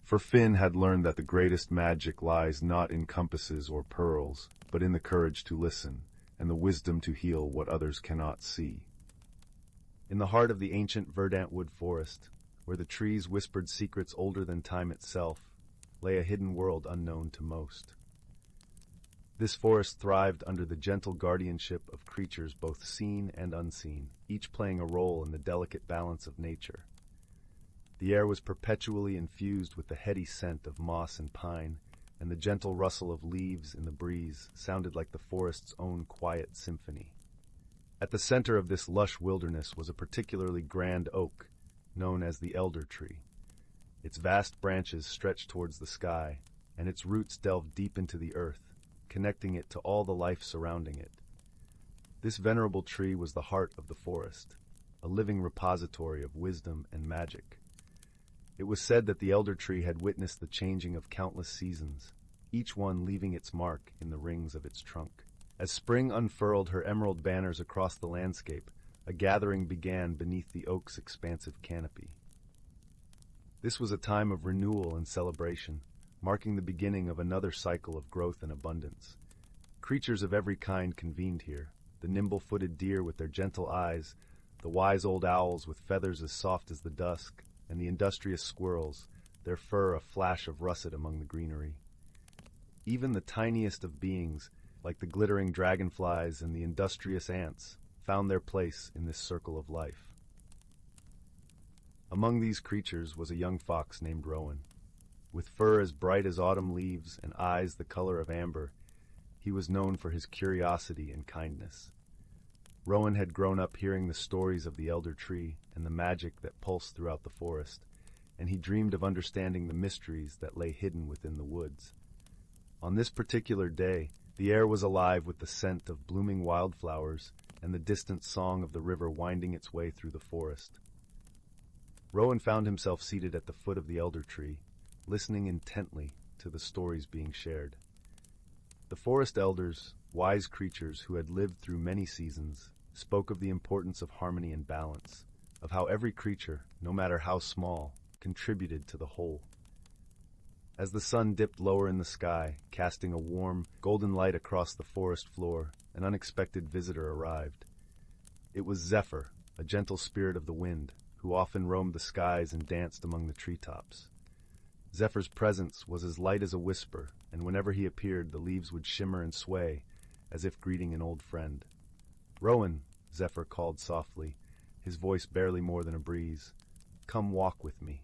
S1: For Finn had learned that the greatest magic lies not in compasses or pearls, but in the courage to listen, and the wisdom to heal what others cannot see. In the heart of the ancient verdant wood forest, where the trees whispered secrets older than time itself, lay a hidden world unknown to most. This forest thrived under the gentle guardianship of creatures both seen and unseen, each playing a role in the delicate balance of nature. The air was perpetually infused with the heady scent of moss and pine, and the gentle rustle of leaves in the breeze sounded like the forest's own quiet symphony. At the center of this lush wilderness was a particularly grand oak, known as the elder tree. Its vast branches stretched towards the sky, and its roots delved deep into the earth, connecting it to all the life surrounding it. This venerable tree was the heart of the forest, a living repository of wisdom and magic. It was said that the elder tree had witnessed the changing of countless seasons, each one leaving its mark in the rings of its trunk. As spring unfurled her emerald banners across the landscape, a gathering began beneath the oak's expansive canopy. This was a time of renewal and celebration, marking the beginning of another cycle of growth and abundance. Creatures of every kind convened here, the nimble-footed deer with their gentle eyes, the wise old owls with feathers as soft as the dusk, and the industrious squirrels, their fur a flash of russet among the greenery. Even the tiniest of beings, like the glittering dragonflies and the industrious ants, found their place in this circle of life. Among these creatures was a young fox named Rowan. With fur as bright as autumn leaves and eyes the color of amber, he was known for his curiosity and kindness. Rowan had grown up hearing the stories of the elder tree and the magic that pulsed throughout the forest, and he dreamed of understanding the mysteries that lay hidden within the woods. On this particular day, The air was alive with the scent of blooming wildflowers and the distant song of the river winding its way through the forest. Rowan found himself seated at the foot of the elder tree, listening intently to the stories being shared. The forest elders, wise creatures who had lived through many seasons, spoke of the importance of harmony and balance, of how every creature, no matter how small, contributed to the whole. As the sun dipped lower in the sky, casting a warm, golden light across the forest floor, an unexpected visitor arrived. It was Zephyr, a gentle spirit of the wind, who often roamed the skies and danced among the treetops. Zephyr's presence was as light as a whisper, and whenever he appeared, the leaves would shimmer and sway, as if greeting an old friend. "Rowan," Zephyr called softly, his voice barely more than a breeze. "Come walk with me."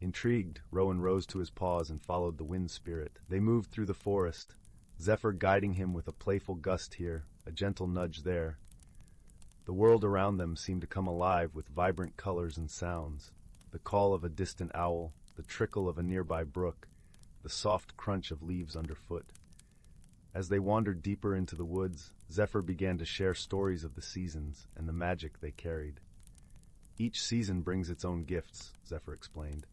S1: Intrigued, Rowan rose to his paws and followed the wind spirit. They moved through the forest, Zephyr guiding him with a playful gust here, a gentle nudge there. The world around them seemed to come alive with vibrant colors and sounds, the call of a distant owl, the trickle of a nearby brook, the soft crunch of leaves underfoot. As they wandered deeper into the woods, Zephyr began to share stories of the seasons and the magic they carried. "Each season brings its own gifts," Zephyr explained.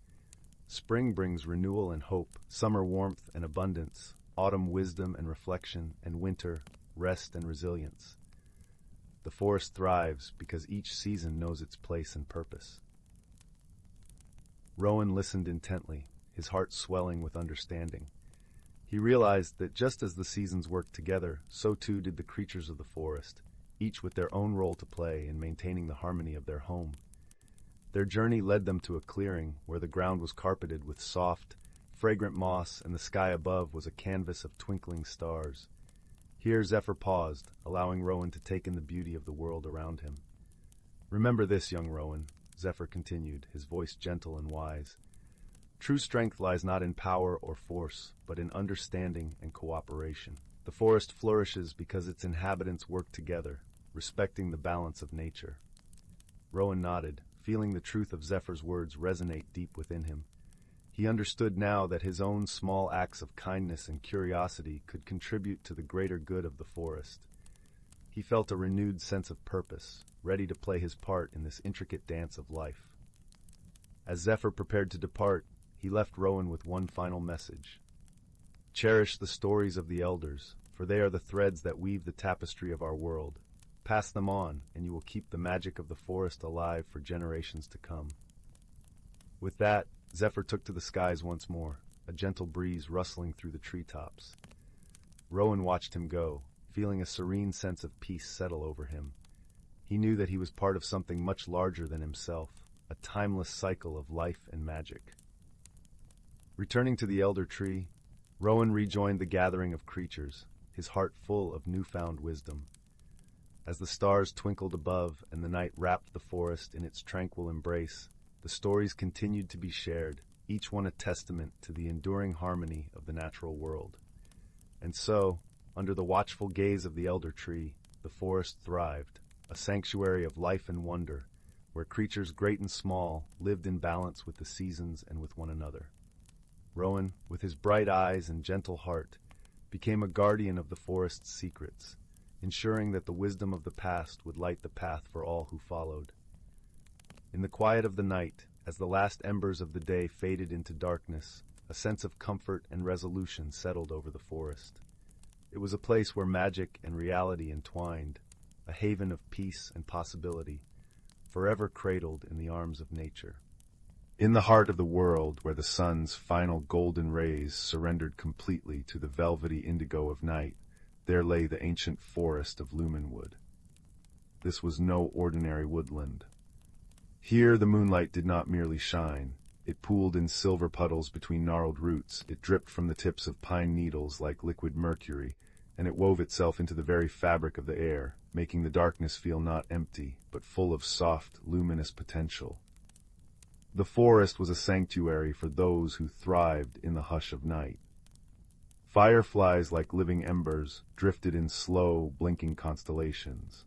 S1: "Spring brings renewal and hope, summer warmth and abundance, autumn wisdom and reflection, and winter rest and resilience. The forest thrives because each season knows its place and purpose." Rowan listened intently, his heart swelling with understanding. He realized that just as the seasons worked together, so too did the creatures of the forest, each with their own role to play in maintaining the harmony of their home. Their journey led them to a clearing where the ground was carpeted with soft, fragrant moss and the sky above was a canvas of twinkling stars. Here Zephyr paused, allowing Rowan to take in the beauty of the world around him. "Remember this, young Rowan," Zephyr continued, his voice gentle and wise. "True strength lies not in power or force, but in understanding and cooperation. The forest flourishes because its inhabitants work together, respecting the balance of nature." Rowan nodded, feeling the truth of Zephyr's words resonate deep within him. He understood now that his own small acts of kindness and curiosity could contribute to the greater good of the forest. He felt a renewed sense of purpose, ready to play his part in this intricate dance of life. As Zephyr prepared to depart, he left Rowan with one final message. "Cherish the stories of the elders, for they are the threads that weave the tapestry of our world. Pass them on, and you will keep the magic of the forest alive for generations to come." With that, Zephyr took to the skies once more, a gentle breeze rustling through the treetops. Rowan watched him go, feeling a serene sense of peace settle over him. He knew that he was part of something much larger than himself, a timeless cycle of life and magic. Returning to the elder tree, Rowan rejoined the gathering of creatures, his heart full of newfound wisdom. As the stars twinkled above and the night wrapped the forest in its tranquil embrace, the stories continued to be shared, each one a testament to the enduring harmony of the natural world. And so, under the watchful gaze of the elder tree, the forest thrived, a sanctuary of life and wonder, where creatures great and small lived in balance with the seasons and with one another. Rowan, with his bright eyes and gentle heart, became a guardian of the forest's secrets, ensuring that the wisdom of the past would light the path for all who followed. In the quiet of the night, as the last embers of the day faded into darkness, a sense of comfort and resolution settled over the forest. It was a place where magic and reality entwined, a haven of peace and possibility, forever cradled in the arms of nature. In the heart of the world, where the sun's final golden rays surrendered completely to the velvety indigo of night, there lay the ancient forest of Lumenwood. This was no ordinary woodland. Here the moonlight did not merely shine. It pooled in silver puddles between gnarled roots, it dripped from the tips of pine needles like liquid mercury, and it wove itself into the very fabric of the air, making the darkness feel not empty, but full of soft, luminous potential. The forest was a sanctuary for those who thrived in the hush of night. Fireflies like living embers drifted in slow, blinking constellations.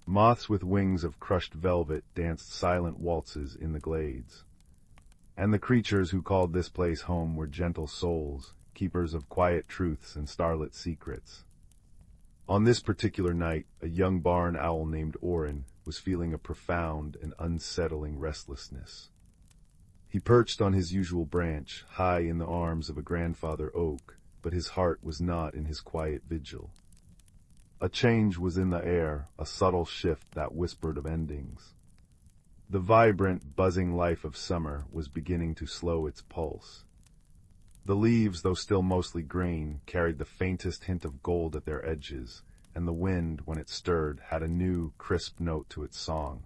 S1: Moths with wings of crushed velvet danced silent waltzes in the glades. And the creatures who called this place home were gentle souls, keepers of quiet truths and starlit secrets. On this particular night, a young barn owl named Orin was feeling a profound and unsettling restlessness. He perched on his usual branch, high in the arms of a grandfather oak, but his heart was not in his quiet vigil. A change was in the air, a subtle shift that whispered of endings. The vibrant, buzzing life of summer was beginning to slow its pulse. The leaves, though still mostly green, carried the faintest hint of gold at their edges, and the wind, when it stirred, had a new, crisp note to its song.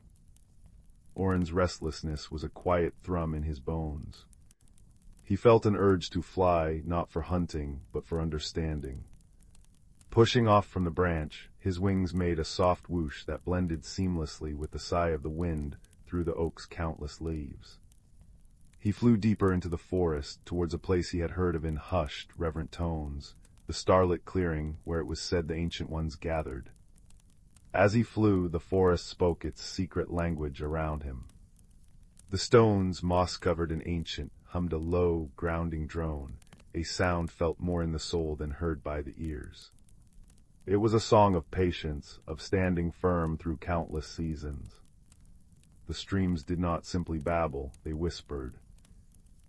S1: Orin's restlessness was a quiet thrum in his bones. He felt an urge to fly, not for hunting, but for understanding. Pushing off from the branch, his wings made a soft whoosh that blended seamlessly with the sigh of the wind through the oak's countless leaves. He flew deeper into the forest, towards a place he had heard of in hushed, reverent tones, the starlit clearing where it was said the Ancient Ones gathered. As he flew, the forest spoke its secret language around him. The stones, moss-covered and ancient, hummed a low, grounding drone, a sound felt more in the soul than heard by the ears. It was a song of patience, of standing firm through countless seasons. The streams did not simply babble, they whispered.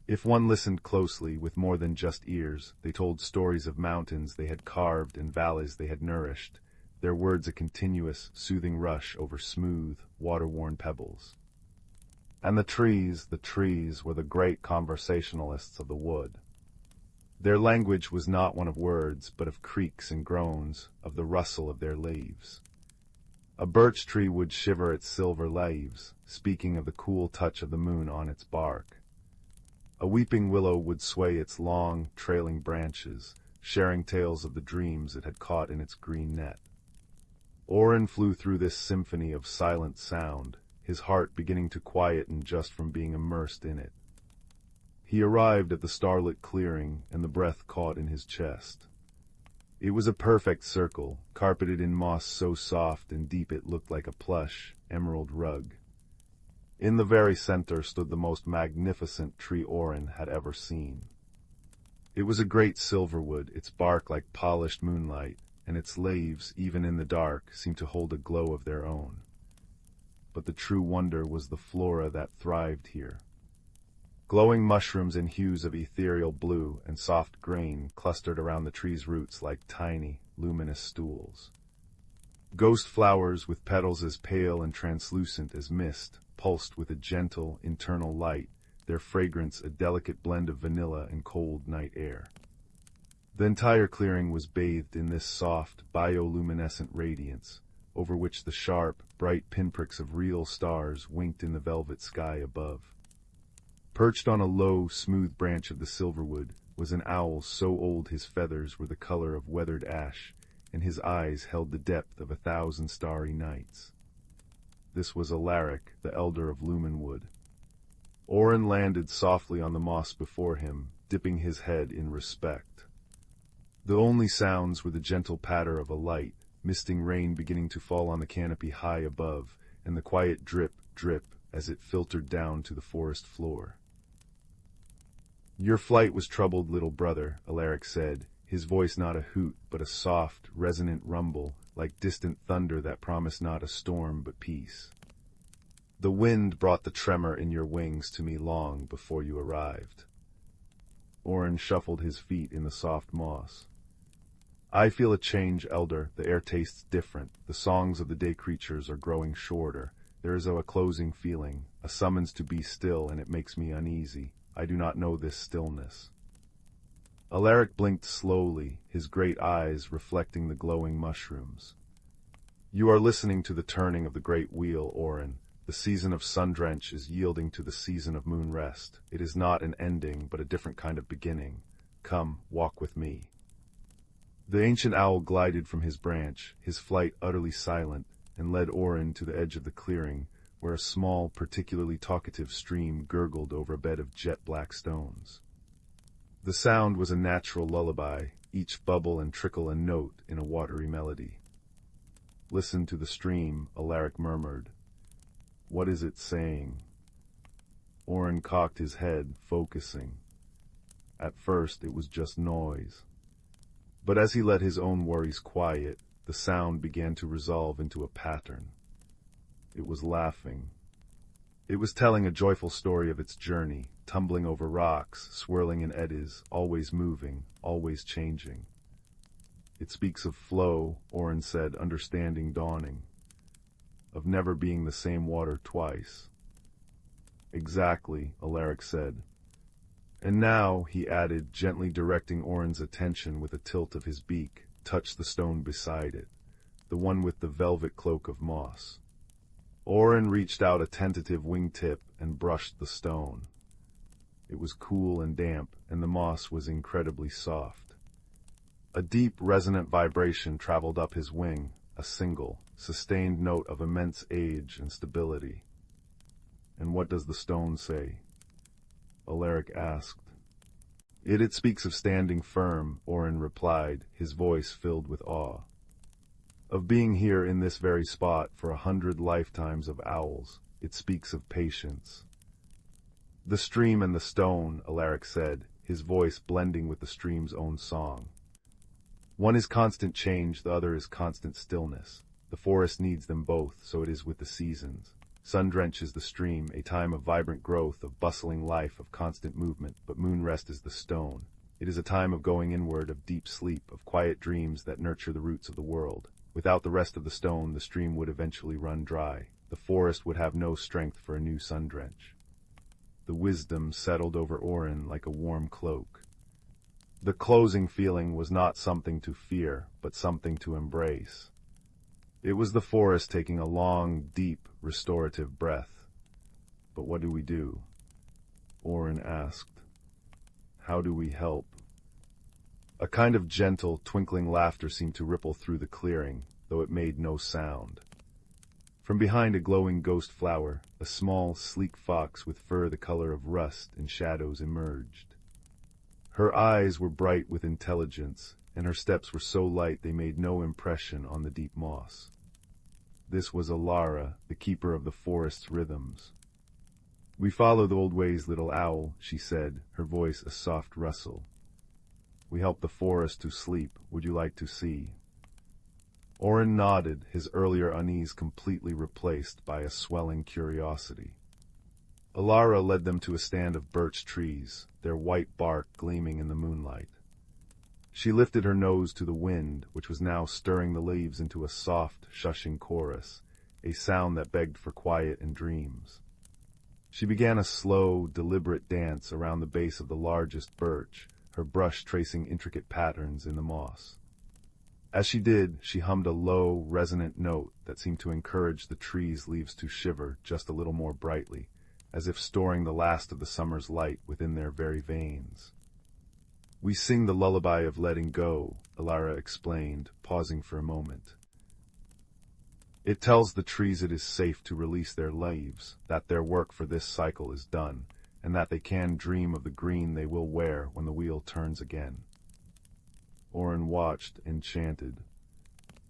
S1: If one listened closely, with more than just ears, they told stories of mountains they had carved and valleys they had nourished, their words a continuous, soothing rush over smooth, water-worn pebbles. And the trees were the great conversationalists of the wood. Their language was not one of words, but of creaks and groans, of the rustle of their leaves. A birch tree would shiver its silver leaves, speaking of the cool touch of the moon on its bark. A weeping willow would sway its long, trailing branches, sharing tales of the dreams it had caught in its green net. Orin flew through this symphony of silent sound, his heart beginning to quieten just from being immersed in it. He arrived at the starlit clearing, and the breath caught in his chest. It was a perfect circle, carpeted in moss so soft and deep it looked like a plush, emerald rug. In the very center stood the most magnificent tree Orin had ever seen. It was a great silverwood, its bark like polished moonlight, and its leaves, even in the dark, seemed to hold a glow of their own. But the true wonder was the flora that thrived here. Glowing mushrooms in hues of ethereal blue and soft grain clustered around the tree's roots like tiny, luminous stools. Ghost flowers with petals as pale and translucent as mist pulsed with a gentle, internal light, their fragrance a delicate blend of vanilla and cold night air. The entire clearing was bathed in this soft, bioluminescent radiance, over which the sharp, bright pinpricks of real stars winked in the velvet sky above. Perched on a low, smooth branch of the silverwood was an owl so old his feathers were the color of weathered ash, and his eyes held the depth of 1,000 starry nights. This was Alaric, the elder of Lumenwood. Orin landed softly on the moss before him, dipping his head in respect. The only sounds were the gentle patter of a light, misting rain beginning to fall on the canopy high above, and the quiet drip, drip, as it filtered down to the forest floor. "Your flight was troubled, little brother," Alaric said, his voice not a hoot, but a soft, resonant rumble, like distant thunder that promised not a storm but peace. "The wind brought the tremor in your wings to me long before you arrived." Orin shuffled his feet in the soft moss. "I feel a change, Elder. The air tastes different. The songs of the day creatures are growing shorter. There is a closing feeling, a summons to be still, and it makes me uneasy. I do not know this stillness." Alaric blinked slowly, his great eyes reflecting the glowing mushrooms. "You are listening to the turning of the great wheel, Orin. The season of sun-drench is yielding to the season of moon-rest. It is not an ending, but a different kind of beginning. Come, walk with me." The ancient owl glided from his branch, his flight utterly silent, and led Orin to the edge of the clearing, where a small, particularly talkative stream gurgled over a bed of jet-black stones. The sound was a natural lullaby, each bubble and trickle a note in a watery melody. "Listen to the stream," Alaric murmured. "What is it saying?" Orin cocked his head, focusing. At first it was just noise. But as he let his own worries quiet, the sound began to resolve into a pattern. It was laughing. It was telling a joyful story of its journey, tumbling over rocks, swirling in eddies, always moving, always changing. It speaks of flow, Oren said, understanding dawning. Of never being the same water twice. Exactly, Alaric said. And now, he added, gently directing Oren's attention with a tilt of his beak, touch the stone beside it, the one with the velvet cloak of moss. Oren reached out a tentative wingtip and brushed the stone. It was cool and damp, and the moss was incredibly soft. A deep, resonant vibration traveled up his wing, a single, sustained note of immense age and stability. And what does the stone say? Alaric asked. It speaks of standing firm, Oren replied, his voice filled with awe. Of being here in this very spot for 100 lifetimes of owls. It speaks of patience. The stream and the stone, Alaric said, his voice blending with the stream's own song. One is constant change, the other is constant stillness. The forest needs them both, so it is with the seasons. Sun drenches the stream, a time of vibrant growth, of bustling life, of constant movement, but moonrest is the stone. It is a time of going inward, of deep sleep, of quiet dreams that nurture the roots of the world. Without the rest of the stone, the stream would eventually run dry. The forest would have no strength for a new sun drench. The wisdom settled over Oren like a warm cloak. The closing feeling was not something to fear, but something to embrace. It was the forest taking a long, deep, restorative breath. But what do we do? Oren asked. How do we help? A kind of gentle, twinkling laughter seemed to ripple through the clearing, though it made no sound. From behind a glowing ghost flower, a small, sleek fox with fur the color of rust and shadows emerged. Her eyes were bright with intelligence, and her steps were so light they made no impression on the deep moss. This was Alara, the keeper of the forest's rhythms. We follow the old ways, little owl, she said, her voice a soft rustle. We help the forest to sleep. Would you like to see? Oren nodded, his earlier unease completely replaced by a swelling curiosity. Alara led them to a stand of birch trees, their white bark gleaming in the moonlight. She lifted her nose to the wind, which was now stirring the leaves into a soft, shushing chorus, a sound that begged for quiet and dreams. She began a slow, deliberate dance around the base of the largest birch, her brush tracing intricate patterns in the moss. As she did, she hummed a low, resonant note that seemed to encourage the tree's leaves to shiver just a little more brightly, as if storing the last of the summer's light within their very veins. We sing the lullaby of letting go, Alara explained, pausing for a moment. It tells the trees it is safe to release their leaves, that their work for this cycle is done, and that they can dream of the green they will wear when the wheel turns again. Oren watched, enchanted.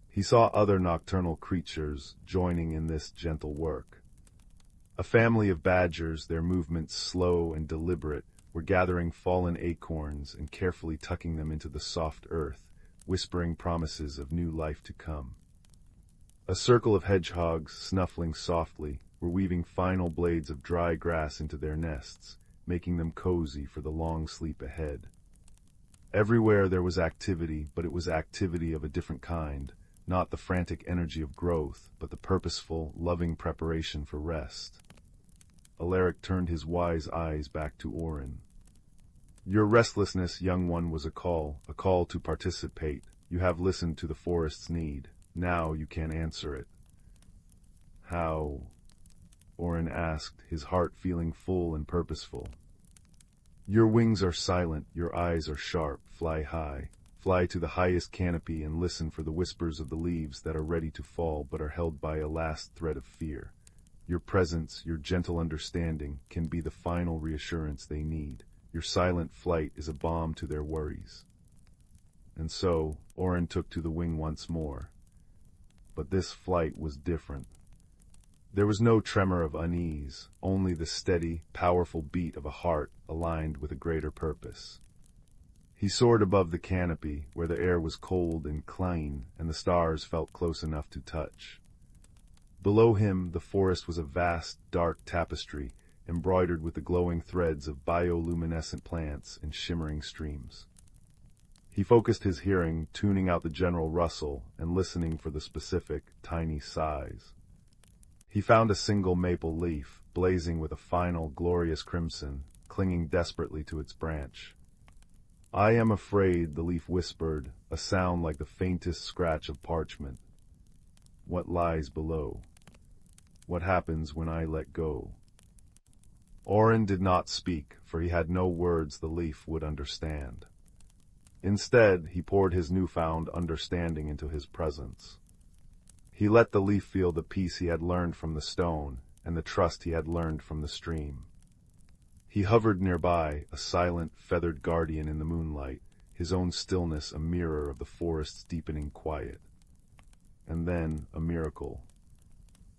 S1: He saw other nocturnal creatures joining in this gentle work. A family of badgers, their movements slow and deliberate, were gathering fallen acorns and carefully tucking them into the soft earth, whispering promises of new life to come. A circle of hedgehogs, snuffling softly, were weaving final blades of dry grass into their nests, making them cozy for the long sleep ahead. Everywhere there was activity, but it was activity of a different kind, not the frantic energy of growth, but the purposeful, loving preparation for rest. Alaric turned his wise eyes back to Oren. Your restlessness, young one, was a call to participate. You have listened to the forest's need. Now you can answer it. How? Oren asked, his heart feeling full and purposeful. Your wings are silent, your eyes are sharp. Fly high. Fly to the highest canopy and listen for the whispers of the leaves that are ready to fall but are held by a last thread of fear. Your presence, your gentle understanding, can be the final reassurance they need. Your silent flight is a balm to their worries. And so, Oren took to the wing once more. But this flight was different. There was no tremor of unease, only the steady, powerful beat of a heart aligned with a greater purpose. He soared above the canopy, where the air was cold and clean, and the stars felt close enough to touch. Below him, the forest was a vast, dark tapestry, embroidered with the glowing threads of bioluminescent plants and shimmering streams. He focused his hearing, tuning out the general rustle and listening for the specific, tiny sighs. He found a single maple leaf, blazing with a final, glorious crimson, clinging desperately to its branch. "I am afraid," the leaf whispered, a sound like the faintest scratch of parchment. "What lies below? What happens when I let go?" Oren did not speak, for he had no words the leaf would understand. Instead, he poured his newfound understanding into his presence. He let the leaf feel the peace he had learned from the stone and the trust he had learned from the stream. He hovered nearby, a silent, feathered guardian in the moonlight, his own stillness a mirror of the forest's deepening quiet. And then, a miracle.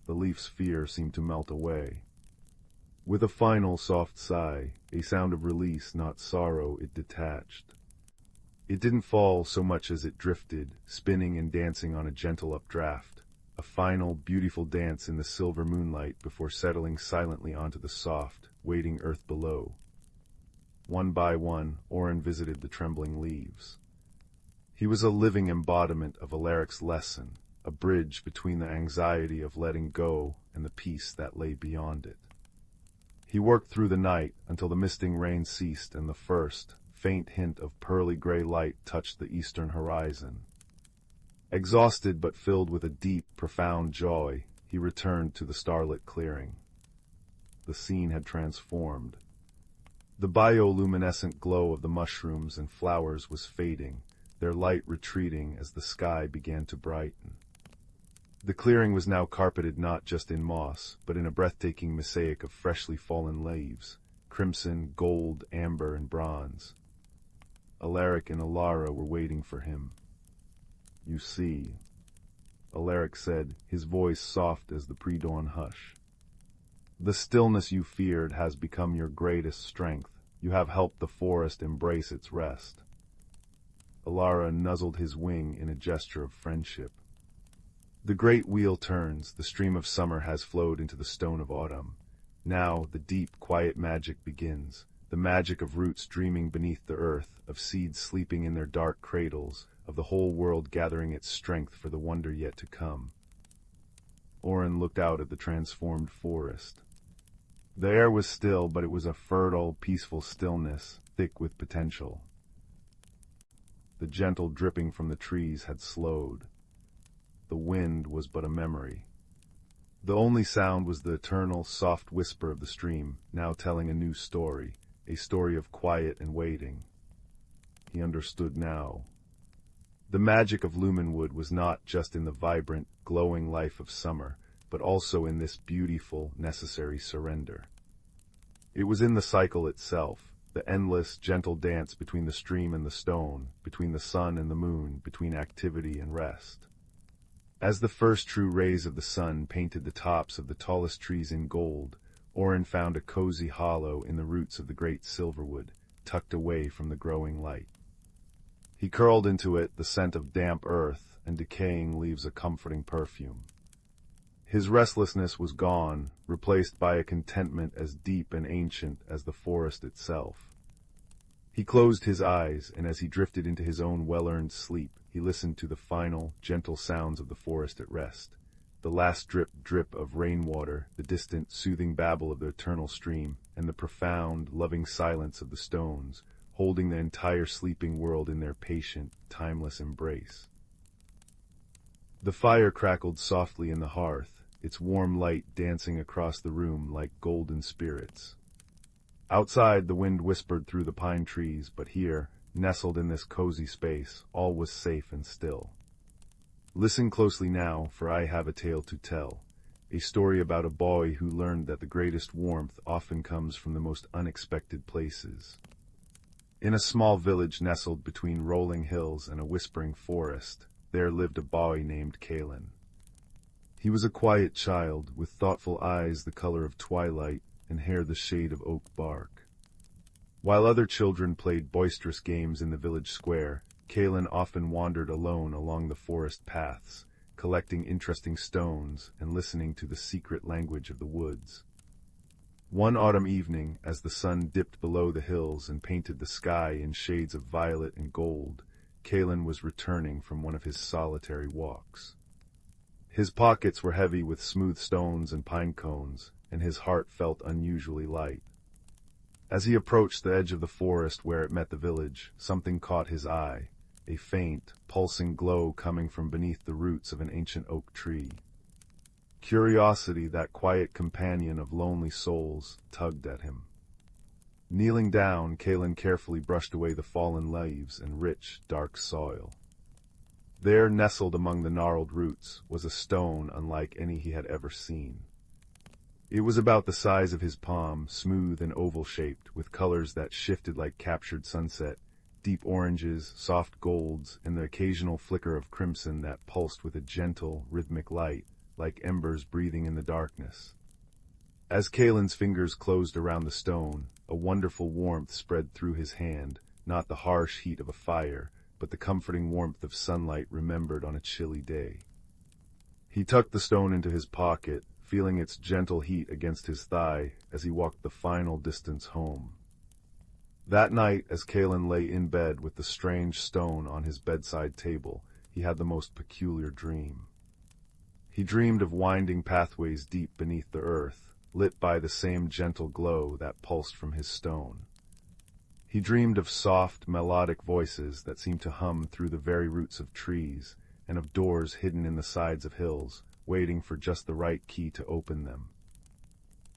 S1: The leaf's fear seemed to melt away. With a final soft sigh, a sound of release, not sorrow, it detached. It didn't fall so much as it drifted, spinning and dancing on a gentle updraft, a final, beautiful dance in the silver moonlight before settling silently onto the soft, waiting earth below. One by one, Oren visited the trembling leaves. He was a living embodiment of Alaric's lesson, a bridge between the anxiety of letting go and the peace that lay beyond it. He worked through the night until the misting rain ceased and the first, faint hint of pearly gray light touched the eastern horizon. Exhausted but filled with a deep, profound joy, he returned to the starlit clearing. The scene had transformed. The bioluminescent glow of the mushrooms and flowers was fading, their light retreating as the sky began to brighten. The clearing was now carpeted not just in moss, but in a breathtaking mosaic of freshly fallen leaves, crimson, gold, amber, and bronze. Alaric and Alara were waiting for him. "You see," Alaric said, his voice soft as the pre-dawn hush. "The stillness you feared has become your greatest strength. You have helped the forest embrace its rest." Alara nuzzled his wing in a gesture of friendship. "The great wheel turns, the stream of summer has flowed into the stone of autumn. Now the deep, quiet magic begins, the magic of roots dreaming beneath the earth, of seeds sleeping in their dark cradles, of the whole world gathering its strength for the wonder yet to come." Oren looked out at the transformed forest. The air was still, but it was a fertile, peaceful stillness, thick with potential. The gentle dripping from the trees had slowed. The wind was but a memory. The only sound was the eternal, soft whisper of the stream, now telling a new story, a story of quiet and waiting. He understood now. The magic of Lumenwood was not just in the vibrant, glowing life of summer, but also in this beautiful, necessary surrender. It was in the cycle itself, the endless, gentle dance between the stream and the stone, between the sun and the moon, between activity and rest. As the first true rays of the sun painted the tops of the tallest trees in gold, Oren found a cozy hollow in the roots of the great silverwood, tucked away from the growing light. He curled into it, the scent of damp earth and decaying leaves a comforting perfume. His restlessness was gone, replaced by a contentment as deep and ancient as the forest itself. He closed his eyes, and as he drifted into his own well-earned sleep, he listened to the final, gentle sounds of the forest at rest. The last drip of rainwater, the distant, soothing babble of the eternal stream, and the profound, loving silence of the stones, holding the entire sleeping world in their patient, timeless embrace. The fire crackled softly in the hearth, its warm light dancing across the room like golden spirits. Outside, the wind whispered through the pine trees, but here, nestled in this cozy space, all was safe and still. Listen closely now, for I have a tale to tell, a story about a boy who learned that the greatest warmth often comes from the most unexpected places. In a small village nestled between rolling hills and a whispering forest, there lived a boy named Kaelen. He was a quiet child, with thoughtful eyes the color of twilight and hair the shade of oak bark. While other children played boisterous games in the village square, Kaelen often wandered alone along the forest paths, collecting interesting stones and listening to the secret language of the woods. One autumn evening, as the sun dipped below the hills and painted the sky in shades of violet and gold, Kaelen was returning from one of his solitary walks. His pockets were heavy with smooth stones and pine cones, and his heart felt unusually light. As he approached the edge of the forest where it met the village, something caught his eye, a faint, pulsing glow coming from beneath the roots of an ancient oak tree. Curiosity, that quiet companion of lonely souls, tugged at him. Kneeling down, Kaelen carefully brushed away the fallen leaves and rich, dark soil. There, nestled among the gnarled roots, was a stone unlike any he had ever seen. It was about the size of his palm, smooth and oval-shaped, with colors that shifted like captured sunset, deep oranges, soft golds, and the occasional flicker of crimson that pulsed with a gentle, rhythmic light, like embers breathing in the darkness. As Kaelen's fingers closed around the stone, a wonderful warmth spread through his hand, not the harsh heat of a fire, but the comforting warmth of sunlight remembered on a chilly day. He tucked the stone into his pocket, feeling its gentle heat against his thigh as he walked the final distance home. That night, as Kaelen lay in bed with the strange stone on his bedside table, he had the most peculiar dream. He dreamed of winding pathways deep beneath the earth, lit by the same gentle glow that pulsed from his stone. He dreamed of soft, melodic voices that seemed to hum through the very roots of trees, and of doors hidden in the sides of hills, waiting for just the right key to open them.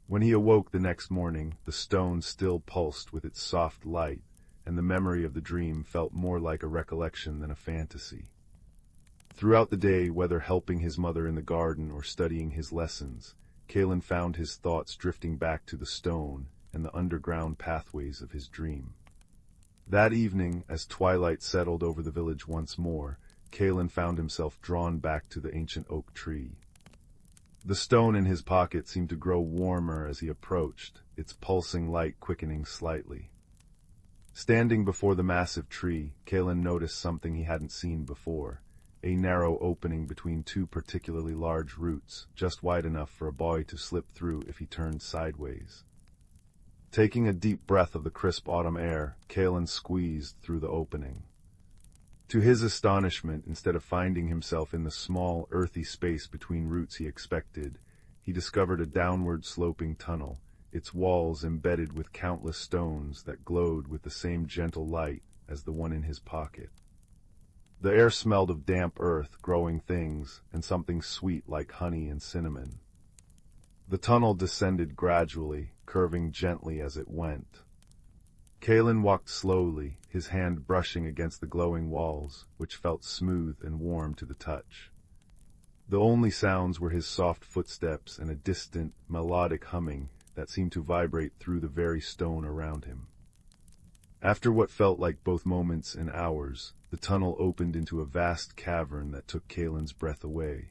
S1: When he awoke the next morning, the stone still pulsed with its soft light, and the memory of the dream felt more like a recollection than a fantasy. Throughout the day, whether helping his mother in the garden or studying his lessons, Kaelen found his thoughts drifting back to the stone and the underground pathways of his dream. That evening, as twilight settled over the village once more, Kaelen found himself drawn back to the ancient oak tree. The stone in his pocket seemed to grow warmer as he approached, its pulsing light quickening slightly. Standing before the massive tree, Kaelen noticed something he hadn't seen before, a narrow opening between two particularly large roots, just wide enough for a boy to slip through if he turned sideways. Taking a deep breath of the crisp autumn air, Kaelen squeezed through the opening. To his astonishment, instead of finding himself in the small, earthy space between roots he expected, he discovered a downward-sloping tunnel, its walls embedded with countless stones that glowed with the same gentle light as the one in his pocket. The air smelled of damp earth, growing things, and something sweet like honey and cinnamon. The tunnel descended gradually, curving gently as it went. Kaelen walked slowly, his hand brushing against the glowing walls, which felt smooth and warm to the touch. The only sounds were his soft footsteps and a distant, melodic humming that seemed to vibrate through the very stone around him. After what felt like both moments and hours, the tunnel opened into a vast cavern that took Kaelen's breath away.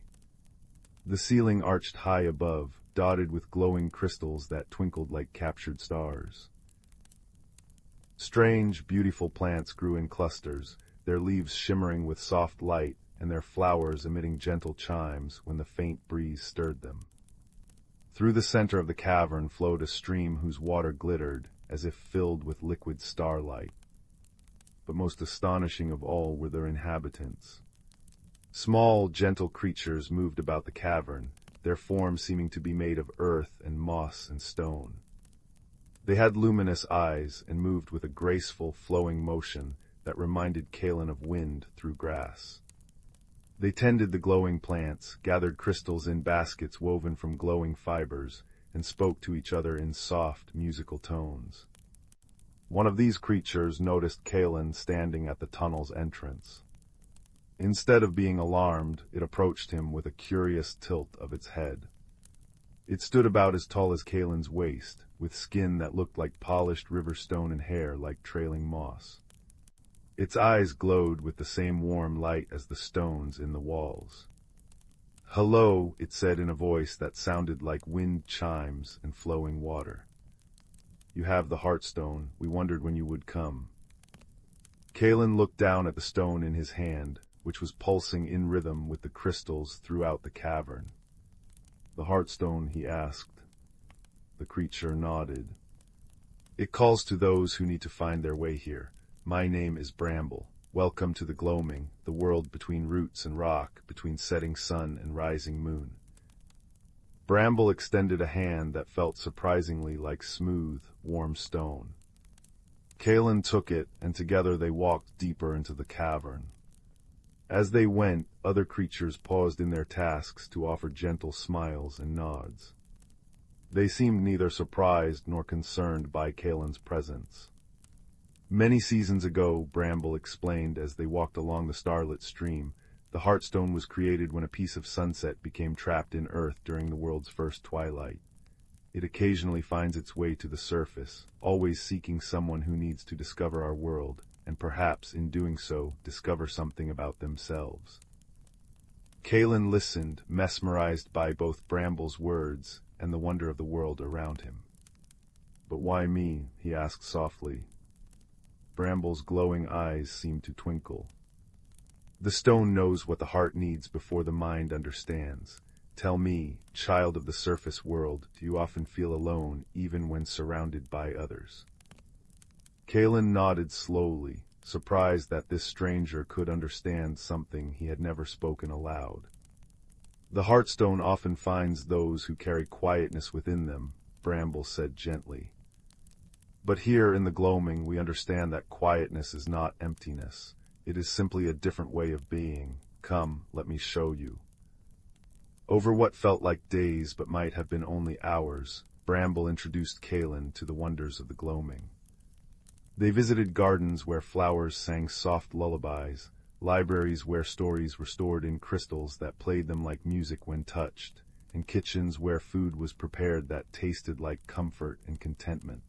S1: The ceiling arched high above, dotted with glowing crystals that twinkled like captured stars. Strange, beautiful plants grew in clusters, their leaves shimmering with soft light and their flowers emitting gentle chimes when the faint breeze stirred them. Through the center of the cavern flowed a stream whose water glittered, as if filled with liquid starlight. But most astonishing of all were their inhabitants. Small, gentle creatures moved about the cavern, their forms seeming to be made of earth and moss and stone. They had luminous eyes and moved with a graceful, flowing motion that reminded Kaelen of wind through grass. They tended the glowing plants, gathered crystals in baskets woven from glowing fibers, and spoke to each other in soft, musical tones. One of these creatures noticed Kaelen standing at the tunnel's entrance. Instead of being alarmed, it approached him with a curious tilt of its head. It stood about as tall as Kaelen's waist, with skin that looked like polished river stone and hair like trailing moss. Its eyes glowed with the same warm light as the stones in the walls. "Hello," it said in a voice that sounded like wind chimes and flowing water. You have the heartstone. We wondered when you would come." Kaelen looked down at the stone in his hand, which was pulsing in rhythm with the crystals throughout the cavern. "The heartstone?" he asked. The creature nodded. "It calls to those who need to find their way here. My name is Bramble. Welcome to the gloaming, the world between roots and rock, between setting sun and rising moon." Bramble extended a hand that felt surprisingly like smooth, warm stone. Kaelen took it, and together they walked deeper into the cavern. As they went, other creatures paused in their tasks to offer gentle smiles and nods. They seemed neither surprised nor concerned by Kaelen's presence. "Many seasons ago," Bramble explained as they walked along the starlit stream, "the Heartstone was created when a piece of sunset became trapped in Earth during the world's first twilight. It occasionally finds its way to the surface, always seeking someone who needs to discover our world, and perhaps, in doing so, discover something about themselves." Kaelen listened, mesmerized by both Bramble's words and the wonder of the world around him. "But why me?" he asked softly. Bramble's glowing eyes seemed to twinkle. "The stone knows what the heart needs before the mind understands. Tell me, child of the surface world, do you often feel alone, even when surrounded by others?" Kaelen nodded slowly, surprised that this stranger could understand something he had never spoken aloud. "The Heartstone often finds those who carry quietness within them," Bramble said gently. "But here in the gloaming we understand that quietness is not emptiness. It is simply a different way of being. Come, let me show you." Over what felt like days but might have been only hours, Bramble introduced Kaelen to the wonders of the gloaming. They visited gardens where flowers sang soft lullabies, libraries where stories were stored in crystals that played them like music when touched, and kitchens where food was prepared that tasted like comfort and contentment.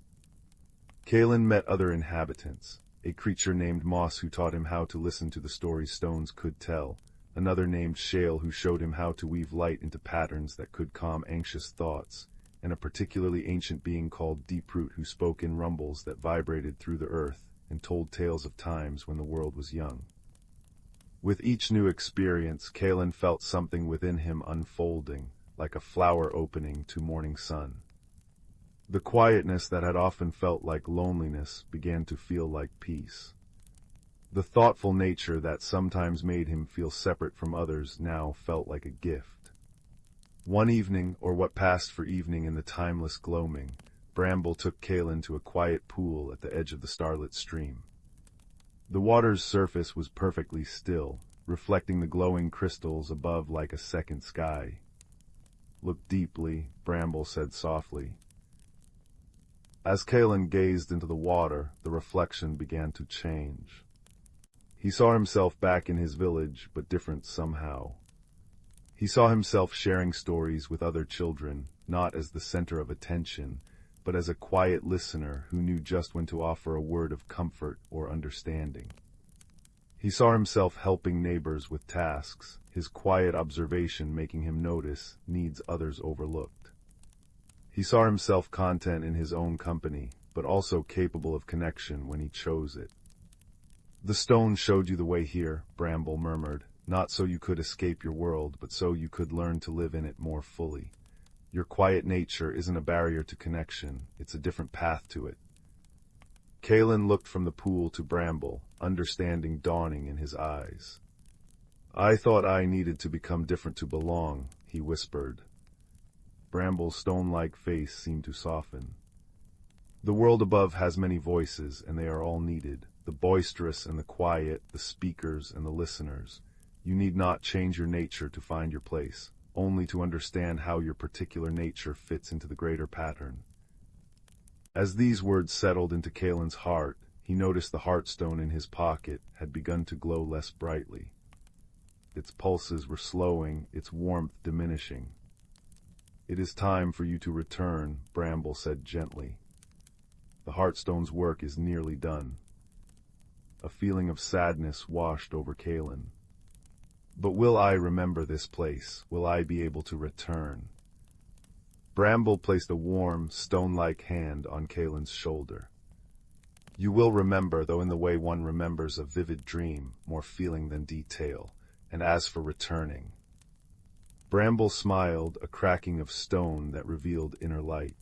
S1: Kaelen met other inhabitants, a creature named Moss who taught him how to listen to the stories stones could tell, another named Shale who showed him how to weave light into patterns that could calm anxious thoughts, and a particularly ancient being called Deeproot who spoke in rumbles that vibrated through the earth and told tales of times when the world was young. With each new experience, Kaelen felt something within him unfolding, like a flower opening to morning sun. The quietness that had often felt like loneliness began to feel like peace. The thoughtful nature that sometimes made him feel separate from others now felt like a gift. One evening, or what passed for evening in the timeless gloaming, Bramble took Kaelen to a quiet pool at the edge of the starlit stream. The water's surface was perfectly still, reflecting the glowing crystals above like a second sky. "Look deeply," Bramble said softly. As Kaelen gazed into the water, the reflection began to change. He saw himself back in his village, but different somehow. He saw himself sharing stories with other children, not as the center of attention, but as a quiet listener who knew just when to offer a word of comfort or understanding. He saw himself helping neighbors with tasks, his quiet observation making him notice needs others overlooked. He saw himself content in his own company, but also capable of connection when he chose it. "The stone showed you the way here," Bramble murmured, "not so you could escape your world, but so you could learn to live in it more fully. Your quiet nature isn't a barrier to connection, it's a different path to it." Kaelen looked from the pool to Bramble, understanding dawning in his eyes. "I thought I needed to become different to belong," he whispered. Bramble's stone-like face seemed to soften. "The world above has many voices, and they are all needed, the boisterous and the quiet, the speakers and the listeners. You need not change your nature to find your place, only to understand how your particular nature fits into the greater pattern." As these words settled into Kaelen's heart, he noticed the heartstone in his pocket had begun to glow less brightly. Its pulses were slowing, its warmth diminishing. "It is time for you to return," Bramble said gently. "The Heartstone's work is nearly done." A feeling of sadness washed over Kaelen. "But will I remember this place? Will I be able to return?" Bramble placed a warm, stone-like hand on Kaelen's shoulder. You will remember, though in the way one remembers a vivid dream, more feeling than detail. And as for returning... Bramble smiled, a cracking of stone that revealed inner light.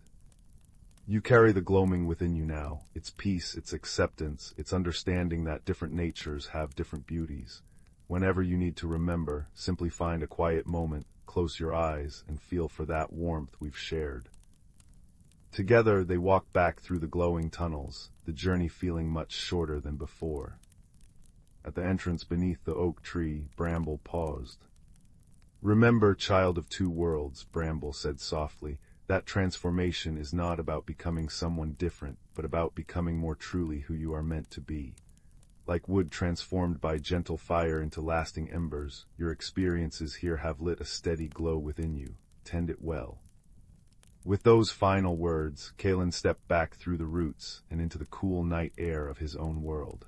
S1: You carry the gloaming within you now, its peace, its acceptance, its understanding that different natures have different beauties. Whenever you need to remember, simply find a quiet moment, close your eyes, and feel for that warmth we've shared. Together they walked back through the glowing tunnels, the journey feeling much shorter than before. At the entrance beneath the oak tree, Bramble paused. Remember, child of two worlds, Bramble said softly, that transformation is not about becoming someone different, but about becoming more truly who you are meant to be. Like wood transformed by gentle fire into lasting embers, your experiences here have lit a steady glow within you. Tend it well. With those final words, Kaelen stepped back through the roots and into the cool night air of his own world.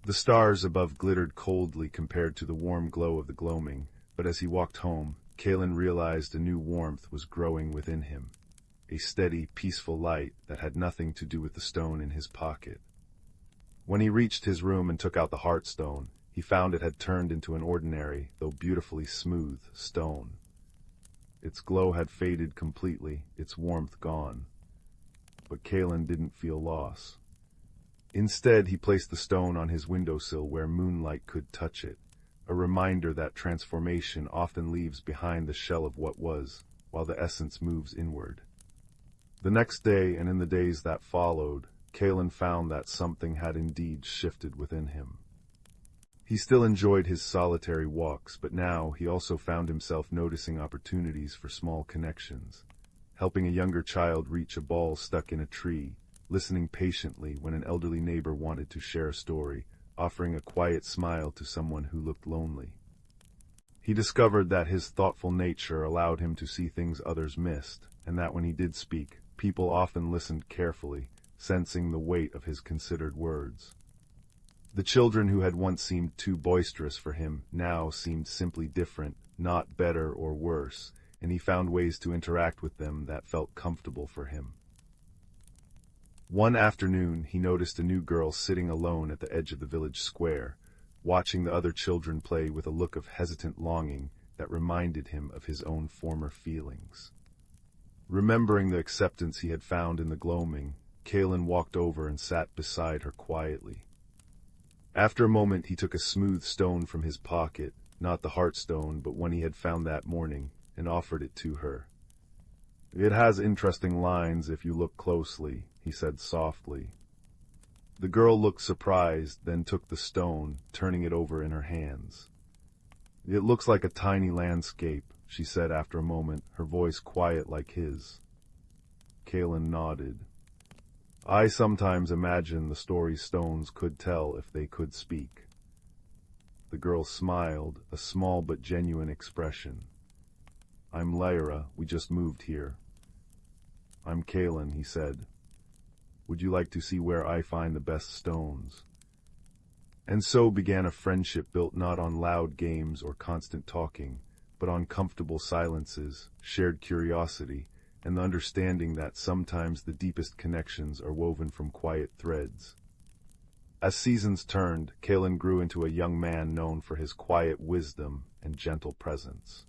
S1: The stars above glittered coldly compared to the warm glow of the gloaming, but as he walked home, Kaelen realized a new warmth was growing within him, a steady, peaceful light that had nothing to do with the stone in his pocket. When he reached his room and took out the heartstone, he found it had turned into an ordinary, though beautifully smooth, stone. Its glow had faded completely, its warmth gone. But Kaelen didn't feel loss. Instead, he placed the stone on his windowsill where moonlight could touch it, a reminder that transformation often leaves behind the shell of what was, while the essence moves inward. The next day, and in the days that followed, Kaelen found that something had indeed shifted within him. He still enjoyed his solitary walks, but now he also found himself noticing opportunities for small connections, helping a younger child reach a ball stuck in a tree, listening patiently when an elderly neighbor wanted to share a story, offering a quiet smile to someone who looked lonely. He discovered that his thoughtful nature allowed him to see things others missed, and that when he did speak, people often listened carefully, sensing the weight of his considered words. The children who had once seemed too boisterous for him now seemed simply different, not better or worse, and he found ways to interact with them that felt comfortable for him. One afternoon, he noticed a new girl sitting alone at the edge of the village square, watching the other children play with a look of hesitant longing that reminded him of his own former feelings. Remembering the acceptance he had found in the gloaming, Kaelen walked over and sat beside her quietly. After a moment, he took a smooth stone from his pocket, not the heartstone, but one he had found that morning, and offered it to her. "It has interesting lines if you look closely," he said softly. The girl looked surprised, then took the stone, turning it over in her hands. "It looks like a tiny landscape," she said after a moment, her voice quiet like his. Kaelen nodded. "I sometimes imagine the story stones could tell if they could speak." The girl smiled, a small but genuine expression. "I'm Lyra, we just moved here." "I'm Kaelen," he said. "Would you like to see where I find the best stones?" And so began a friendship built not on loud games or constant talking, but on comfortable silences, shared curiosity, and the understanding that sometimes the deepest connections are woven from quiet threads. As seasons turned, Kaelen grew into a young man known for his quiet wisdom and gentle presence.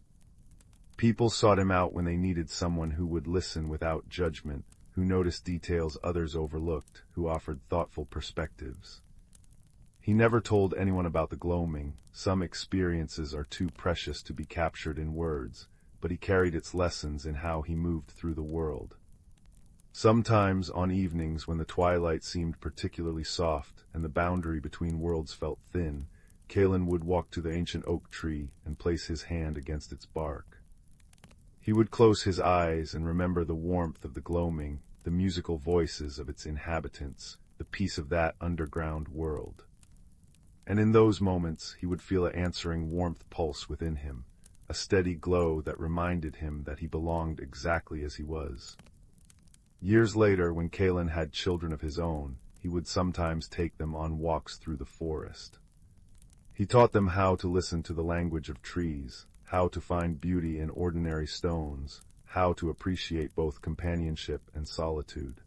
S1: People sought him out when they needed someone who would listen without judgment, who noticed details others overlooked, who offered thoughtful perspectives. He never told anyone about the gloaming. Some experiences are too precious to be captured in words, but he carried its lessons in how he moved through the world. Sometimes, on evenings when the twilight seemed particularly soft and the boundary between worlds felt thin, Kaelen would walk to the ancient oak tree and place his hand against its bark. He would close his eyes and remember the warmth of the gloaming, the musical voices of its inhabitants, the peace of that underground world. And in those moments, he would feel an answering warmth pulse within him, a steady glow that reminded him that he belonged exactly as he was. Years later, when Kaelen had children of his own, he would sometimes take them on walks through the forest. He taught them how to listen to the language of trees, how to find beauty in ordinary stones, how to appreciate both companionship and solitude.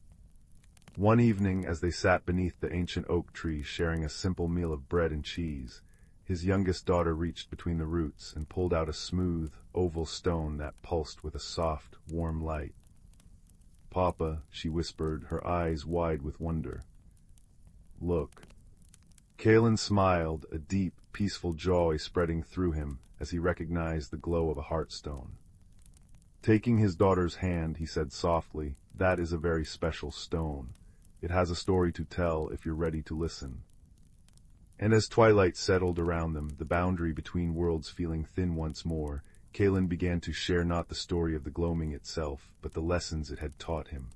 S1: One evening, as they sat beneath the ancient oak tree sharing a simple meal of bread and cheese, his youngest daughter reached between the roots and pulled out a smooth, oval stone that pulsed with a soft, warm light. "Papa," she whispered, her eyes wide with wonder. "Look." Kaelen smiled, a deep, peaceful joy spreading through him as he recognized the glow of a heartstone. Taking his daughter's hand, he said softly, "That is a very special stone. It has a story to tell if you're ready to listen." And as twilight settled around them, the boundary between worlds feeling thin once more, Kaelen began to share not the story of the gloaming itself, but the lessons it had taught him.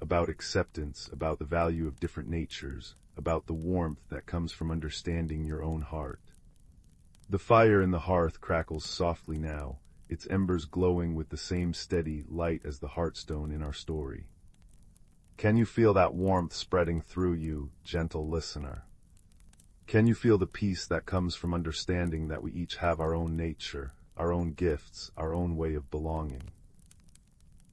S1: About acceptance, about the value of different natures, about the warmth that comes from understanding your own heart. The fire in the hearth crackles softly now, its embers glowing with the same steady light as the heartstone in our story. Can you feel that warmth spreading through you, gentle listener? Can you feel the peace that comes from understanding that we each have our own nature, our own gifts, our own way of belonging?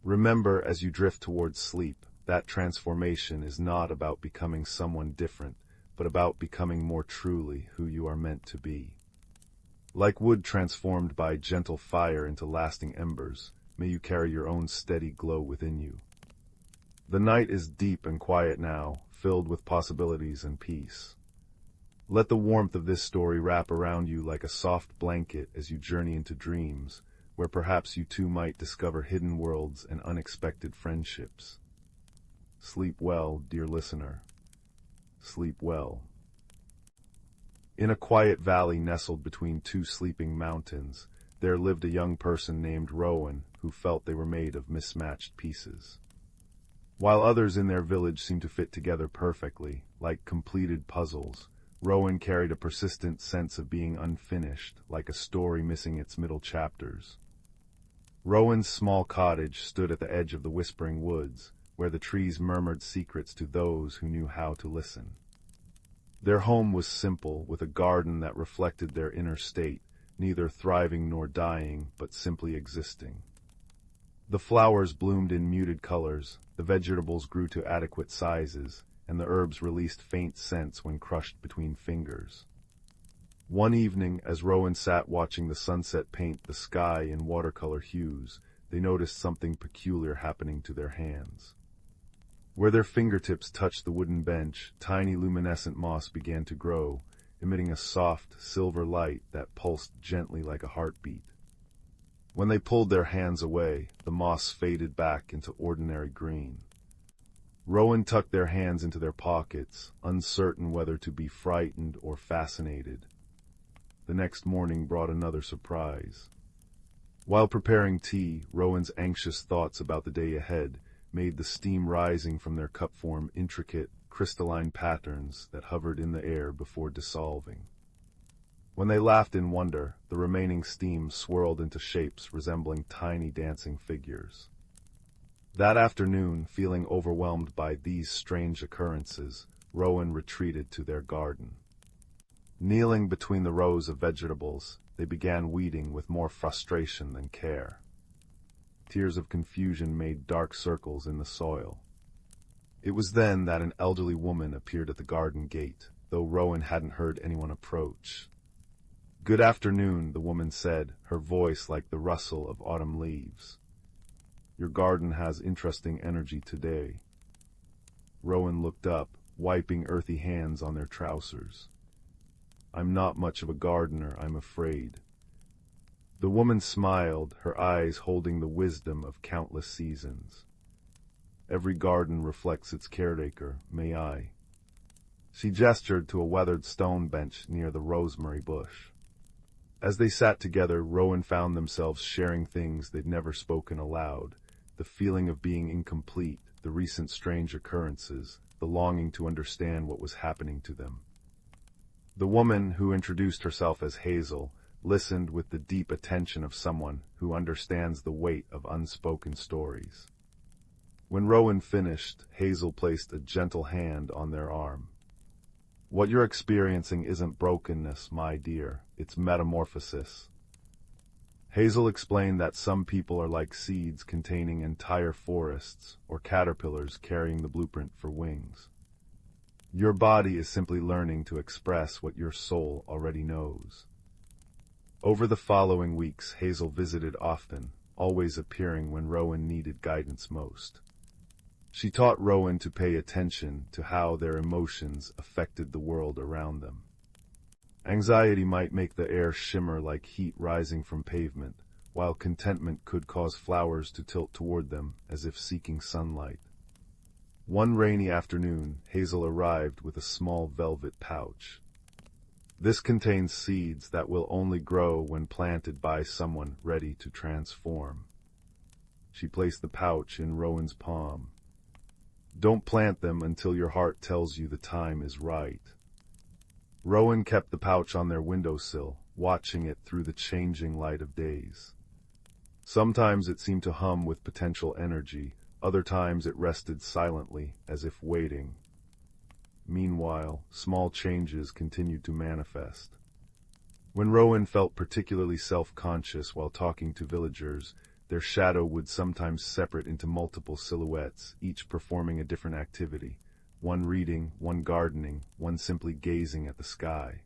S1: Remember, as you drift towards sleep, that transformation is not about becoming someone different, but about becoming more truly who you are meant to be. Like wood transformed by gentle fire into lasting embers, may you carry your own steady glow within you. The night is deep and quiet now, filled with possibilities and peace. Let the warmth of this story wrap around you like a soft blanket as you journey into dreams, where perhaps you too might discover hidden worlds and unexpected friendships. Sleep well, dear listener. Sleep well. In a quiet valley nestled between two sleeping mountains, there lived a young person named Rowan who felt they were made of mismatched pieces. While others in their village seemed to fit together perfectly, like completed puzzles, Rowan carried a persistent sense of being unfinished, like a story missing its middle chapters. Rowan's small cottage stood at the edge of the whispering woods, where the trees murmured secrets to those who knew how to listen. Their home was simple, with a garden that reflected their inner state, neither thriving nor dying, but simply existing. The flowers bloomed in muted colors, the vegetables grew to adequate sizes, and the herbs released faint scents when crushed between fingers. One evening, as Rowan sat watching the sunset paint the sky in watercolor hues, they noticed something peculiar happening to their hands. Where their fingertips touched the wooden bench, tiny luminescent moss began to grow, emitting a soft, silver light that pulsed gently like a heartbeat. When they pulled their hands away, the moss faded back into ordinary green. Rowan tucked their hands into their pockets, uncertain whether to be frightened or fascinated. The next morning brought another surprise. While preparing tea, Rowan's anxious thoughts about the day ahead made the steam rising from their cup form intricate, crystalline patterns that hovered in the air before dissolving. When they laughed in wonder, the remaining steam swirled into shapes resembling tiny dancing figures. That afternoon, feeling overwhelmed by these strange occurrences, Rowan retreated to their garden. Kneeling between the rows of vegetables, they began weeding with more frustration than care. Tears of confusion made dark circles in the soil. It was then that an elderly woman appeared at the garden gate, though Rowan hadn't heard anyone approach. "Good afternoon," the woman said, her voice like the rustle of autumn leaves. "Your garden has interesting energy today." Rowan looked up, wiping earthy hands on their trousers. "I'm not much of a gardener, I'm afraid." The woman smiled, her eyes holding the wisdom of countless seasons. "Every garden reflects its caretaker, may I?" She gestured to a weathered stone bench near the rosemary bush. As they sat together, Rowan found themselves sharing things they'd never spoken aloud, the feeling of being incomplete, the recent strange occurrences, the longing to understand what was happening to them. The woman, who introduced herself as Hazel, listened with the deep attention of someone who understands the weight of unspoken stories. When Rowan finished, Hazel placed a gentle hand on their arm. "What you're experiencing isn't brokenness, my dear, it's metamorphosis." Hazel explained that some people are like seeds containing entire forests, or caterpillars carrying the blueprint for wings. Your body is simply learning to express what your soul already knows. Over the following weeks, Hazel visited often, always appearing when Rowan needed guidance most. She taught Rowan to pay attention to how their emotions affected the world around them. Anxiety might make the air shimmer like heat rising from pavement, while contentment could cause flowers to tilt toward them as if seeking sunlight. One rainy afternoon, Hazel arrived with a small velvet pouch. This contains seeds that will only grow when planted by someone ready to transform. She placed the pouch in Rowan's palm. Don't plant them until your heart tells you the time is right. Rowan kept the pouch on their windowsill, watching it through the changing light of days. Sometimes it seemed to hum with potential energy, other times it rested silently, as if waiting. Meanwhile, small changes continued to manifest. When Rowan felt particularly self-conscious while talking to villagers, their shadow would sometimes separate into multiple silhouettes, each performing a different activity. One reading, one gardening, one simply gazing at the sky.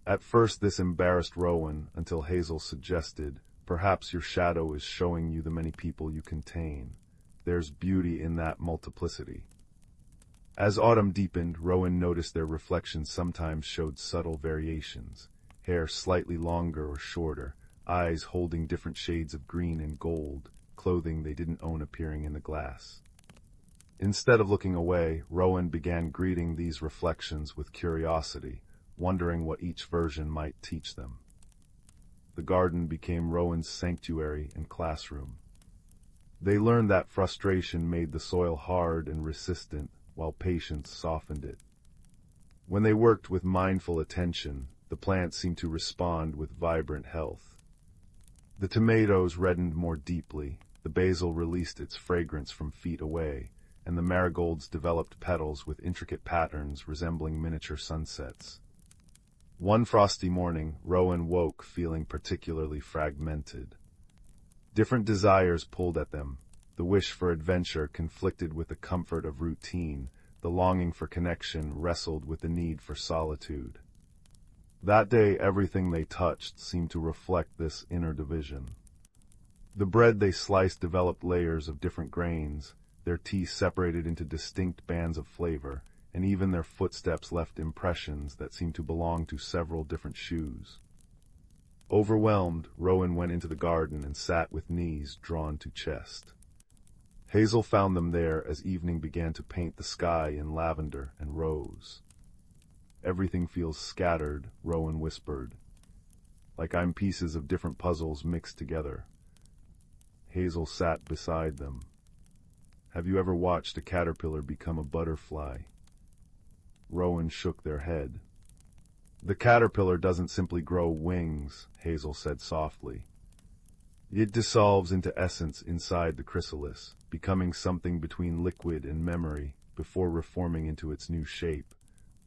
S1: At first this embarrassed Rowan, until Hazel suggested, "Perhaps your shadow is showing you the many people you contain. There's beauty in that multiplicity." As autumn deepened, Rowan noticed their reflections sometimes showed subtle variations, hair slightly longer or shorter, eyes holding different shades of green and gold, clothing they didn't own appearing in the glass. Instead of looking away, Rowan began greeting these reflections with curiosity, wondering what each version might teach them. The garden became Rowan's sanctuary and classroom. They learned that frustration made the soil hard and resistant, while patience softened it. When they worked with mindful attention, the plants seemed to respond with vibrant health. The tomatoes reddened more deeply, the basil released its fragrance from feet away, and the marigolds developed petals with intricate patterns resembling miniature sunsets. One frosty morning, Rowan woke feeling particularly fragmented. Different desires pulled at them. The wish for adventure conflicted with the comfort of routine, the longing for connection wrestled with the need for solitude. That day, everything they touched seemed to reflect this inner division. The bread they sliced developed layers of different grains, their tea separated into distinct bands of flavor, and even their footsteps left impressions that seemed to belong to several different shoes. Overwhelmed, Rowan went into the garden and sat with knees drawn to chest. Hazel found them there as evening began to paint the sky in lavender and rose. "Everything feels scattered," Rowan whispered, "like I'm pieces of different puzzles mixed together." Hazel sat beside them. "Have you ever watched a caterpillar become a butterfly?" Rowan shook their head. "The caterpillar doesn't simply grow wings," Hazel said softly. "It dissolves into essence inside the chrysalis, becoming something between liquid and memory, before reforming into its new shape.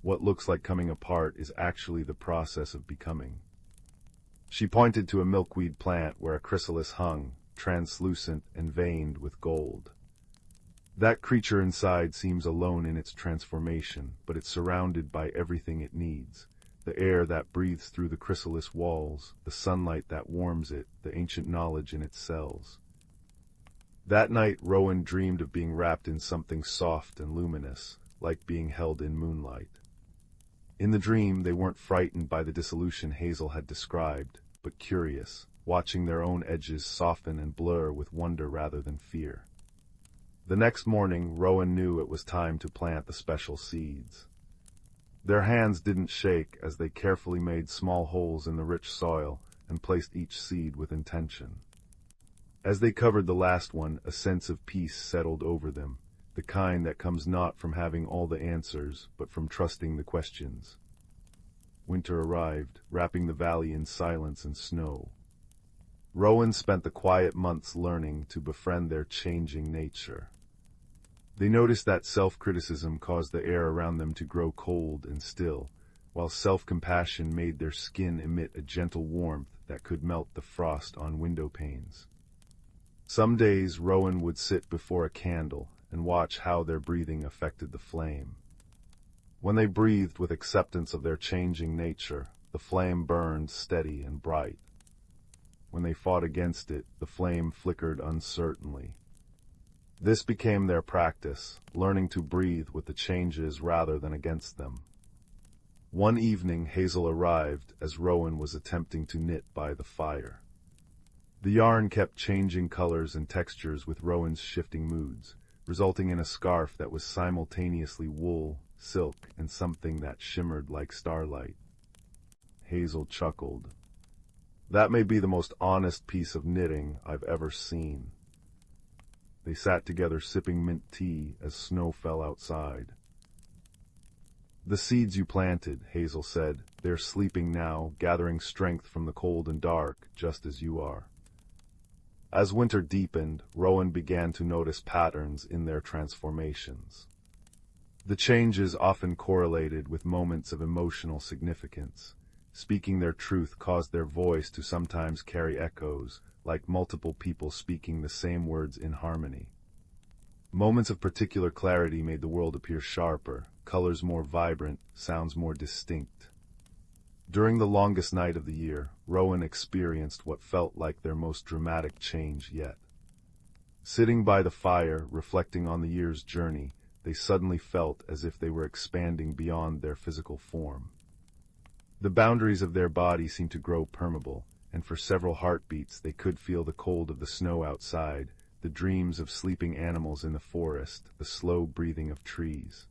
S1: What looks like coming apart is actually the process of becoming." She pointed to a milkweed plant where a chrysalis hung, translucent and veined with gold. "That creature inside seems alone in its transformation, but it's surrounded by everything it needs. The air that breathes through the chrysalis walls, the sunlight that warms it, the ancient knowledge in its cells." That night, Rowan dreamed of being wrapped in something soft and luminous, like being held in moonlight. In the dream, they weren't frightened by the dissolution Hazel had described, but curious, watching their own edges soften and blur with wonder rather than fear. The next morning, Rowan knew it was time to plant the special seeds. Their hands didn't shake as they carefully made small holes in the rich soil and placed each seed with intention. As they covered the last one, a sense of peace settled over them, the kind that comes not from having all the answers, but from trusting the questions. Winter arrived, wrapping the valley in silence and snow. Rowan spent the quiet months learning to befriend their changing nature. They noticed that self-criticism caused the air around them to grow cold and still, while self-compassion made their skin emit a gentle warmth that could melt the frost on window panes. Some days Rowan would sit before a candle and watch how their breathing affected the flame. When they breathed with acceptance of their changing nature, the flame burned steady and bright. When they fought against it, the flame flickered uncertainly. This became their practice, learning to breathe with the changes rather than against them. One evening Hazel arrived as Rowan was attempting to knit by the fire. The yarn kept changing colors and textures with Rowan's shifting moods, resulting in a scarf that was simultaneously wool, silk, and something that shimmered like starlight. Hazel chuckled. "That may be the most honest piece of knitting I've ever seen." They sat together sipping mint tea as snow fell outside. "The seeds you planted," Hazel said, "they're sleeping now, gathering strength from the cold and dark, just as you are." As winter deepened, Rowan began to notice patterns in their transformations. The changes often correlated with moments of emotional significance. Speaking their truth caused their voice to sometimes carry echoes, like multiple people speaking the same words in harmony. Moments of particular clarity made the world appear sharper, colors more vibrant, sounds more distinct. During the longest night of the year, Rowan experienced what felt like their most dramatic change yet. Sitting by the fire, reflecting on the year's journey, they suddenly felt as if they were expanding beyond their physical form. The boundaries of their body seemed to grow permeable, and for several heartbeats they could feel the cold of the snow outside, the dreams of sleeping animals in the forest, the slow breathing of trees.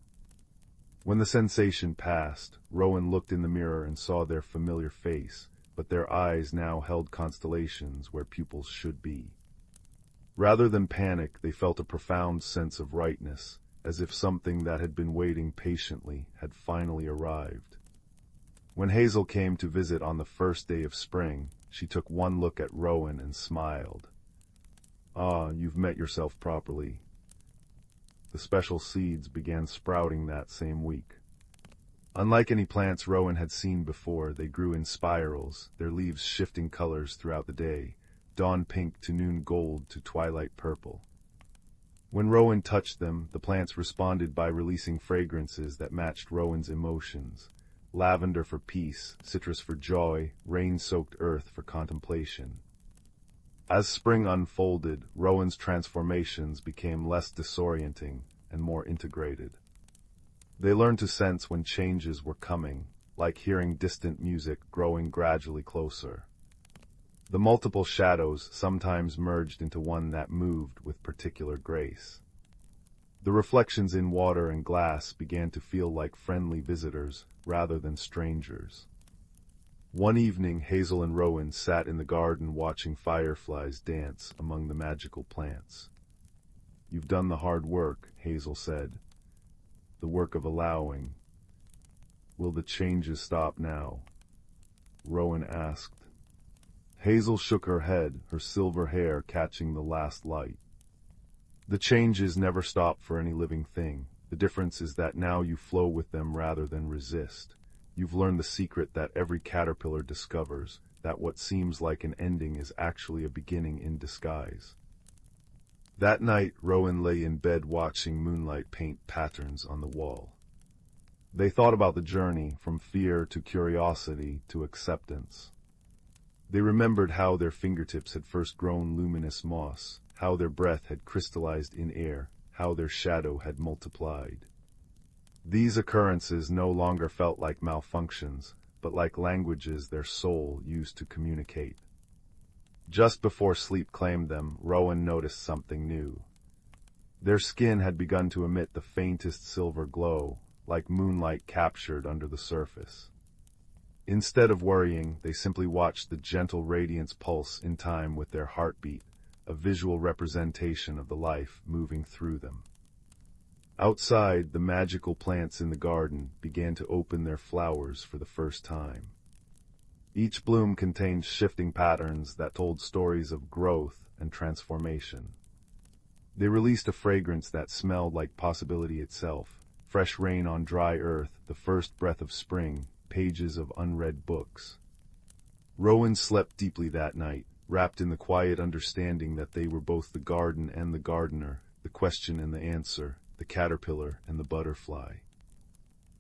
S1: When the sensation passed, Rowan looked in the mirror and saw their familiar face, but their eyes now held constellations where pupils should be. Rather than panic, they felt a profound sense of rightness, as if something that had been waiting patiently had finally arrived. When Hazel came to visit on the first day of spring, she took one look at Rowan and smiled. "Ah, you've met yourself properly." The special seeds began sprouting that same week. Unlike any plants Rowan had seen before, they grew in spirals, their leaves shifting colors throughout the day, dawn pink to noon gold to twilight purple. When Rowan touched them, the plants responded by releasing fragrances that matched Rowan's emotions. Lavender for peace, citrus for joy, rain-soaked earth for contemplation. As spring unfolded, Rowan's transformations became less disorienting and more integrated. They learned to sense when changes were coming, like hearing distant music growing gradually closer. The multiple shadows sometimes merged into one that moved with particular grace. The reflections in water and glass began to feel like friendly visitors rather than strangers. One evening, Hazel and Rowan sat in the garden watching fireflies dance among the magical plants. "You've done the hard work," Hazel said. "The work of allowing." "Will the changes stop now?" Rowan asked. Hazel shook her head, her silver hair catching the last light. "The changes never stop for any living thing. The difference is that now you flow with them rather than resist. You've learned the secret that every caterpillar discovers, that what seems like an ending is actually a beginning in disguise." That night, Rowan lay in bed watching moonlight paint patterns on the wall. They thought about the journey, from fear to curiosity to acceptance. They remembered how their fingertips had first grown luminous moss, how their breath had crystallized in air, how their shadow had multiplied. These occurrences no longer felt like malfunctions, but like languages their soul used to communicate. Just before sleep claimed them, Rowan noticed something new. Their skin had begun to emit the faintest silver glow, like moonlight captured under the surface. Instead of worrying, they simply watched the gentle radiance pulse in time with their heartbeat, a visual representation of the life moving through them. Outside, the magical plants in the garden began to open their flowers for the first time. Each bloom contained shifting patterns that told stories of growth and transformation. They released a fragrance that smelled like possibility itself, fresh rain on dry earth, the first breath of spring, pages of unread books. Rowan slept deeply that night, wrapped in the quiet understanding that they were both the garden and the gardener, the question and the answer, the caterpillar and the butterfly.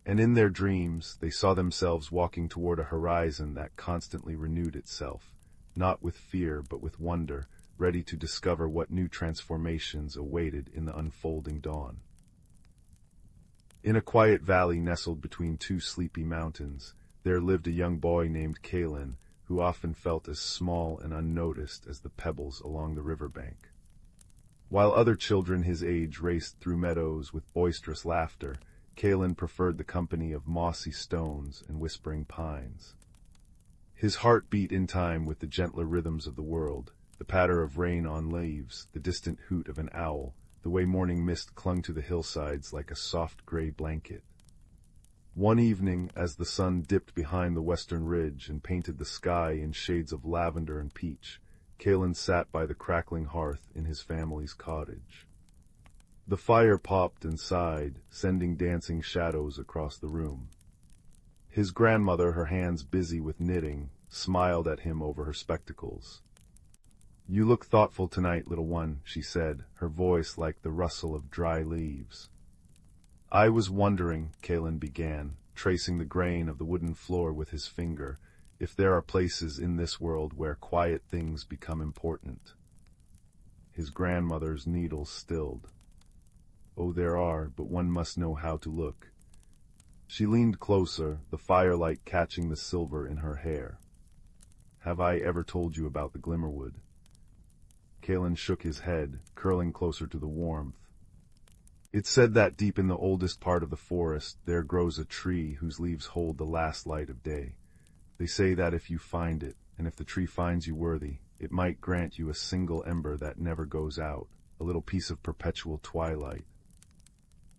S1: And in their dreams, they saw themselves walking toward a horizon that constantly renewed itself, not with fear but with wonder, ready to discover what new transformations awaited in the unfolding dawn. In a quiet valley nestled between two sleepy mountains, there lived a young boy named Kaelen, who often felt as small and unnoticed as the pebbles along the riverbank. While other children his age raced through meadows with boisterous laughter, Kaelen preferred the company of mossy stones and whispering pines. His heart beat in time with the gentler rhythms of the world, the patter of rain on leaves, the distant hoot of an owl, the way morning mist clung to the hillsides like a soft gray blanket. One evening, as the sun dipped behind the western ridge and painted the sky in shades of lavender and peach, Kaelen sat by the crackling hearth in his family's cottage. The fire popped and sighed, sending dancing shadows across the room. His grandmother, her hands busy with knitting, smiled at him over her spectacles. "You look thoughtful tonight, little one," she said, her voice like the rustle of dry leaves. "I was wondering," Kaelen began, tracing the grain of the wooden floor with his finger, "if there are places in this world where quiet things become important." His grandmother's needles stilled. "Oh, there are, but one must know how to look." She leaned closer, the firelight catching the silver in her hair. "Have I ever told you about the Glimmerwood?" Kaelen shook his head, curling closer to the warmth. "It's said that deep in the oldest part of the forest there grows a tree whose leaves hold the last light of day. They say that if you find it, and if the tree finds you worthy, it might grant you a single ember that never goes out, a little piece of perpetual twilight."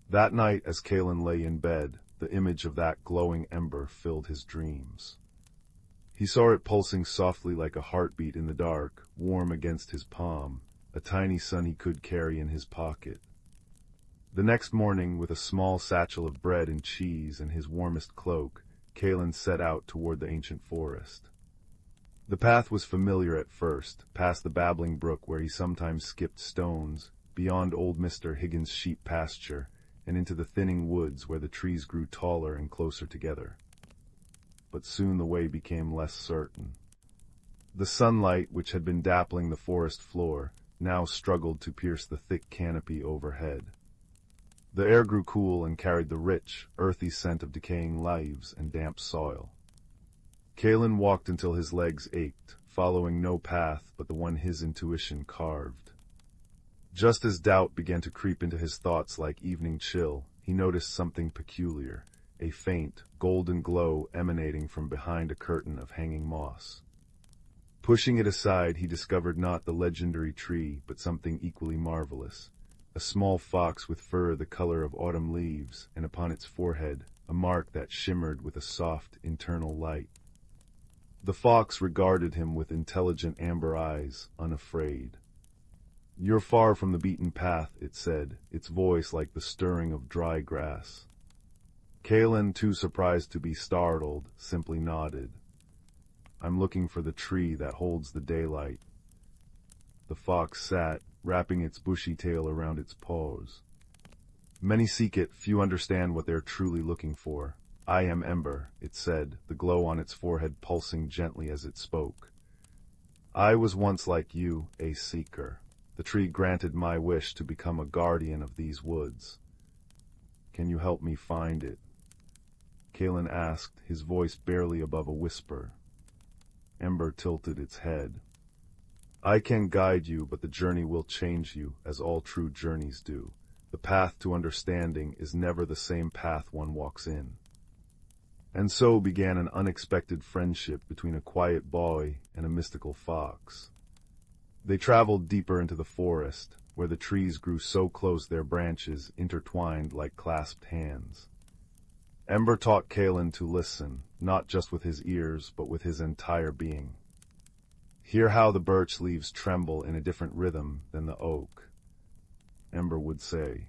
S1: That night, as Kaelen lay in bed, the image of that glowing ember filled his dreams. He saw it pulsing softly like a heartbeat in the dark, warm against his palm, a tiny sun he could carry in his pocket. The next morning, with a small satchel of bread and cheese and his warmest cloak, Kaelen set out toward the ancient forest. The path was familiar at first, past the babbling brook where he sometimes skipped stones, beyond old Mr. Higgins' sheep pasture, and into the thinning woods where the trees grew taller and closer together. But soon the way became less certain. The sunlight, which had been dappling the forest floor, now struggled to pierce the thick canopy overhead. The air grew cool and carried the rich, earthy scent of decaying leaves and damp soil. Kaelen walked until his legs ached, following no path but the one his intuition carved. Just as doubt began to creep into his thoughts like evening chill, he noticed something peculiar, a faint, golden glow emanating from behind a curtain of hanging moss. Pushing it aside, he discovered not the legendary tree, but something equally marvelous. A small fox with fur the color of autumn leaves, and upon its forehead, a mark that shimmered with a soft, internal light. The fox regarded him with intelligent amber eyes, unafraid. "You're far from the beaten path," it said, its voice like the stirring of dry grass. Kaelen, too surprised to be startled, simply nodded. "I'm looking for the tree that holds the daylight." The fox sat, wrapping its bushy tail around its paws. "Many seek it, few understand what they're truly looking for. I am Ember," it said, the glow on its forehead pulsing gently as it spoke. "I was once like you, a seeker. The tree granted my wish to become a guardian of these woods. Can you help me find it?" Kaelen asked, his voice barely above a whisper. Ember tilted its head. "I can guide you, but the journey will change you, as all true journeys do. The path to understanding is never the same path one walks in." And so began an unexpected friendship between a quiet boy and a mystical fox. They traveled deeper into the forest, where the trees grew so close their branches intertwined like clasped hands. Ember taught Kaelen to listen, not just with his ears, but with his entire being. "Hear how the birch leaves tremble in a different rhythm than the oak," Ember would say.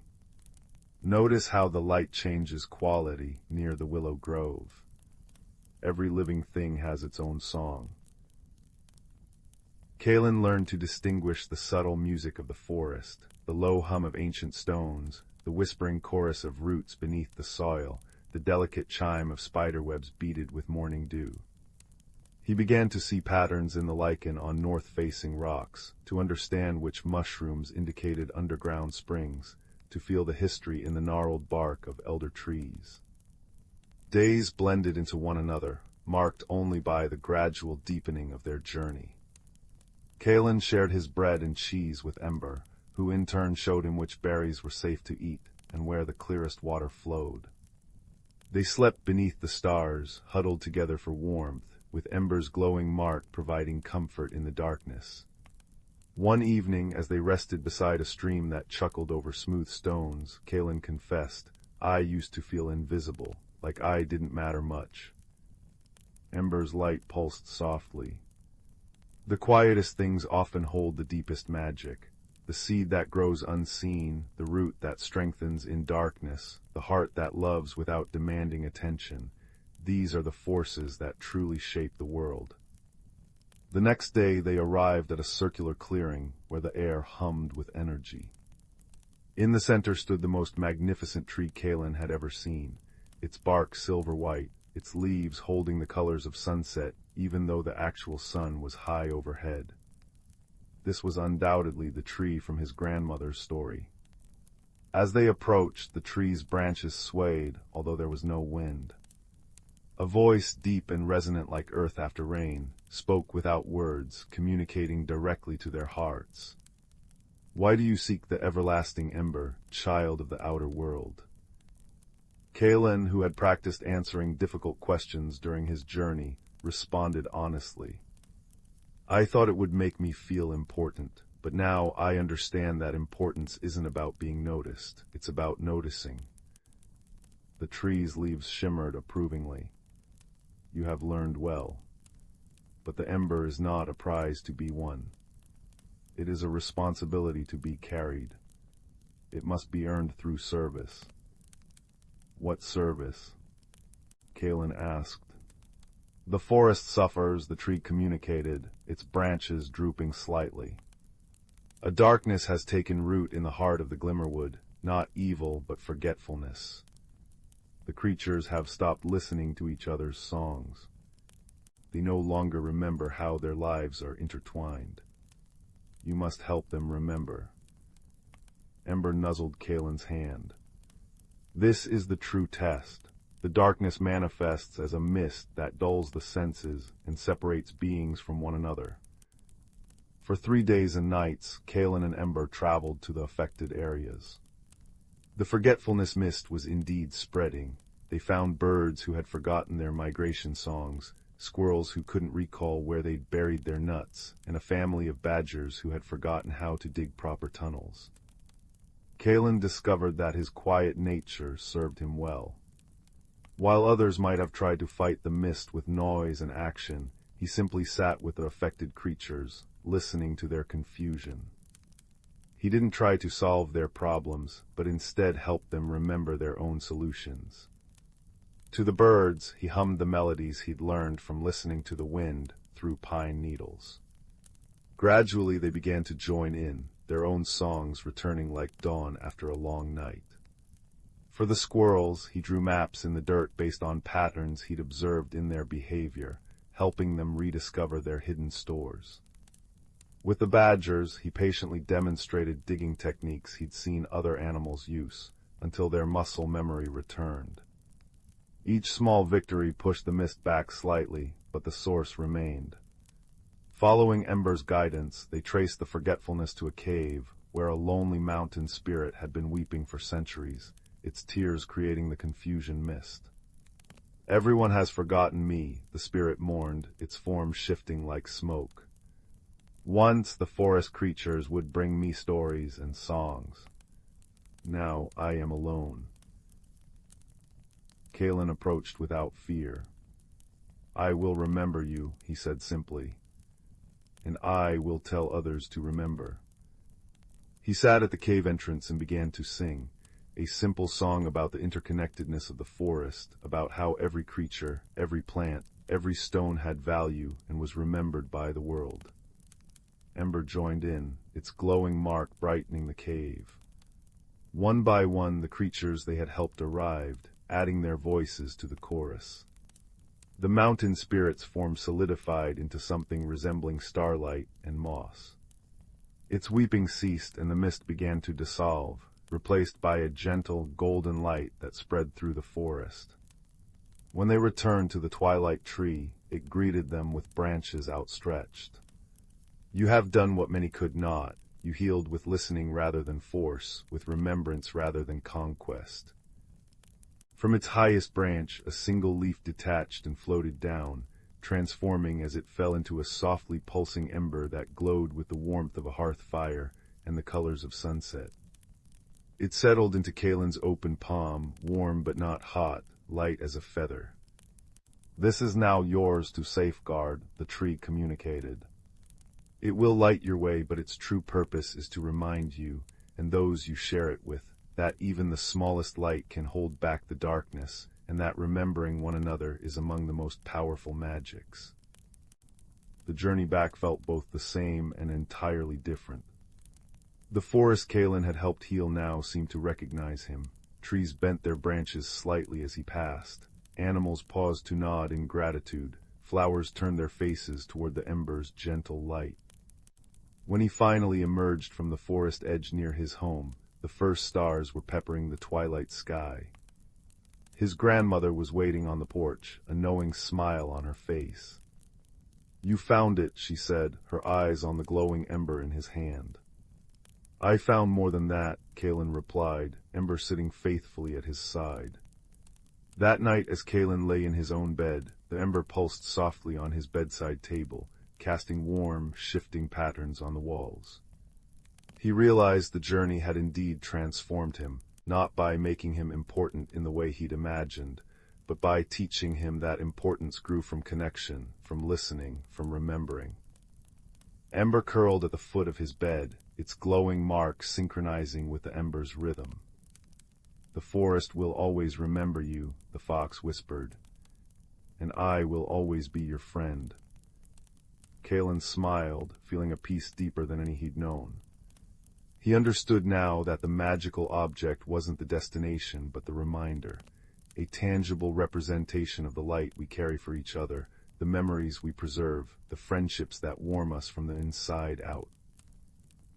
S1: "Notice how the light changes quality near the willow grove. every living thing has its own song. Kaelen learned to distinguish the subtle music of the forest, the low hum of ancient stones, the whispering chorus of roots beneath the soil, the delicate chime of spiderwebs beaded with morning dew. He began to see patterns in the lichen on north-facing rocks, to understand which mushrooms indicated underground springs, to feel the history in the gnarled bark of elder trees. Days blended into one another, marked only by the gradual deepening of their journey. Kaelen shared his bread and cheese with Ember, who in turn showed him which berries were safe to eat and where the clearest water flowed. They slept beneath the stars, huddled together for warmth, with Ember's glowing mark providing comfort in the darkness. One evening, as they rested beside a stream that chuckled over smooth stones, Kaelen confessed, "I used to feel invisible, like I didn't matter much." Ember's light pulsed softly. The quietest things often hold the deepest magic. The seed that grows unseen, the root that strengthens in darkness, the heart that loves without demanding attention. These are the forces that truly shape the world. The next day they arrived at a circular clearing where the air hummed with energy. In the center stood the most magnificent tree Kaelen had ever seen, its bark silver-white, its leaves holding the colors of sunset even though the actual sun was high overhead. This was undoubtedly the tree from his grandmother's story. As they approached, the tree's branches swayed, although there was no wind. A voice, deep and resonant like earth after rain, spoke without words, communicating directly to their hearts. "Why do you seek the everlasting ember, child of the outer world?" Kaelen, who had practiced answering difficult questions during his journey, responded honestly. "I thought it would make me feel important, but now I understand that importance isn't about being noticed, it's about noticing." The tree's leaves shimmered approvingly. "You have learned well. But the ember is not a prize to be won. It is a responsibility to be carried. It must be earned through service." "What service?" Kaelen asked. "The forest suffers," the tree communicated, its branches drooping slightly. "A darkness has taken root in the heart of the Glimmerwood, not evil but forgetfulness. The creatures have stopped listening to each other's songs. They no longer remember how their lives are intertwined. You must help them remember." Ember nuzzled Kaelen's hand. "This is the true test. The darkness manifests as a mist that dulls the senses and separates beings from one another." For 3 days and nights, Kaelen and Ember traveled to the affected areas. The forgetfulness mist was indeed spreading. They found birds who had forgotten their migration songs, squirrels who couldn't recall where they'd buried their nuts, and a family of badgers who had forgotten how to dig proper tunnels. Kaelen discovered that his quiet nature served him well. While others might have tried to fight the mist with noise and action, he simply sat with the affected creatures, listening to their confusion. He didn't try to solve their problems, but instead helped them remember their own solutions. To the birds, he hummed the melodies he'd learned from listening to the wind through pine needles. Gradually they began to join in, their own songs returning like dawn after a long night. For the squirrels, he drew maps in the dirt based on patterns he'd observed in their behavior, helping them rediscover their hidden stores. With the badgers, he patiently demonstrated digging techniques he'd seen other animals use, until their muscle memory returned. Each small victory pushed the mist back slightly, but the source remained. Following Ember's guidance, they traced the forgetfulness to a cave, where a lonely mountain spirit had been weeping for centuries, its tears creating the confusion mist. "Everyone has forgotten me," the spirit mourned, its form shifting like smoke. "Once the forest creatures would bring me stories and songs. Now I am alone." Kaelen approached without fear. "I will remember you," he said simply. "And I will tell others to remember." He sat at the cave entrance and began to sing, a simple song about the interconnectedness of the forest, about how every creature, every plant, Every stone had value and was remembered by the world. Ember joined in, its glowing mark brightening the cave. One by one the creatures they had helped arrived, adding their voices to the chorus. The mountain spirit's form solidified into something resembling starlight and moss. Its weeping ceased and the mist began to dissolve, replaced by a gentle, golden light that spread through the forest. When they returned to the twilight tree, it greeted them with branches outstretched. You have done what many could not. You healed with listening rather than force, with remembrance rather than conquest. From its highest branch, a single leaf detached and floated down, transforming as it fell into a softly pulsing ember that glowed with the warmth of a hearth fire and the colors of sunset. It settled into Kaelen's open palm, warm but not hot, light as a feather. "This is now yours to safeguard," the tree communicated. "It will light your way, but its true purpose is to remind you, and those you share it with, that even the smallest light can hold back the darkness, and that remembering one another is among the most powerful magics." The journey back felt both the same and entirely different. The forest Kaelen had helped heal now seemed to recognize him. Trees bent their branches slightly as he passed. Animals paused to nod in gratitude. Flowers turned their faces toward the ember's gentle light. When he finally emerged from the forest edge near his home, the first stars were peppering the twilight sky. His grandmother was waiting on the porch, a knowing smile on her face. "You found it," she said, her eyes on the glowing ember in his hand. "I found more than that," Kaelen replied, Ember sitting faithfully at his side. That night, as Kaelen lay in his own bed, the ember pulsed softly on his bedside table, casting warm, shifting patterns on the walls. He realized the journey had indeed transformed him, not by making him important in the way he'd imagined, but by teaching him that importance grew from connection, from listening, from remembering. Ember curled at the foot of his bed, its glowing mark synchronizing with the ember's rhythm. "The forest will always remember you," the fox whispered, "and I will always be your friend." Kaelen smiled, feeling a peace deeper than any he'd known. He understood now that the magical object wasn't the destination, but the reminder, a tangible representation of the light we carry for each other, the memories we preserve, the friendships that warm us from the inside out.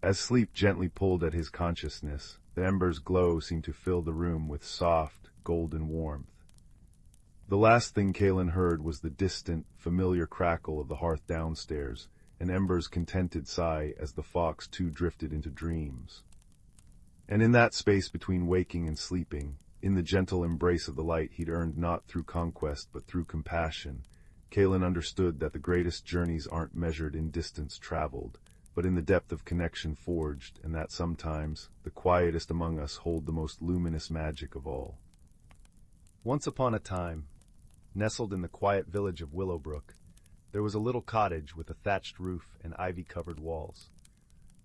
S1: As sleep gently pulled at his consciousness, the ember's glow seemed to fill the room with soft, golden warmth. The last thing Kaelen heard was the distant, familiar crackle of the hearth downstairs, and Ember's contented sigh as the fox too drifted into dreams. And in that space between waking and sleeping, in the gentle embrace of the light he'd earned not through conquest but through compassion, Kaelen understood that the greatest journeys aren't measured in distance traveled, but in the depth of connection forged, and that sometimes the quietest among us hold the most luminous magic of all. Once upon a time, nestled in the quiet village of Willowbrook, there was a little cottage with a thatched roof and ivy-covered walls.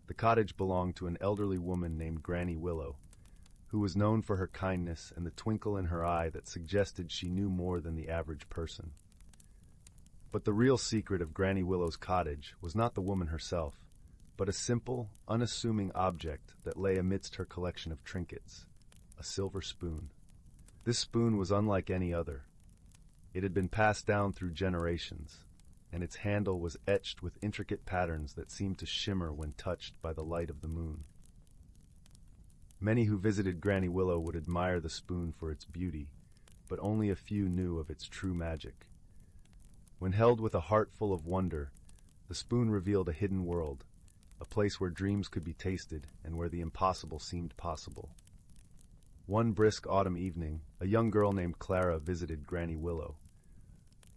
S1: The cottage belonged to an elderly woman named Granny Willow, who was known for her kindness and the twinkle in her eye that suggested she knew more than the average person. But the real secret of Granny Willow's cottage was not the woman herself, but a simple, unassuming object that lay amidst her collection of trinkets, a silver spoon. This spoon was unlike any other. It had been passed down through generations, and its handle was etched with intricate patterns that seemed to shimmer when touched by the light of the moon. Many who visited Granny Willow would admire the spoon for its beauty, but only a few knew of its true magic. When held with a heart full of wonder, the spoon revealed a hidden world, a place where dreams could be tasted and where the impossible seemed possible. One brisk autumn evening, a young girl named Clara visited Granny Willow.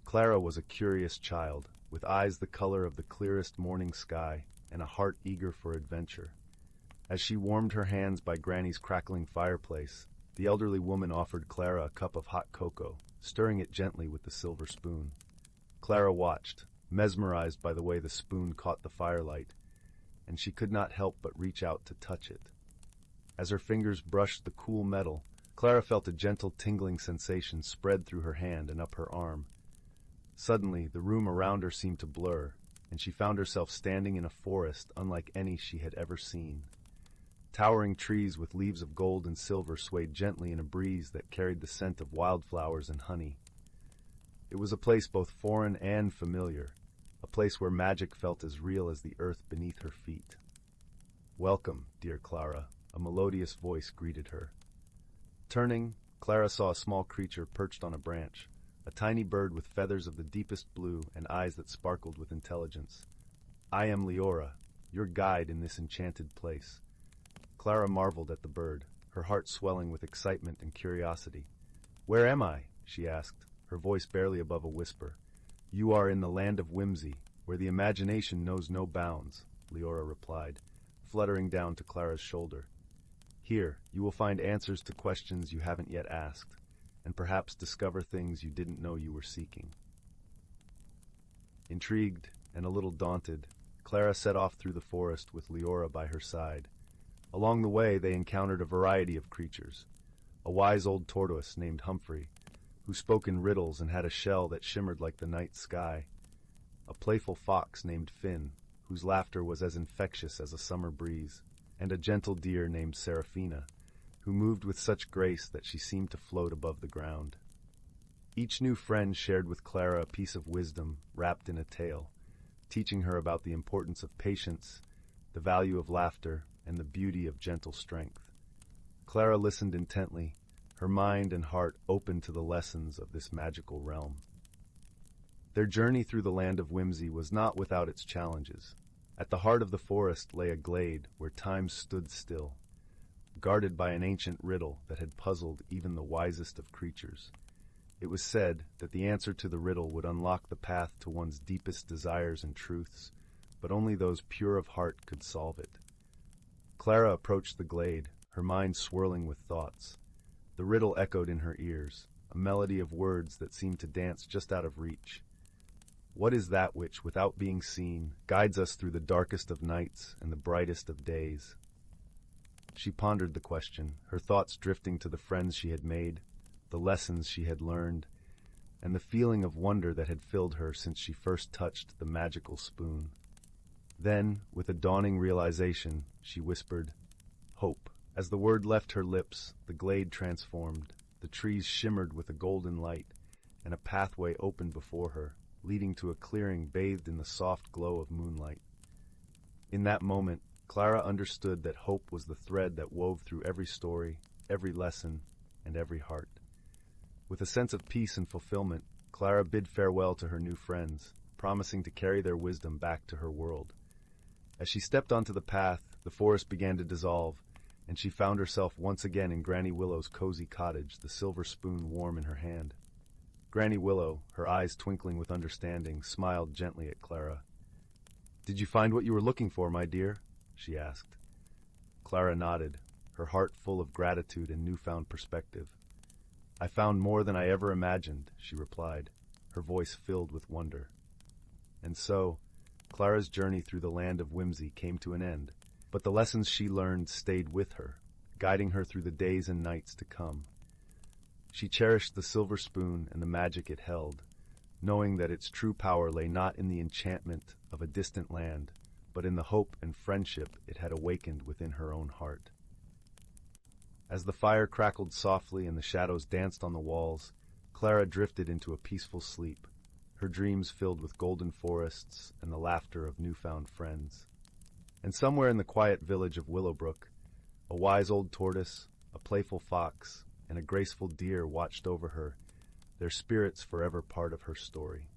S1: Clara was a curious child, with eyes the color of the clearest morning sky and a heart eager for adventure. As she warmed her hands by Granny's crackling fireplace, the elderly woman offered Clara a cup of hot cocoa, stirring it gently with the silver spoon. Clara watched, mesmerized by the way the spoon caught the firelight, and she could not help but reach out to touch it. As her fingers brushed the cool metal, Clara felt a gentle tingling sensation spread through her hand and up her arm. Suddenly, the room around her seemed to blur, and she found herself standing in a forest unlike any she had ever seen. Towering trees with leaves of gold and silver swayed gently in a breeze that carried the scent of wildflowers and honey. It was a place both foreign and familiar, a place where magic felt as real as the earth beneath her feet. "Welcome, dear Clara," a melodious voice greeted her. Turning, Clara saw a small creature perched on a branch, a tiny bird with feathers of the deepest blue and eyes that sparkled with intelligence. "I am Leora, your guide in this enchanted place." Clara marveled at the bird, her heart swelling with excitement and curiosity. "Where am I?" she asked, her voice barely above a whisper. "You are in the land of whimsy, where the imagination knows no bounds," Leora replied, fluttering down to Clara's shoulder. "Here, you will find answers to questions you haven't yet asked, and perhaps discover things you didn't know you were seeking." Intrigued and a little daunted, Clara set off through the forest with Leora by her side. Along the way, they encountered a variety of creatures. A wise old tortoise named Humphrey, who spoke in riddles and had a shell that shimmered like the night sky. A playful fox named Finn, whose laughter was as infectious as a summer breeze, and a gentle deer named Seraphina, who moved with such grace that she seemed to float above the ground. Each new friend shared with Clara a piece of wisdom wrapped in a tale, teaching her about the importance of patience, the value of laughter, and the beauty of gentle strength. Clara listened intently, her mind and heart open to the lessons of this magical realm. Their journey through the land of whimsy was not without its challenges. At the heart of the forest lay a glade where time stood still, guarded by an ancient riddle that had puzzled even the wisest of creatures. It was said that the answer to the riddle would unlock the path to one's deepest desires and truths, but only those pure of heart could solve it. Clara approached the glade, her mind swirling with thoughts. The riddle echoed in her ears, a melody of words that seemed to dance just out of reach. What is that which, without being seen, guides us through the darkest of nights and the brightest of days? She pondered the question, her thoughts drifting to the friends she had made, the lessons she had learned, and the feeling of wonder that had filled her since she first touched the magical spoon. Then, with a dawning realization, she whispered, "Hope." As the word left her lips, the glade transformed, the trees shimmered with a golden light, and a pathway opened before her, leading to a clearing bathed in the soft glow of moonlight. In that moment, Clara understood that hope was the thread that wove through every story, every lesson, and every heart. With a sense of peace and fulfillment, Clara bid farewell to her new friends, promising to carry their wisdom back to her world. As she stepped onto the path, the forest began to dissolve, and she found herself once again in Granny Willow's cozy cottage, the silver spoon warm in her hand. Granny Willow, her eyes twinkling with understanding, smiled gently at Clara. "Did you find what you were looking for, my dear?" she asked. Clara nodded, her heart full of gratitude and newfound perspective. "I found more than I ever imagined," she replied, her voice filled with wonder. And so, Clara's journey through the land of whimsy came to an end, but the lessons she learned stayed with her, guiding her through the days and nights to come. She cherished the silver spoon and the magic it held, knowing that its true power lay not in the enchantment of a distant land, but in the hope and friendship it had awakened within her own heart. As the fire crackled softly and the shadows danced on the walls, Clara drifted into a peaceful sleep, her dreams filled with golden forests and the laughter of newfound friends. And somewhere in the quiet village of Willowbrook, a wise old tortoise, a playful fox, and a graceful deer watched over her, their spirits forever part of her story.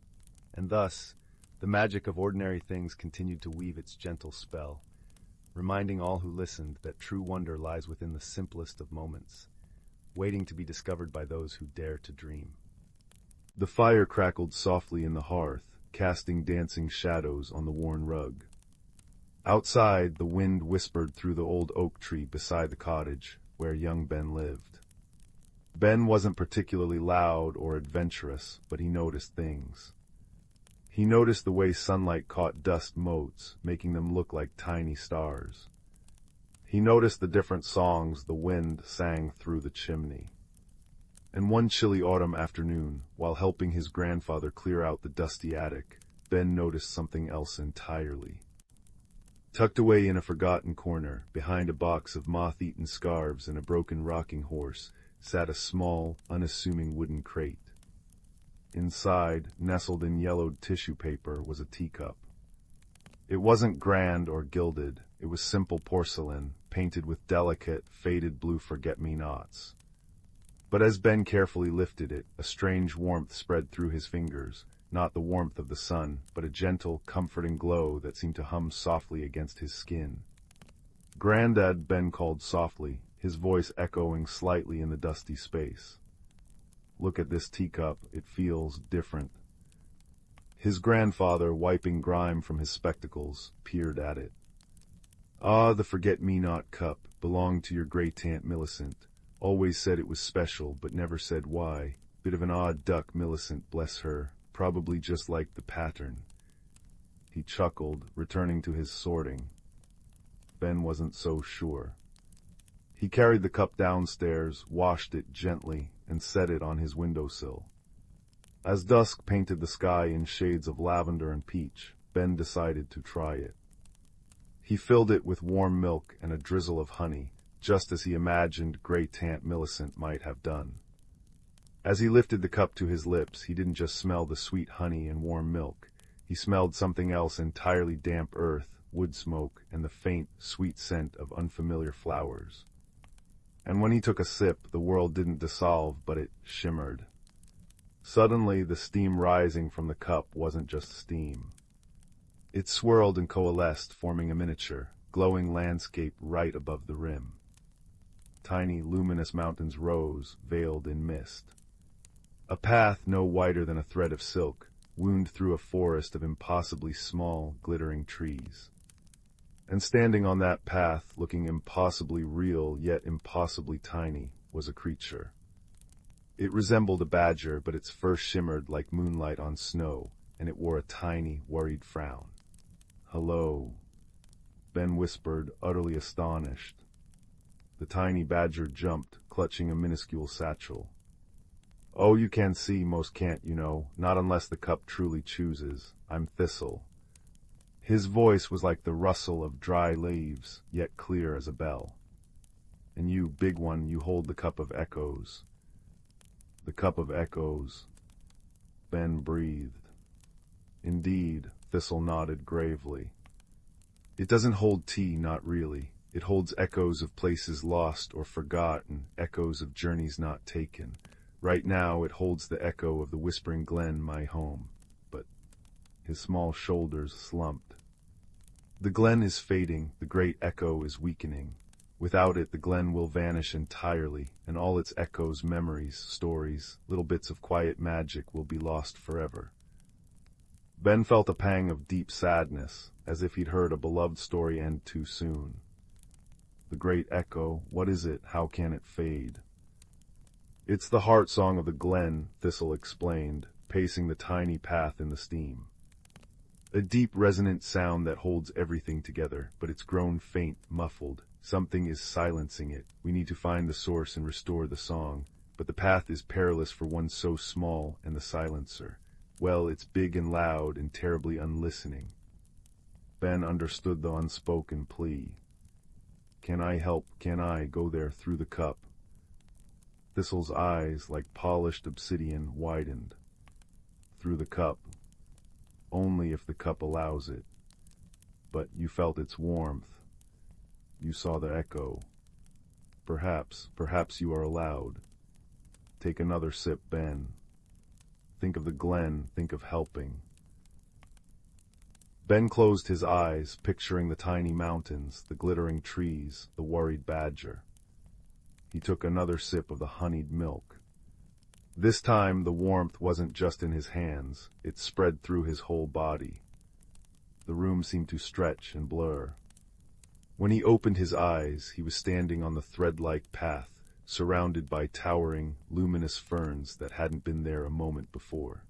S1: And thus, the magic of ordinary things continued to weave its gentle spell, reminding all who listened that true wonder lies within the simplest of moments, waiting to be discovered by those who dare to dream. The fire crackled softly in the hearth, casting dancing shadows on the worn rug. Outside, the wind whispered through the old oak tree beside the cottage, where young Ben lived. Ben wasn't particularly loud or adventurous, but he noticed things. He noticed the way sunlight caught dust motes, making them look like tiny stars. He noticed the different songs the wind sang through the chimney. And one chilly autumn afternoon, while helping his grandfather clear out the dusty attic, Ben noticed something else entirely. Tucked away in a forgotten corner, behind a box of moth-eaten scarves and a broken rocking horse, sat a small, unassuming wooden crate. Inside, nestled in yellowed tissue paper, was a teacup. It wasn't grand or gilded, it was simple porcelain, painted with delicate, faded blue forget-me-nots. But as Ben carefully lifted it, a strange warmth spread through his fingers, not the warmth of the sun, but a gentle, comforting glow that seemed to hum softly against his skin. "Granddad," Ben called softly, his voice echoing slightly in the dusty space. "Look at this teacup, it feels different." His grandfather, wiping grime from his spectacles, peered at it. "Ah, the forget-me-not cup, belonged to your great-aunt Millicent. Always said it was special, but never said why. Bit of an odd duck, Millicent, bless her. Probably just like the pattern." He chuckled, returning to his sorting. Ben wasn't so sure. He carried the cup downstairs, washed it gently, and set it on his windowsill. As dusk painted the sky in shades of lavender and peach, Ben decided to try it. He filled it with warm milk and a drizzle of honey, just as he imagined Great-Aunt Millicent might have done. As he lifted the cup to his lips, he didn't just smell the sweet honey and warm milk. He smelled something else entirely: damp earth, wood smoke, and the faint, sweet scent of unfamiliar flowers. And when he took a sip, the world didn't dissolve, but it shimmered. Suddenly, the steam rising from the cup wasn't just steam. It swirled and coalesced, forming a miniature, glowing landscape right above the rim. Tiny, luminous mountains rose, veiled in mist. A path no wider than a thread of silk wound through a forest of impossibly small, glittering trees. And standing on that path, looking impossibly real yet impossibly tiny, was a creature. It resembled a badger, but its fur shimmered like moonlight on snow, and it wore a tiny, worried frown. "Hello," Ben whispered, utterly astonished. The tiny badger jumped, clutching a minuscule satchel. "Oh, you can't see, most can't, you know, not unless the cup truly chooses. I'm Thistle." His voice was like the rustle of dry leaves, yet clear as a bell. "And you, big one, you hold the cup of echoes." "The cup of echoes," Ben breathed. "Indeed," Thistle nodded gravely. "It doesn't hold tea, not really. It holds echoes of places lost or forgotten, echoes of journeys not taken. Right now it holds the echo of the Whispering Glen, my home. But—" his small shoulders slumped. "The glen is fading, the great echo is weakening. Without it, the glen will vanish entirely, and all its echoes, memories, stories, little bits of quiet magic will be lost forever." Ben felt a pang of deep sadness, as if he'd heard a beloved story end too soon. The great echo, what is it? How can it fade? "It's the heart song of the glen," Thistle explained, pacing the tiny path in the steam. "A deep, resonant sound that holds everything together, but it's grown faint, muffled. Something is silencing it. We need to find the source and restore the song. But the path is perilous for one so small, and the silencer, well, it's big and loud and terribly unlistening." Ben understood the unspoken plea. "Can I help? Can I go there through the cup?" Thistle's eyes, like polished obsidian, widened. "Through the cup. Only if the cup allows it. But you felt its warmth. You saw the echo. Perhaps you are allowed. Take another sip, Ben. Think of the glen, think of helping." Ben closed his eyes, picturing the tiny mountains, the glittering trees, the worried badger. He took another sip of the honeyed milk. This time the warmth wasn't just in his hands, it spread through his whole body. The room seemed to stretch and blur. When he opened his eyes, he was standing on the thread-like path, surrounded by towering, luminous ferns that hadn't been there a moment before.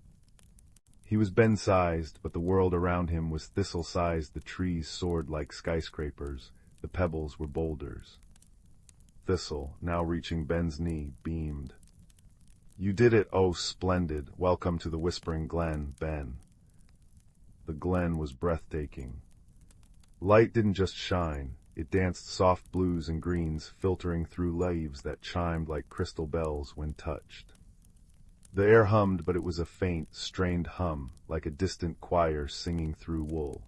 S1: He was Ben-sized, but the world around him was thistle-sized. The trees soared like skyscrapers, the pebbles were boulders. Thistle, now reaching Ben's knee, beamed. You did it, oh splendid. Welcome to the Whispering Glen, Ben. The glen was breathtaking. Light didn't just shine, it danced soft blues and greens, filtering through leaves that chimed like crystal bells when touched. The air hummed, but it was a faint, strained hum, like a distant choir singing through wool.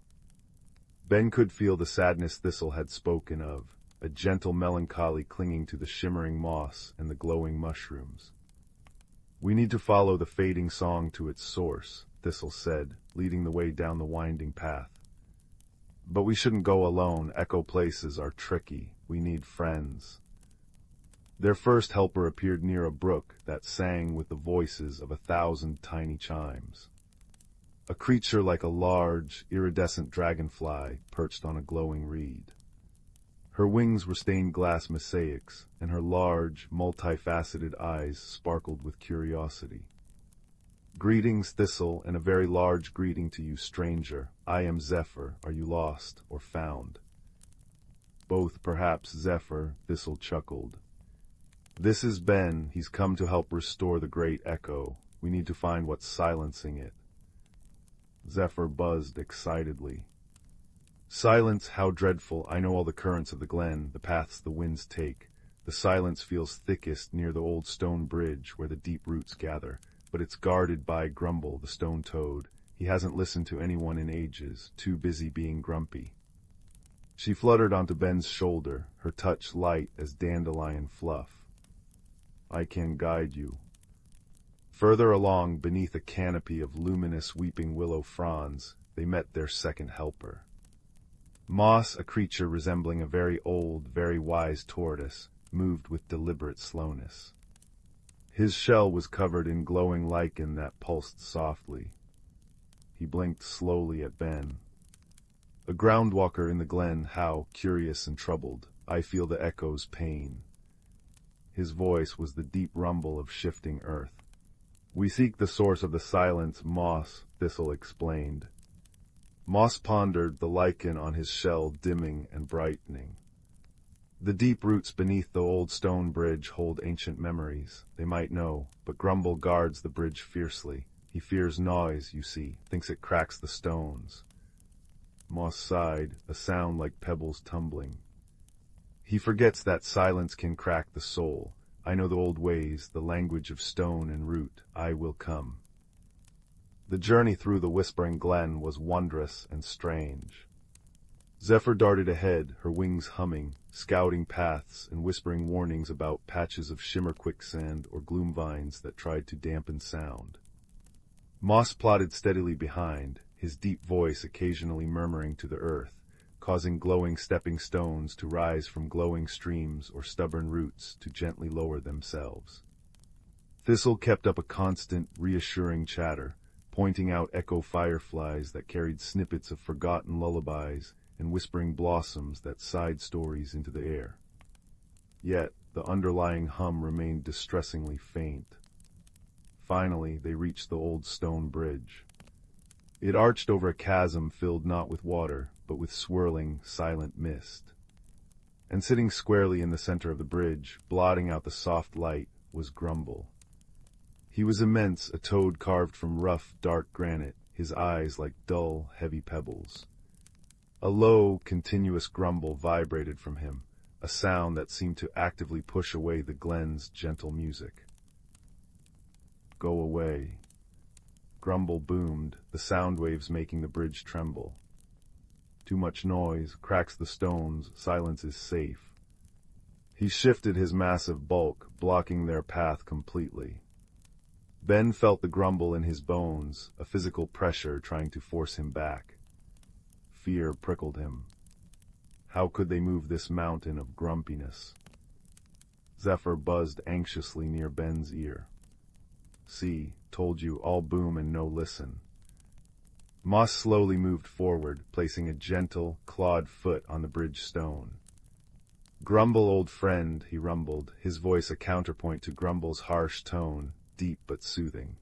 S1: Ben could feel the sadness Thistle had spoken of, a gentle melancholy clinging to the shimmering moss and the glowing mushrooms. We need to follow the fading song to its source, Thistle said, leading the way down the winding path. But we shouldn't go alone. Echo places are tricky. We need friends. Their first helper appeared near a brook that sang with the voices of 1,000 tiny chimes. A creature like a large, iridescent dragonfly perched on a glowing reed. Her wings were stained glass mosaics, and her large, multifaceted eyes sparkled with curiosity. Greetings, Thistle, and a very large greeting to you, stranger. I am Zephyr. Are you lost or found? Both, perhaps, Zephyr, Thistle chuckled. This is Ben. He's come to help restore the great echo. We need to find what's silencing it. Zephyr buzzed excitedly. Silence, how dreadful. I know all the currents of the glen, the paths the winds take. The silence feels thickest near the old stone bridge where the deep roots gather, but it's guarded by Grumble, the stone toad. He hasn't listened to anyone in ages, too busy being grumpy. She fluttered onto Ben's shoulder, her touch light as dandelion fluff. I can guide you. Further along, beneath a canopy of luminous weeping willow fronds, they met their second helper. Moss, a creature resembling a very old, very wise tortoise, moved with deliberate slowness. His shell was covered in glowing lichen that pulsed softly. He blinked slowly at Ben. A groundwalker in the glen, how curious and troubled. I feel the echo's pain. His voice was the deep rumble of shifting earth. We seek the source of the silence, Moss, Thistle explained. Moss pondered, the lichen on his shell dimming and brightening. The deep roots beneath the old stone bridge hold ancient memories. They might know, but Grumble guards the bridge fiercely. He fears noise, you see, thinks it cracks the stones. Moss sighed, a sound like pebbles tumbling. He forgets that silence can crack the soul. I know the old ways, the language of stone and root. I will come. The journey through the Whispering Glen was wondrous and strange. Zephyr darted ahead, her wings humming, scouting paths and whispering warnings about patches of shimmer quicksand or gloom vines that tried to dampen sound. Moss plodded steadily behind, his deep voice occasionally murmuring to the earth, causing glowing stepping stones to rise from glowing streams or stubborn roots to gently lower themselves. Thistle kept up a constant, reassuring chatter, pointing out echo fireflies that carried snippets of forgotten lullabies and whispering blossoms that sighed stories into the air. Yet, the underlying hum remained distressingly faint. Finally, they reached the old stone bridge. It arched over a chasm filled not with water, but with swirling, silent mist. And sitting squarely in the center of the bridge, blotting out the soft light, was Grumble. He was immense, a toad carved from rough, dark granite, his eyes like dull, heavy pebbles. A low, continuous grumble vibrated from him, a sound that seemed to actively push away the glen's gentle music. Go away. Grumble boomed, the sound waves making the bridge tremble. Too much noise, cracks the stones, silence is safe. He shifted his massive bulk, blocking their path completely. Ben felt the grumble in his bones, a physical pressure trying to force him back. Fear prickled him. How could they move this mountain of grumpiness? Zephyr buzzed anxiously near Ben's ear. See, told you, all boom and no listen. Moss slowly moved forward, placing a gentle, clawed foot on the bridge stone. Grumble, old friend, he rumbled, his voice a counterpoint to Grumble's harsh tone, deep but soothing.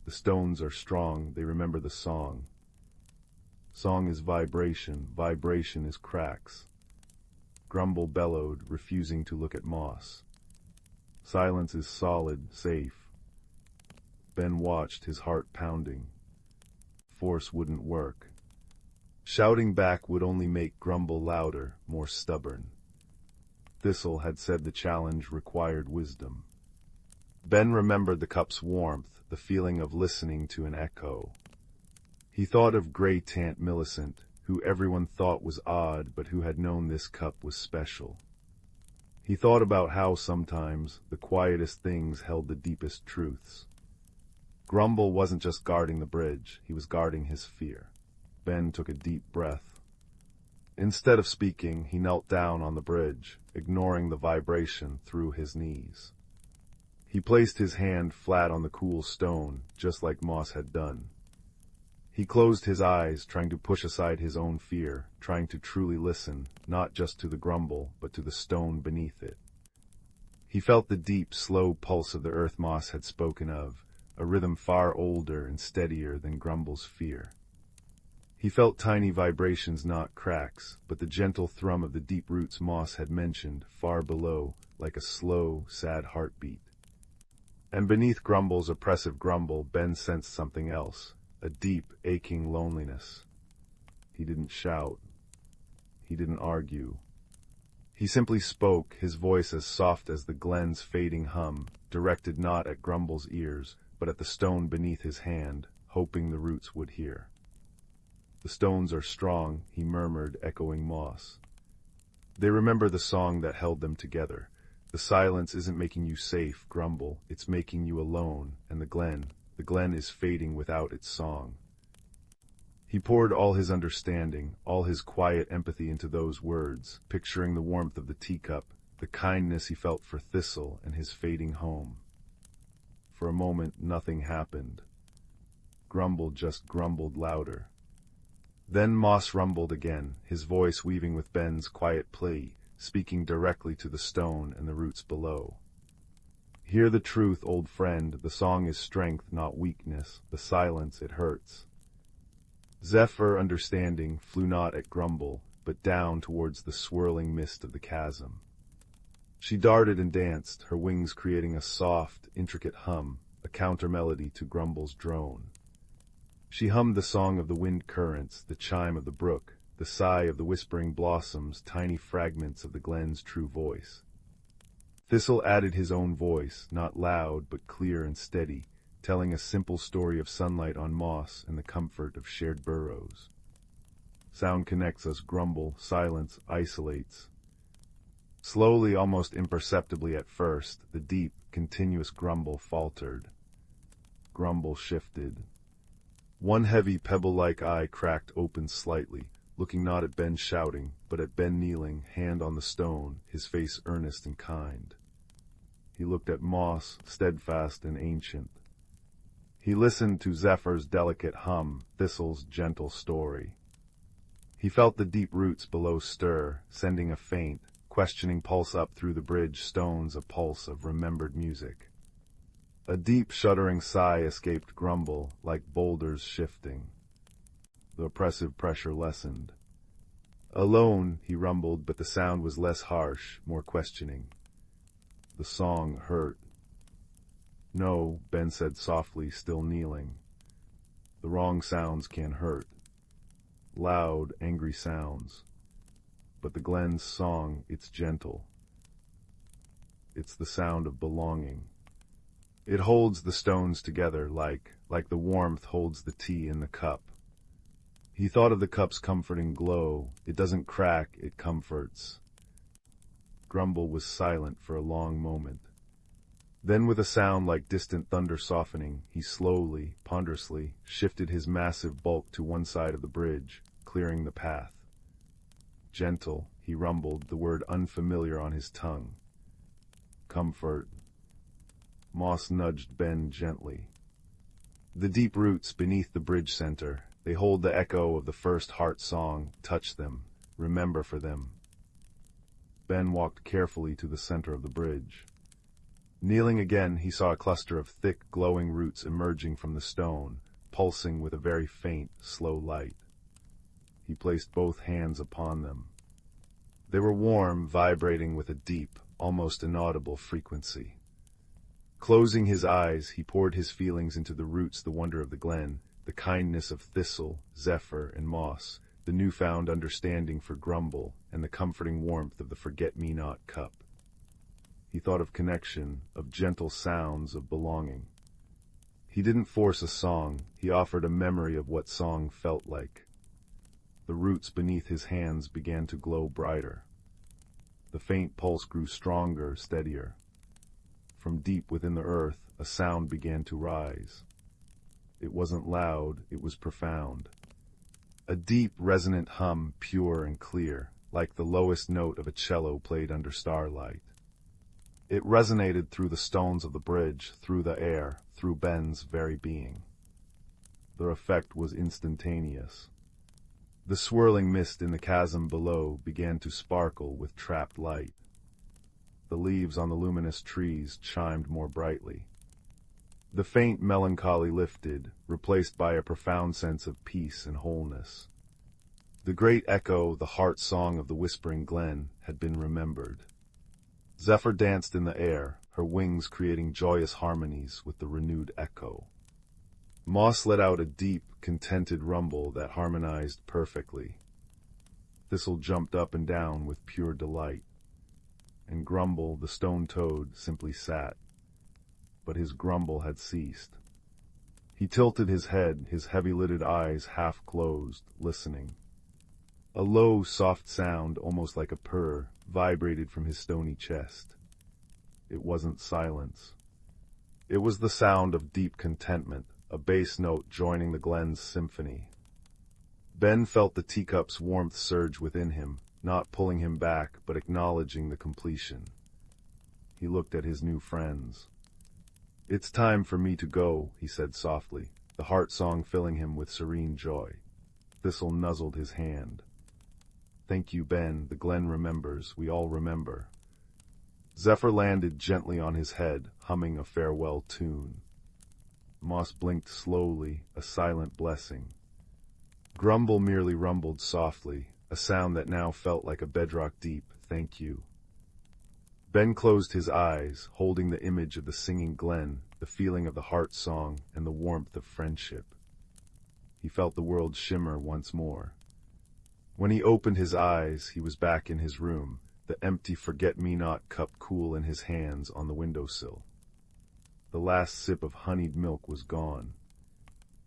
S1: The stones are strong, they remember the song. Song is vibration, vibration is cracks. Grumble bellowed, refusing to look at Moss. Silence is solid, safe. Ben watched, his heart pounding. Force wouldn't work. Shouting back would only make Grumble louder, more stubborn. Thistle had said the challenge required wisdom. Ben remembered the cup's warmth, the feeling of listening to an echo. He thought of Grey Tant Millicent, who everyone thought was odd but who had known this cup was special. He thought about how sometimes the quietest things held the deepest truths. Grumble wasn't just guarding the bridge, he was guarding his fear. Ben took a deep breath. Instead of speaking, he knelt down on the bridge, ignoring the vibration through his knees. He placed his hand flat on the cool stone, just like Moss had done. He closed his eyes, trying to push aside his own fear, trying to truly listen, not just to the grumble, but to the stone beneath it. He felt the deep, slow pulse of the earth Moss had spoken of, a rhythm far older and steadier than Grumble's fear. He felt tiny vibrations, not cracks, but the gentle thrum of the deep roots Moss had mentioned, far below, like a slow, sad heartbeat. And beneath Grumble's oppressive grumble, Ben sensed something else. A deep, aching loneliness. He didn't shout. He didn't argue. He simply spoke, his voice as soft as the glen's fading hum, directed not at Grumble's ears, but at the stone beneath his hand, hoping the roots would hear. The stones are strong, he murmured, echoing Moss. They remember the song that held them together. The silence isn't making you safe, Grumble, it's making you alone, and the glen is fading without its song. He poured all his understanding, all his quiet empathy into those words, picturing the warmth of the teacup, the kindness he felt for Thistle and his fading home. For a moment, nothing happened. Grumble just grumbled louder. Then Moss rumbled again, his voice weaving with Ben's quiet plea, speaking directly to the stone and the roots below. Hear the truth, old friend, the song is strength, not weakness, the silence, it hurts. Zephyr, understanding, flew not at Grumble, but down towards the swirling mist of the chasm. She darted and danced, her wings creating a soft, intricate hum, a counter-melody to Grumble's drone. She hummed the song of the wind currents, the chime of the brook, the sigh of the whispering blossoms, tiny fragments of the glen's true voice. Thistle added his own voice, not loud but clear and steady, telling a simple story of sunlight on moss and the comfort of shared burrows. Sound connects us, Grumble, silence isolates. Slowly, almost imperceptibly at first, the deep, continuous grumble faltered. Grumble shifted. One heavy pebble-like eye cracked open slightly, looking not at Ben shouting, but at Ben kneeling, hand on the stone, his face earnest and kind. He looked at Moss, steadfast and ancient. He listened to Zephyr's delicate hum, Thistle's gentle story. He felt the deep roots below stir, sending a faint, questioning pulse up through the bridge stones, a pulse of remembered music. A deep, shuddering sigh escaped Grumble, like boulders shifting. The oppressive pressure lessened. Alone, he rumbled, but the sound was less harsh, more questioning. The song hurt. No, Ben said softly, still kneeling. The wrong sounds can hurt. Loud, angry sounds. But the glen's song, it's gentle. It's the sound of belonging. It holds the stones together like the warmth holds the tea in the cup. He thought of the cup's comforting glow. It doesn't crack, it comforts. Grumble was silent for a long moment. Then with a sound like distant thunder softening, he slowly, ponderously, shifted his massive bulk to one side of the bridge, clearing the path. Gentle, he rumbled, the word unfamiliar on his tongue. Comfort. Moss nudged Ben gently. The deep roots beneath the bridge center, they hold the echo of the first heart song. Touch them, remember for them. Ben walked carefully to the center of the bridge. Kneeling again, he saw a cluster of thick, glowing roots emerging from the stone, pulsing with a very faint, slow light. He placed both hands upon them. They were warm, vibrating with a deep, almost inaudible frequency. Closing his eyes, he poured his feelings into the roots, the wonder of the glen, the kindness of thistle, zephyr, and moss, the newfound understanding for grumble, and the comforting warmth of the forget-me-not cup. He thought of connection, of gentle sounds, of belonging. He didn't force a song, he offered a memory of what song felt like. The roots beneath his hands began to glow brighter. The faint pulse grew stronger, steadier. From deep within the earth, a sound began to rise. It wasn't loud, it was profound. A deep, resonant hum, pure and clear, like the lowest note of a cello played under starlight. It resonated through the stones of the bridge, through the air, through Ben's very being. The effect was instantaneous. The swirling mist in the chasm below began to sparkle with trapped light. The leaves on the luminous trees chimed more brightly. The faint melancholy lifted, replaced by a profound sense of peace and wholeness. The great echo, the heart song of the whispering glen, had been remembered. Zephyr danced in the air, her wings creating joyous harmonies with the renewed echo. Moss let out a deep, contented rumble that harmonized perfectly. Thistle jumped up and down with pure delight. And Grumble, the stone toad, simply sat. But his grumble had ceased. He tilted his head, his heavy-lidded eyes half closed, listening. A low, soft sound, almost like a purr, vibrated from his stony chest. It wasn't silence. It was the sound of deep contentment, a bass note joining the glen's symphony. Ben felt the teacup's warmth surge within him, not pulling him back, but acknowledging the completion. He looked at his new friends. "It's time for me to go," he said softly, the heart song filling him with serene joy. Thistle nuzzled his hand. "Thank you, Ben. The glen remembers. We all remember." Zephyr landed gently on his head, humming a farewell tune. Moss blinked slowly, a silent blessing. Grumble merely rumbled softly, a sound that now felt like a bedrock deep "thank you." Ben closed his eyes, holding the image of the singing glen, the feeling of the heart song, and the warmth of friendship. He felt the world shimmer once more. When he opened his eyes, he was back in his room, the empty forget-me-not cup cool in his hands on the windowsill. The last sip of honeyed milk was gone.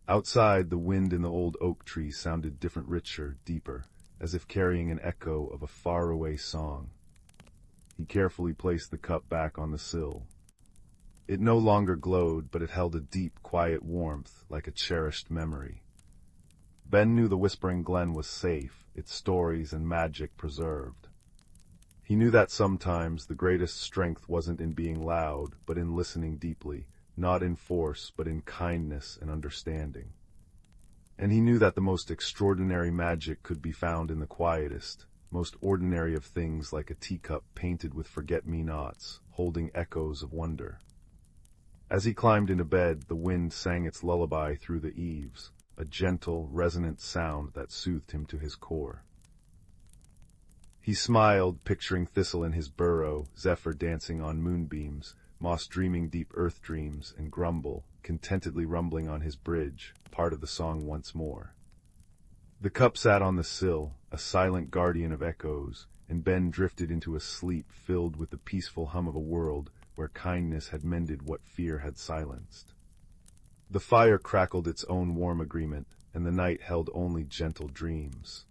S1: Outside, the wind in the old oak tree sounded different, richer, deeper, as if carrying an echo of a faraway song. He carefully placed the cup back on the sill. It no longer glowed, but it held a deep, quiet warmth, like a cherished memory. Ben knew the Whispering Glen was safe, its stories and magic preserved. He knew that sometimes the greatest strength wasn't in being loud, but in listening deeply, not in force, but in kindness and understanding. And he knew that the most extraordinary magic could be found in the quietest, most ordinary of things, like a teacup painted with forget-me-nots, holding echoes of wonder. As he climbed into bed, the wind sang its lullaby through the eaves, a gentle, resonant sound that soothed him to his core. He smiled, picturing Thistle in his burrow, Zephyr dancing on moonbeams, Moss dreaming deep earth dreams, and Grumble, contentedly rumbling on his bridge, part of the song once more. The cup sat on the sill, a silent guardian of echoes, and Ben drifted into a sleep filled with the peaceful hum of a world where kindness had mended what fear had silenced. The fire crackled its own warm agreement, and the night held only gentle dreams.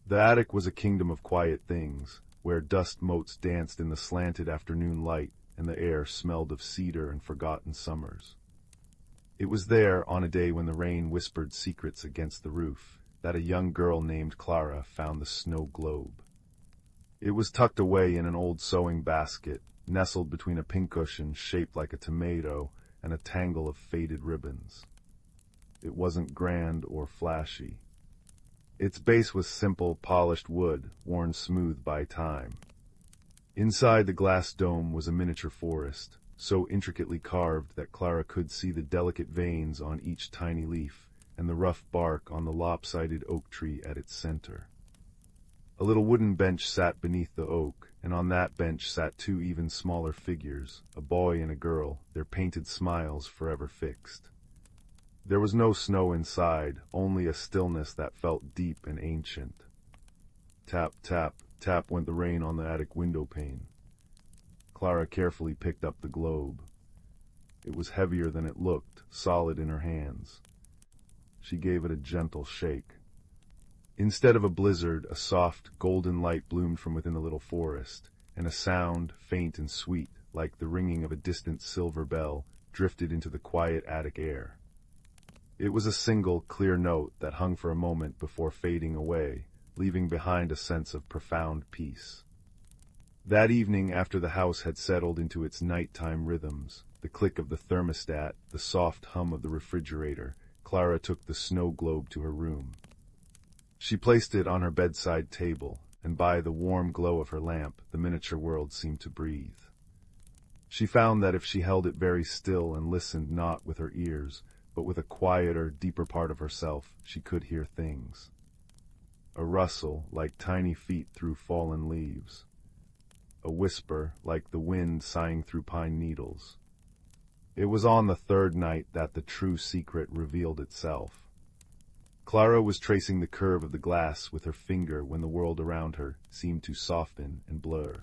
S1: The attic was a kingdom of quiet things, where dust motes danced in the slanted afternoon light, and the air smelled of cedar and forgotten summers. It was there, on a day when the rain whispered secrets against the roof, that a young girl named Clara found the snow globe. It was tucked away in an old sewing basket, nestled between a pincushion shaped like a tomato and a tangle of faded ribbons. It wasn't grand or flashy. Its base was simple, polished wood, worn smooth by time. Inside the glass dome was a miniature forest, so intricately carved that Clara could see the delicate veins on each tiny leaf and the rough bark on the lopsided oak tree at its center. A little wooden bench sat beneath the oak, and on that bench sat two even smaller figures, a boy and a girl, their painted smiles forever fixed. There was no snow inside, only a stillness that felt deep and ancient. Tap, tap, tap went the rain on the attic windowpane. Clara carefully picked up the globe. It was heavier than it looked, solid in her hands. She gave it a gentle shake. Instead of a blizzard, a soft, golden light bloomed from within the little forest, and a sound, faint and sweet, like the ringing of a distant silver bell, drifted into the quiet attic air. It was a single, clear note that hung for a moment before fading away, leaving behind a sense of profound peace. That evening, after the house had settled into its nighttime rhythms, the click of the thermostat, the soft hum of the refrigerator, Clara took the snow globe to her room. She placed it on her bedside table, and by the warm glow of her lamp, the miniature world seemed to breathe. She found that if she held it very still and listened not with her ears, but with a quieter, deeper part of herself, she could hear things. A rustle, like tiny feet through fallen leaves. A whisper, like the wind sighing through pine needles. It was on the third night that the true secret revealed itself. Clara was tracing the curve of the glass with her finger when the world around her seemed to soften and blur.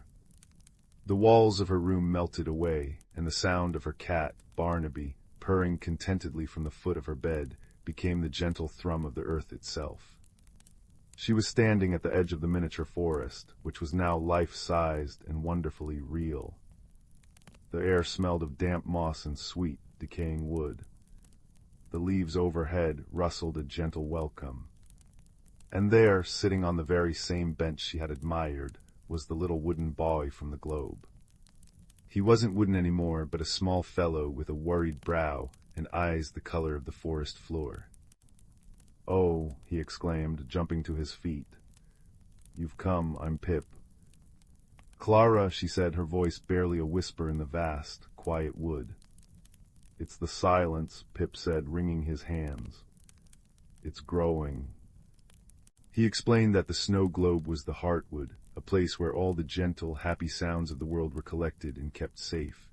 S1: The walls of her room melted away, and the sound of her cat, Barnaby, purring contentedly from the foot of her bed, became the gentle thrum of the earth itself. She was standing at the edge of the miniature forest, which was now life-sized and wonderfully real. The air smelled of damp moss and sweet, decaying wood. The leaves overhead rustled a gentle welcome. And there, sitting on the very same bench she had admired, was the little wooden boy from the globe. He wasn't wooden anymore, but a small fellow with a worried brow and eyes the color of the forest floor. "Oh," he exclaimed, jumping to his feet. "You've come, I'm Pip." "Clara," she said, her voice barely a whisper in the vast, quiet wood. "It's the silence," Pip said, wringing his hands. "It's growing." He explained that the snow globe was the heartwood, a place where all the gentle, happy sounds of the world were collected and kept safe.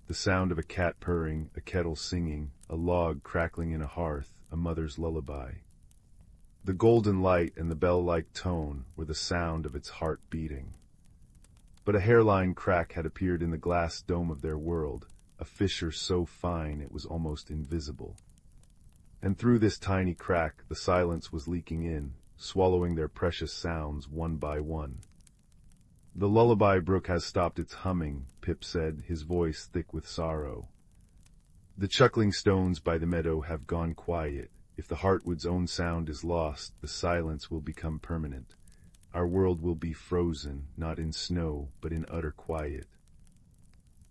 S1: The sound of a cat purring, a kettle singing, a log crackling in a hearth, a mother's lullaby. The golden light and the bell-like tone were the sound of its heart beating. But a hairline crack had appeared in the glass dome of their world, a fissure so fine it was almost invisible. And through this tiny crack the silence was leaking in, swallowing their precious sounds one by one. "The lullaby brook has stopped its humming," Pip said, his voice thick with sorrow. "The chuckling stones by the meadow have gone quiet. If the heartwood's own sound is lost, the silence will become permanent. Our world will be frozen, not in snow, but in utter quiet."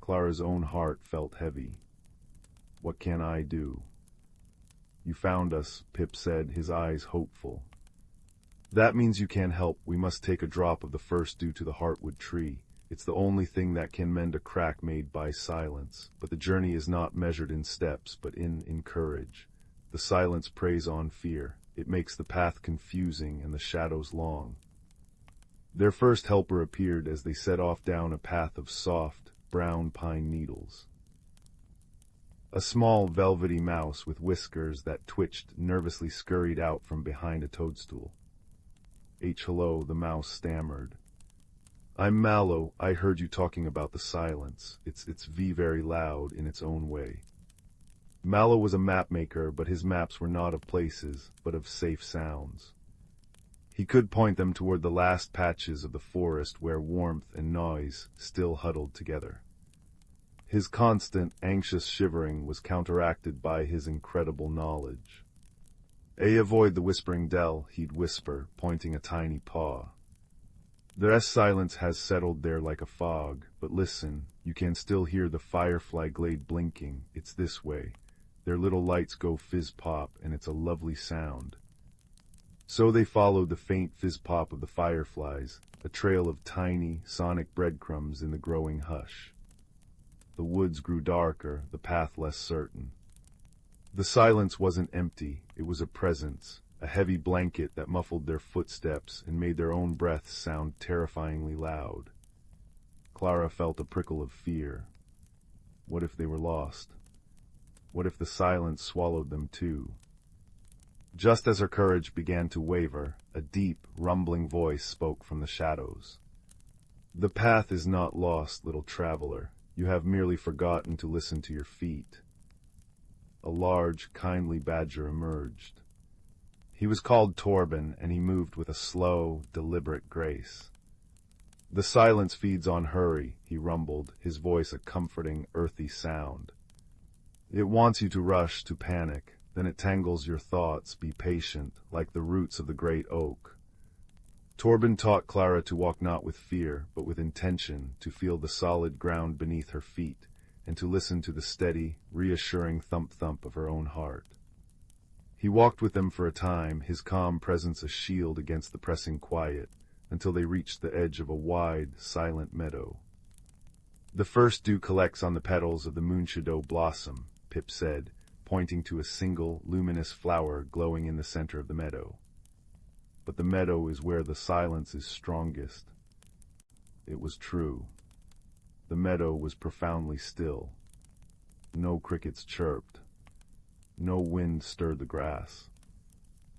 S1: Clara's own heart felt heavy. "What can I do?" "You found us," Pip said, his eyes hopeful. "That means you can't help. We must take a drop of the first dew to the heartwood tree. It's the only thing that can mend a crack made by silence. But the journey is not measured in steps, but in courage. The silence preys on fear. It makes the path confusing and the shadows long." Their first helper appeared as they set off down a path of soft, brown pine needles. A small, velvety mouse with whiskers that twitched nervously scurried out from behind a toadstool. "Hello," the mouse stammered. "I'm Mallow. I heard you talking about the silence. It's very loud in its own way." Mallow was a map maker, but his maps were not of places, but of safe sounds. He could point them toward the last patches of the forest where warmth and noise still huddled together. His constant, anxious shivering was counteracted by his incredible knowledge. "Avoid the whispering dell," he'd whisper, pointing a tiny paw. "The rest silence has settled there like a fog, but listen, you can still hear the firefly glade blinking. It's this way. Their little lights go fizz-pop, and it's a lovely sound." So they followed the faint fizz-pop of the fireflies, a trail of tiny, sonic breadcrumbs in the growing hush. The woods grew darker, the path less certain. The silence wasn't empty, it was a presence, a heavy blanket that muffled their footsteps and made their own breaths sound terrifyingly loud. Clara felt a prickle of fear. What if they were lost? What if the silence swallowed them too? Just as her courage began to waver, a deep, rumbling voice spoke from the shadows. "The path is not lost, little traveler. You have merely forgotten to listen to your feet." A large, kindly badger emerged. He was called Torben, and he moved with a slow, deliberate grace. "The silence feeds on hurry," he rumbled, his voice a comforting, earthy sound. "It wants you to rush, to panic. Then it tangles your thoughts. Be patient, like the roots of the great oak." Torben taught Clara to walk not with fear, but with intention, to feel the solid ground beneath her feet, and to listen to the steady, reassuring thump-thump of her own heart. He walked with them for a time, his calm presence a shield against the pressing quiet, until they reached the edge of a wide, silent meadow. "The first dew collects on the petals of the moonshadow blossom," Pip said, pointing to a single, luminous flower glowing in the center of the meadow. "But the meadow is where the silence is strongest." It was true. The meadow was profoundly still. No crickets chirped. No wind stirred the grass.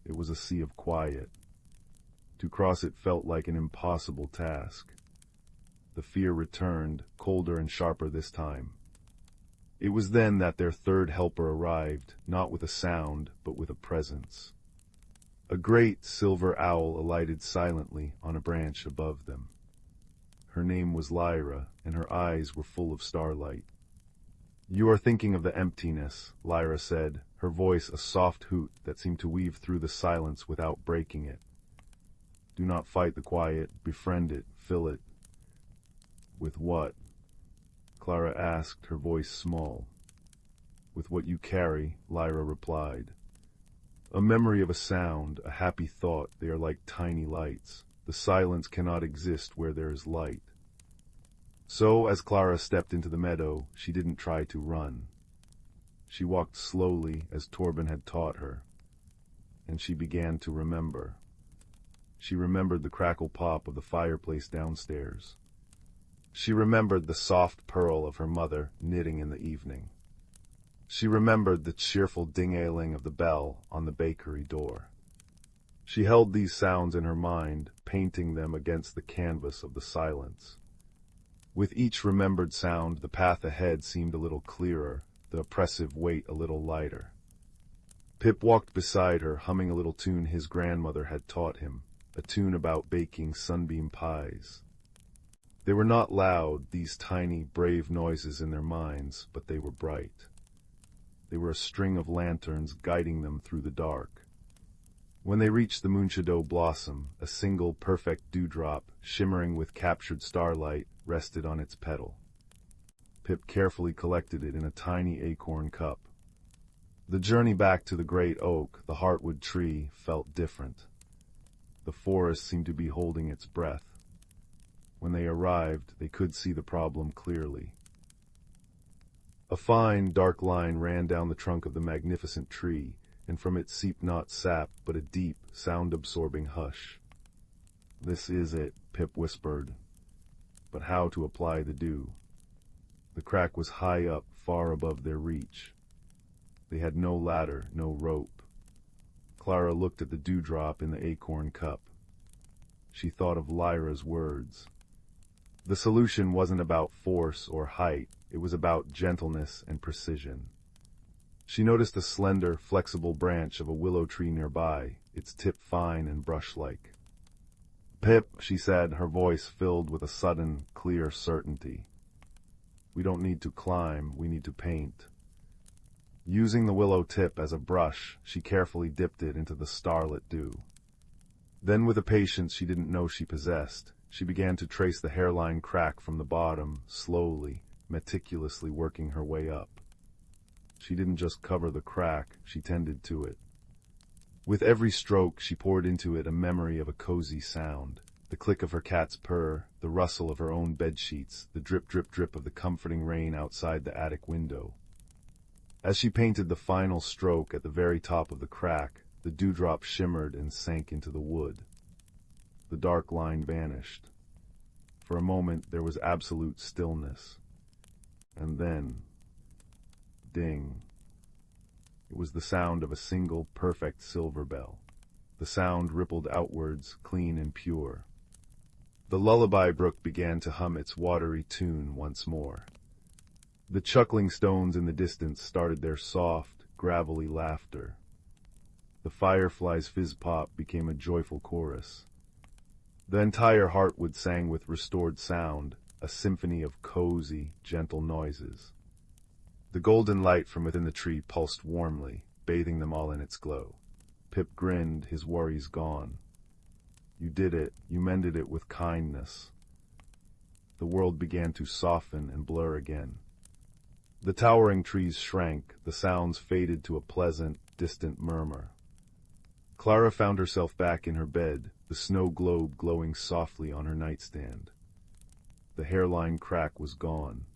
S1: It was a sea of quiet. To cross it felt like an impossible task. The fear returned, colder and sharper this time. It was then that their third helper arrived, not with a sound, but with a presence. A great silver owl alighted silently on a branch above them. Her name was Lyra, and her eyes were full of starlight. "You are thinking of the emptiness," Lyra said, her voice a soft hoot that seemed to weave through the silence without breaking it. "Do not fight the quiet, befriend it, fill it." "With what?" Clara asked, her voice small. "With what you carry," Lyra replied. "A memory of a sound, a happy thought, they are like tiny lights. The silence cannot exist where there is light." So, as Clara stepped into the meadow, she didn't try to run. She walked slowly, as Torben had taught her. And she began to remember. She remembered the crackle pop of the fireplace downstairs. She remembered the soft purl of her mother knitting in the evening. She remembered the cheerful ding-ailing of the bell on the bakery door. She held these sounds in her mind, painting them against the canvas of the silence. With each remembered sound, the path ahead seemed a little clearer, the oppressive weight a little lighter. Pip walked beside her, humming a little tune his grandmother had taught him, a tune about baking sunbeam pies. They were not loud, these tiny, brave noises in their minds, but they were bright. They were a string of lanterns guiding them through the dark. When they reached the moonshadow blossom, a single perfect dewdrop, shimmering with captured starlight, rested on its petal. Pip carefully collected it in a tiny acorn cup. The journey back to the great oak, the heartwood tree, felt different. The forest seemed to be holding its breath. When they arrived, they could see the problem clearly. A fine, dark line ran down the trunk of the magnificent tree, and from it seeped not sap, but a deep, sound-absorbing hush. "This is it," Pip whispered. But how to apply the dew? The crack was high up, far above their reach. They had no ladder, no rope. Clara looked at the dewdrop in the acorn cup. She thought of Lyra's words. The solution wasn't about force or height, it was about gentleness and precision. She noticed a slender, flexible branch of a willow tree nearby, its tip fine and brush-like. "Pip," she said, her voice filled with a sudden, clear certainty. "We don't need to climb, we need to paint." Using the willow tip as a brush, she carefully dipped it into the starlit dew. Then, with a patience she didn't know she possessed, she began to trace the hairline crack from the bottom, slowly, meticulously working her way up. She didn't just cover the crack, she tended to it. With every stroke she poured into it a memory of a cozy sound, the click of her cat's purr, the rustle of her own bedsheets, the drip-drip-drip of the comforting rain outside the attic window. As she painted the final stroke at the very top of the crack, the dewdrop shimmered and sank into the wood. The dark line vanished. For a moment there was absolute stillness. And then, ding. It was the sound of a single, perfect silver bell. The sound rippled outwards, clean and pure. The lullaby brook began to hum its watery tune once more. The chuckling stones in the distance started their soft, gravelly laughter. The fireflies' fizz-pop became a joyful chorus. The entire heartwood sang with restored sound, a symphony of cozy, gentle noises. The golden light from within the tree pulsed warmly, bathing them all in its glow. Pip grinned, his worries gone. You did it, you mended it with kindness. The world began to soften and blur again. The towering trees shrank, the sounds faded to a pleasant, distant murmur. Clara found herself back in her bed, the snow globe glowing softly on her nightstand. The hairline crack was gone.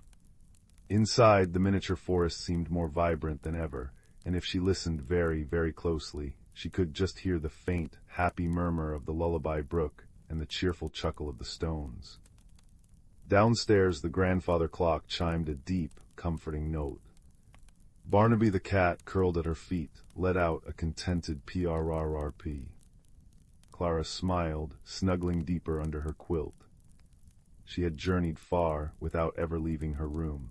S1: Inside, the miniature forest seemed more vibrant than ever, and if she listened very, very closely, she could just hear the faint, happy murmur of the lullaby brook and the cheerful chuckle of the stones. Downstairs, the grandfather clock chimed a deep, comforting note. Barnaby the cat, curled at her feet, let out a contented prrrp. Clara smiled, snuggling deeper under her quilt. She had journeyed far without ever leaving her room.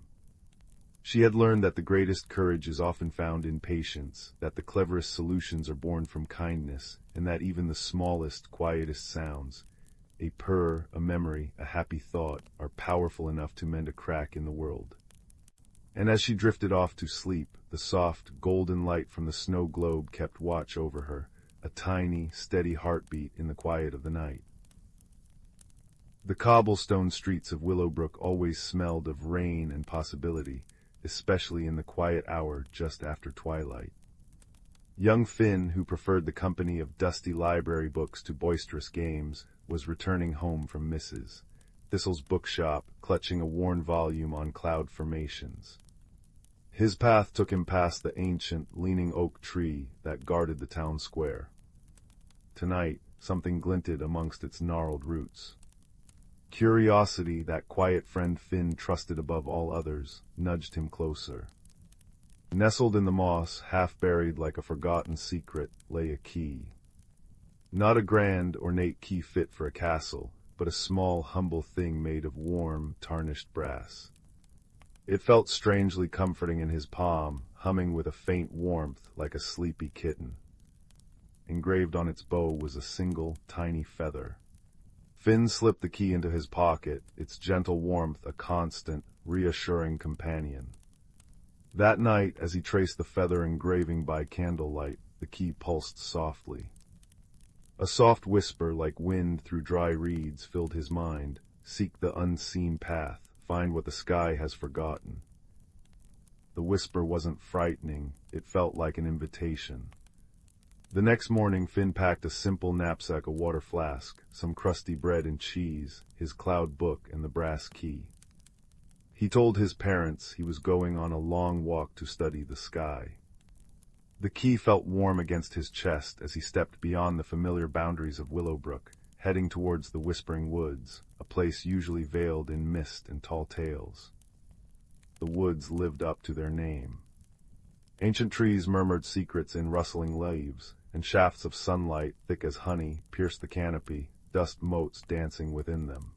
S1: She had learned that the greatest courage is often found in patience, that the cleverest solutions are born from kindness, and that even the smallest, quietest sounds, a purr, a memory, a happy thought, are powerful enough to mend a crack in the world. And as she drifted off to sleep, the soft, golden light from the snow globe kept watch over her, a tiny, steady heartbeat in the quiet of the night. The cobblestone streets of Willowbrook always smelled of rain and possibility, especially in the quiet hour just after twilight. Young Finn, who preferred the company of dusty library books to boisterous games, was returning home from Mrs. Thistle's bookshop, clutching a worn volume on cloud formations. His path took him past the ancient, leaning oak tree that guarded the town square. Tonight, something glinted amongst its gnarled roots. Curiosity, that quiet friend Finn trusted above all others, nudged him closer. Nestled in the moss, half-buried like a forgotten secret, lay a key. Not a grand, ornate key fit for a castle, but a small, humble thing made of warm, tarnished brass. It felt strangely comforting in his palm, humming with a faint warmth like a sleepy kitten. Engraved on its bow was a single, tiny feather. Finn slipped the key into his pocket, its gentle warmth a constant, reassuring companion. That night, as he traced the feather engraving by candlelight, the key pulsed softly. A soft whisper like wind through dry reeds filled his mind. Seek the unseen path, find what the sky has forgotten. The whisper wasn't frightening, it felt like an invitation. The next morning, Finn packed a simple knapsack, a water flask, some crusty bread and cheese, his cloud book, and the brass key. He told his parents he was going on a long walk to study the sky. The key felt warm against his chest as he stepped beyond the familiar boundaries of Willowbrook, heading towards the Whispering Woods, a place usually veiled in mist and tall tales. The woods lived up to their name. Ancient trees murmured secrets in rustling leaves, and shafts of sunlight, thick as honey, pierced the canopy, dust motes dancing within them.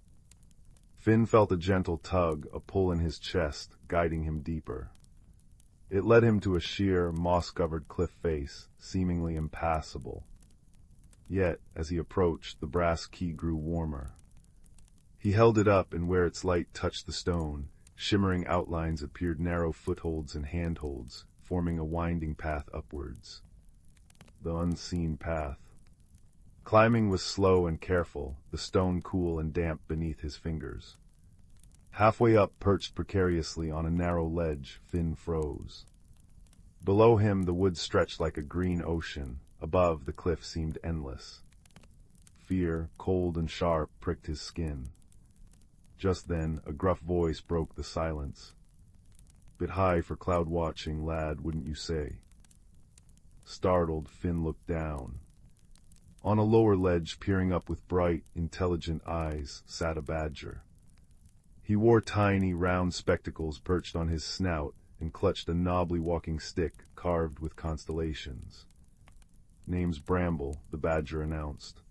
S1: Finn felt a gentle tug, a pull in his chest, guiding him deeper. It led him to a sheer, moss-covered cliff face, seemingly impassable. Yet, as he approached, the brass key grew warmer. He held it up, and where its light touched the stone, shimmering outlines appeared, narrow footholds and handholds, forming a winding path upwards. The unseen path. Climbing was slow and careful, the stone cool and damp beneath his fingers. Halfway up, perched precariously on a narrow ledge, Finn froze. Below him, the woods stretched like a green ocean. Above, the cliff seemed endless. Fear, cold and sharp, pricked his skin. Just then, a gruff voice broke the silence. "Bit high for cloud watching, lad, wouldn't you say?" Startled, Finn looked down. On a lower ledge, peering up with bright, intelligent eyes, sat a badger. He wore tiny, round spectacles perched on his snout and clutched a knobbly walking stick carved with constellations. "Name's Bramble," the badger announced.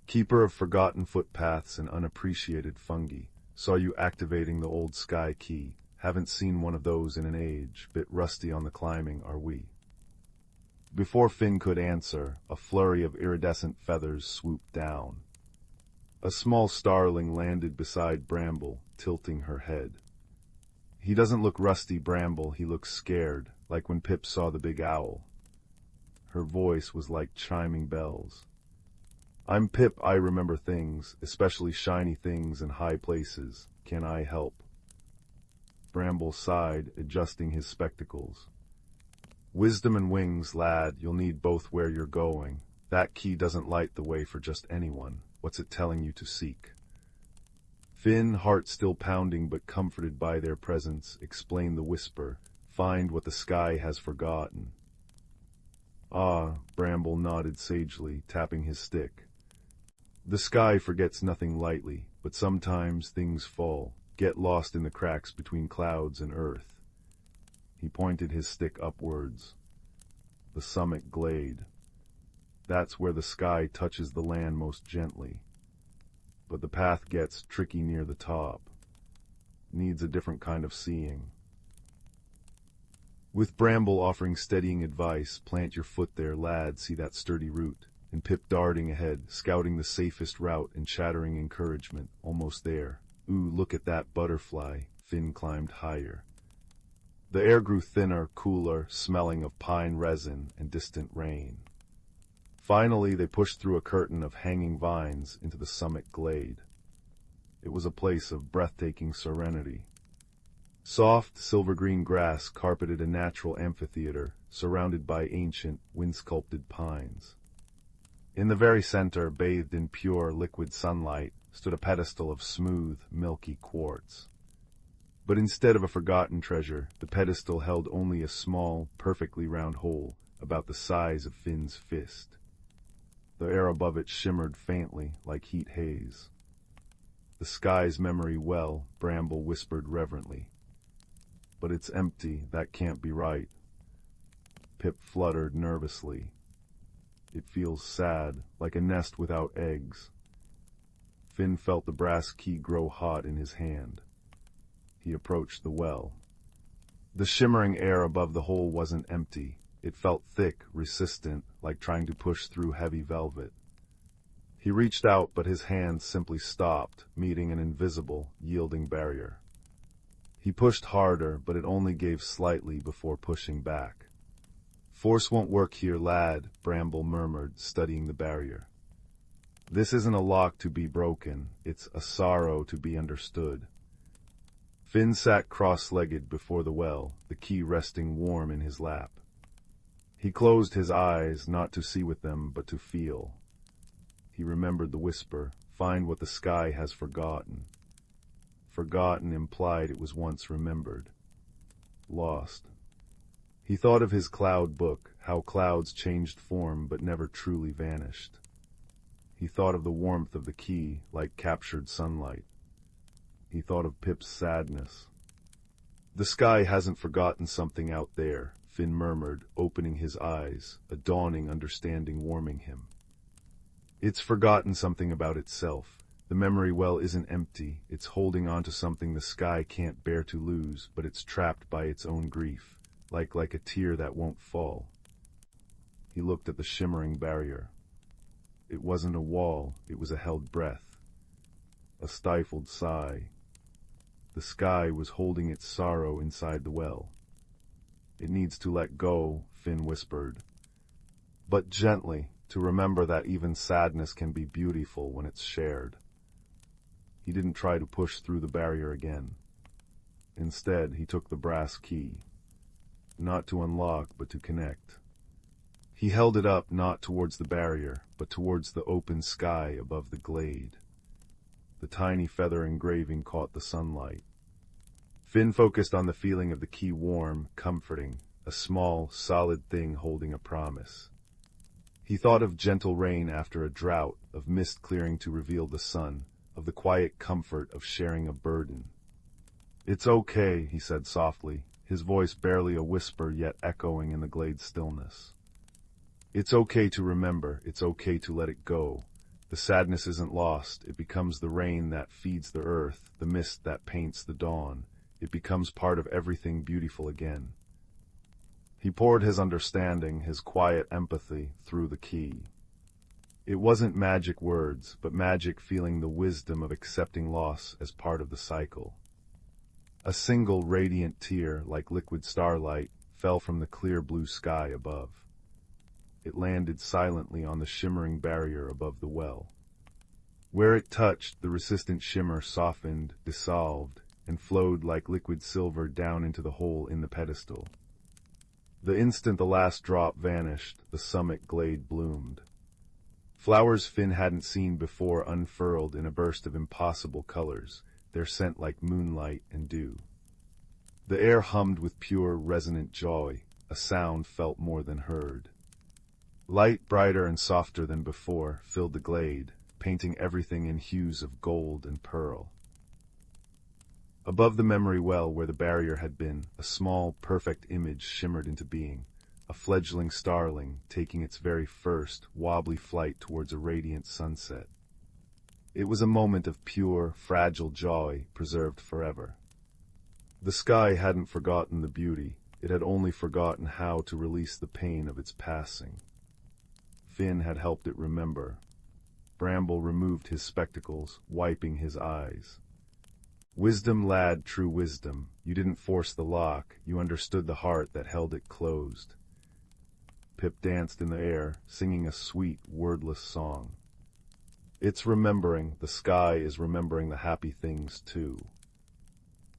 S1: "Keeper of forgotten footpaths and unappreciated fungi. Saw you activating the old sky key. Haven't seen one of those in an age. Bit rusty on the climbing, are we?" Before Finn could answer, a flurry of iridescent feathers swooped down. A small starling landed beside Bramble, tilting her head. "He doesn't look rusty, Bramble. He looks scared, like when Pip saw the big owl." Her voice was like chiming bells. "I'm Pip. I remember things, especially shiny things in high places. Can I help?" Bramble sighed, adjusting his spectacles. "Wisdom and wings, lad. You'll need both where you're going. That key doesn't light the way for just anyone. What's it telling you to seek?" Finn, heart still pounding but comforted by their presence, explained the whisper. "Find what the sky has forgotten." "Ah," Bramble nodded sagely, tapping his stick. "The sky forgets nothing lightly, but sometimes things fall, get lost in the cracks between clouds and earth." He pointed his stick upwards. "The summit glade. That's where the sky touches the land most gently. But the path gets tricky near the top. Needs a different kind of seeing." With Bramble offering steadying advice, "Plant your foot there, lad, see that sturdy root," and Pip darting ahead, scouting the safest route and chattering encouragement. "Almost there. Ooh, look at that butterfly." Finn climbed higher. The air grew thinner, cooler, smelling of pine resin and distant rain. Finally, they pushed through a curtain of hanging vines into the summit glade. It was a place of breathtaking serenity. Soft, silver-green grass carpeted a natural amphitheater, surrounded by ancient, wind-sculpted pines. In the very center, bathed in pure, liquid sunlight, stood a pedestal of smooth, milky quartz. But instead of a forgotten treasure, the pedestal held only a small, perfectly round hole, about the size of Finn's fist. The air above it shimmered faintly, like heat haze. "The sky's memory well," Bramble whispered reverently. "But it's empty. That can't be right." Pip fluttered nervously. "It feels sad, like a nest without eggs." Finn felt the brass key grow hot in his hand. He approached the well. The shimmering air above the hole wasn't empty. It felt thick, resistant, like trying to push through heavy velvet. He reached out, but his hands simply stopped, meeting an invisible, yielding barrier. He pushed harder, but it only gave slightly before pushing back. "Force won't work here, lad," Bramble murmured, studying the barrier. "This isn't a lock to be broken, it's a sorrow to be understood." Finn sat cross-legged before the well, the key resting warm in his lap. He closed his eyes, not to see with them, but to feel. He remembered the whisper, "Find what the sky has forgotten." Forgotten implied it was once remembered. Lost. He thought of his cloud book, how clouds changed form but never truly vanished. He thought of the warmth of the key, like captured sunlight. He thought of Pip's sadness. "The sky hasn't forgotten something out there," Finn murmured, opening his eyes, a dawning understanding warming him. "It's forgotten something about itself. The memory well isn't empty, it's holding on to something the sky can't bear to lose, but it's trapped by its own grief, like a tear that won't fall." He looked at the shimmering barrier. It wasn't a wall, it was a held breath. A stifled sigh. The sky was holding its sorrow inside the well. "It needs to let go," Finn whispered. "But gently, to remember that even sadness can be beautiful when it's shared." He didn't try to push through the barrier again. Instead, he took the brass key. Not to unlock, but to connect. He held it up not towards the barrier, but towards the open sky above the glade. The tiny feather engraving caught the sunlight. Finn focused on the feeling of the key warm, comforting, a small, solid thing holding a promise. He thought of gentle rain after a drought, of mist clearing to reveal the sun, of the quiet comfort of sharing a burden. "It's okay," he said softly, his voice barely a whisper yet echoing in the glade's stillness. "It's okay to remember, it's okay to let it go. The sadness isn't lost, it becomes the rain that feeds the earth, the mist that paints the dawn. It becomes part of everything beautiful again." He poured his understanding, his quiet empathy, through the key. It wasn't magic words, but magic feeling the wisdom of accepting loss as part of the cycle. A single radiant tear, like liquid starlight, fell from the clear blue sky above. It landed silently on the shimmering barrier above the well. Where it touched, the resistant shimmer softened, dissolved, and flowed like liquid silver down into the hole in the pedestal. The instant the last drop vanished, the summit glade bloomed. Flowers Finn hadn't seen before unfurled in a burst of impossible colors, their scent like moonlight and dew. The air hummed with pure, resonant joy, a sound felt more than heard. Light, brighter and softer than before, filled the glade, painting everything in hues of gold and pearl. Above the memory well where the barrier had been, a small, perfect image shimmered into being, a fledgling starling taking its very first, wobbly flight towards a radiant sunset. It was a moment of pure, fragile joy, preserved forever. The sky hadn't forgotten the beauty, it had only forgotten how to release the pain of its passing. Finn had helped it remember. Bramble removed his spectacles, wiping his eyes. "Wisdom, lad, true wisdom. You didn't force the lock, you understood the heart that held it closed." Pip danced in the air, singing a sweet, wordless song. "It's remembering, the sky is remembering the happy things, too."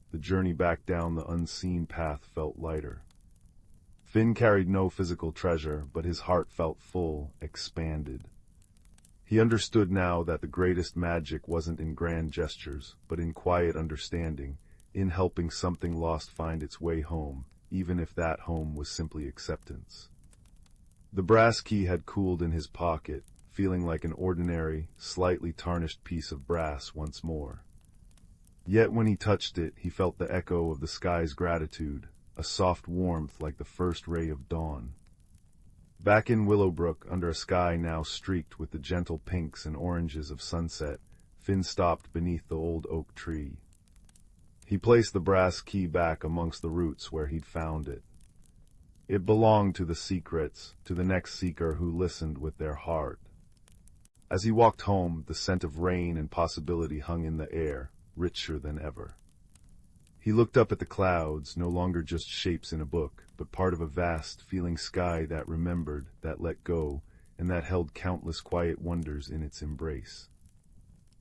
S1: The journey back down the unseen path felt lighter. Finn carried no physical treasure, but his heart felt full, expanded. He understood now that the greatest magic wasn't in grand gestures, but in quiet understanding, in helping something lost find its way home, even if that home was simply acceptance. The brass key had cooled in his pocket, feeling like an ordinary, slightly tarnished piece of brass once more. Yet when he touched it, he felt the echo of the sky's gratitude, a soft warmth like the first ray of dawn. Back in Willowbrook, under a sky now streaked with the gentle pinks and oranges of sunset, Finn stopped beneath the old oak tree. He placed the brass key back amongst the roots where he'd found it. It belonged to the secrets, to the next seeker who listened with their heart. As he walked home, the scent of rain and possibility hung in the air, richer than ever. He looked up at the clouds, no longer just shapes in a book, but part of a vast, feeling sky that remembered, that let go, and that held countless quiet wonders in its embrace.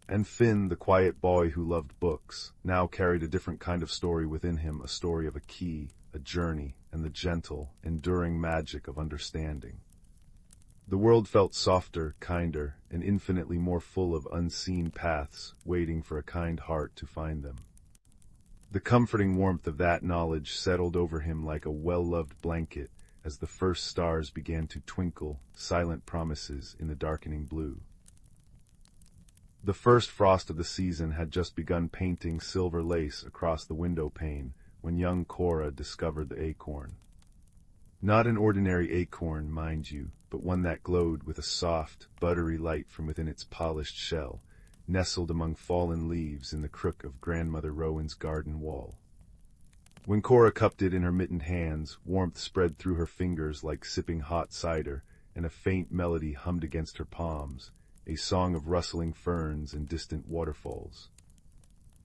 S1: And Finn, the quiet boy who loved books, now carried a different kind of story within him, a story of a key, a journey, and the gentle, enduring magic of understanding. The world felt softer, kinder, and infinitely more full of unseen paths, waiting for a kind heart to find them. The comforting warmth of that knowledge settled over him like a well-loved blanket as the first stars began to twinkle, silent promises in the darkening blue. The first frost of the season had just begun painting silver lace across the windowpane when young Cora discovered the acorn. Not an ordinary acorn, mind you, but one that glowed with a soft, buttery light from within its polished shell, nestled among fallen leaves in the crook of Grandmother Rowan's garden wall. When Cora cupped it in her mittened hands, warmth spread through her fingers like sipping hot cider, and a faint melody hummed against her palms, a song of rustling ferns and distant waterfalls.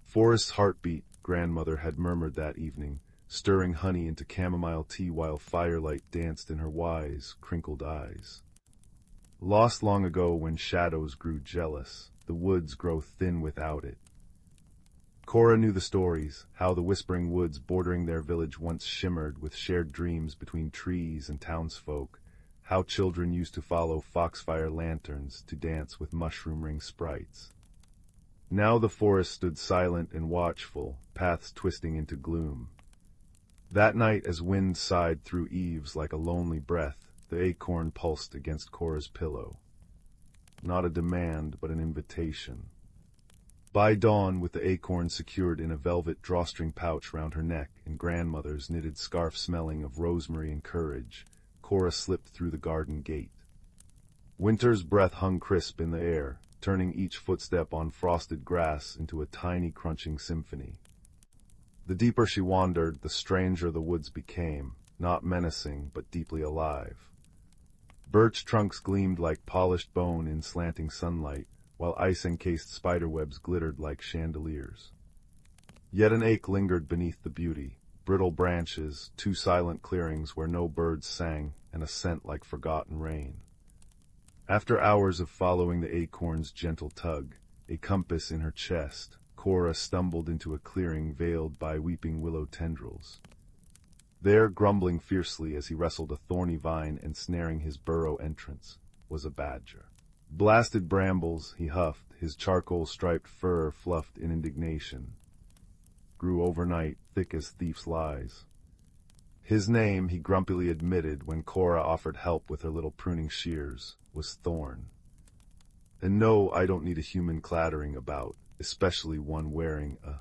S1: "Forest's heartbeat," Grandmother had murmured that evening, stirring honey into chamomile tea while firelight danced in her wise, crinkled eyes. Lost long ago when shadows grew jealous, the woods grow thin without it. Cora knew the stories, how the whispering woods bordering their village once shimmered with shared dreams between trees and townsfolk, how children used to follow foxfire lanterns to dance with mushroom-ring sprites. Now the forest stood silent and watchful, paths twisting into gloom. That night, as wind sighed through eaves like a lonely breath, the acorn pulsed against Cora's pillow. Not a demand, but an invitation. By dawn, with the acorn secured in a velvet drawstring pouch round her neck and grandmother's knitted scarf smelling of rosemary and courage, Cora slipped through the garden gate. Winter's breath hung crisp in the air, turning each footstep on frosted grass into a tiny crunching symphony. The deeper she wandered, the stranger the woods became, not menacing but deeply alive. Birch trunks gleamed like polished bone in slanting sunlight, while ice-encased spiderwebs glittered like chandeliers. Yet an ache lingered beneath the beauty, brittle branches, two silent clearings where no birds sang, and a scent like forgotten rain. After hours of following the acorn's gentle tug, a compass in her chest, Cora stumbled into a clearing veiled by weeping willow tendrils. There, grumbling fiercely as he wrestled a thorny vine ensnaring his burrow entrance, was a badger. Blasted brambles, he huffed, his charcoal-striped fur fluffed in indignation. Grew overnight, thick as thief's lies. His name, he grumpily admitted when Cora offered help with her little pruning shears, was Thorn. And no, I don't need a human clattering about, especially one wearing a...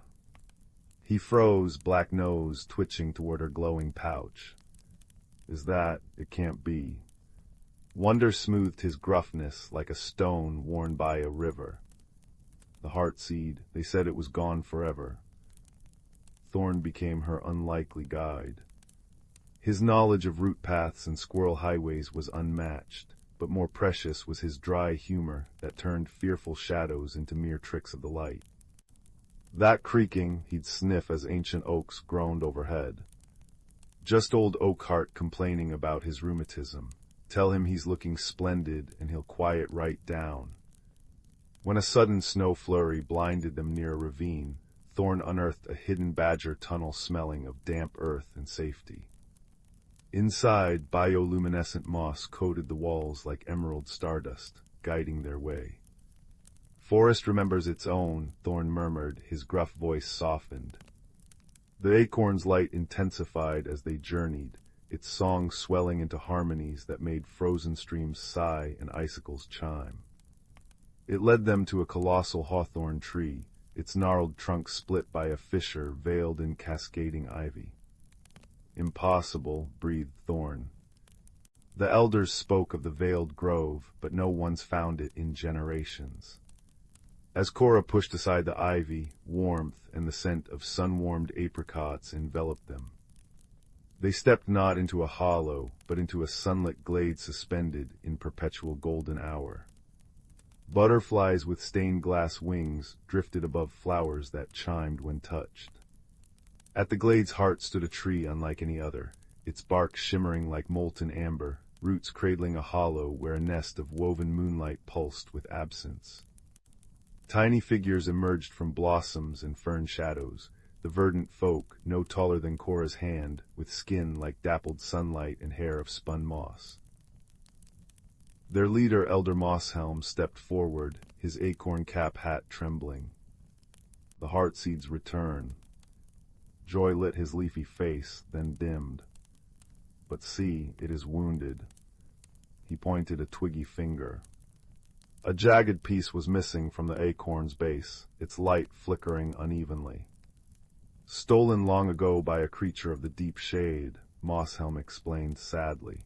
S1: He froze, black nose twitching toward her glowing pouch. Is that? It can't be. Wonder smoothed his gruffness like a stone worn by a river. The heartseed, they said it was gone forever. Thorn became her unlikely guide. His knowledge of route paths and squirrel highways was unmatched, but more precious was his dry humor that turned fearful shadows into mere tricks of the light. That creaking, he'd sniff as ancient oaks groaned overhead. Just old Oakheart complaining about his rheumatism. Tell him he's looking splendid, and he'll quiet right down. When a sudden snow flurry blinded them near a ravine, Thorn unearthed a hidden badger tunnel smelling of damp earth and safety. Inside, bioluminescent moss coated the walls like emerald stardust, guiding their way. Forest remembers its own, Thorn murmured, his gruff voice softened. The acorn's light intensified as they journeyed, its song swelling into harmonies that made frozen streams sigh and icicles chime. It led them to a colossal hawthorn tree, its gnarled trunk split by a fissure veiled in cascading ivy. Impossible, breathed Thorn. The elders spoke of the veiled grove, but no one's found it in generations. As Cora pushed aside the ivy, warmth and the scent of sun-warmed apricots enveloped them. They stepped not into a hollow, but into a sunlit glade suspended in perpetual golden hour. Butterflies with stained glass wings drifted above flowers that chimed when touched. At the glade's heart stood a tree unlike any other, its bark shimmering like molten amber, roots cradling a hollow where a nest of woven moonlight pulsed with absence. Tiny figures emerged from blossoms and fern shadows, the verdant folk, no taller than Cora's hand, with skin like dappled sunlight and hair of spun moss. Their leader, Elder Mosshelm, stepped forward, his acorn cap hat trembling. The heartseed's return. Joy lit his leafy face, then dimmed. But see, it is wounded. He pointed a twiggy finger. A jagged piece was missing from the acorn's base, its light flickering unevenly. Stolen long ago by a creature of the deep shade, Mosshelm explained sadly.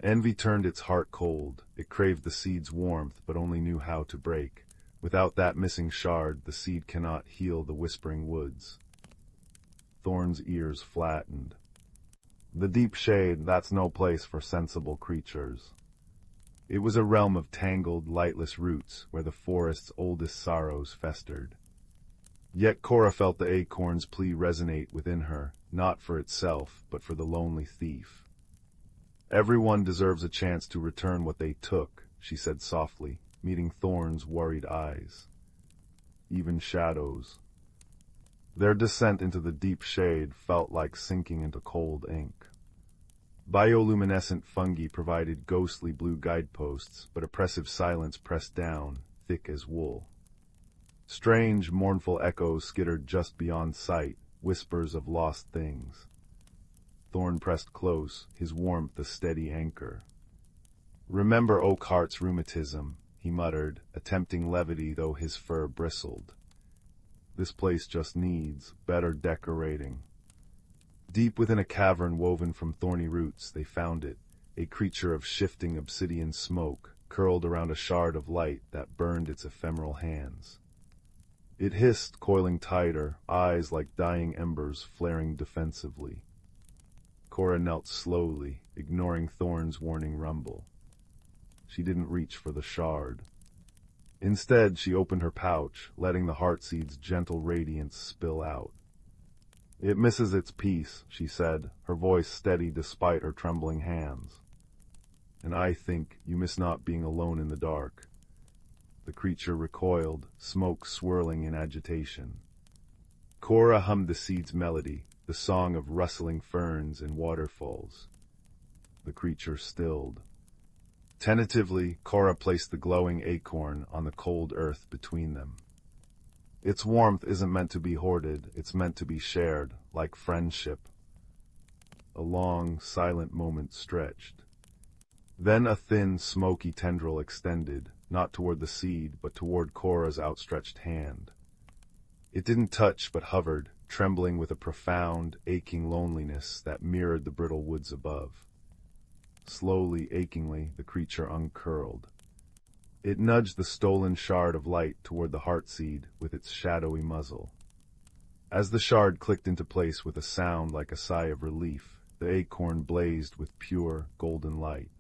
S1: Envy turned its heart cold. It craved the seed's warmth, but only knew how to break. Without that missing shard, the seed cannot heal the whispering woods. Thorn's ears flattened. The deep shade, that's no place for sensible creatures. It was a realm of tangled, lightless roots where the forest's oldest sorrows festered. Yet Cora felt the acorn's plea resonate within her, not for itself, but for the lonely thief. Everyone deserves a chance to return what they took, she said softly, meeting Thorn's worried eyes. Even shadows. Their descent into the deep shade felt like sinking into cold ink. Bioluminescent fungi provided ghostly blue guideposts, but oppressive silence pressed down, thick as wool. Strange, mournful echoes skittered just beyond sight, whispers of lost things. Thorn pressed close, his warmth a steady anchor. Remember Oakheart's rheumatism, he muttered, attempting levity though his fur bristled. This place just needs better decorating. Deep within a cavern woven from thorny roots, they found it, a creature of shifting obsidian smoke, curled around a shard of light that burned its ephemeral hands. It hissed, coiling tighter, eyes like dying embers flaring defensively. Cora knelt slowly, ignoring Thorn's warning rumble. She didn't reach for the shard. Instead, she opened her pouch, letting the heartseed's gentle radiance spill out. "It misses its piece," she said, her voice steady despite her trembling hands. "And I think you miss not being alone in the dark." The creature recoiled, smoke swirling in agitation. Cora hummed the seed's melody, the song of rustling ferns and waterfalls. The creature stilled. Tentatively, Cora placed the glowing acorn on the cold earth between them. Its warmth isn't meant to be hoarded, it's meant to be shared, like friendship. A long, silent moment stretched. Then a thin, smoky tendril extended, not toward the seed, but toward Cora's outstretched hand. It didn't touch, but hovered, trembling with a profound, aching loneliness that mirrored the brittle woods above. Slowly, achingly, the creature uncurled. It nudged the stolen shard of light toward the heartseed with its shadowy muzzle. As the shard clicked into place with a sound like a sigh of relief, the acorn blazed with pure, golden light.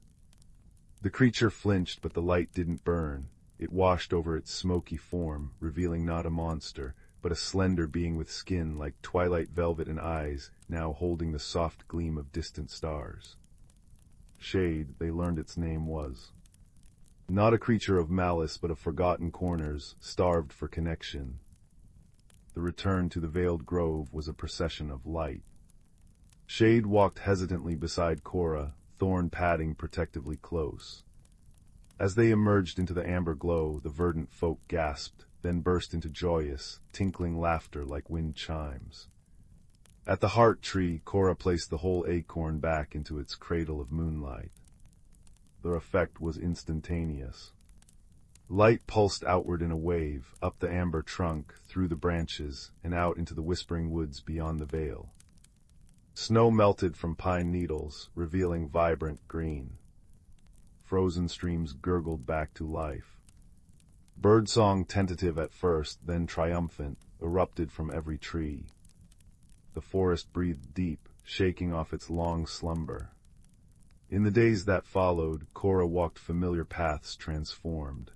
S1: The creature flinched, but the light didn't burn. It washed over its smoky form, revealing not a monster, but a slender being with skin like twilight velvet and eyes, now holding the soft gleam of distant stars. Shade, they learned its name was. Not a creature of malice, but of forgotten corners, starved for connection. The return to the veiled grove was a procession of light. Shade walked hesitantly beside Cora, Thorn padding protectively close. As they emerged into the amber glow, the verdant folk gasped, then burst into joyous, tinkling laughter like wind chimes. At the heart tree, Cora placed the whole acorn back into its cradle of moonlight. Their effect was instantaneous. Light pulsed outward in a wave, up the amber trunk, through the branches, and out into the whispering woods beyond the veil. Snow melted from pine needles, revealing vibrant green. Frozen streams gurgled back to life. Birdsong, tentative at first, then triumphant, erupted from every tree. The forest breathed deep, shaking off its long slumber. In the days that followed, Cora walked familiar paths transformed.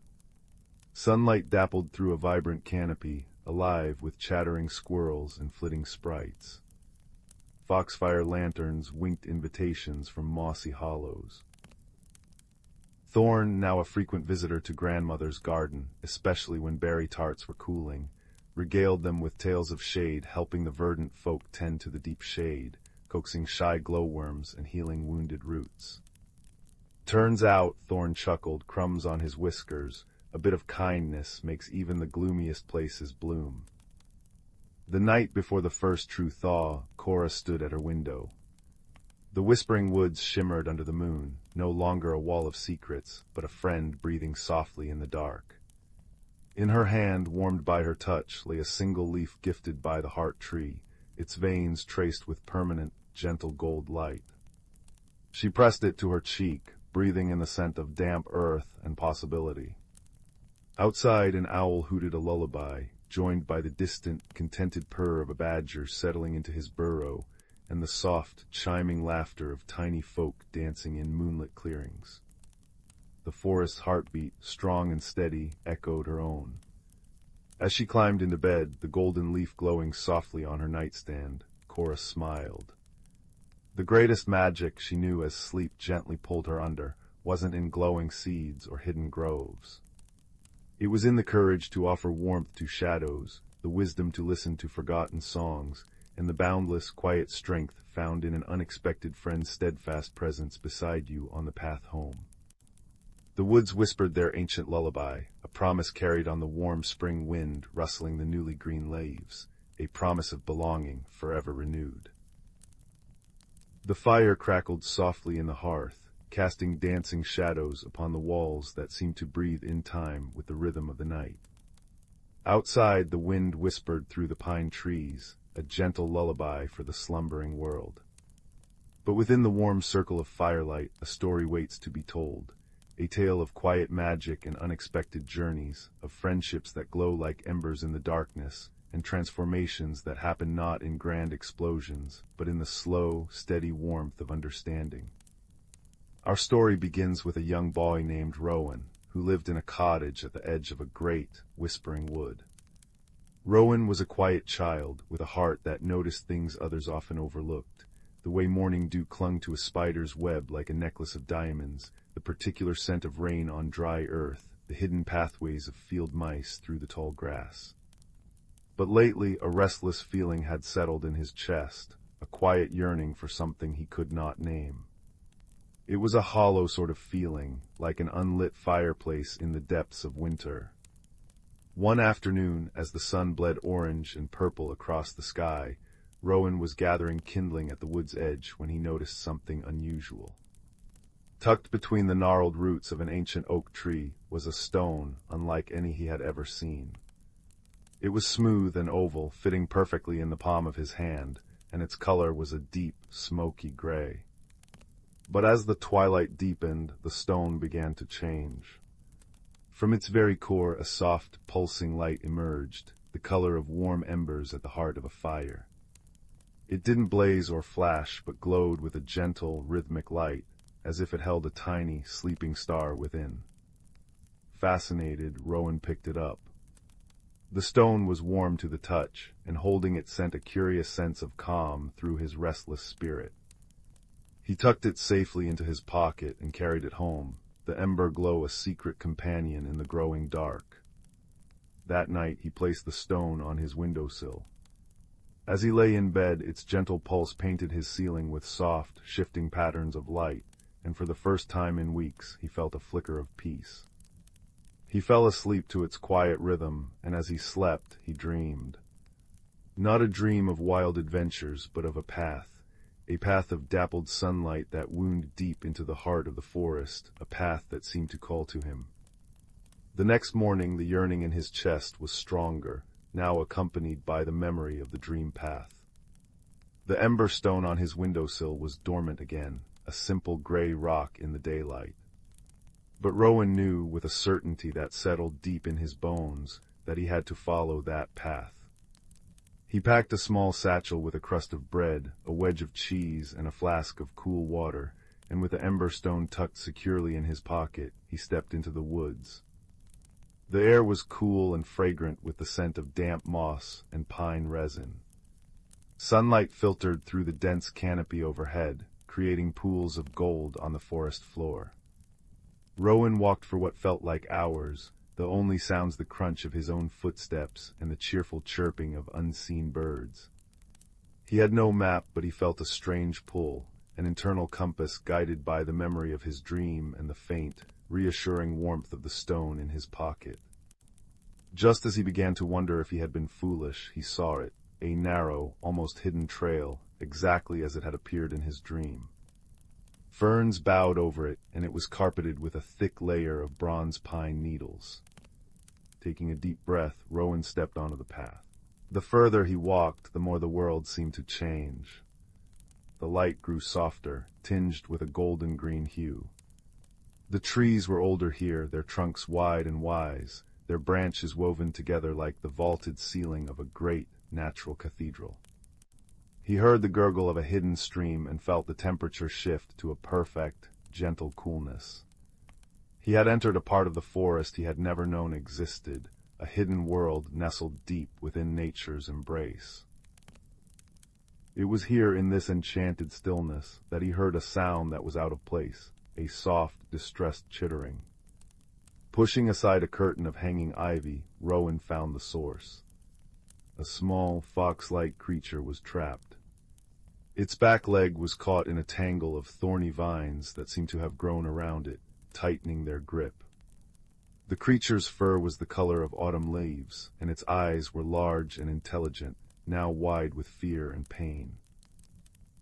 S1: Sunlight dappled through a vibrant canopy, alive with chattering squirrels and flitting sprites. Foxfire lanterns winked invitations from mossy hollows. Thorn, now a frequent visitor to grandmother's garden, especially when berry tarts were cooling, regaled them with tales of Shade, helping the verdant folk tend to the deep shade, coaxing shy glowworms and healing wounded roots. "Turns out," Thorn chuckled, crumbs on his whiskers, "a bit of kindness makes even the gloomiest places bloom." The night before the first true thaw, Cora stood at her window. The whispering woods shimmered under the moon, no longer a wall of secrets, but a friend breathing softly in the dark. In her hand, warmed by her touch, lay a single leaf gifted by the heart tree, its veins traced with permanent, gentle gold light. She pressed it to her cheek, breathing in the scent of damp earth and possibility. Outside, an owl hooted a lullaby, joined by the distant, contented purr of a badger settling into his burrow, and the soft, chiming laughter of tiny folk dancing in moonlit clearings. The forest's heartbeat, strong and steady, echoed her own. As she climbed into bed, the golden leaf glowing softly on her nightstand, Cora smiled. The greatest magic, she knew as sleep gently pulled her under, wasn't in glowing seeds or hidden groves. It was in the courage to offer warmth to shadows, the wisdom to listen to forgotten songs, and the boundless, quiet strength found in an unexpected friend's steadfast presence beside you on the path home. The woods whispered their ancient lullaby, a promise carried on the warm spring wind rustling the newly green leaves, a promise of belonging forever renewed. The fire crackled softly in the hearth, casting dancing shadows upon the walls that seemed to breathe in time with the rhythm of the night. Outside, the wind whispered through the pine trees, a gentle lullaby for the slumbering world. But within the warm circle of firelight, a story waits to be told. A tale of quiet magic and unexpected journeys, of friendships that glow like embers in the darkness, and transformations that happen not in grand explosions, but in the slow, steady warmth of understanding. Our story begins with a young boy named Rowan, who lived in a cottage at the edge of a great, whispering wood. Rowan was a quiet child, with a heart that noticed things others often overlooked. The way morning dew clung to a spider's web like a necklace of diamonds, the particular scent of rain on dry earth, the hidden pathways of field mice through the tall grass. But lately a restless feeling had settled in his chest, a quiet yearning for something he could not name. It was a hollow sort of feeling, like an unlit fireplace in the depths of winter. One afternoon, as the sun bled orange and purple across the sky, Rowan was gathering kindling at the wood's edge when he noticed something unusual. Tucked between the gnarled roots of an ancient oak tree was a stone unlike any he had ever seen. It was smooth and oval, fitting perfectly in the palm of his hand, and its color was a deep, smoky gray. But as the twilight deepened, the stone began to change. From its very core, a soft, pulsing light emerged, the color of warm embers at the heart of a fire. It didn't blaze or flash, but glowed with a gentle, rhythmic light, as if it held a tiny, sleeping star within. Fascinated, Rowan picked it up. The stone was warm to the touch, and holding it sent a curious sense of calm through his restless spirit. He tucked it safely into his pocket and carried it home, the Emberglow a secret companion in the growing dark. That night he placed the stone on his windowsill. As he lay in bed, its gentle pulse painted his ceiling with soft, shifting patterns of light, and for the first time in weeks he felt a flicker of peace. He fell asleep to its quiet rhythm, and as he slept, he dreamed. Not a dream of wild adventures, but of a path of dappled sunlight that wound deep into the heart of the forest, a path that seemed to call to him. The next morning the yearning in his chest was stronger, now accompanied by the memory of the dream path. The ember stone on his windowsill was dormant again, a simple gray rock in the daylight. But Rowan knew with a certainty that settled deep in his bones that he had to follow that path. He packed a small satchel with a crust of bread, a wedge of cheese, and a flask of cool water, and with the ember stone tucked securely in his pocket, he stepped into the woods. The air was cool and fragrant with the scent of damp moss and pine resin. Sunlight filtered through the dense canopy overhead, creating pools of gold on the forest floor. Rowan walked for what felt like hours, the only sounds the crunch of his own footsteps and the cheerful chirping of unseen birds. He had no map, but he felt a strange pull, an internal compass guided by the memory of his dream and the faint, reassuring warmth of the stone in his pocket. Just as he began to wonder if he had been foolish, he saw it, a narrow, almost hidden trail, exactly as it had appeared in his dream. Ferns bowed over it, and it was carpeted with a thick layer of bronze pine needles. Taking a deep breath, Rowan stepped onto the path. The further he walked, the more the world seemed to change. The light grew softer, tinged with a golden-green hue. The trees were older here, their trunks wide and wise, their branches woven together like the vaulted ceiling of a great, natural cathedral. He heard the gurgle of a hidden stream and felt the temperature shift to a perfect, gentle coolness. He had entered a part of the forest he had never known existed, a hidden world nestled deep within nature's embrace. It was here in this enchanted stillness that he heard a sound that was out of place, a soft, distressed chittering. Pushing aside a curtain of hanging ivy, Rowan found the source. A small, fox-like creature was trapped. Its back leg was caught in a tangle of thorny vines that seemed to have grown around it, tightening their grip. The creature's fur was the color of autumn leaves, and its eyes were large and intelligent, now wide with fear and pain.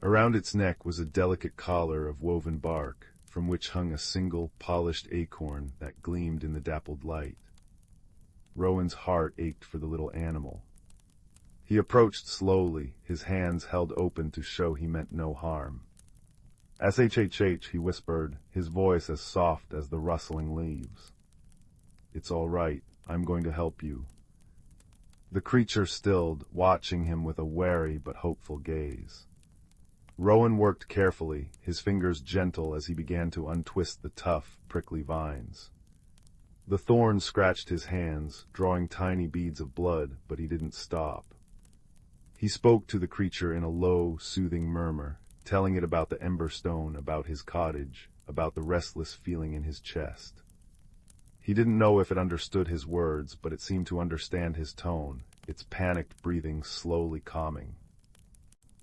S1: Around its neck was a delicate collar of woven bark, from which hung a single, polished acorn that gleamed in the dappled light. Rowan's heart ached for the little animal. He approached slowly, his hands held open to show he meant no harm. "SHHH," he whispered, his voice as soft as the rustling leaves. "It's all right. I'm going to help you." The creature stilled, watching him with a wary but hopeful gaze. Rowan worked carefully, his fingers gentle as he began to untwist the tough, prickly vines. The thorns scratched his hands, drawing tiny beads of blood, but he didn't stop. He spoke to the creature in a low, soothing murmur, telling it about the ember stone, about his cottage, about the restless feeling in his chest. He didn't know if it understood his words, but it seemed to understand his tone, its panicked breathing slowly calming.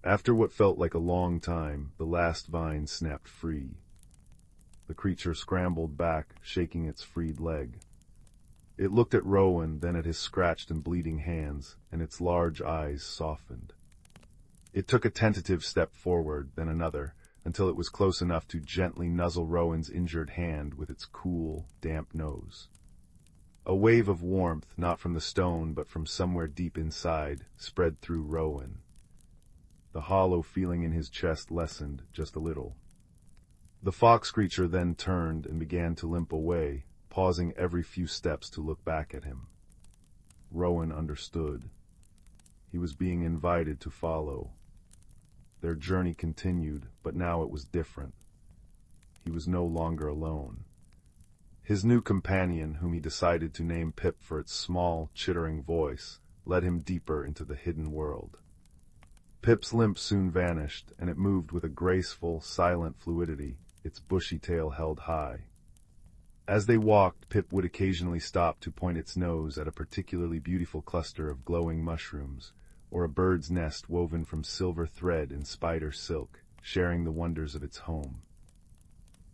S1: After what felt like a long time, the last vine snapped free. The creature scrambled back, shaking its freed leg. It looked at Rowan, then at his scratched and bleeding hands, and its large eyes softened. It took a tentative step forward, then another, until it was close enough to gently nuzzle Rowan's injured hand with its cool, damp nose. A wave of warmth, not from the stone but from somewhere deep inside, spread through Rowan. The hollow feeling in his chest lessened just a little. The fox creature then turned and began to limp away, pausing every few steps to look back at him. Rowan understood. He was being invited to follow. Their journey continued, but now it was different. He was no longer alone. His new companion, whom he decided to name Pip for its small, chittering voice, led him deeper into the hidden world. Pip's limp soon vanished, and it moved with a graceful, silent fluidity, its bushy tail held high. As they walked, Pip would occasionally stop to point its nose at a particularly beautiful cluster of glowing mushrooms, or a bird's nest woven from silver thread and spider silk, sharing the wonders of its home.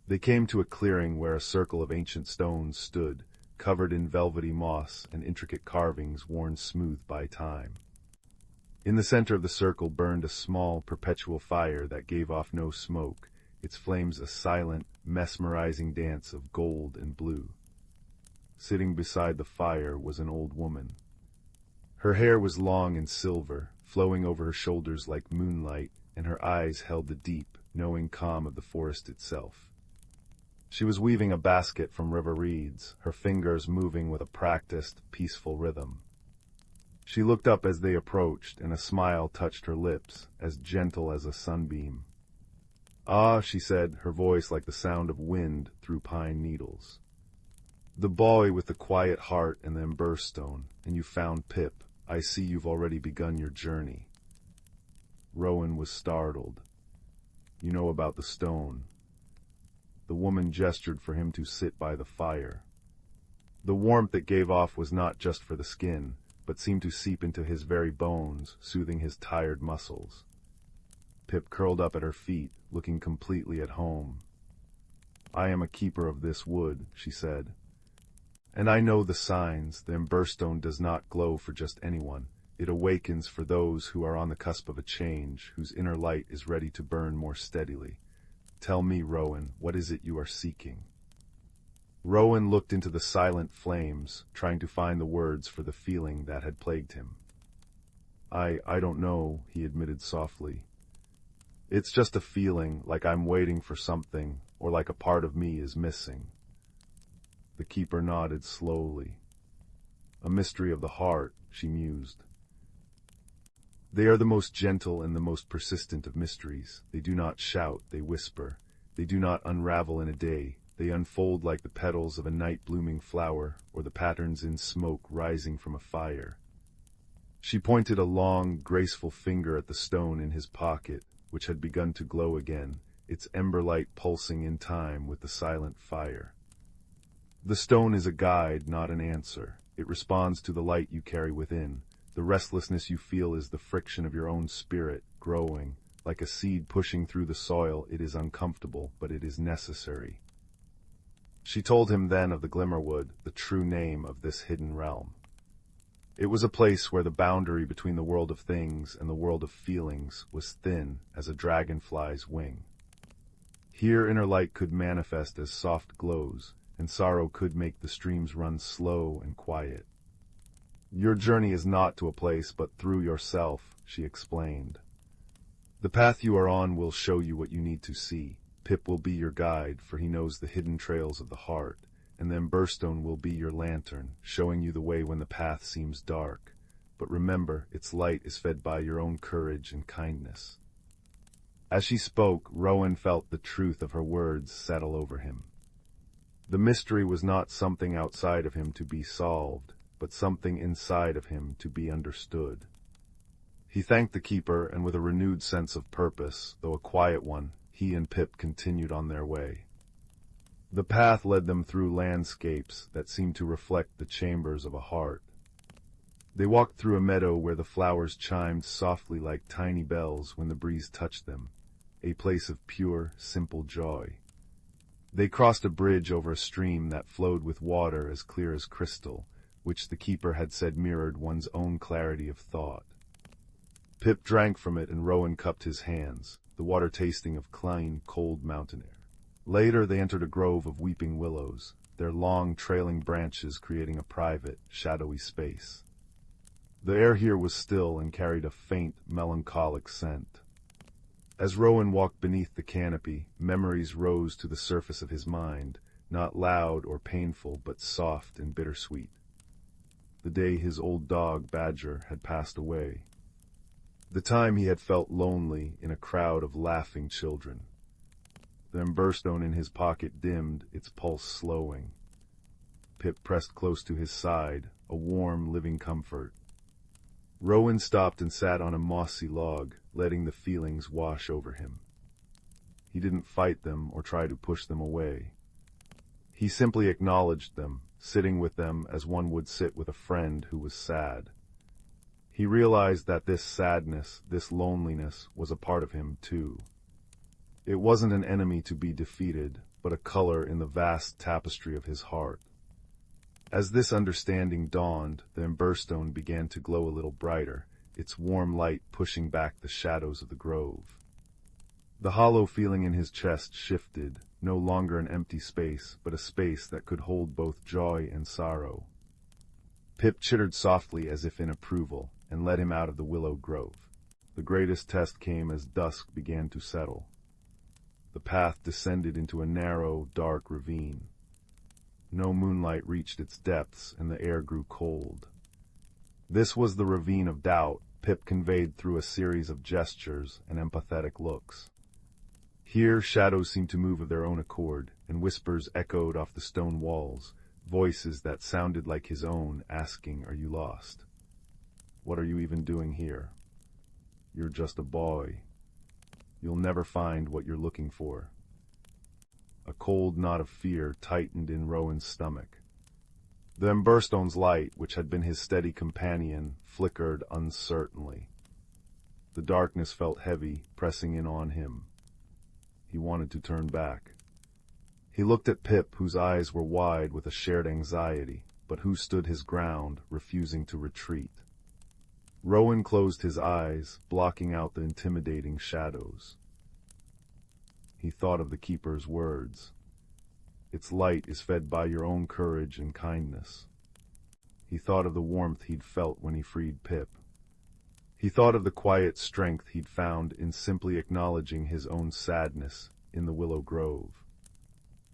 S1: They came to a clearing where a circle of ancient stones stood, covered in velvety moss and intricate carvings worn smooth by time. In the center of the circle burned a small, perpetual fire that gave off no smoke, its flames a silent, mesmerizing dance of gold and blue. Sitting beside the fire was an old woman. Her hair was long and silver, flowing over her shoulders like moonlight, and her eyes held the deep, knowing calm of the forest itself. She was weaving a basket from river reeds, her fingers moving with a practiced, peaceful rhythm. She looked up as they approached, and a smile touched her lips, as gentle as a sunbeam. "Ah," she said, her voice like the sound of wind through pine needles. "The boy with the quiet heart and the ember stone, and you found Pip. I see you've already begun your journey." Rowan was startled. "You know about the stone." The woman gestured for him to sit by the fire. The warmth it gave off was not just for the skin, but seemed to seep into his very bones, soothing his tired muscles. Pip curled up at her feet, looking completely at home. "I am a keeper of this wood," she said. "And I know the signs. The emberstone does not glow for just anyone. It awakens for those who are on the cusp of a change, whose inner light is ready to burn more steadily. Tell me, Rowan, what is it you are seeking?" Rowan looked into the silent flames, trying to find the words for the feeling that had plagued him. I don't know," he admitted softly. "It's just a feeling, like I'm waiting for something, or like a part of me is missing." The keeper nodded slowly. "A mystery of the heart," she mused. "They are the most gentle and the most persistent of mysteries. They do not shout, they whisper. They do not unravel in a day. They unfold like the petals of a night-blooming flower, or the patterns in smoke rising from a fire." She pointed a long, graceful finger at the stone in his pocket, which had begun to glow again, its ember light pulsing in time with the silent fire. "The stone is a guide, not an answer. It responds to the light you carry within. The restlessness you feel is the friction of your own spirit, growing. Like a seed pushing through the soil, it is uncomfortable, but it is necessary." She told him then of the Glimmerwood, the true name of this hidden realm. It was a place where the boundary between the world of things and the world of feelings was thin as a dragonfly's wing. Here inner light could manifest as soft glows, and sorrow could make the streams run slow and quiet. Your journey is not to a place but through yourself, she explained. The path you are on will show you what you need to see. Pip will be your guide, for he knows the hidden trails of the heart, and then Emberstone will be your lantern, showing you the way when the path seems dark. But remember, its light is fed by your own courage and kindness. As she spoke, Rowan felt the truth of her words settle over him. The mystery was not something outside of him to be solved, but something inside of him to be understood. He thanked the keeper, and with a renewed sense of purpose, though a quiet one, he and Pip continued on their way. The path led them through landscapes that seemed to reflect the chambers of a heart. They walked through a meadow where the flowers chimed softly like tiny bells when the breeze touched them, a place of pure, simple joy. They crossed a bridge over a stream that flowed with water as clear as crystal, which the keeper had said mirrored one's own clarity of thought. Pip drank from it and Rowan cupped his hands, the water tasting of clean, cold mountain air. Later they entered a grove of weeping willows, their long, trailing branches creating a private, shadowy space. The air here was still and carried a faint, melancholic scent. As Rowan walked beneath the canopy, memories rose to the surface of his mind, not loud or painful, but soft and bittersweet. The day his old dog, Badger, had passed away. The time he had felt lonely in a crowd of laughing children. The Emberstone in his pocket dimmed, its pulse slowing. Pip pressed close to his side, a warm, living comfort. Rowan stopped and sat on a mossy log, letting the feelings wash over him. He didn't fight them or try to push them away. He simply acknowledged them, sitting with them as one would sit with a friend who was sad. He realized that this sadness, this loneliness, was a part of him too. It wasn't an enemy to be defeated, but a color in the vast tapestry of his heart. As this understanding dawned, the Emberstone began to glow a little brighter, its warm light pushing back the shadows of the grove. The hollow feeling in his chest shifted, no longer an empty space, but a space that could hold both joy and sorrow. Pip chittered softly as if in approval, and led him out of the willow grove. The greatest test came as dusk began to settle. The path descended into a narrow, dark ravine. No moonlight reached its depths, and the air grew cold. This was the ravine of doubt, Pip conveyed through a series of gestures and empathetic looks. Here shadows seemed to move of their own accord, and whispers echoed off the stone walls, voices that sounded like his own, asking, "Are you lost? What are you even doing here? You're just a boy. You'll never find what you're looking for." A cold knot of fear tightened in Rowan's stomach. The Emberstone's light, which had been his steady companion, flickered uncertainly. The darkness felt heavy, pressing in on him. He wanted to turn back. He looked at Pip, whose eyes were wide with a shared anxiety, but who stood his ground, refusing to retreat. Rowan closed his eyes, blocking out the intimidating shadows. He thought of the keeper's words. Its light is fed by your own courage and kindness. He thought of the warmth he'd felt when he freed Pip. He thought of the quiet strength he'd found in simply acknowledging his own sadness in the willow grove.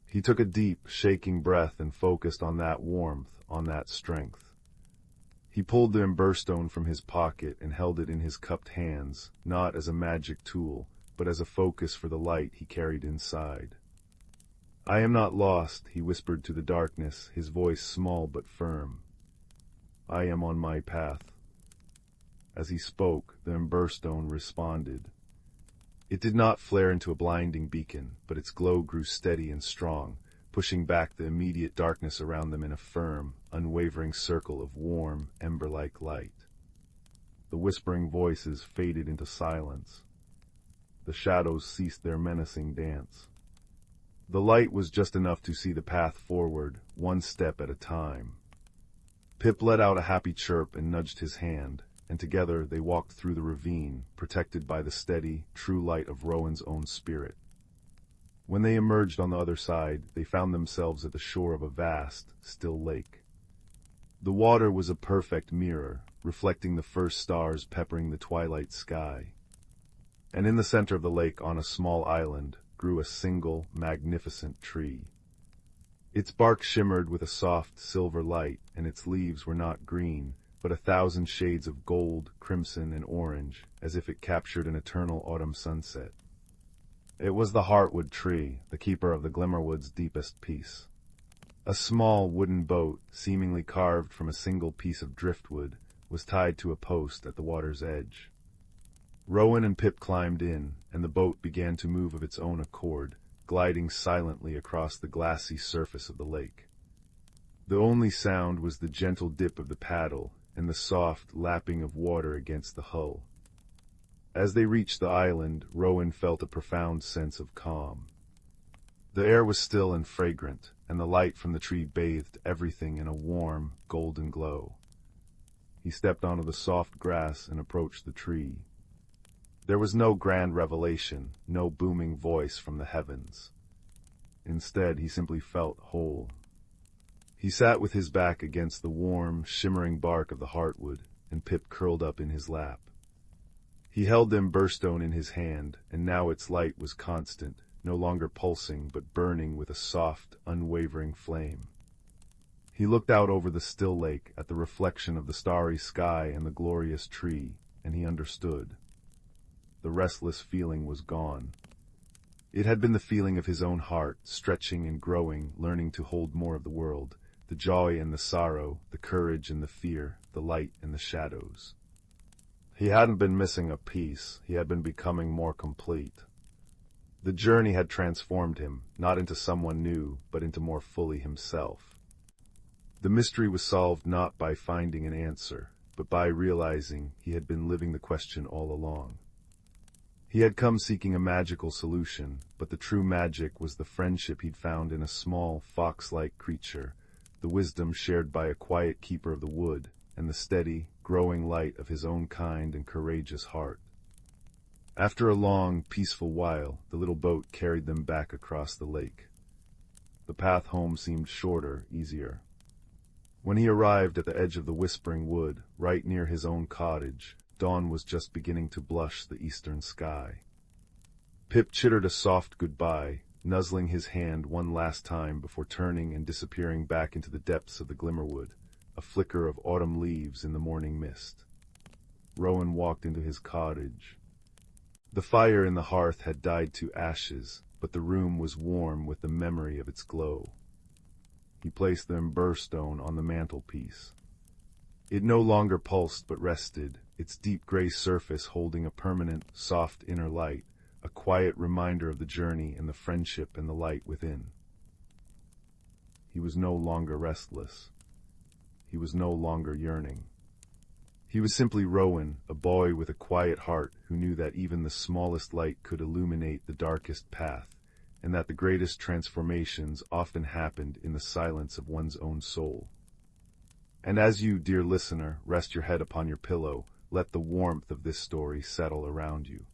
S1: He took a deep, shaking breath and focused on that warmth, on that strength. He pulled the Emberstone from his pocket and held it in his cupped hands, not as a magic tool, but as a focus for the light he carried inside. "I am not lost," he whispered to the darkness, his voice small but firm. "I am on my path." As he spoke, the Emberstone responded. It did not flare into a blinding beacon, but its glow grew steady and strong, pushing back the immediate darkness around them in a firm, unwavering circle of warm, ember-like light. The whispering voices faded into silence. The shadows ceased their menacing dance. The light was just enough to see the path forward, one step at a time. Pip let out a happy chirp and nudged his hand, and together they walked through the ravine, protected by the steady, true light of Rowan's own spirit. When they emerged on the other side, they found themselves at the shore of a vast, still lake. The water was a perfect mirror, reflecting the first stars peppering the twilight sky. And in the center of the lake, on a small island, grew a single, magnificent tree. Its bark shimmered with a soft silver light, and its leaves were not green, but 1,000 shades of gold, crimson, and orange, as if it captured an eternal autumn sunset. It was the heartwood tree, the keeper of the Glimmerwood's deepest peace. A small wooden boat, seemingly carved from a single piece of driftwood, was tied to a post at the water's edge. Rowan and Pip climbed in, and the boat began to move of its own accord, gliding silently across the glassy surface of the lake. The only sound was the gentle dip of the paddle and the soft lapping of water against the hull. As they reached the island, Rowan felt a profound sense of calm. The air was still and fragrant, and the light from the tree bathed everything in a warm, golden glow. He stepped onto the soft grass and approached the tree. There was no grand revelation, no booming voice from the heavens. Instead, he simply felt whole. He sat with his back against the warm, shimmering bark of the heartwood, and Pip curled up in his lap. He held the Emberstone in his hand, and now its light was constant, no longer pulsing but burning with a soft, unwavering flame. He looked out over the still lake at the reflection of the starry sky and the glorious tree, and he understood. The restless feeling was gone. It had been the feeling of his own heart, stretching and growing, learning to hold more of the world, the joy and the sorrow, the courage and the fear, the light and the shadows. He hadn't been missing a piece, he had been becoming more complete. The journey had transformed him, not into someone new, but into more fully himself. The mystery was solved not by finding an answer, but by realizing he had been living the question all along. He had come seeking a magical solution, but the true magic was the friendship he'd found in a small, fox-like creature, the wisdom shared by a quiet keeper of the wood, and the steady, growing light of his own kind and courageous heart. After a long, peaceful while, the little boat carried them back across the lake. The path home seemed shorter, easier. When he arrived at the edge of the whispering wood, right near his own cottage, dawn was just beginning to blush the eastern sky. Pip chittered a soft goodbye, nuzzling his hand one last time before turning and disappearing back into the depths of the Glimmerwood, a flicker of autumn leaves in the morning mist. Rowan walked into his cottage. The fire in the hearth had died to ashes, but the room was warm with the memory of its glow. He placed the Emberstone on the mantelpiece. It no longer pulsed but rested, its deep gray surface holding a permanent, soft inner light, a quiet reminder of the journey and the friendship and the light within. He was no longer restless. He was no longer yearning. He was simply Rowan, a boy with a quiet heart who knew that even the smallest light could illuminate the darkest path, and that the greatest transformations often happened in the silence of one's own soul. And as you, dear listener, rest your head upon your pillow, let the warmth of this story settle around you.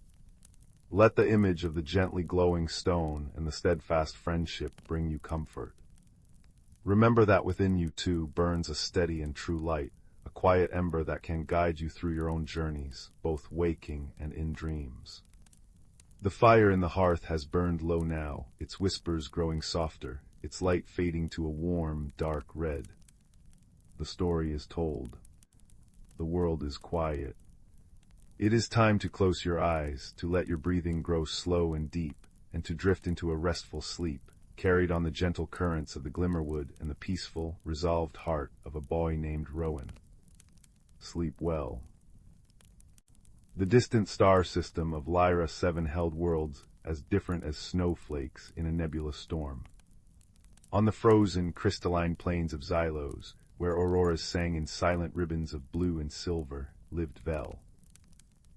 S1: Let the image of the gently glowing stone and the steadfast friendship bring you comfort. Remember that within you, too, burns a steady and true light, a quiet ember that can guide you through your own journeys, both waking and in dreams. The fire in the hearth has burned low now, its whispers growing softer, its light fading to a warm, dark red. The story is told. The world is quiet. It is time to close your eyes, to let your breathing grow slow and deep, and to drift into a restful sleep, carried on the gentle currents of the Glimmerwood and the peaceful, resolved heart of a boy named Rowan. Sleep well. The distant star system of Lyra 7 held worlds as different as snowflakes in a nebulous storm. On the frozen, crystalline plains of Xylos, where auroras sang in silent ribbons of blue and silver, lived Vel.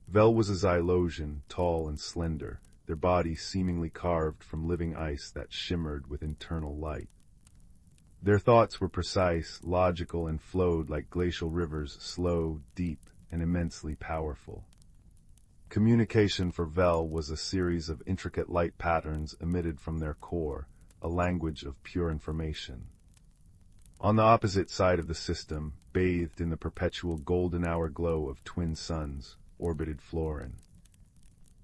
S1: Vel was a Xylosian, tall and slender, their bodies seemingly carved from living ice that shimmered with internal light. Their thoughts were precise, logical, and flowed like glacial rivers, slow, deep, and immensely powerful. Communication for Vel was a series of intricate light patterns emitted from their core, a language of pure information. On the opposite side of the system, bathed in the perpetual golden hour glow of twin suns, orbited Florin.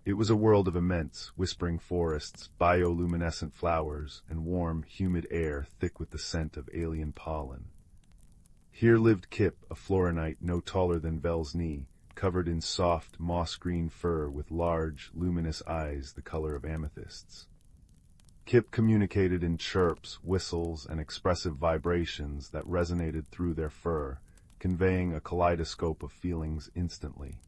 S1: It was a world of immense, whispering forests, bioluminescent flowers, and warm, humid air thick with the scent of alien pollen. Here lived Kip, a Florinite no taller than Vel's knee, covered in soft, moss-green fur with large, luminous eyes the color of amethysts. Kip communicated in chirps, whistles, and expressive vibrations that resonated through their fur, conveying a kaleidoscope of feelings instantly.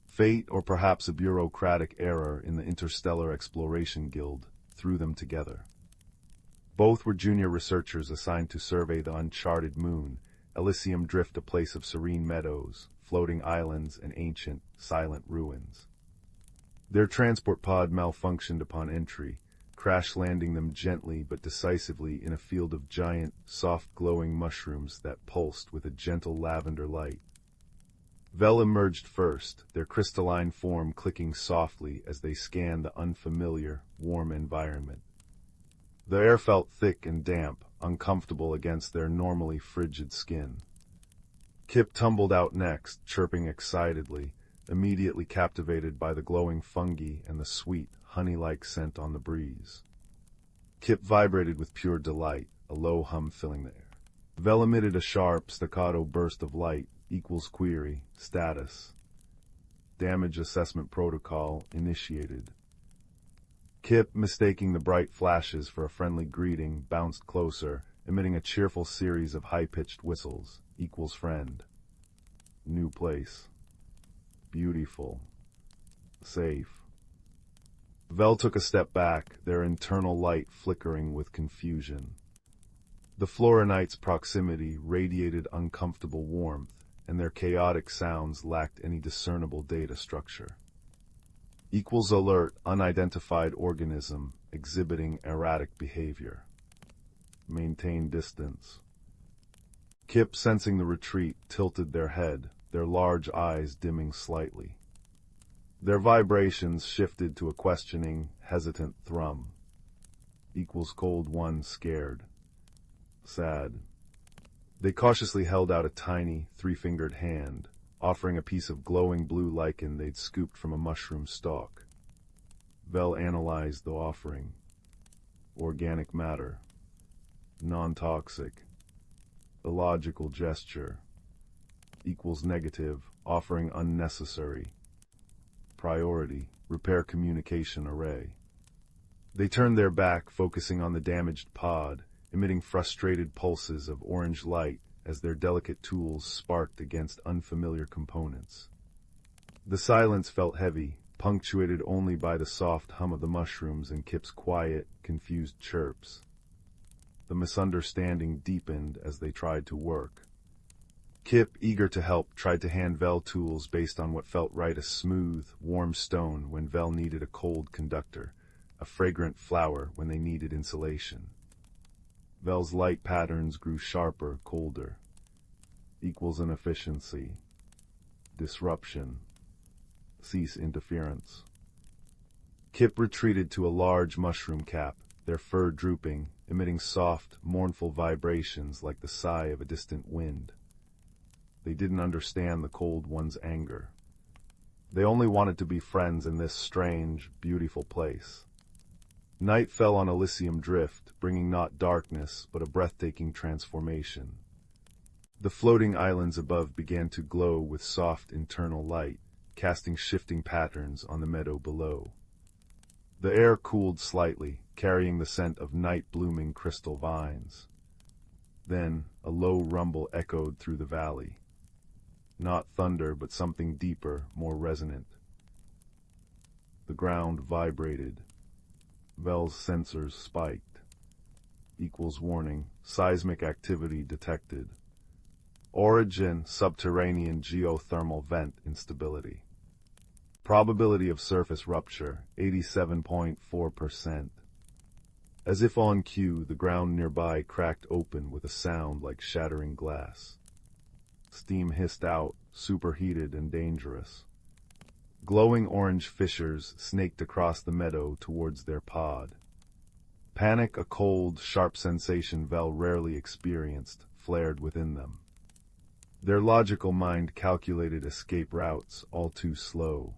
S1: Fate, or perhaps a bureaucratic error in the Interstellar Exploration Guild, threw them together. Both were junior researchers assigned to survey the uncharted moon, Elysium Drift, a place of serene meadows, floating islands, and ancient, silent ruins. Their transport pod malfunctioned upon entry, crash-landing them gently but decisively in a field of giant, soft-glowing mushrooms that pulsed with a gentle lavender light. Vel emerged first, their crystalline form clicking softly as they scanned the unfamiliar, warm environment. The air felt thick and damp, uncomfortable against their normally frigid skin. Kip tumbled out next, chirping excitedly, immediately captivated by the glowing fungi and the sweet, honey-like scent on the breeze. Kip vibrated with pure delight, a low hum filling the air. Vel emitted a sharp, staccato burst of light, equals query, status. Damage assessment protocol initiated. Kip, mistaking the bright flashes for a friendly greeting, bounced closer, emitting a cheerful series of high-pitched whistles, equals friend. New place. Beautiful. Safe. Vel took a step back, their internal light flickering with confusion. The Florinite's proximity radiated uncomfortable warmth, and their chaotic sounds lacked any discernible data structure. Equals alert, unidentified organism, exhibiting erratic behavior. Maintain distance. Kip, sensing the retreat, tilted their head, their large eyes dimming slightly. Their vibrations shifted to a questioning, hesitant thrum. Equals cold one, scared. Sad. They cautiously held out a tiny, three-fingered hand, offering a piece of glowing blue lichen they'd scooped from a mushroom stalk. Vel analyzed the offering. Organic matter. Non-toxic. Illogical gesture. Equals negative, offering unnecessary. Priority, repair communication array. They turned their back, focusing on the damaged pod, emitting frustrated pulses of orange light as their delicate tools sparked against unfamiliar components. The silence felt heavy, punctuated only by the soft hum of the mushrooms and Kip's quiet, confused chirps. The misunderstanding deepened as they tried to work. Kip, eager to help, tried to hand Vel tools based on what felt right: a smooth, warm stone when Vel needed a cold conductor, a fragrant flower when they needed insulation. Vel's light patterns grew sharper, colder. Equals inefficiency. Disruption. Cease interference. Kip retreated to a large mushroom cap, their fur drooping, emitting soft, mournful vibrations like the sigh of a distant wind. They didn't understand the cold one's anger. They only wanted to be friends in this strange, beautiful place. Night fell on Elysium Drift, bringing not darkness, but a breathtaking transformation. The floating islands above began to glow with soft internal light, casting shifting patterns on the meadow below. The air cooled slightly, carrying the scent of night-blooming crystal vines. Then, a low rumble echoed through the valley. Not thunder, but something deeper, more resonant. The ground vibrated. Vel's sensors spiked. Equals warning, seismic activity detected. Origin, subterranean geothermal vent instability. Probability of surface rupture, 87.4%. As if on cue, the ground nearby cracked open with a sound like shattering glass. Steam hissed out, superheated and dangerous. Glowing orange fissures snaked across the meadow towards their pod. Panic, a cold, sharp sensation Vel rarely experienced, flared within them. Their logical mind calculated escape routes, all too slow.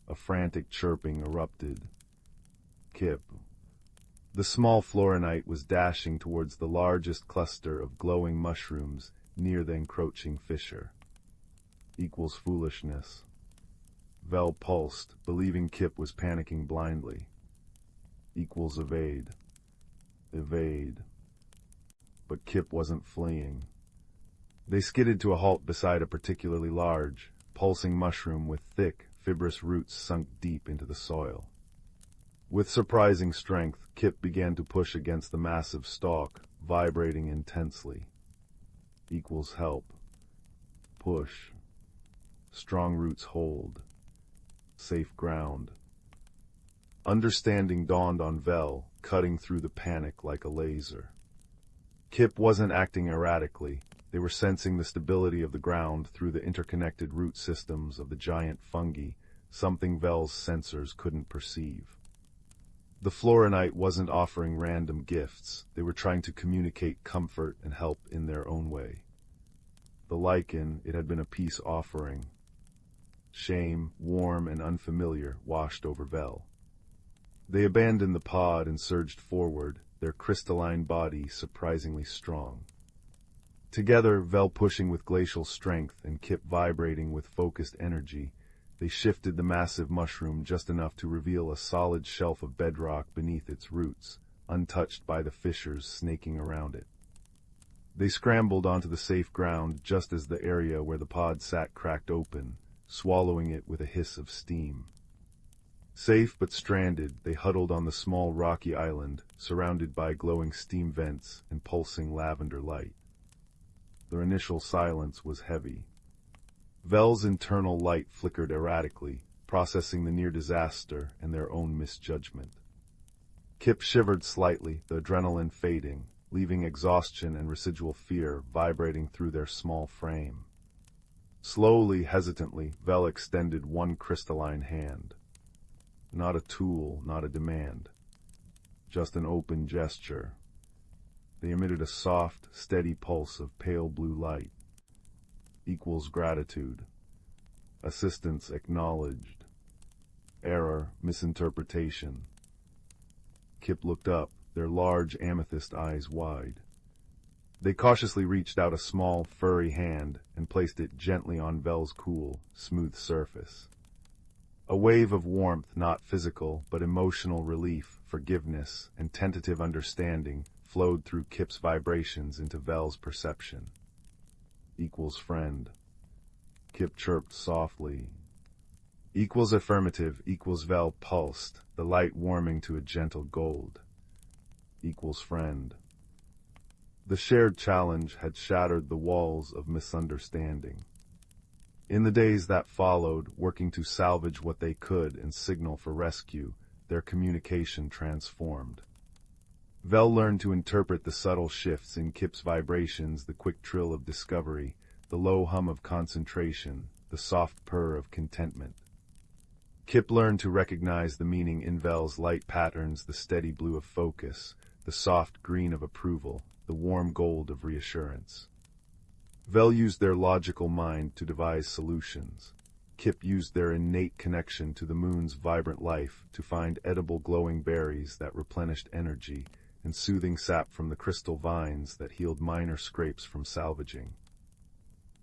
S1: A frantic chirping erupted. Kip. The small florinite was dashing towards the largest cluster of glowing mushrooms near the encroaching fissure. Equals foolishness. Vel pulsed, believing Kip was panicking blindly. Equals evade. Evade. But Kip wasn't fleeing. They skidded to a halt beside a particularly large, pulsing mushroom with thick, fibrous roots sunk deep into the soil. With surprising strength, Kip began to push against the massive stalk, vibrating intensely. Equals help. Push. Strong roots hold. Safe ground. Understanding dawned on Vel, cutting through the panic like a laser. Kip wasn't acting erratically. They were sensing the stability of the ground through the interconnected root systems of the giant fungi, something Vel's sensors couldn't perceive. The florinite wasn't offering random gifts. They were trying to communicate comfort and help in their own way. The lichen, it had been a peace offering. Shame, warm and unfamiliar, washed over Vel. They abandoned the pod and surged forward, their crystalline body surprisingly strong. Together, Vel pushing with glacial strength and Kip vibrating with focused energy, they shifted the massive mushroom just enough to reveal a solid shelf of bedrock beneath its roots, untouched by the fissures snaking around it. They scrambled onto the safe ground just as the area where the pod sat cracked open, swallowing it with a hiss of steam. Safe but stranded, they huddled on the small rocky island, surrounded by glowing steam vents and pulsing lavender light. Their initial silence was heavy. Vel's internal light flickered erratically, processing the near disaster and their own misjudgment. Kip shivered slightly, the adrenaline fading, leaving exhaustion and residual fear vibrating through their small frame. Slowly, hesitantly, Vel extended one crystalline hand. Not a tool, not a demand. Just an open gesture. They emitted a soft, steady pulse of pale blue light. Equals gratitude. Assistance acknowledged. Error, misinterpretation. Kip looked up, their large amethyst eyes wide. They cautiously reached out a small, furry hand and placed it gently on Vel's cool, smooth surface. A wave of warmth, not physical, but emotional relief, forgiveness, and tentative understanding flowed through Kip's vibrations into Vel's perception. Equals friend. Kip chirped softly. Equals affirmative, equals Vel pulsed, the light warming to a gentle gold. Equals friend. The shared challenge had shattered the walls of misunderstanding. In the days that followed, working to salvage what they could and signal for rescue, their communication transformed. Vel learned to interpret the subtle shifts in Kip's vibrations, the quick trill of discovery, the low hum of concentration, the soft purr of contentment. Kip learned to recognize the meaning in Vel's light patterns, the steady blue of focus, the soft green of approval, the warm gold of reassurance. Vel used their logical mind to devise solutions. Kip used their innate connection to the moon's vibrant life to find edible glowing berries that replenished energy and soothing sap from the crystal vines that healed minor scrapes from salvaging.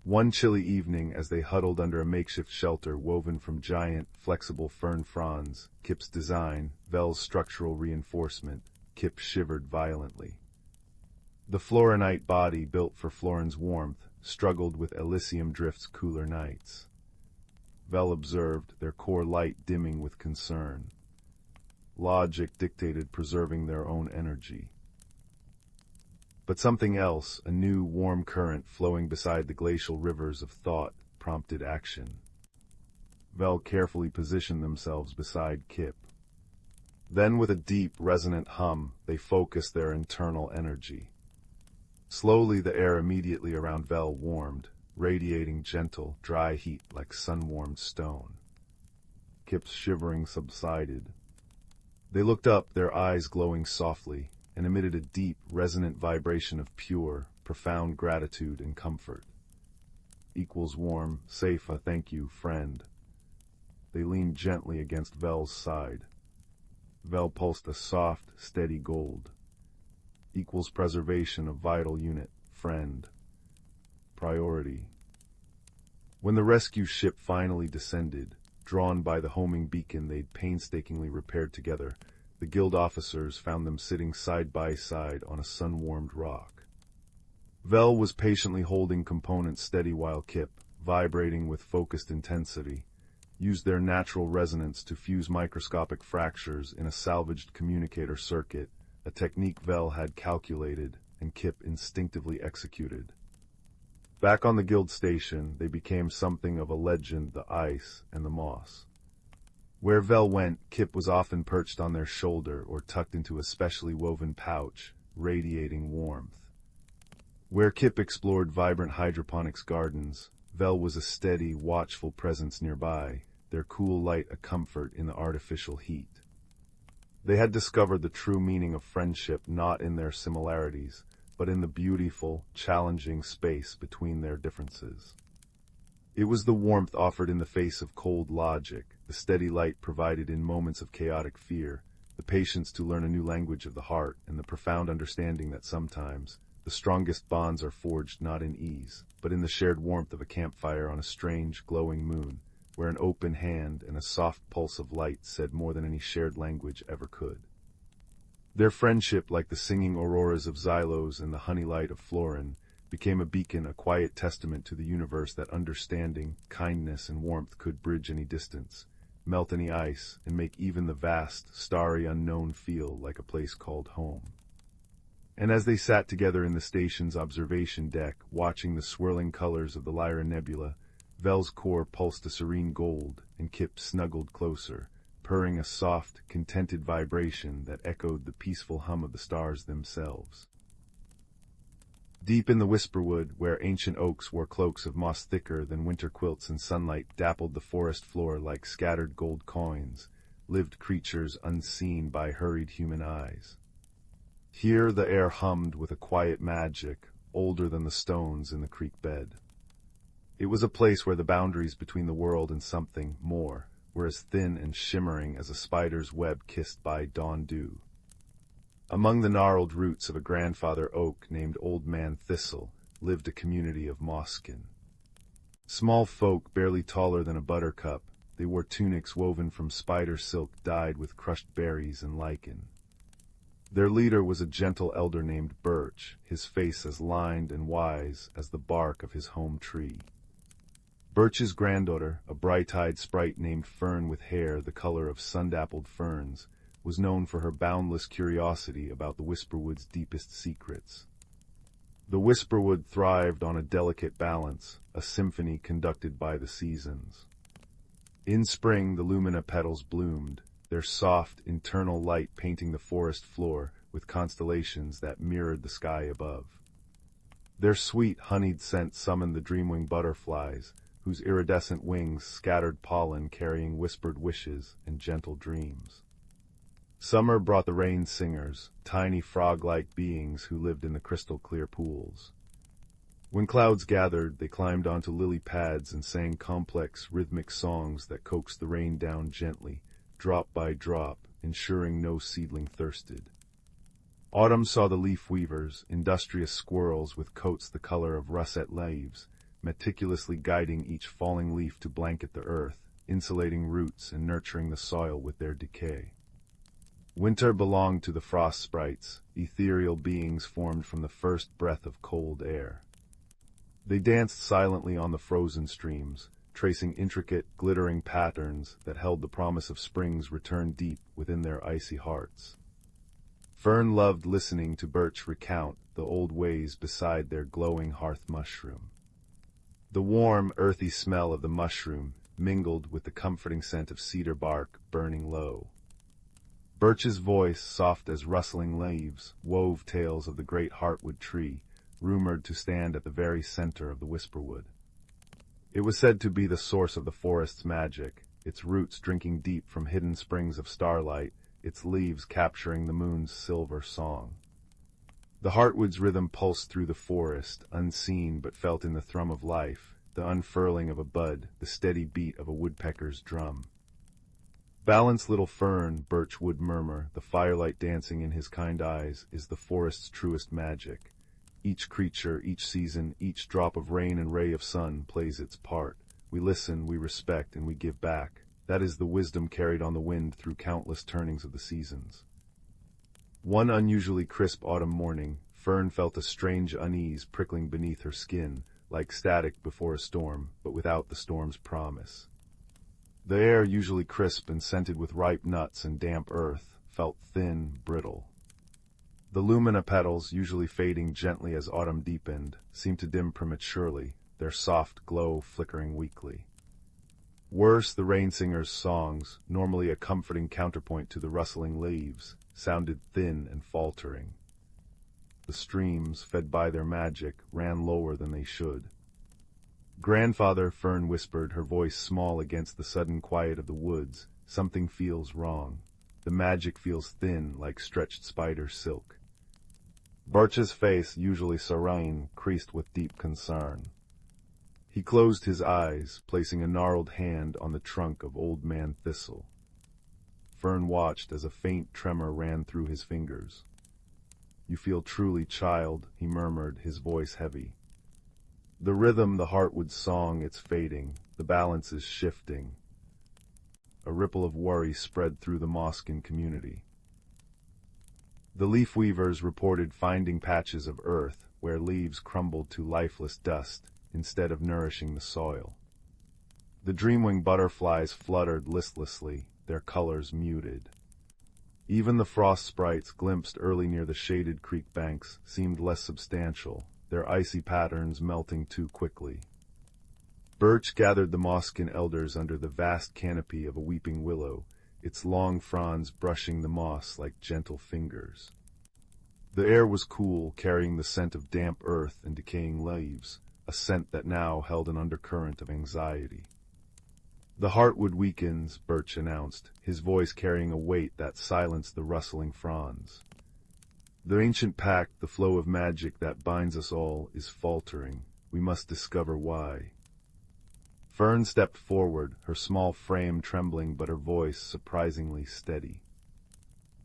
S1: One chilly evening, as they huddled under a makeshift shelter woven from giant, flexible fern fronds, Kip's design, Vel's structural reinforcement, Kip shivered violently. The florinite body built for Florin's warmth struggled with Elysium Drift's cooler nights. Vel observed, their core light dimming with concern. Logic dictated preserving their own energy. But something else, a new warm current flowing beside the glacial rivers of thought, prompted action. Vel carefully positioned themselves beside Kip. Then with a deep, resonant hum, they focused their internal energy. Slowly the air immediately around Vel warmed, radiating gentle, dry heat like sun-warmed stone. Kip's shivering subsided. They looked up, their eyes glowing softly, and emitted a deep, resonant vibration of pure, profound gratitude and comfort. Equals warm, safe, a thank you, friend. They leaned gently against Vel's side. Vel pulsed a soft, steady gold. Equals preservation of vital unit, friend. Priority. When the rescue ship finally descended, drawn by the homing beacon they'd painstakingly repaired together, the guild officers found them sitting side by side on a sun-warmed rock. Vel was patiently holding components steady while Kip, vibrating with focused intensity, used their natural resonance to fuse microscopic fractures in a salvaged communicator circuit, a technique Vel had calculated and Kip instinctively executed. Back on the guild station, they became something of a legend, the ice and the moss. Where Vel went, Kip was often perched on their shoulder or tucked into a specially woven pouch, radiating warmth. Where Kip explored vibrant hydroponics gardens, Vel was a steady, watchful presence nearby, their cool light a comfort in the artificial heat. They had discovered the true meaning of friendship not in their similarities, but in the beautiful, challenging space between their differences. It was the warmth offered in the face of cold logic, the steady light provided in moments of chaotic fear, the patience to learn a new language of the heart, and the profound understanding that sometimes the strongest bonds are forged not in ease, but in the shared warmth of a campfire on a strange, glowing moon, where an open hand and a soft pulse of light said more than any shared language ever could. Their friendship, like the singing auroras of Xylos and the honey light of Florin, became a beacon, a quiet testament to the universe that understanding, kindness, and warmth could bridge any distance, melt any ice, and make even the vast, starry unknown feel like a place called home. And as they sat together in the station's observation deck, watching the swirling colors of the Lyra Nebula, Vel's core pulsed a serene gold, and Kip snuggled closer, purring a soft, contented vibration that echoed the peaceful hum of the stars themselves. Deep in the whisperwood, where ancient oaks wore cloaks of moss thicker than winter quilts and sunlight dappled the forest floor like scattered gold coins, lived creatures unseen by hurried human eyes. Here the air hummed with a quiet magic, older than the stones in the creek bed. It was a place where the boundaries between the world and something more were as thin and shimmering as a spider's web kissed by dawn dew. Among the gnarled roots of a grandfather oak named Old Man Thistle lived a community of mosskin. Small folk barely taller than a buttercup, they wore tunics woven from spider silk dyed with crushed berries and lichen. Their leader was a gentle elder named Birch, his face as lined and wise as the bark of his home tree. Birch's granddaughter, a bright-eyed sprite named Fern with hair the color of sun-dappled ferns, was known for her boundless curiosity about the Whisperwood's deepest secrets. The Whisperwood thrived on a delicate balance, a symphony conducted by the seasons. In spring, the lumina petals bloomed, their soft, internal light painting the forest floor with constellations that mirrored the sky above. Their sweet, honeyed scent summoned the dreamwing butterflies, whose iridescent wings scattered pollen carrying whispered wishes and gentle dreams. Summer brought the rain singers, tiny frog-like beings who lived in the crystal-clear pools. When clouds gathered, they climbed onto lily pads and sang complex, rhythmic songs that coaxed the rain down gently, drop by drop, ensuring no seedling thirsted. Autumn saw the leaf weavers, industrious squirrels with coats the color of russet leaves, meticulously guiding each falling leaf to blanket the earth, insulating roots and nurturing the soil with their decay. Winter belonged to the frost sprites, ethereal beings formed from the first breath of cold air. They danced silently on the frozen streams, tracing intricate, glittering patterns that held the promise of spring's return deep within their icy hearts. Fern loved listening to Birch recount the old ways beside their glowing hearth mushroom. The warm, earthy smell of the mushroom mingled with the comforting scent of cedar bark burning low. Birch's voice, soft as rustling leaves, wove tales of the great heartwood tree, rumored to stand at the very center of the Whisperwood. It was said to be the source of the forest's magic, its roots drinking deep from hidden springs of starlight, its leaves capturing the moon's silver song. The heartwood's rhythm pulsed through the forest, unseen but felt in the thrum of life, the unfurling of a bud, the steady beat of a woodpecker's drum. "Balance, little fern," birch would murmur, the firelight dancing in his kind eyes, is the forest's truest magic. Each creature, each season, each drop of rain and ray of sun plays its part. We listen, we respect, and we give back. That is the wisdom carried on the wind through countless turnings of the seasons. One unusually crisp autumn morning, Fern felt a strange unease prickling beneath her skin, like static before a storm, but without the storm's promise. The air, usually crisp and scented with ripe nuts and damp earth, felt thin, brittle. The lumina petals, usually fading gently as autumn deepened, seemed to dim prematurely, their soft glow flickering weakly. Worse, the rain singer's songs, normally a comforting counterpoint to the rustling leaves, sounded thin and faltering. The streams, fed by their magic, ran lower than they should. "Grandfather," Fern whispered, her voice small against the sudden quiet of the woods, "something feels wrong. The magic feels thin, like stretched spider silk." Birch's face, usually serene, creased with deep concern. He closed his eyes, placing a gnarled hand on the trunk of Old Man Thistle. Fern watched as a faint tremor ran through his fingers. "You feel truly, child," he murmured, his voice heavy. "The rhythm, the heartwood's song, it's fading, the balance is shifting." A ripple of worry spread through the Moskin community. The leaf weavers reported finding patches of earth where leaves crumbled to lifeless dust instead of nourishing the soil. The dreamwing butterflies fluttered listlessly, their colors muted. Even the frost sprites glimpsed early near the shaded creek banks seemed less substantial, their icy patterns melting too quickly. Birch gathered the Moskin elders under the vast canopy of a weeping willow, its long fronds brushing the moss like gentle fingers. The air was cool, carrying the scent of damp earth and decaying leaves, a scent that now held an undercurrent of anxiety. "The heartwood weakens," Birch announced, his voice carrying a weight that silenced the rustling fronds. "The ancient pact, the flow of magic that binds us all, is faltering. We must discover why." Fern stepped forward, her small frame trembling but her voice surprisingly steady.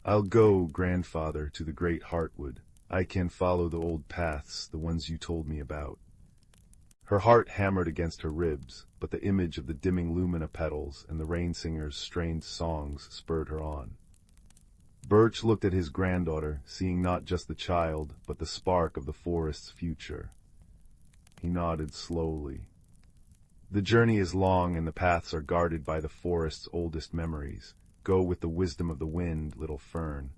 S1: "I'll go, Grandfather, to the great heartwood. I can follow the old paths, the ones you told me about." Her heart hammered against her ribs, but the image of the dimming lumina petals and the rain singer's strained songs spurred her on. Birch looked at his granddaughter, seeing not just the child, but the spark of the forest's future. He nodded slowly. "The journey is long and the paths are guarded by the forest's oldest memories. Go with the wisdom of the wind, little fern.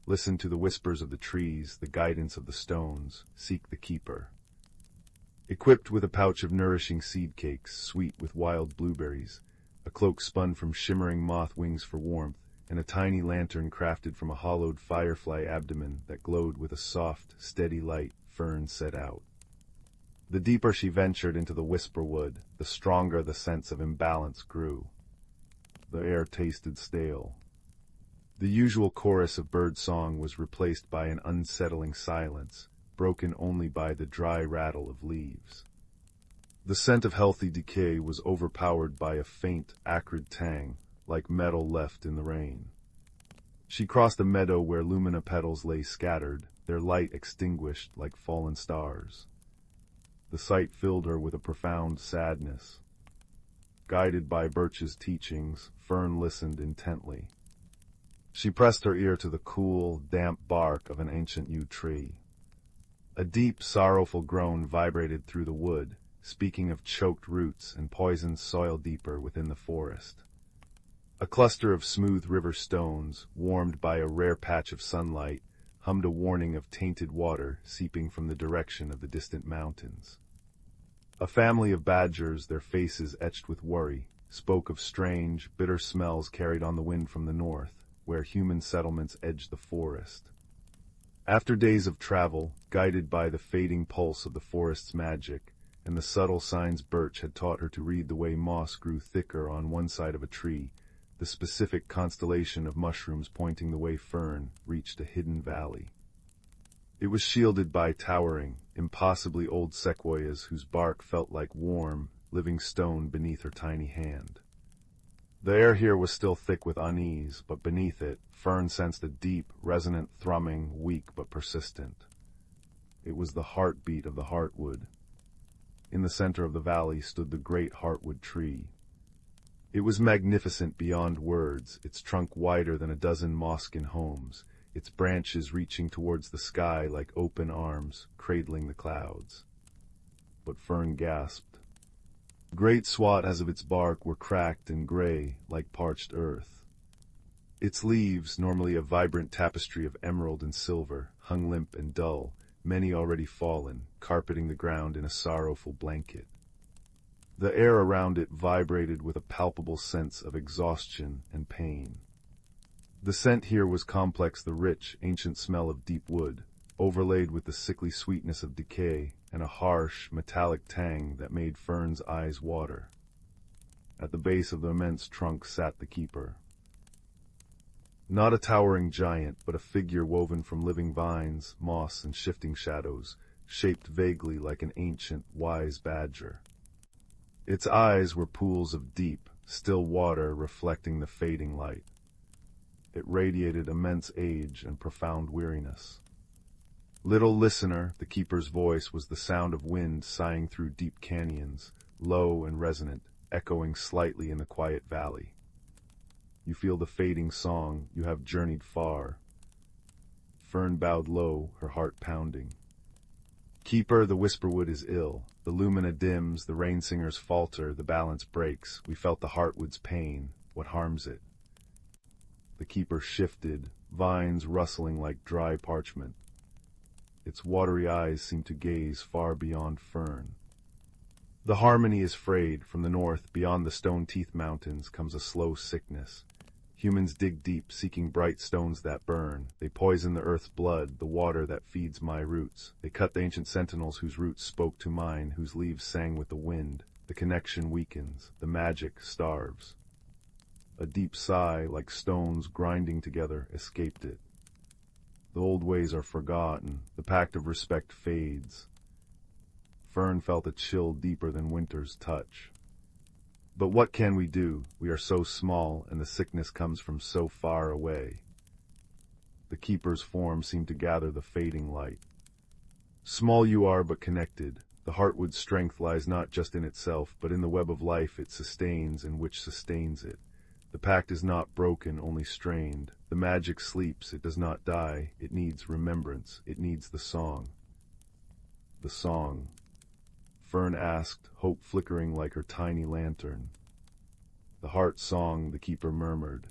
S1: Listen to the whispers of the trees, the guidance of the stones. Seek the keeper." Equipped with a pouch of nourishing seed cakes, sweet with wild blueberries, a cloak spun from shimmering moth wings for warmth, and a tiny lantern crafted from a hollowed firefly abdomen that glowed with a soft, steady light, Fern set out. The deeper she ventured into the whisper wood, the stronger the sense of imbalance grew. The air tasted stale. The usual chorus of bird song was replaced by an unsettling silence, broken only by the dry rattle of leaves. The scent of healthy decay was overpowered by a faint, acrid tang, like metal left in the rain. She crossed a meadow where lumina petals lay scattered, their light extinguished like fallen stars. The sight filled her with a profound sadness. Guided by Birch's teachings, Fern listened intently. She pressed her ear to the cool, damp bark of an ancient yew tree. A deep, sorrowful groan vibrated through the wood, speaking of choked roots and poisoned soil deeper within the forest. A cluster of smooth river stones, warmed by a rare patch of sunlight, hummed a warning of tainted water seeping from the direction of the distant mountains. A family of badgers, their faces etched with worry, spoke of strange, bitter smells carried on the wind from the north, where human settlements edged the forest. After days of travel, guided by the fading pulse of the forest's magic, and the subtle signs Birch had taught her to read the way moss grew thicker on one side of a tree, the specific constellation of mushrooms pointing the way Fern reached a hidden valley. It was shielded by towering, impossibly old sequoias whose bark felt like warm, living stone beneath her tiny hand. The air here was still thick with unease, but beneath it, Fern sensed a deep, resonant thrumming, weak but persistent. It was the heartbeat of the heartwood. In the center of the valley stood the great heartwood tree. It was magnificent beyond words, its trunk wider than a dozen Moskin homes, its branches reaching towards the sky like open arms, cradling the clouds. But Fern gasped. Great swaths of its bark were cracked and gray, like parched earth. Its leaves, normally a vibrant tapestry of emerald and silver, hung limp and dull, many already fallen, carpeting the ground in a sorrowful blanket. The air around it vibrated with a palpable sense of exhaustion and pain. The scent here was complex, the rich, ancient smell of deep wood, overlaid with the sickly sweetness of decay and a harsh, metallic tang that made Fern's eyes water. At the base of the immense trunk sat the keeper. Not a towering giant, but a figure woven from living vines, moss, and shifting shadows, shaped vaguely like an ancient, wise badger. Its eyes were pools of deep, still water reflecting the fading light. It radiated immense age and profound weariness. Little listener, the keeper's voice was the sound of wind sighing through deep canyons, low and resonant, echoing slightly in the quiet valley. You feel the fading song, you have journeyed far. Fern bowed low, her heart pounding. Keeper, the whisperwood is ill. The lumina dims, the rain singers falter, the balance breaks. We felt the heartwood's pain. What harms it? The keeper shifted, vines rustling like dry parchment. Its watery eyes seemed to gaze far beyond Fern. The harmony is frayed. From the north, beyond the stone-teeth mountains, comes a slow sickness. Humans dig deep, seeking bright stones that burn. They poison the earth's blood, the water that feeds my roots. They cut the ancient sentinels whose roots spoke to mine, whose leaves sang with the wind. The connection weakens, the magic starves. A deep sigh, like stones grinding together, escaped it. The old ways are forgotten, the pact of respect fades. Fern felt a chill deeper than winter's touch. But what can we do? We are so small, and the sickness comes from so far away. The keeper's form seemed to gather the fading light. Small you are, but connected. The heartwood's strength lies not just in itself, but in the web of life it sustains and which sustains it. The pact is not broken, only strained. The magic sleeps, it does not die. It needs remembrance. It needs the song. The song. Fern asked, hope flickering like her tiny lantern. The heart song, the keeper murmured.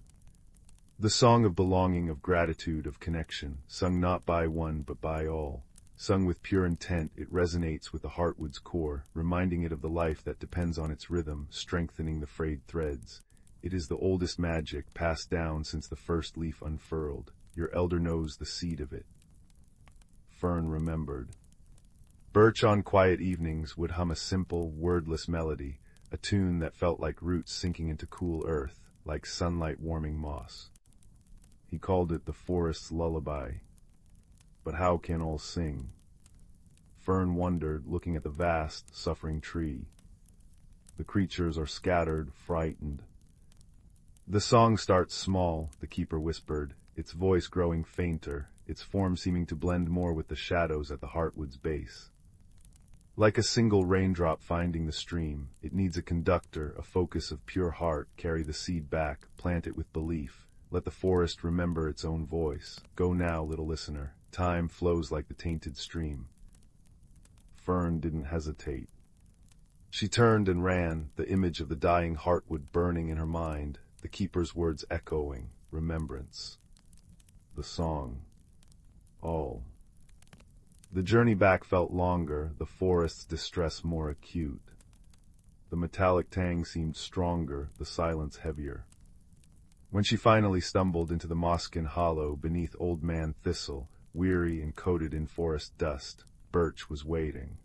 S1: The song of belonging, of gratitude, of connection, sung not by one but by all. Sung with pure intent, it resonates with the heartwood's core, reminding it of the life that depends on its rhythm, strengthening the frayed threads. It is the oldest magic, passed down since the first leaf unfurled. Your elder knows the seed of it. Fern remembered. Birch on quiet evenings would hum a simple, wordless melody, a tune that felt like roots sinking into cool earth, like sunlight warming moss. He called it the forest's lullaby. But how can all sing? Fern wondered, looking at the vast, suffering tree. The creatures are scattered, frightened. The song starts small, the keeper whispered, its voice growing fainter, its form seeming to blend more with the shadows at the heartwood's base. Like a single raindrop finding the stream, it needs a conductor, a focus of pure heart. Carry the seed back, plant it with belief. Let the forest remember its own voice. Go now, little listener. Time flows like the tainted stream. Fern didn't hesitate. She turned and ran, the image of the dying heartwood burning in her mind, the keeper's words echoing, remembrance. The song. All. The journey back felt longer, the forest's distress more acute. The metallic tang seemed stronger, the silence heavier. When she finally stumbled into the Moskin hollow beneath Old Man Thistle, weary and coated in forest dust, Birch was waiting.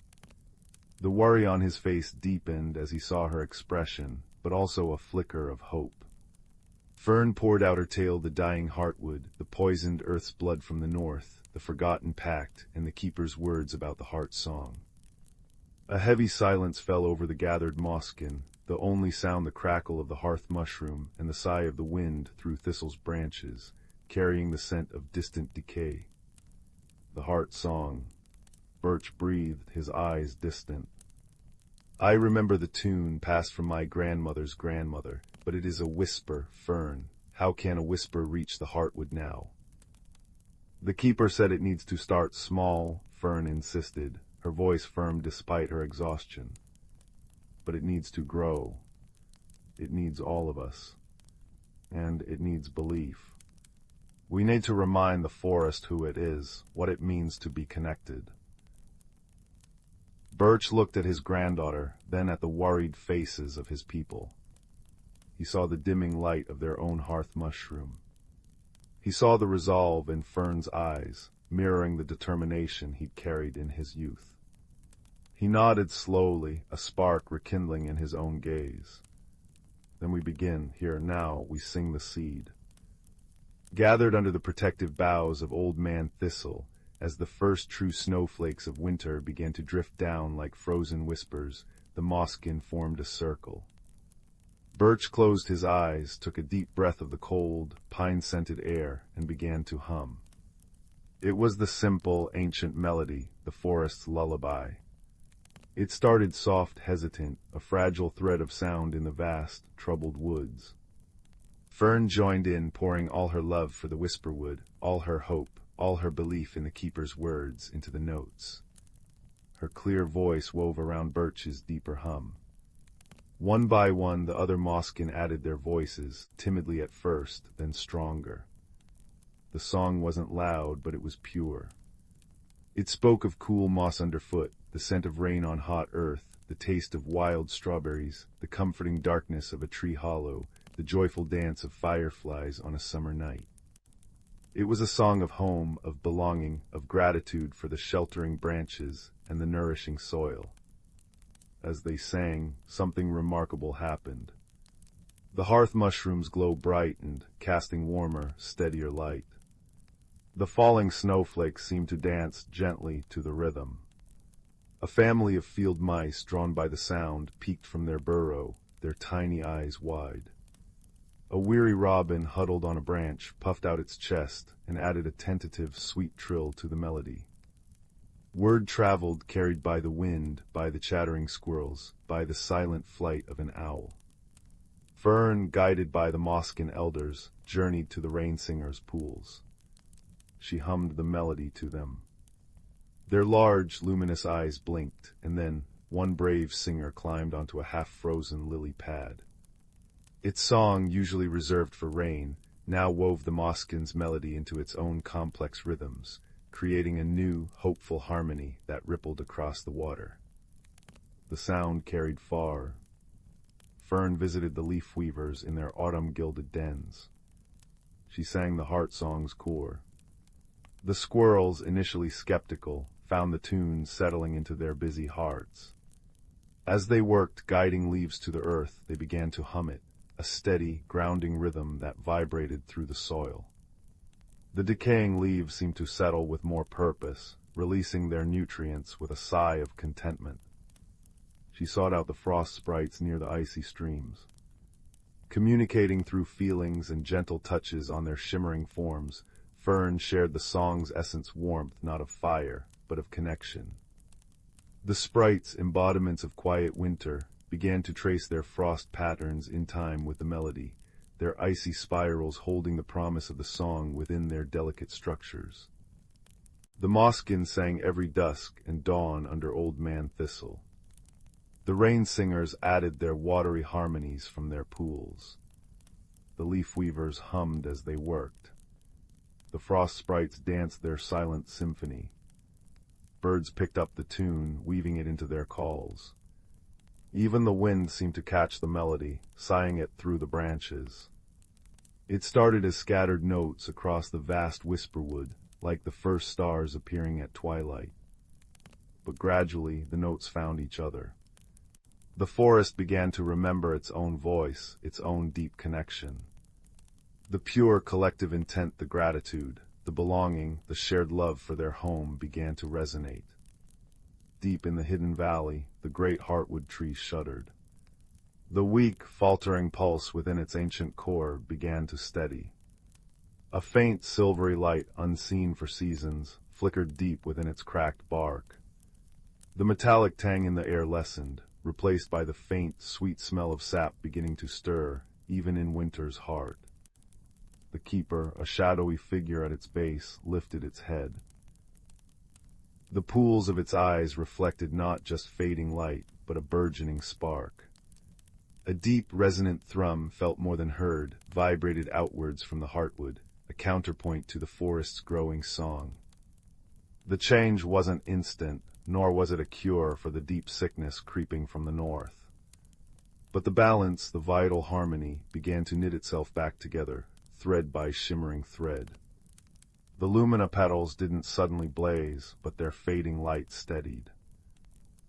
S1: The worry on his face deepened as he saw her expression, but also a flicker of hope. Fern poured out her tale, the dying heartwood, the poisoned earth's blood from the north, the forgotten pact, and the keeper's words about the heart song. A heavy silence fell over the gathered mosskin, the only sound the crackle of the hearth mushroom and the sigh of the wind through thistle's branches, carrying the scent of distant decay. The heart song. Birch breathed, his eyes distant. I remember the tune passed from my grandmother's grandmother, but it is a whisper, Fern. How can a whisper reach the heartwood now? The keeper said it needs to start small, Fern insisted, her voice firm despite her exhaustion. But it needs to grow. It needs all of us. And it needs belief. We need to remind the forest who it is, what it means to be connected. Birch looked at his granddaughter, then at the worried faces of his people. He saw the dimming light of their own hearth mushroom. He saw the resolve in Fern's eyes, mirroring the determination he'd carried in his youth. He nodded slowly, a spark rekindling in his own gaze. Then we begin, here now, we sing the seed. Gathered under the protective boughs of Old Man Thistle, as the first true snowflakes of winter began to drift down like frozen whispers, the mosskin formed a circle. Birch closed his eyes, took a deep breath of the cold, pine-scented air, and began to hum. It was the simple, ancient melody, the forest's lullaby. It started soft, hesitant, a fragile thread of sound in the vast, troubled woods. Fern joined in, pouring all her love for the whisperwood, all her hope, all her belief in the keeper's words into the notes. Her clear voice wove around Birch's deeper hum. One by one, the other mosskin added their voices, timidly at first, then stronger. The song wasn't loud, but it was pure. It spoke of cool moss underfoot, the scent of rain on hot earth, the taste of wild strawberries, the comforting darkness of a tree hollow, the joyful dance of fireflies on a summer night. It was a song of home, of belonging, of gratitude for the sheltering branches and the nourishing soil. As they sang, something remarkable happened. The hearth mushroom's glow brightened, casting warmer, steadier light. The falling snowflakes seemed to dance gently to the rhythm. A family of field mice, drawn by the sound, peeked from their burrow, their tiny eyes wide. A weary robin huddled on a branch, puffed out its chest, and added a tentative, sweet trill to the melody. Word traveled, carried by the wind, by the chattering squirrels, by the silent flight of an owl. Fern, guided by the mosskin elders, journeyed to the rain-singers' pools. She hummed the melody to them. Their large, luminous eyes blinked, and then one brave singer climbed onto a half-frozen lily pad. Its song, usually reserved for rain, now wove the mosskin's melody into its own complex rhythms, creating a new, hopeful harmony that rippled across the water. The sound carried far. Fern visited the leaf weavers in their autumn-gilded dens. She sang the heart song's core. The squirrels, initially skeptical, found the tune settling into their busy hearts. As they worked, guiding leaves to the earth, they began to hum it, a steady, grounding rhythm that vibrated through the soil. The decaying leaves seemed to settle with more purpose, releasing their nutrients with a sigh of contentment. She sought out the frost sprites near the icy streams. Communicating through feelings and gentle touches on their shimmering forms, Fern shared the song's essence, warmth not of fire, but of connection. The sprites, embodiments of quiet winter, began to trace their frost patterns in time with the melody, their icy spirals holding the promise of the song within their delicate structures. The mosskin sang every dusk and dawn under Old Man Thistle. The rain-singers added their watery harmonies from their pools. The leaf-weavers hummed as they worked. The frost sprites danced their silent symphony. Birds picked up the tune, weaving it into their calls. Even the wind seemed to catch the melody, sighing it through the branches. It started as scattered notes across the vast whisperwood, like the first stars appearing at twilight. But gradually the notes found each other. The forest began to remember its own voice, its own deep connection. The pure collective intent, the gratitude, the belonging, the shared love for their home began to resonate. Deep in the hidden valley, the great heartwood tree shuddered. The weak, faltering pulse within its ancient core began to steady. A faint silvery light, unseen for seasons, flickered deep within its cracked bark. The metallic tang in the air lessened, replaced by the faint, sweet smell of sap beginning to stir, even in winter's heart. The keeper, a shadowy figure at its base, lifted its head. The pools of its eyes reflected not just fading light, but a burgeoning spark. A deep, resonant thrum, felt more than heard, vibrated outwards from the heartwood, a counterpoint to the forest's growing song. The change wasn't instant, nor was it a cure for the deep sickness creeping from the north. But the balance, the vital harmony, began to knit itself back together, thread by shimmering thread. The lumina petals didn't suddenly blaze, but their fading light steadied.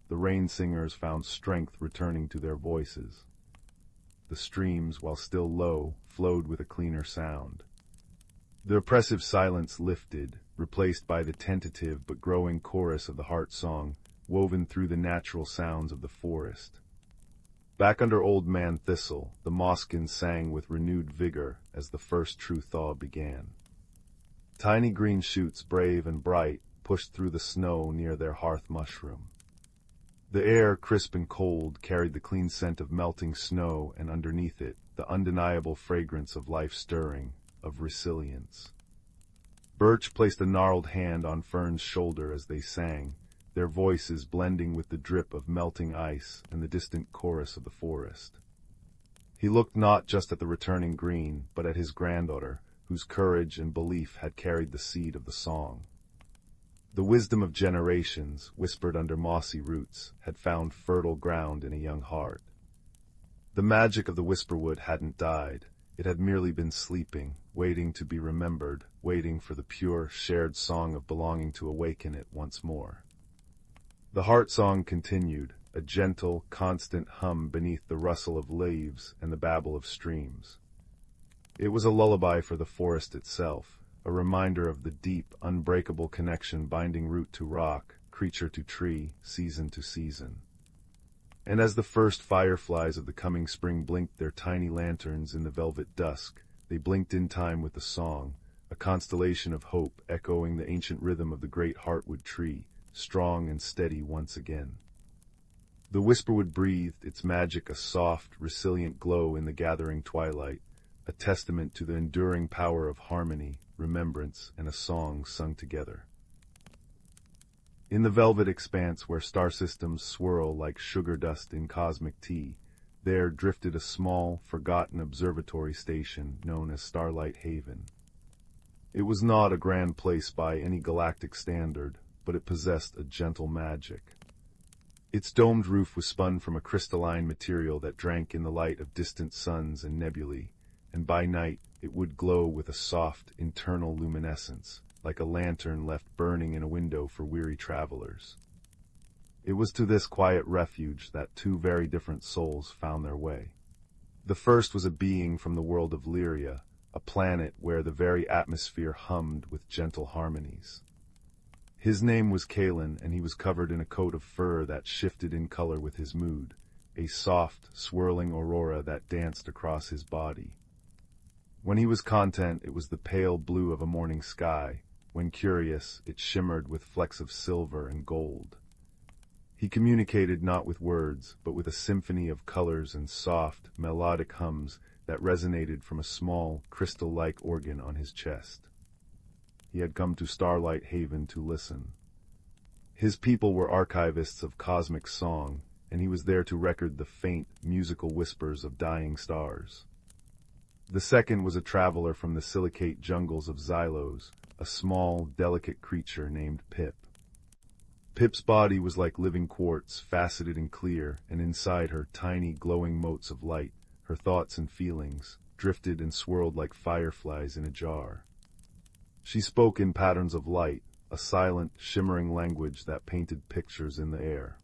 S1: The rain singers found strength returning to their voices. The streams, while still low, flowed with a cleaner sound. The oppressive silence lifted, replaced by the tentative but growing chorus of the heart song, woven through the natural sounds of the forest. Back under Old Man Thistle, the moskins sang with renewed vigor as the first true thaw began. Tiny green shoots, brave and bright, pushed through the snow near their hearth mushroom. The air, crisp and cold, carried the clean scent of melting snow, and underneath it, the undeniable fragrance of life stirring, of resilience. Birch placed a gnarled hand on Fern's shoulder as they sang, their voices blending with the drip of melting ice and the distant chorus of the forest. He looked not just at the returning green, but at his granddaughter, whose courage and belief had carried the seed of the song. The wisdom of generations, whispered under mossy roots, had found fertile ground in a young heart. The magic of the whisperwood hadn't died. It had merely been sleeping, waiting to be remembered, waiting for the pure, shared song of belonging to awaken it once more. The heart song continued, a gentle, constant hum beneath the rustle of leaves and the babble of streams. It was a lullaby for the forest itself, a reminder of the deep, unbreakable connection binding root to rock, creature to tree, season to season. And as the first fireflies of the coming spring blinked their tiny lanterns in the velvet dusk, they blinked in time with the song, a constellation of hope echoing the ancient rhythm of the great heartwood tree, strong and steady once again. The whisperwood breathed its magic, a soft, resilient glow in the gathering twilight, a testament to the enduring power of harmony, remembrance, and a song sung together. In the velvet expanse where star systems swirl like sugar dust in cosmic tea, there drifted a small, forgotten observatory station known as Starlight Haven. It was not a grand place by any galactic standard, but it possessed a gentle magic. Its domed roof was spun from a crystalline material that drank in the light of distant suns and nebulae, and by night it would glow with a soft, internal luminescence, like a lantern left burning in a window for weary travelers. It was to this quiet refuge that two very different souls found their way. The first was a being from the world of Lyria, a planet where the very atmosphere hummed with gentle harmonies. His name was Kaelen, and he was covered in a coat of fur that shifted in color with his mood, a soft, swirling aurora that danced across his body. When he was content, it was the pale blue of a morning sky. When curious, it shimmered with flecks of silver and gold. He communicated not with words, but with a symphony of colors and soft, melodic hums that resonated from a small, crystal-like organ on his chest. He had come to Starlight Haven to listen. His people were archivists of cosmic song, and he was there to record the faint, musical whispers of dying stars. The second was a traveler from the silicate jungles of Xylos, a small, delicate creature named Pip. Pip's body was like living quartz, faceted and clear, and inside her tiny, glowing motes of light, her thoughts and feelings, drifted and swirled like fireflies in a jar. She spoke in patterns of light, a silent, shimmering language that painted pictures in the air.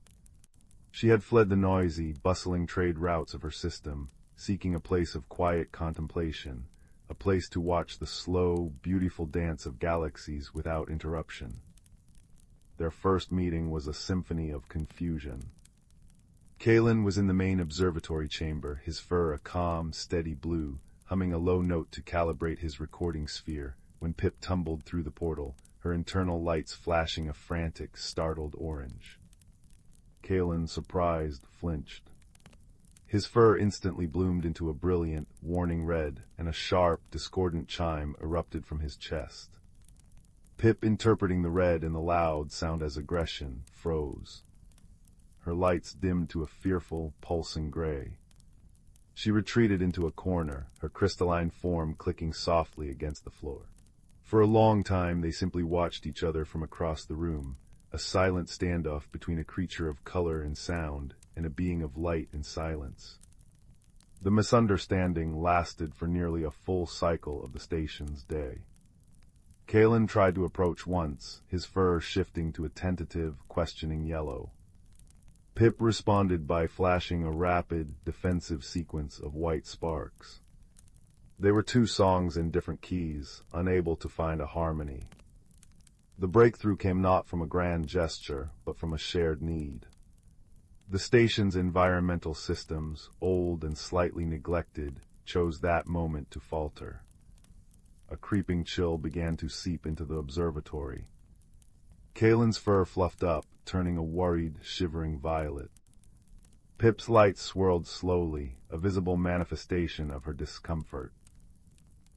S1: She had fled the noisy, bustling trade routes of her system, seeking a place of quiet contemplation, a place to watch the slow, beautiful dance of galaxies without interruption. Their first meeting was a symphony of confusion. Kaelen was in the main observatory chamber, his fur a calm, steady blue, humming a low note to calibrate his recording sphere, when Pip tumbled through the portal, her internal lights flashing a frantic, startled orange. Kaelen, surprised, flinched. His fur instantly bloomed into a brilliant, warning red, and a sharp, discordant chime erupted from his chest. Pip, interpreting the red and the loud sound as aggression, froze. Her lights dimmed to a fearful, pulsing gray. She retreated into a corner, her crystalline form clicking softly against the floor. For a long time they simply watched each other from across the room, a silent standoff between a creature of color and sound and a being of light and silence. The misunderstanding lasted for nearly a full cycle of the station's day. Kaelen tried to approach once, his fur shifting to a tentative, questioning yellow. Pip responded by flashing a rapid, defensive sequence of white sparks. They were two songs in different keys, unable to find a harmony. The breakthrough came not from a grand gesture, but from a shared need. The station's environmental systems, old and slightly neglected, chose that moment to falter. A creeping chill began to seep into the observatory. Kaelen's fur fluffed up, turning a worried, shivering violet. Pip's light swirled slowly, a visible manifestation of her discomfort.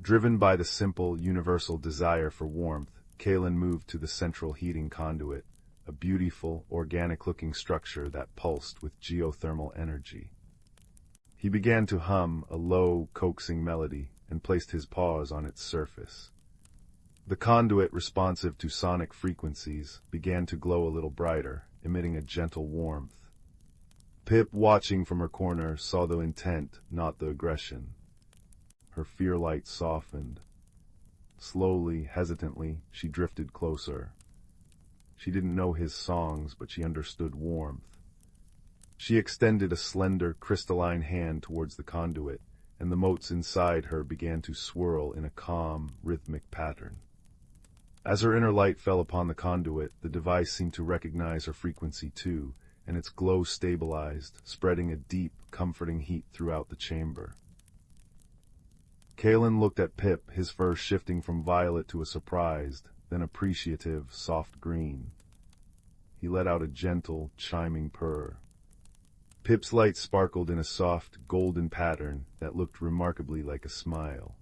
S1: Driven by the simple, universal desire for warmth, Kaelen moved to the central heating conduit, a beautiful, organic-looking structure that pulsed with geothermal energy. He began to hum a low, coaxing melody and placed his paws on its surface. The conduit, responsive to sonic frequencies, began to glow a little brighter, emitting a gentle warmth. Pip, watching from her corner, saw the intent, not the aggression. Her fear light softened. Slowly, hesitantly, she drifted closer. She didn't know his songs, but she understood warmth. She extended a slender, crystalline hand towards the conduit, and the motes inside her began to swirl in a calm, rhythmic pattern. As her inner light fell upon the conduit, the device seemed to recognize her frequency too, and its glow stabilized, spreading a deep, comforting heat throughout the chamber. Kaelen looked at Pip, his fur shifting from violet to a surprised, then appreciative, soft green. He let out a gentle, chiming purr. Pip's light sparkled in a soft, golden pattern that looked remarkably like a smile.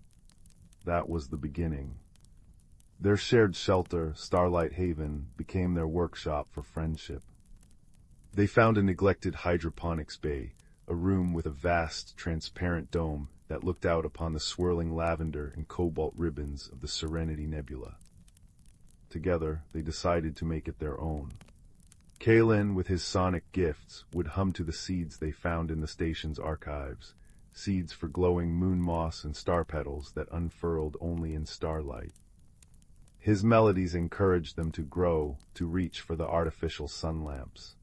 S1: That was the beginning. Their shared shelter, Starlight Haven, became their workshop for friendship. They found a neglected hydroponics bay, a room with a vast, transparent dome that looked out upon the swirling lavender and cobalt ribbons of the Serenity Nebula. Together, they decided to make it their own. Kaelen, with his sonic gifts, would hum to the seeds they found in the station's archives, seeds for glowing moon moss and star petals that unfurled only in starlight. His melodies encouraged them to grow, to reach for the artificial sun lamps.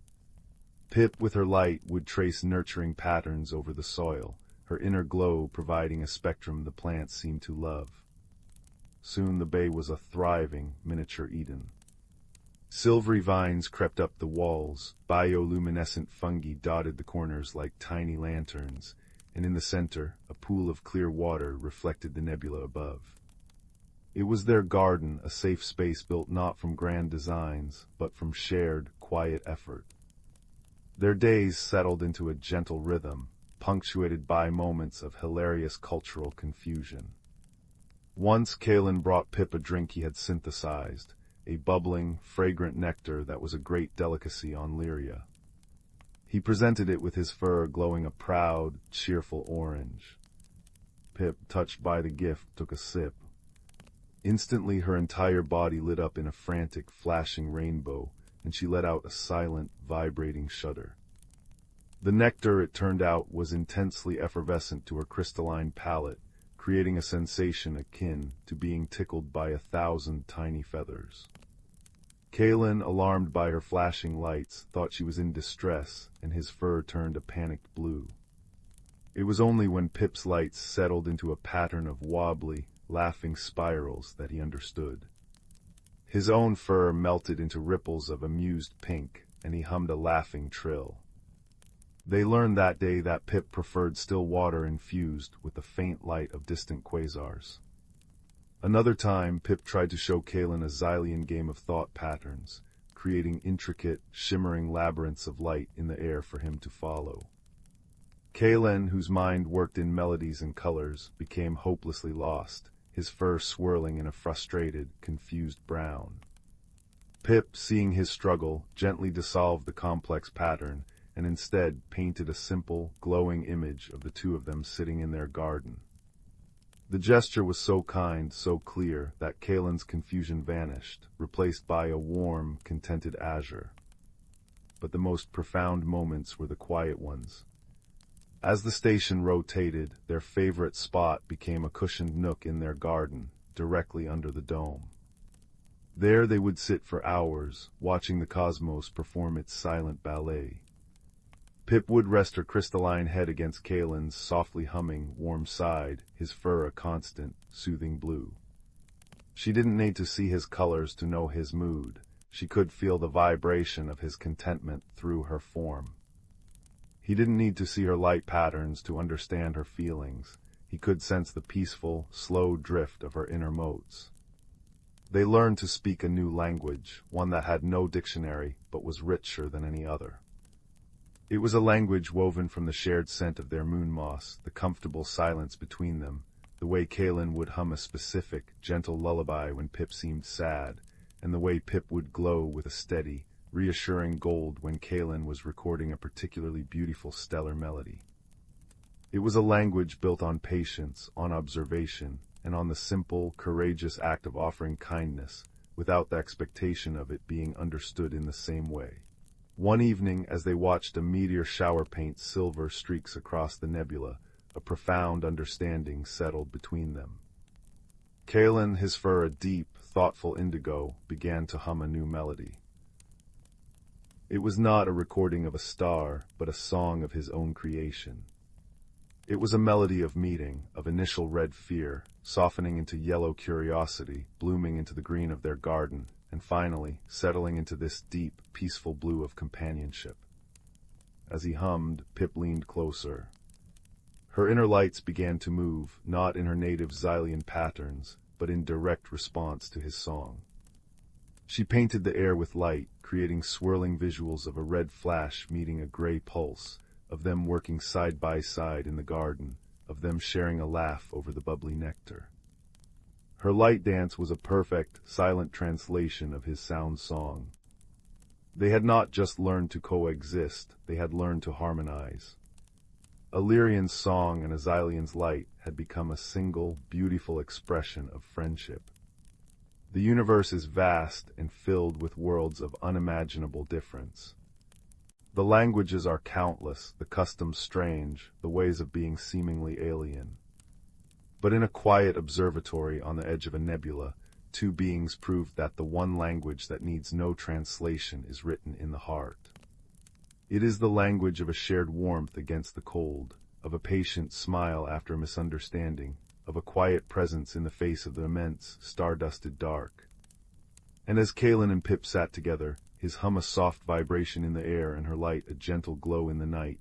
S1: Pip, with her light, would trace nurturing patterns over the soil, her inner glow providing a spectrum the plants seemed to love. Soon the bay was a thriving, miniature Eden. Silvery vines crept up the walls, bioluminescent fungi dotted the corners like tiny lanterns, and in the center, a pool of clear water reflected the nebula above. It was their garden, a safe space built not from grand designs, but from shared, quiet effort. Their days settled into a gentle rhythm, punctuated by moments of hilarious cultural confusion. Once Kaelen brought Pip a drink he had synthesized, a bubbling, fragrant nectar that was a great delicacy on Lyria. He presented it with his fur glowing a proud, cheerful orange. Pip, touched by the gift, took a sip. Instantly her entire body lit up in a frantic, flashing rainbow, and she let out a silent, vibrating shudder. The nectar, it turned out, was intensely effervescent to her crystalline palate, creating a sensation akin to being tickled by 1,000 tiny feathers. Kaelen, alarmed by her flashing lights, thought she was in distress, and his fur turned a panicked blue. It was only when Pip's lights settled into a pattern of wobbly, laughing spirals that he understood. His own fur melted into ripples of amused pink, and he hummed a laughing trill. They learned that day that Pip preferred still water infused with the faint light of distant quasars. Another time, Pip tried to show Kaelen a Xylian game of thought patterns, creating intricate, shimmering labyrinths of light in the air for him to follow. Kaelen, whose mind worked in melodies and colors, became hopelessly lost, his fur swirling in a frustrated, confused brown. Pip, seeing his struggle, gently dissolved the complex pattern, and instead painted a simple, glowing image of the two of them sitting in their garden. The gesture was so kind, so clear, that Kaelen's confusion vanished, replaced by a warm, contented azure. But the most profound moments were the quiet ones. As the station rotated, their favorite spot became a cushioned nook in their garden, directly under the dome. There they would sit for hours, watching the cosmos perform its silent ballet. Pip would rest her crystalline head against Kaelen's softly humming, warm side, his fur a constant, soothing blue. She didn't need to see his colors to know his mood. She could feel the vibration of his contentment through her form. He didn't need to see her light patterns to understand her feelings. He could sense the peaceful, slow drift of her inner motes. They learned to speak a new language, one that had no dictionary, but was richer than any other. It was a language woven from the shared scent of their moon moss, the comfortable silence between them, the way Kaelen would hum a specific, gentle lullaby when Pip seemed sad, and the way Pip would glow with a steady, reassuring gold when Kaelen was recording a particularly beautiful stellar melody. It was a language built on patience, on observation, and on the simple, courageous act of offering kindness, without the expectation of it being understood in the same way. One evening, as they watched a meteor shower paint silver streaks across the nebula, a profound understanding settled between them. Kaelen, his fur a deep, thoughtful indigo, began to hum a new melody. It was not a recording of a star, but a song of his own creation. It was a melody of meeting, of initial red fear, softening into yellow curiosity, blooming into the green of their garden, and finally settling into this deep, peaceful blue of companionship. As he hummed, Pip leaned closer. Her inner lights began to move, not in her native Xylian patterns, but in direct response to his song. She painted the air with light, creating swirling visuals of a red flash meeting a gray pulse, of them working side by side in the garden, of them sharing a laugh over the bubbly nectar. Her light dance was a perfect, silent translation of his sound song. They had not just learned to coexist, they had learned to harmonize. Illyrian's song and Xylian's light had become a single, beautiful expression of friendship. The universe is vast and filled with worlds of unimaginable difference. The languages are countless, the customs strange, the ways of being seemingly alien. But in a quiet observatory on the edge of a nebula, two beings proved that the one language that needs no translation is written in the heart. It is the language of a shared warmth against the cold, of a patient smile after a misunderstanding, of a quiet presence in the face of the immense, star-dusted dark. And as Kaelen and Pip sat together, his hum a soft vibration in the air and her light a gentle glow in the night,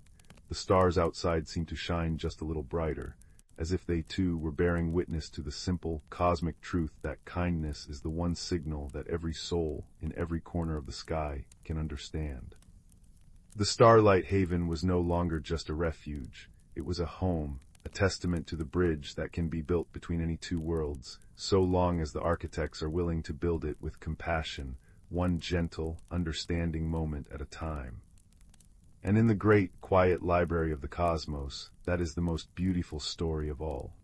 S1: the stars outside seemed to shine just a little brighter, as if they too were bearing witness to the simple, cosmic truth that kindness is the one signal that every soul, in every corner of the sky, can understand. The Starlight Haven was no longer just a refuge. It was a home, a testament to the bridge that can be built between any two worlds, so long as the architects are willing to build it with compassion, one gentle, understanding moment at a time. And in the great, quiet library of the cosmos, that is the most beautiful story of all.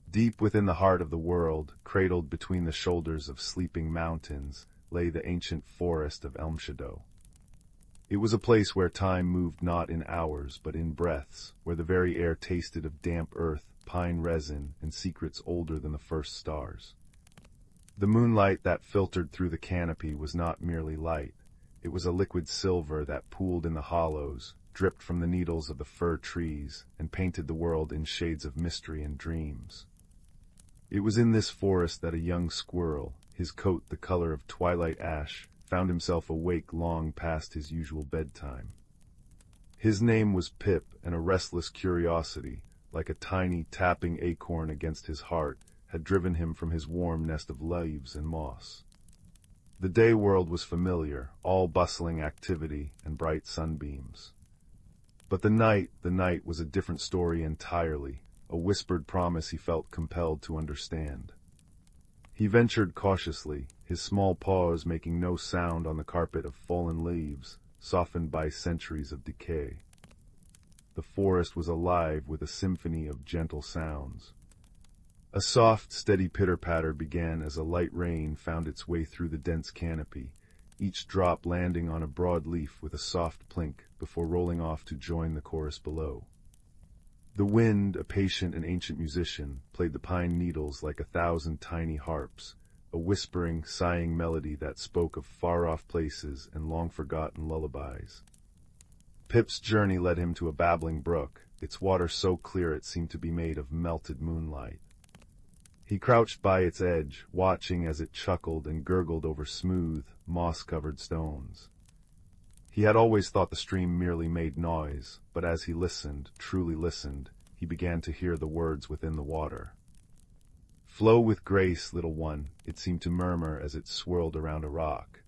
S1: Deep within the heart of the world, cradled between the shoulders of sleeping mountains, lay the ancient forest of Elmshadow. It was a place where time moved not in hours, but in breaths, where the very air tasted of damp earth, pine resin, and secrets older than the first stars. The moonlight that filtered through the canopy was not merely light. It was a liquid silver that pooled in the hollows, dripped from the needles of the fir trees and painted the world in shades of mystery and dreams. It was in this forest that a young squirrel, his coat the color of twilight ash, found himself awake long past his usual bedtime. His name was Pip, and a restless curiosity, like a tiny tapping acorn against his heart, had driven him from his warm nest of leaves and moss. The day world was familiar, all bustling activity and bright sunbeams. But the night was a different story entirely, a whispered promise he felt compelled to understand. He ventured cautiously, his small paws making no sound on the carpet of fallen leaves, softened by centuries of decay. The forest was alive with a symphony of gentle sounds. A soft, steady pitter-patter began as a light rain found its way through the dense canopy, each drop landing on a broad leaf with a soft plink before rolling off to join the chorus below. The wind, a patient and ancient musician, played the pine needles like 1,000 tiny harps, a whispering, sighing melody that spoke of far-off places and long-forgotten lullabies. Pip's journey led him to a babbling brook, its water so clear it seemed to be made of melted moonlight. He crouched by its edge, watching as it chuckled and gurgled over smooth, moss-covered stones. He had always thought the stream merely made noise, but as he listened, truly listened, he began to hear the words within the water. "Flow with grace, little one," it seemed to murmur as it swirled around a rock.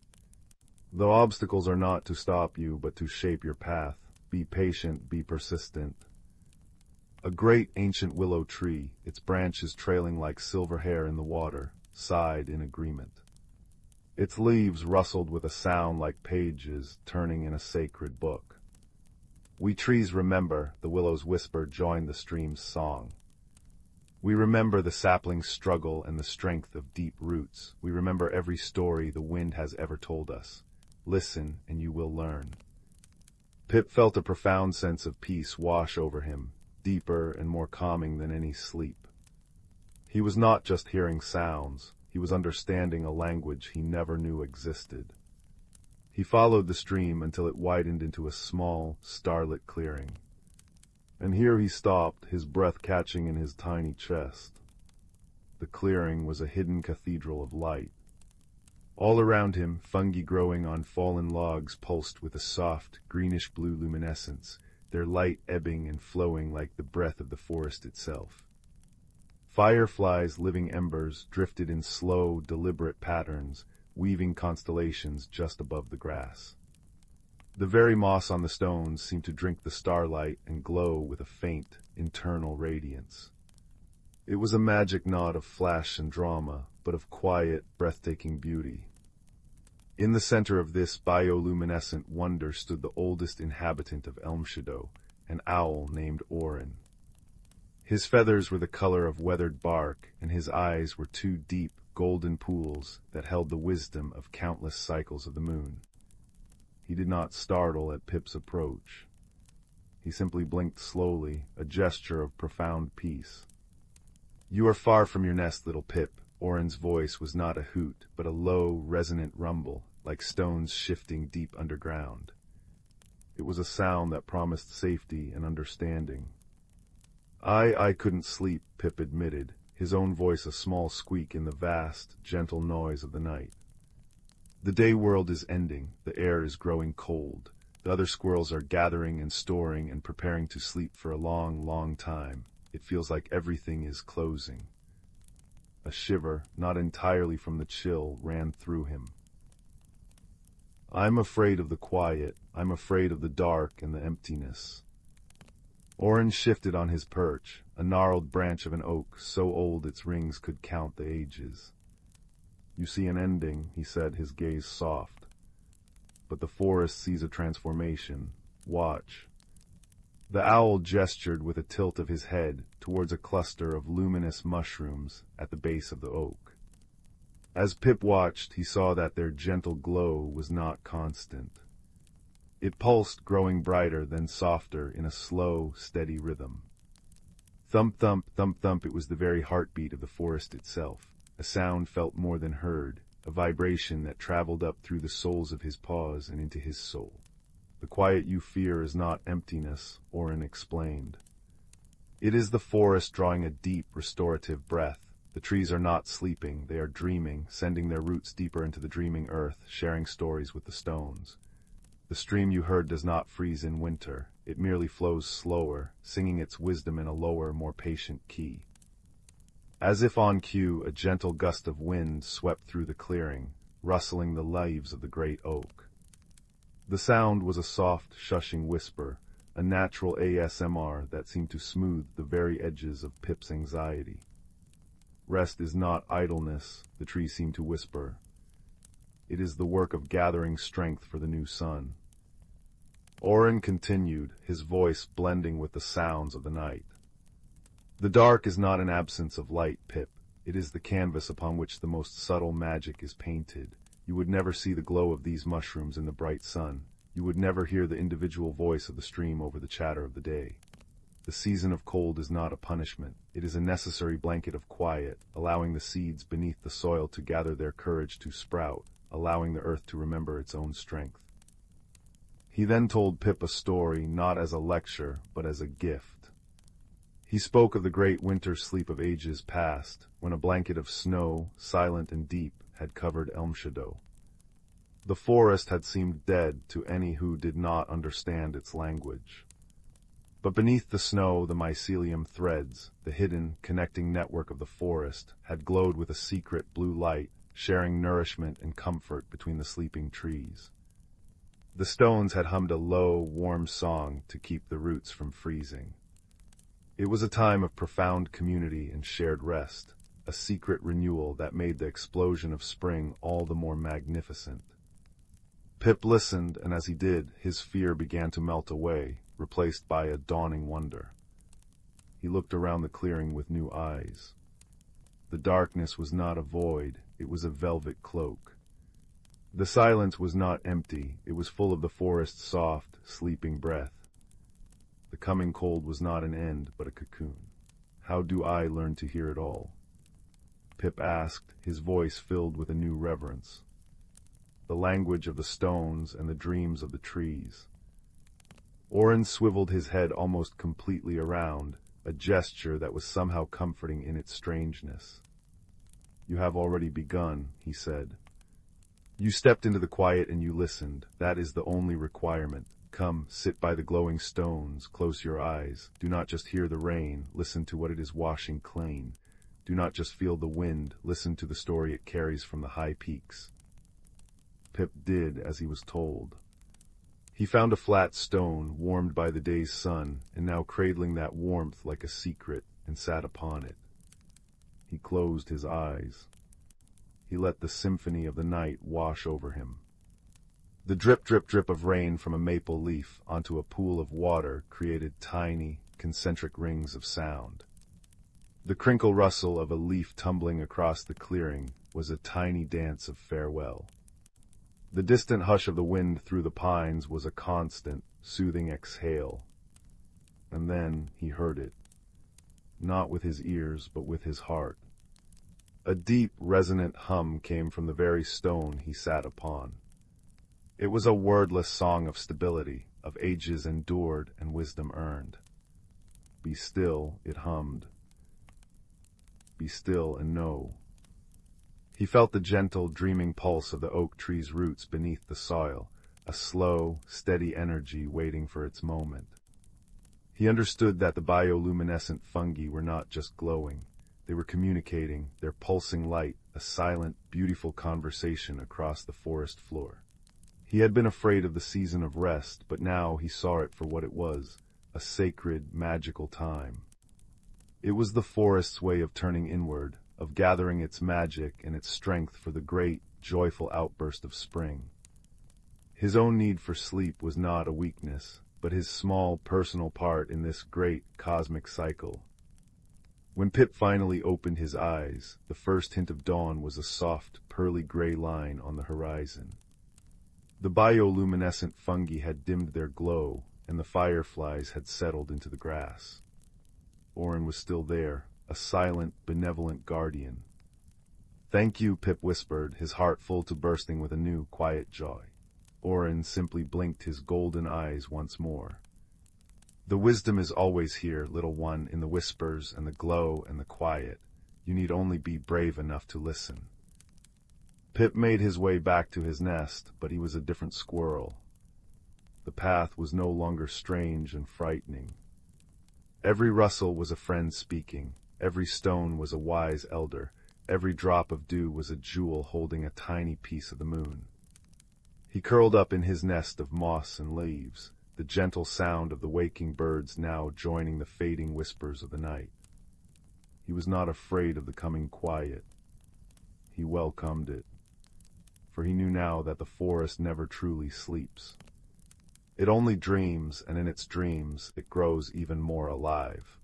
S1: "The obstacles are not to stop you, but to shape your path. Be patient, be persistent." A great ancient willow tree, its branches trailing like silver hair in the water, sighed in agreement. Its leaves rustled with a sound like pages turning in a sacred book. "We trees remember," the willow's whisper joined the stream's song. "We remember the sapling's struggle and the strength of deep roots. We remember every story the wind has ever told us. Listen, and you will learn." Pip felt a profound sense of peace wash over him, deeper and more calming than any sleep. He was not just hearing sounds, he was understanding a language he never knew existed. He followed the stream until it widened into a small, starlit clearing. And here he stopped, his breath catching in his tiny chest. The clearing was a hidden cathedral of light. All around him, fungi growing on fallen logs pulsed with a soft, greenish-blue luminescence, their light ebbing and flowing like the breath of the forest itself. Fireflies, living embers, drifted in slow, deliberate patterns, weaving constellations just above the grass. The very moss on the stones seemed to drink the starlight and glow with a faint, internal radiance. It was a magic not of flash and drama, but of quiet, breathtaking beauty. In the center of this bioluminescent wonder stood the oldest inhabitant of Elmshadow, an owl named Orin. His feathers were the color of weathered bark, and his eyes were two deep, golden pools that held the wisdom of countless cycles of the moon. He did not startle at Pip's approach. He simply blinked slowly, a gesture of profound peace. "You are far from your nest, little Pip." Orin's voice was not a hoot, but a low, resonant rumble, like stones shifting deep underground. It was a sound that promised safety and understanding. I couldn't sleep," Pip admitted, his own voice a small squeak in the vast, gentle noise of the night. "The day world is ending, the air is growing cold. The other squirrels are gathering and storing and preparing to sleep for a long, long time. It feels like everything is closing." A shiver, not entirely from the chill, ran through him. "I'm afraid of the quiet. I'm afraid of the dark and the emptiness." Orin shifted on his perch, a gnarled branch of an oak so old its rings could count the ages. "You see an ending," he said, his gaze soft. "But the forest sees a transformation. Watch." The owl gestured with a tilt of his head towards a cluster of luminous mushrooms at the base of the oak. As Pip watched, he saw that their gentle glow was not constant. It pulsed, growing brighter, then softer, in a slow, steady rhythm. Thump, thump, thump, thump, it was the very heartbeat of the forest itself, a sound felt more than heard, a vibration that traveled up through the soles of his paws and into his soul. The quiet you fear is not emptiness or unexplained. It is the forest drawing a deep, restorative breath. The trees are not sleeping, they are dreaming, sending their roots deeper into the dreaming earth, sharing stories with the stones. The stream you heard does not freeze in winter, it merely flows slower, singing its wisdom in a lower, more patient key. As if on cue, a gentle gust of wind swept through the clearing, rustling the leaves of the great oak. The sound was a soft, shushing whisper, a natural ASMR that seemed to smooth the very edges of Pip's anxiety. Rest is not idleness, the tree seemed to whisper. It is the work of gathering strength for the new sun. Oren continued, his voice blending with the sounds of the night. The dark is not an absence of light, Pip. It is the canvas upon which the most subtle magic is painted. You would never see the glow of these mushrooms in the bright sun. You would never hear the individual voice of the stream over the chatter of the day. The season of cold is not a punishment. It is a necessary blanket of quiet, allowing the seeds beneath the soil to gather their courage to sprout, allowing the earth to remember its own strength. He then told Pip a story not as a lecture, but as a gift. He spoke of the great winter sleep of ages past, when a blanket of snow, silent and deep, had covered Elm Shadow. The forest had seemed dead to any who did not understand its language. But beneath the snow, the mycelium threads, the hidden, connecting network of the forest, had glowed with a secret blue light, sharing nourishment and comfort between the sleeping trees. The stones had hummed a low, warm song to keep the roots from freezing. It was a time of profound community and shared rest, a secret renewal that made the explosion of spring all the more magnificent. Pip listened, and as he did, his fear began to melt away, replaced by a dawning wonder. He looked around the clearing with new eyes. The darkness was not a void, it was a velvet cloak. The silence was not empty, it was full of the forest's soft, sleeping breath. The coming cold was not an end, but a cocoon. How do I learn to hear it all? Pip asked, his voice filled with a new reverence. The language of the stones and the dreams of the trees. Oren swiveled his head almost completely around, a gesture that was somehow comforting in its strangeness. You have already begun, he said. You stepped into the quiet and you listened. That is the only requirement. Come, sit by the glowing stones, close your eyes. Do not just hear the rain, listen to what it is washing clean. Do not just feel the wind, listen to the story it carries from the high peaks. Pip did as he was told. He found a flat stone, warmed by the day's sun, and now cradling that warmth like a secret, and sat upon it. He closed his eyes. He let the symphony of the night wash over him. The drip, drip, drip of rain from a maple leaf onto a pool of water created tiny, concentric rings of sound. The crinkle rustle of a leaf tumbling across the clearing was a tiny dance of farewell. The distant hush of the wind through the pines was a constant, soothing exhale. And then he heard it, not with his ears, but with his heart. A deep, resonant hum came from the very stone he sat upon. It was a wordless song of stability, of ages endured and wisdom earned. Be still, it hummed. Be still and know. He felt the gentle, dreaming pulse of the oak tree's roots beneath the soil, a slow, steady energy waiting for its moment. He understood that the bioluminescent fungi were not just glowing. They were communicating, their pulsing light, a silent, beautiful conversation across the forest floor. He had been afraid of the season of rest, but now he saw it for what it was, a sacred, magical time. It was the forest's way of turning inward, of gathering its magic and its strength for the great, joyful outburst of spring. His own need for sleep was not a weakness, but his small, personal part in this great, cosmic cycle. When Pip finally opened his eyes, the first hint of dawn was a soft, pearly gray line on the horizon. The bioluminescent fungi had dimmed their glow, and the fireflies had settled into the grass. Oren was still there, a silent, benevolent guardian. Thank you, Pip whispered, his heart full to bursting with a new, quiet joy. Orin simply blinked his golden eyes once more. The wisdom is always here, little one, in the whispers and the glow and the quiet. You need only be brave enough to listen. Pip made his way back to his nest, but he was a different squirrel. The path was no longer strange and frightening. Every rustle was a friend speaking, every stone was a wise elder, every drop of dew was a jewel holding a tiny piece of the moon. He curled up in his nest of moss and leaves, the gentle sound of the waking birds now joining the fading whispers of the night. He was not afraid of the coming quiet. He welcomed it, for he knew now that the forest never truly sleeps. It only dreams, and in its dreams it grows even more alive.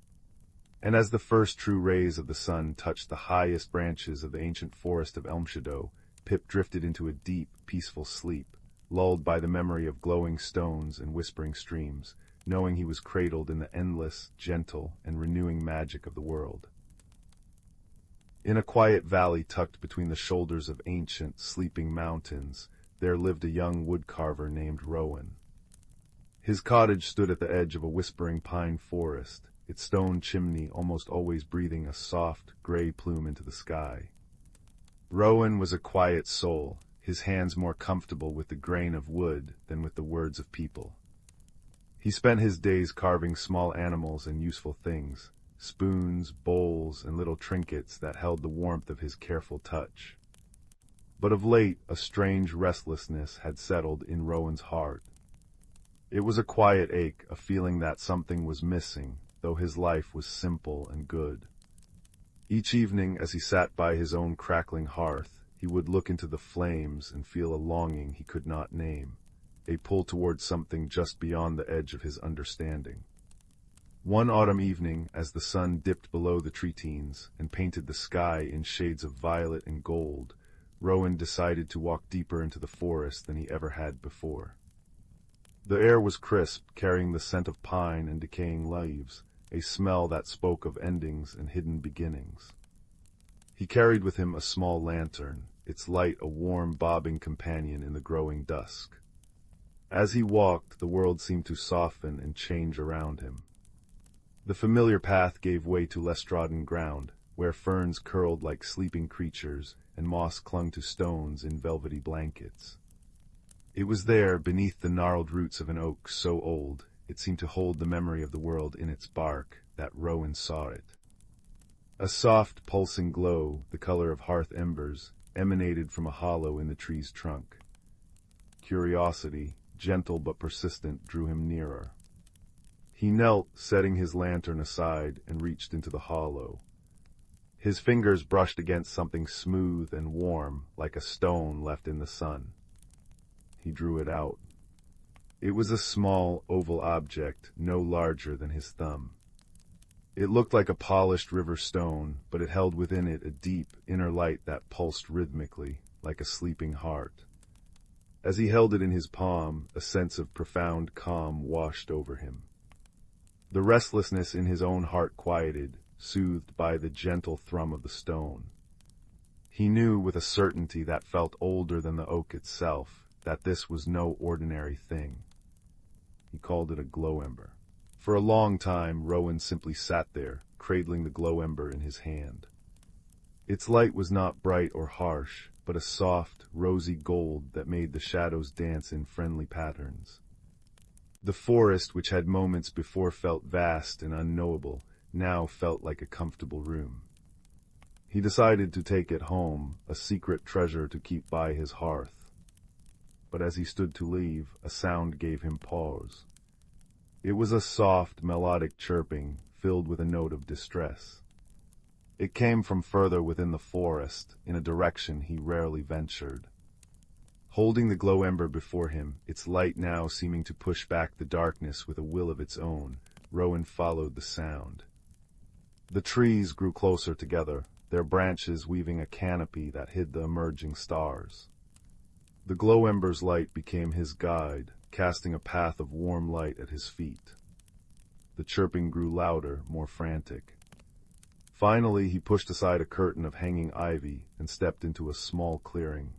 S1: And as the first true rays of the sun touched the highest branches of the ancient forest of Elm Shadow, Pip drifted into a deep, peaceful sleep, lulled by the memory of glowing stones and whispering streams, knowing he was cradled in the endless, gentle, and renewing magic of the world. In a quiet valley tucked between the shoulders of ancient, sleeping mountains, there lived a young woodcarver named Rowan. His cottage stood at the edge of a whispering pine forest, its stone chimney almost always breathing a soft, gray plume into the sky. Rowan was a quiet soul, his hands more comfortable with the grain of wood than with the words of people. He spent his days carving small animals and useful things, spoons, bowls, and little trinkets that held the warmth of his careful touch. But of late, a strange restlessness had settled in Rowan's heart. It was a quiet ache, a feeling that something was missing, though his life was simple and good. Each evening, as he sat by his own crackling hearth, he would look into the flames and feel a longing he could not name, a pull towards something just beyond the edge of his understanding. One autumn evening, as the sun dipped below the tree-teens and painted the sky in shades of violet and gold, Rowan decided to walk deeper into the forest than he ever had before. The air was crisp, carrying the scent of pine and decaying leaves, a smell that spoke of endings and hidden beginnings. He carried with him a small lantern, its light a warm, bobbing companion in the growing dusk. As he walked, the world seemed to soften and change around him. The familiar path gave way to less trodden ground, where ferns curled like sleeping creatures and moss clung to stones in velvety blankets. It was there, beneath the gnarled roots of an oak so old it seemed to hold the memory of the world in its bark, that Rowan saw it. A soft, pulsing glow, the color of hearth embers, emanated from a hollow in the tree's trunk. Curiosity, gentle but persistent, drew him nearer. He knelt, setting his lantern aside, and reached into the hollow. His fingers brushed against something smooth and warm, like a stone left in the sun. He drew it out. It was a small, oval object, no larger than his thumb. It looked like a polished river stone, but it held within it a deep, inner light that pulsed rhythmically, like a sleeping heart. As he held it in his palm, a sense of profound calm washed over him. The restlessness in his own heart quieted, soothed by the gentle thrum of the stone. He knew with a certainty that felt older than the oak itself, that this was no ordinary thing. He called it a glow ember. For a long time, Rowan simply sat there, cradling the glow ember in his hand. Its light was not bright or harsh, but a soft, rosy gold that made the shadows dance in friendly patterns. The forest, which had moments before felt vast and unknowable, now felt like a comfortable room. He decided to take it home, a secret treasure to keep by his hearth. But as he stood to leave, a sound gave him pause. It was a soft, melodic chirping, filled with a note of distress. It came from further within the forest, in a direction he rarely ventured. Holding the glow ember before him, its light now seeming to push back the darkness with a will of its own, Rowan followed the sound. The trees grew closer together, their branches weaving a canopy that hid the emerging stars. The glow ember's light became his guide, casting a path of warm light at his feet. The chirping grew louder, more frantic. Finally, he pushed aside a curtain of hanging ivy and stepped into a small clearing.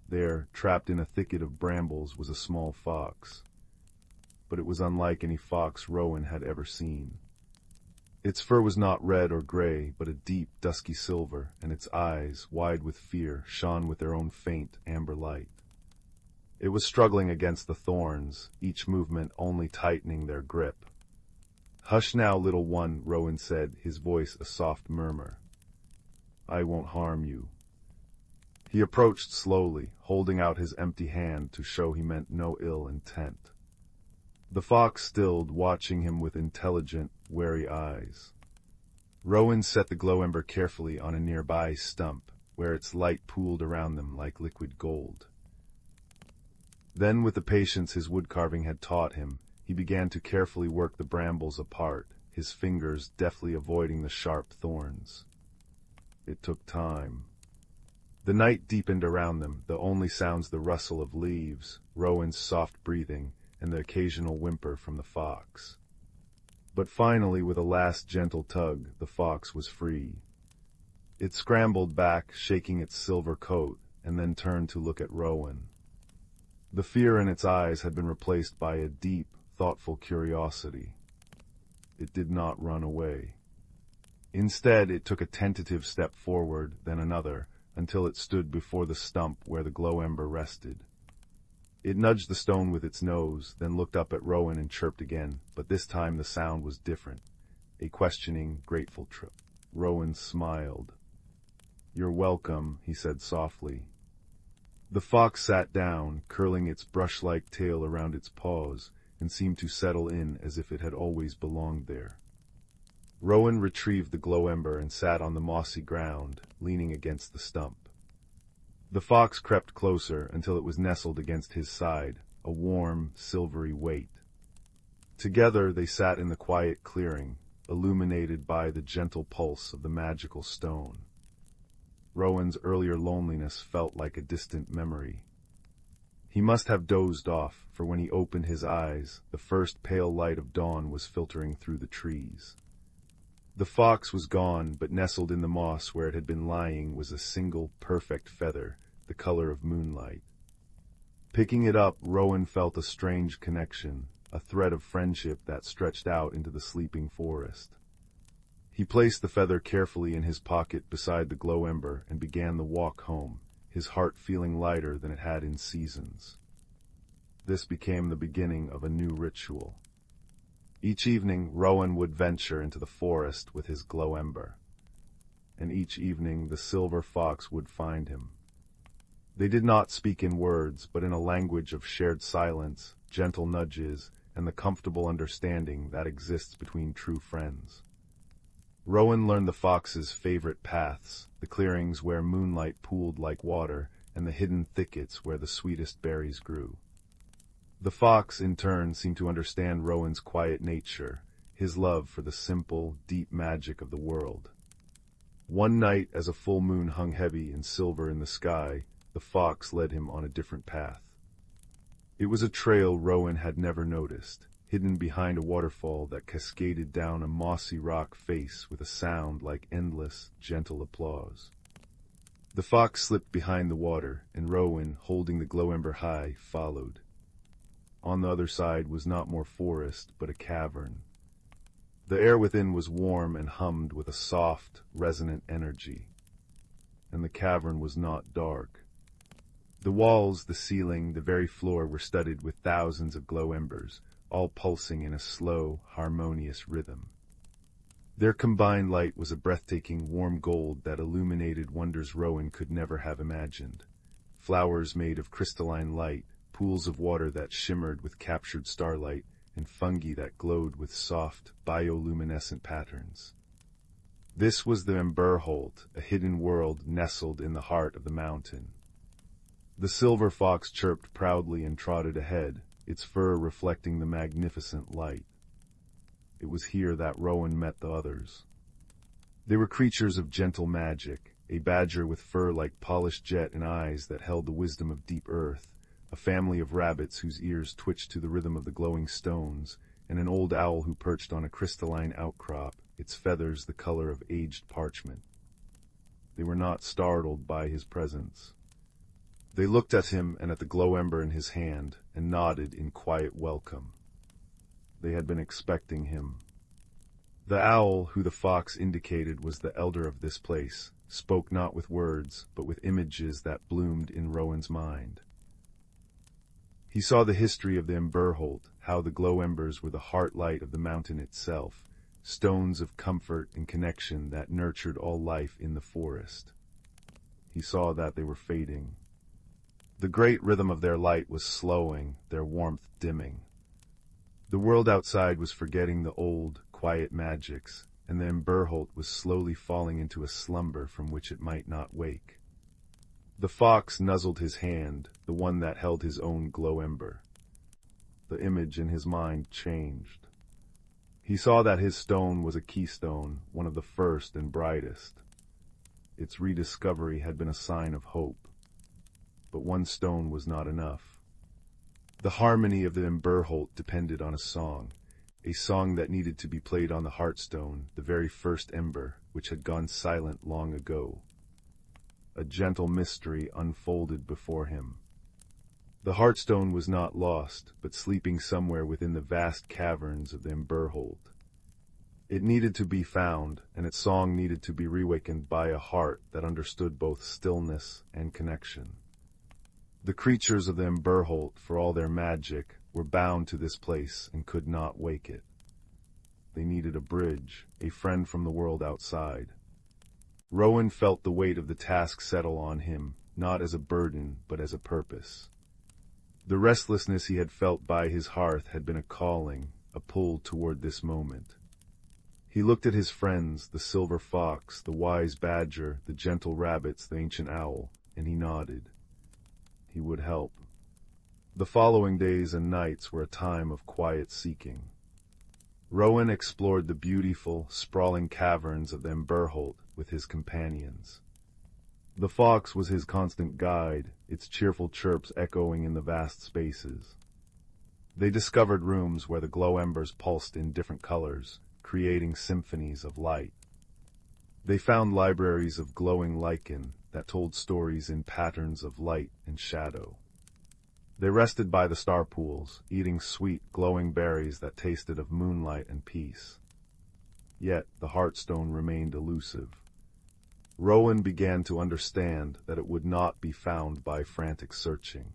S1: There, trapped in a thicket of brambles, was a small fox. But it was unlike any fox Rowan had ever seen. Its fur was not red or gray, but a deep, dusky silver, and its eyes, wide with fear, shone with their own faint, amber light. It was struggling against the thorns, each movement only tightening their grip. "Hush now, little one," Rowan said, his voice a soft murmur. "I won't harm you." He approached slowly, holding out his empty hand to show he meant no ill intent. The fox stilled, watching him with intelligent, wary eyes. Rowan set the glow ember carefully on a nearby stump, where its light pooled around them like liquid gold. Then, with the patience his woodcarving had taught him, he began to carefully work the brambles apart, his fingers deftly avoiding the sharp thorns. It took time. The night deepened around them, the only sounds the rustle of leaves, Rowan's soft breathing, and the occasional whimper from the fox. But finally, with a last gentle tug, the fox was free. It scrambled back, shaking its silver coat, and then turned to look at Rowan. The fear in its eyes had been replaced by a deep, thoughtful curiosity. It did not run away. Instead, it took a tentative step forward, then another, until it stood before the stump where the glow ember rested. It nudged the stone with its nose, then looked up at Rowan and chirped again, but this time the sound was different, a questioning, grateful trip. Rowan smiled. "You're welcome," he said softly. The fox sat down, curling its brush-like tail around its paws, and seemed to settle in as if it had always belonged there. Rowan retrieved the glow ember and sat on the mossy ground, leaning against the stump. The fox crept closer until it was nestled against his side, a warm, silvery weight. Together they sat in the quiet clearing, illuminated by the gentle pulse of the magical stone. Rowan's earlier loneliness felt like a distant memory. He must have dozed off, for when he opened his eyes, the first pale light of dawn was filtering through the trees. The fox was gone, but nestled in the moss where it had been lying was a single, perfect feather, the color of moonlight. Picking it up, Rowan felt a strange connection, a thread of friendship that stretched out into the sleeping forest. He placed the feather carefully in his pocket beside the glow ember and began the walk home, his heart feeling lighter than it had in seasons. This became the beginning of a new ritual. Each evening, Rowan would venture into the forest with his glow ember. And each evening, the silver fox would find him. They did not speak in words, but in a language of shared silence, gentle nudges, and the comfortable understanding that exists between true friends. Rowan learned the fox's favorite paths, the clearings where moonlight pooled like water, and the hidden thickets where the sweetest berries grew. The fox, in turn, seemed to understand Rowan's quiet nature, his love for the simple, deep magic of the world. One night, as a full moon hung heavy and silver in the sky, the fox led him on a different path. It was a trail Rowan had never noticed, hidden behind a waterfall that cascaded down a mossy rock face with a sound like endless, gentle applause. The fox slipped behind the water, and Rowan, holding the glow ember high, followed. On the other side was not more forest, but a cavern. The air within was warm and hummed with a soft, resonant energy. And the cavern was not dark. The walls, the ceiling, the very floor were studded with thousands of glow embers, all pulsing in a slow, harmonious rhythm. Their combined light was a breathtaking warm gold that illuminated wonders Rowan could never have imagined. Flowers made of crystalline light, pools of water that shimmered with captured starlight, and fungi that glowed with soft, bioluminescent patterns. This was the Emberhold, a hidden world nestled in the heart of the mountain. The silver fox chirped proudly and trotted ahead, its fur reflecting the magnificent light. It was here that Rowan met the others. They were creatures of gentle magic, a badger with fur like polished jet and eyes that held the wisdom of deep earth, a family of rabbits whose ears twitched to the rhythm of the glowing stones, and an old owl who perched on a crystalline outcrop, its feathers the color of aged parchment. They were not startled by his presence. They looked at him and at the glow ember in his hand, and nodded in quiet welcome. They had been expecting him. The owl, who the fox indicated was the elder of this place, spoke not with words, but with images that bloomed in Rowan's mind. He saw the history of the Embers, how the glow embers were the heart light of the mountain itself, stones of comfort and connection that nurtured all life in the forest. He saw that they were fading. The great rhythm of their light was slowing, their warmth dimming. The world outside was forgetting the old, quiet magics, and the Embers was slowly falling into a slumber from which it might not wake. The fox nuzzled his hand, the one that held his own glow ember. The image in his mind changed. He saw that his stone was a keystone, one of the first and brightest. Its rediscovery had been a sign of hope. But one stone was not enough. The harmony of the Embers depended on a song that needed to be played on the heartstone, the very first ember, which had gone silent long ago. A gentle mystery unfolded before him. The heartstone was not lost, but sleeping somewhere within the vast caverns of the Embers. It needed to be found, and its song needed to be reawakened by a heart that understood both stillness and connection. The creatures of the Embers, for all their magic, were bound to this place and could not wake it. They needed a bridge, a friend from the world outside. Rowan felt the weight of the task settle on him, not as a burden, but as a purpose. The restlessness he had felt by his hearth had been a calling, a pull toward this moment. He looked at his friends, the silver fox, the wise badger, the gentle rabbits, the ancient owl, and he nodded. He would help. The following days and nights were a time of quiet seeking. Rowan explored the beautiful, sprawling caverns of the Embers with his companions. The fox was his constant guide, its cheerful chirps echoing in the vast spaces. They discovered rooms where the glow embers pulsed in different colors, creating symphonies of light. They found libraries of glowing lichen that told stories in patterns of light and shadow. They rested by the star pools, eating sweet, glowing berries that tasted of moonlight and peace. Yet the heartstone remained elusive. Rowan began to understand that it would not be found by frantic searching.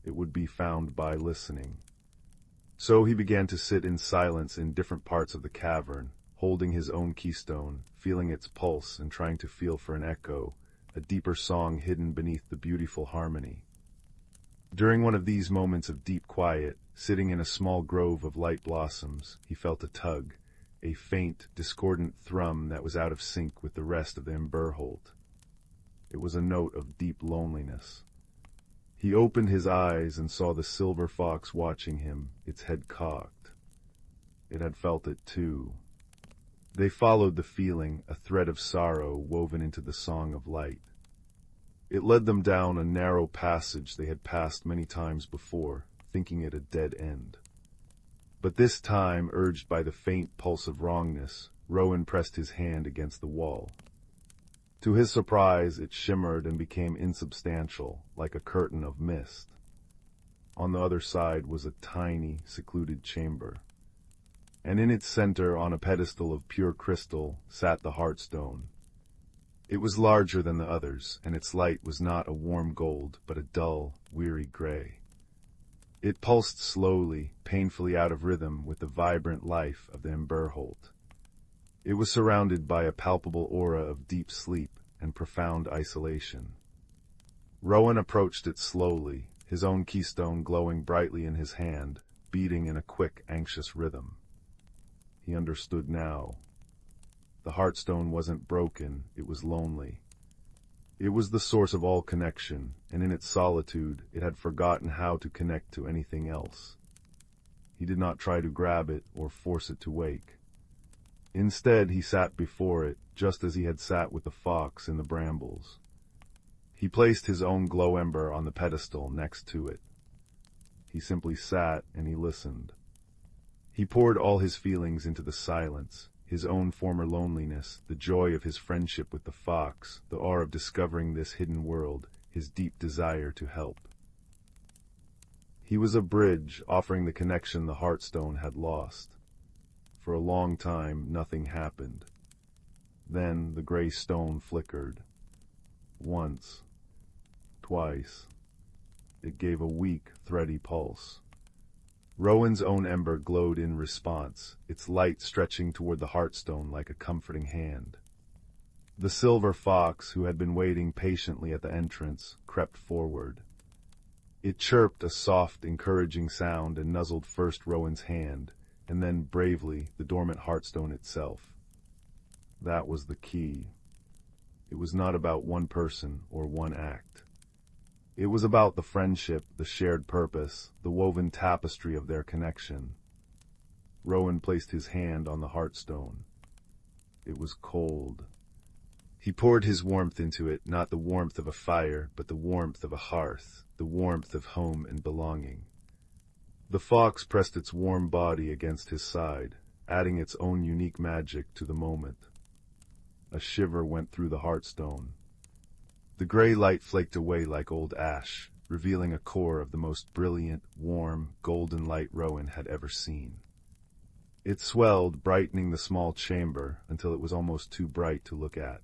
S1: It would be found by listening. So he began to sit in silence in different parts of the cavern, holding his own keystone, feeling its pulse and trying to feel for an echo, a deeper song hidden beneath the beautiful harmony. During one of these moments of deep quiet, sitting in a small grove of light blossoms, he felt a tug, a faint, discordant thrum that was out of sync with the rest of the Embers. It was a note of deep loneliness. He opened his eyes and saw the silver fox watching him, its head cocked. It had felt it too. They followed the feeling, a thread of sorrow woven into the song of light. It led them down a narrow passage they had passed many times before, thinking it a dead end. But this time, urged by the faint pulse of wrongness, Rowan pressed his hand against the wall. To his surprise, it shimmered and became insubstantial, like a curtain of mist. On the other side was a tiny, secluded chamber. And in its center, on a pedestal of pure crystal, sat the heartstone. It was larger than the others, and its light was not a warm gold, but a dull, weary gray. It pulsed slowly, painfully out of rhythm with the vibrant life of the Embers. It was surrounded by a palpable aura of deep sleep and profound isolation. Rowan approached it slowly, his own keystone glowing brightly in his hand, beating in a quick, anxious rhythm. He understood now. The heartstone wasn't broken, it was lonely. It was the source of all connection, and in its solitude, it had forgotten how to connect to anything else. He did not try to grab it or force it to wake. Instead, he sat before it, just as he had sat with the fox in the brambles. He placed his own glow ember on the pedestal next to it. He simply sat and he listened. He poured all his feelings into the silence, his own former loneliness, the joy of his friendship with the fox, the awe of discovering this hidden world, his deep desire to help. He was a bridge offering the connection the Heartstone had lost. For a long time, nothing happened. Then the gray stone flickered. Once. Twice. It gave a weak, thready pulse. Rowan's own ember glowed in response, its light stretching toward the Heartstone like a comforting hand. The silver fox, who had been waiting patiently at the entrance, crept forward. It chirped a soft, encouraging sound and nuzzled first Rowan's hand, and then, bravely, the dormant Heartstone itself. That was the key. It was not about one person or one act. It was about the friendship, the shared purpose, the woven tapestry of their connection. Rowan placed his hand on the Heartstone. It was cold. He poured his warmth into it, not the warmth of a fire, but the warmth of a hearth, the warmth of home and belonging. The fox pressed its warm body against his side, adding its own unique magic to the moment. A shiver went through the Heartstone. The gray light flaked away like old ash, revealing a core of the most brilliant, warm, golden light Rowan had ever seen. It swelled, brightening the small chamber until it was almost too bright to look at.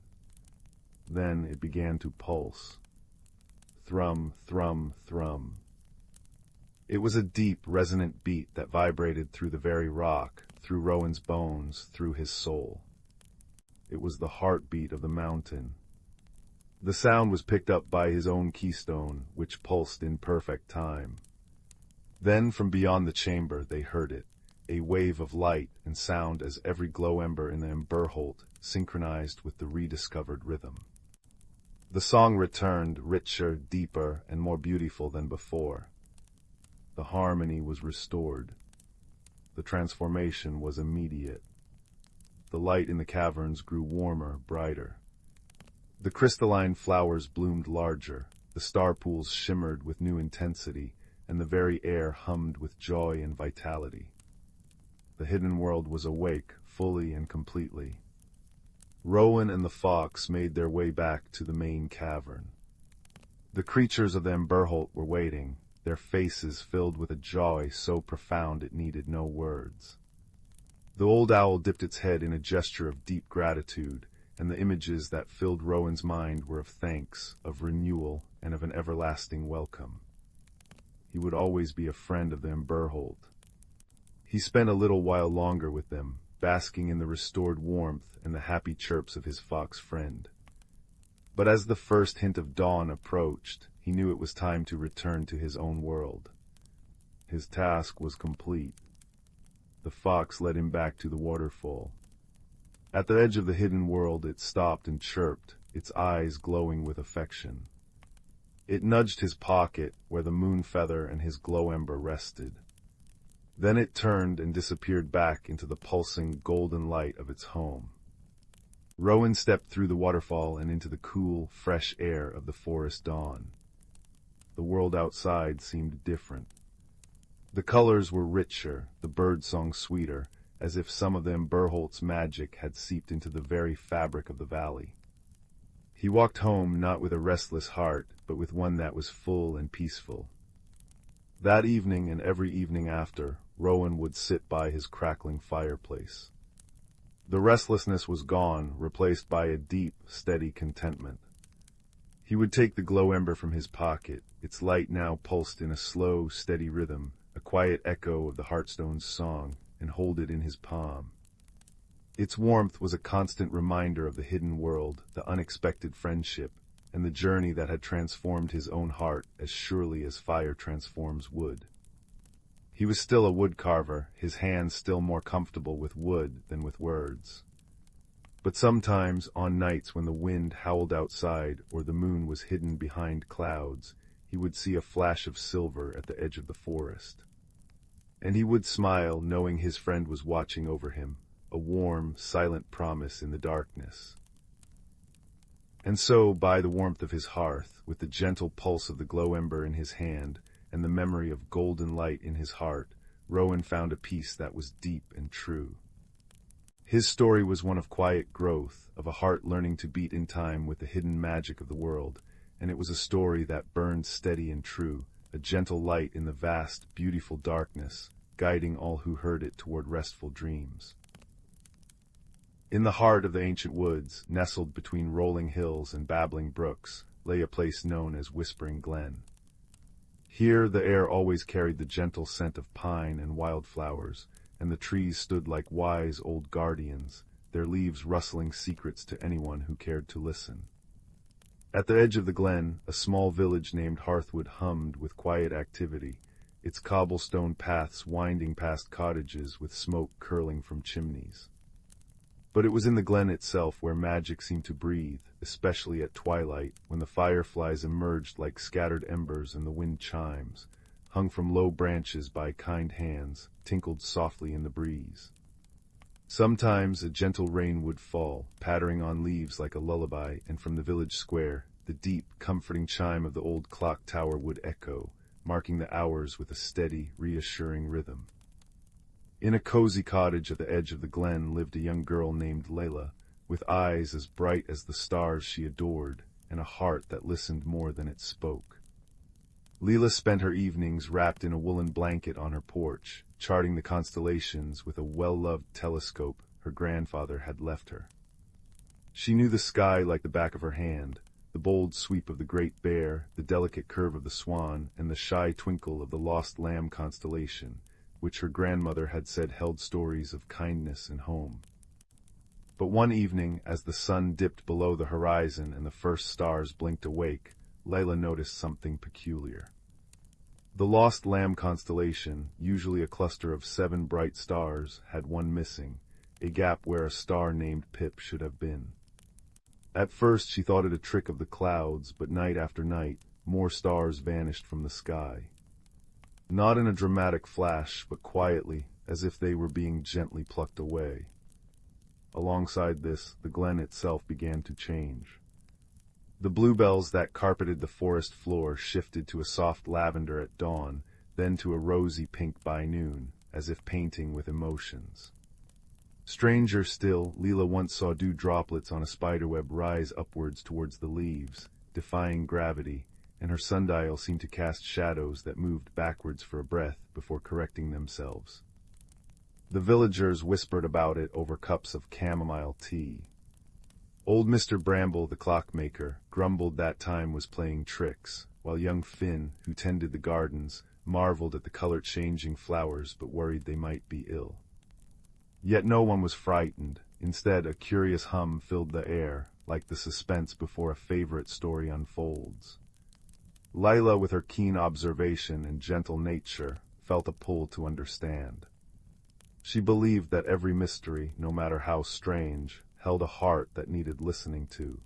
S1: Then it began to pulse. Thrum, thrum, thrum. It was a deep, resonant beat that vibrated through the very rock, through Rowan's bones, through his soul. It was the heartbeat of the mountain. The sound was picked up by his own keystone, which pulsed in perfect time. Then from beyond the chamber they heard it, a wave of light and sound as every glow ember in the Emberholt synchronized with the rediscovered rhythm. The song returned, richer, deeper, and more beautiful than before. The harmony was restored. The transformation was immediate. The light in the caverns grew warmer, brighter. The crystalline flowers bloomed larger, the star pools shimmered with new intensity, and the very air hummed with joy and vitality. The hidden world was awake, fully and completely. Rowan and the fox made their way back to the main cavern. The creatures of the Emberholt were waiting, their faces filled with a joy so profound it needed no words. The old owl dipped its head in a gesture of deep gratitude, and the images that filled Rowan's mind were of thanks, of renewal, and of an everlasting welcome. He would always be a friend of the Emberholt. He spent a little while longer with them, basking in the restored warmth and the happy chirps of his fox friend. But as the first hint of dawn approached, he knew it was time to return to his own world. His task was complete. The fox led him back to the waterfall. At the edge of the hidden world it stopped and chirped, its eyes glowing with affection. It nudged his pocket, where the moon feather and his glow ember rested. Then it turned and disappeared back into the pulsing golden light of its home. Rowan stepped through the waterfall and into the cool, fresh air of the forest dawn. The world outside seemed different. The colors were richer, the birdsong sweeter, as if some of the Emberholt's magic had seeped into the very fabric of the valley. He walked home not with a restless heart, but with one that was full and peaceful. That evening and every evening after, Rowan would sit by his crackling fireplace. The restlessness was gone, replaced by a deep, steady contentment. He would take the glow ember from his pocket, its light now pulsed in a slow, steady rhythm, a quiet echo of the Heartstone's song, and hold it in his palm. Its warmth was a constant reminder of the hidden world, the unexpected friendship, and the journey that had transformed his own heart as surely as fire transforms wood. He was still a woodcarver, his hands still more comfortable with wood than with words. But sometimes, on nights when the wind howled outside or the moon was hidden behind clouds, he would see a flash of silver at the edge of the forest. And he would smile, knowing his friend was watching over him, a warm, silent promise in the darkness. And so, by the warmth of his hearth, with the gentle pulse of the glow ember in his hand, and the memory of golden light in his heart, Rowan found a peace that was deep and true. His story was one of quiet growth, of a heart learning to beat in time with the hidden magic of the world, and it was a story that burned steady and true, a gentle light in the vast, beautiful darkness, guiding all who heard it toward restful dreams. In the heart of the ancient woods, nestled between rolling hills and babbling brooks, lay a place known as Whispering Glen. Here the air always carried the gentle scent of pine and wildflowers, and the trees stood like wise old guardians, their leaves rustling secrets to anyone who cared to listen. At the edge of the glen, a small village named Hearthwood hummed with quiet activity, its cobblestone paths winding past cottages with smoke curling from chimneys. But it was in the glen itself where magic seemed to breathe, especially at twilight, when the fireflies emerged like scattered embers and the wind chimes, hung from low branches by kind hands, tinkled softly in the breeze. Sometimes a gentle rain would fall, pattering on leaves like a lullaby, and from the village square, the deep, comforting chime of the old clock tower would echo, marking the hours with a steady, reassuring rhythm. In a cozy cottage at the edge of the glen lived a young girl named Layla, with eyes as bright as the stars she adored, and a heart that listened more than it spoke. Leela spent her evenings wrapped in a woolen blanket on her porch, charting the constellations with a well-loved telescope her grandfather had left her. She knew the sky like the back of her hand, the bold sweep of the Great Bear, the delicate curve of the Swan, and the shy twinkle of the Lost Lamb constellation, which her grandmother had said held stories of kindness and home. But one evening, as the sun dipped below the horizon and the first stars blinked awake, Layla noticed something peculiar. The Lost Lamb constellation, usually a cluster of 7 bright stars, had one missing, a gap where a star named Pip should have been. At first she thought it a trick of the clouds, but night after night, more stars vanished from the sky. Not in a dramatic flash, but quietly, as if they were being gently plucked away. Alongside this, the glen itself began to change. The bluebells that carpeted the forest floor shifted to a soft lavender at dawn, then to a rosy pink by noon, as if painting with emotions. Stranger still, Leela once saw dew droplets on a spiderweb rise upwards towards the leaves, defying gravity, and her sundial seemed to cast shadows that moved backwards for a breath before correcting themselves. The villagers whispered about it over cups of chamomile tea. Old Mr. Bramble, the clockmaker, grumbled that time was playing tricks, while young Finn, who tended the gardens, marveled at the color-changing flowers but worried they might be ill. Yet no one was frightened. Instead, a curious hum filled the air, like the suspense before a favorite story unfolds. Lila, with her keen observation and gentle nature, felt a pull to understand. She believed that every mystery, no matter how strange, held a heart that needed listening to.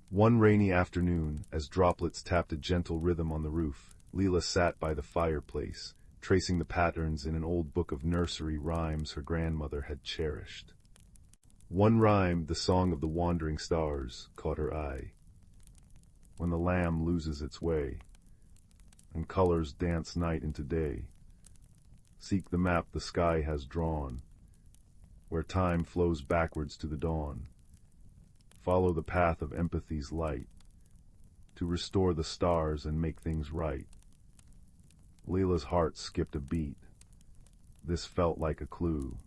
S1: One rainy afternoon, as droplets tapped a gentle rhythm on the roof, Leela sat by the fireplace, tracing the patterns in an old book of nursery rhymes her grandmother had cherished. One rhyme, the Song of the Wandering Stars, caught her eye. When the lamb loses its way, and colors dance night into day, seek the map the sky has drawn, where time flows backwards to the dawn. Follow the path of empathy's light, to restore the stars and make things right. Leela's heart skipped a beat. This felt like a clue.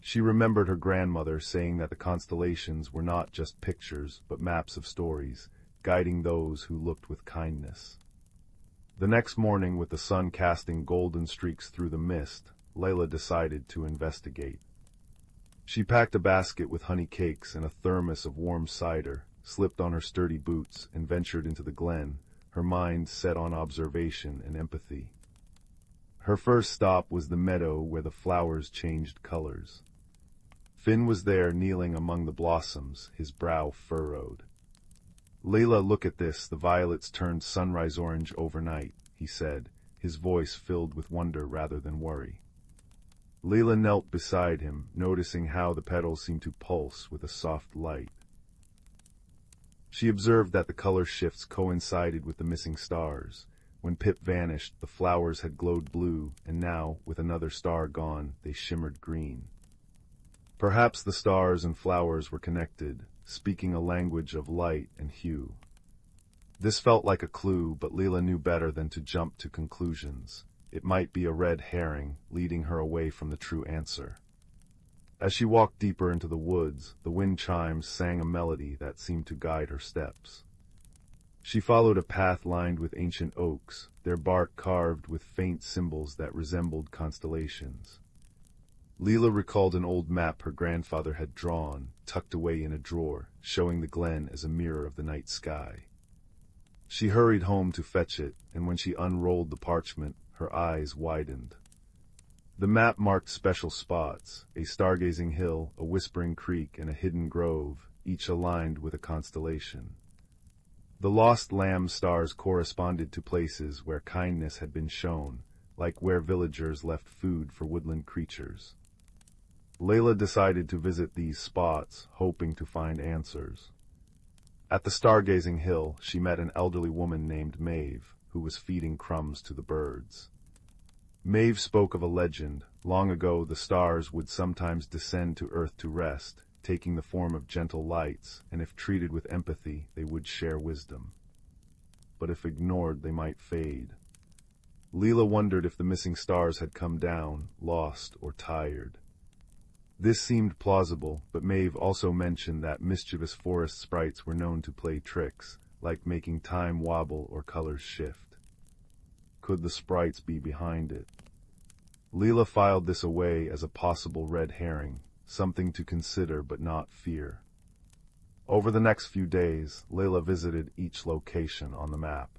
S1: She remembered her grandmother saying that the constellations were not just pictures, but maps of stories, guiding those who looked with kindness. The next morning, with the sun casting golden streaks through the mist, Layla decided to investigate. She packed a basket with honey cakes and a thermos of warm cider, slipped on her sturdy boots, and ventured into the glen, her mind set on observation and empathy. Her first stop was the meadow where the flowers changed colors. Finn was there kneeling among the blossoms, his brow furrowed. "Layla, look at this, the violets turned sunrise orange overnight," he said, his voice filled with wonder rather than worry. Layla knelt beside him, noticing how the petals seemed to pulse with a soft light. She observed that the color shifts coincided with the missing stars. When Pip vanished, the flowers had glowed blue, and now, with another star gone, they shimmered green. Perhaps the stars and flowers were connected, speaking a language of light and hue. This felt like a clue, but Leela knew better than to jump to conclusions. It might be a red herring, leading her away from the true answer. As she walked deeper into the woods, the wind chimes sang a melody that seemed to guide her steps. She followed a path lined with ancient oaks, their bark carved with faint symbols that resembled constellations. Leela recalled an old map her grandfather had drawn, tucked away in a drawer, showing the glen as a mirror of the night sky. She hurried home to fetch it, and when she unrolled the parchment, her eyes widened. The map marked special spots, a stargazing hill, a whispering creek, and a hidden grove, each aligned with a constellation. The lost lamb stars corresponded to places where kindness had been shown, like where villagers left food for woodland creatures. Layla decided to visit these spots, hoping to find answers. At the stargazing hill, she met an elderly woman named Maeve, who was feeding crumbs to the birds. Maeve spoke of a legend. Long ago, the stars would sometimes descend to earth to rest, taking the form of gentle lights, and if treated with empathy, they would share wisdom. But if ignored, they might fade. Leela wondered if the missing stars had come down, lost or tired. This seemed plausible, but Maeve also mentioned that mischievous forest sprites were known to play tricks, like making time wobble or colors shift. Could the sprites be behind it? Leela filed this away as a possible red herring, something to consider but not fear. Over the next few days, Layla visited each location on the map.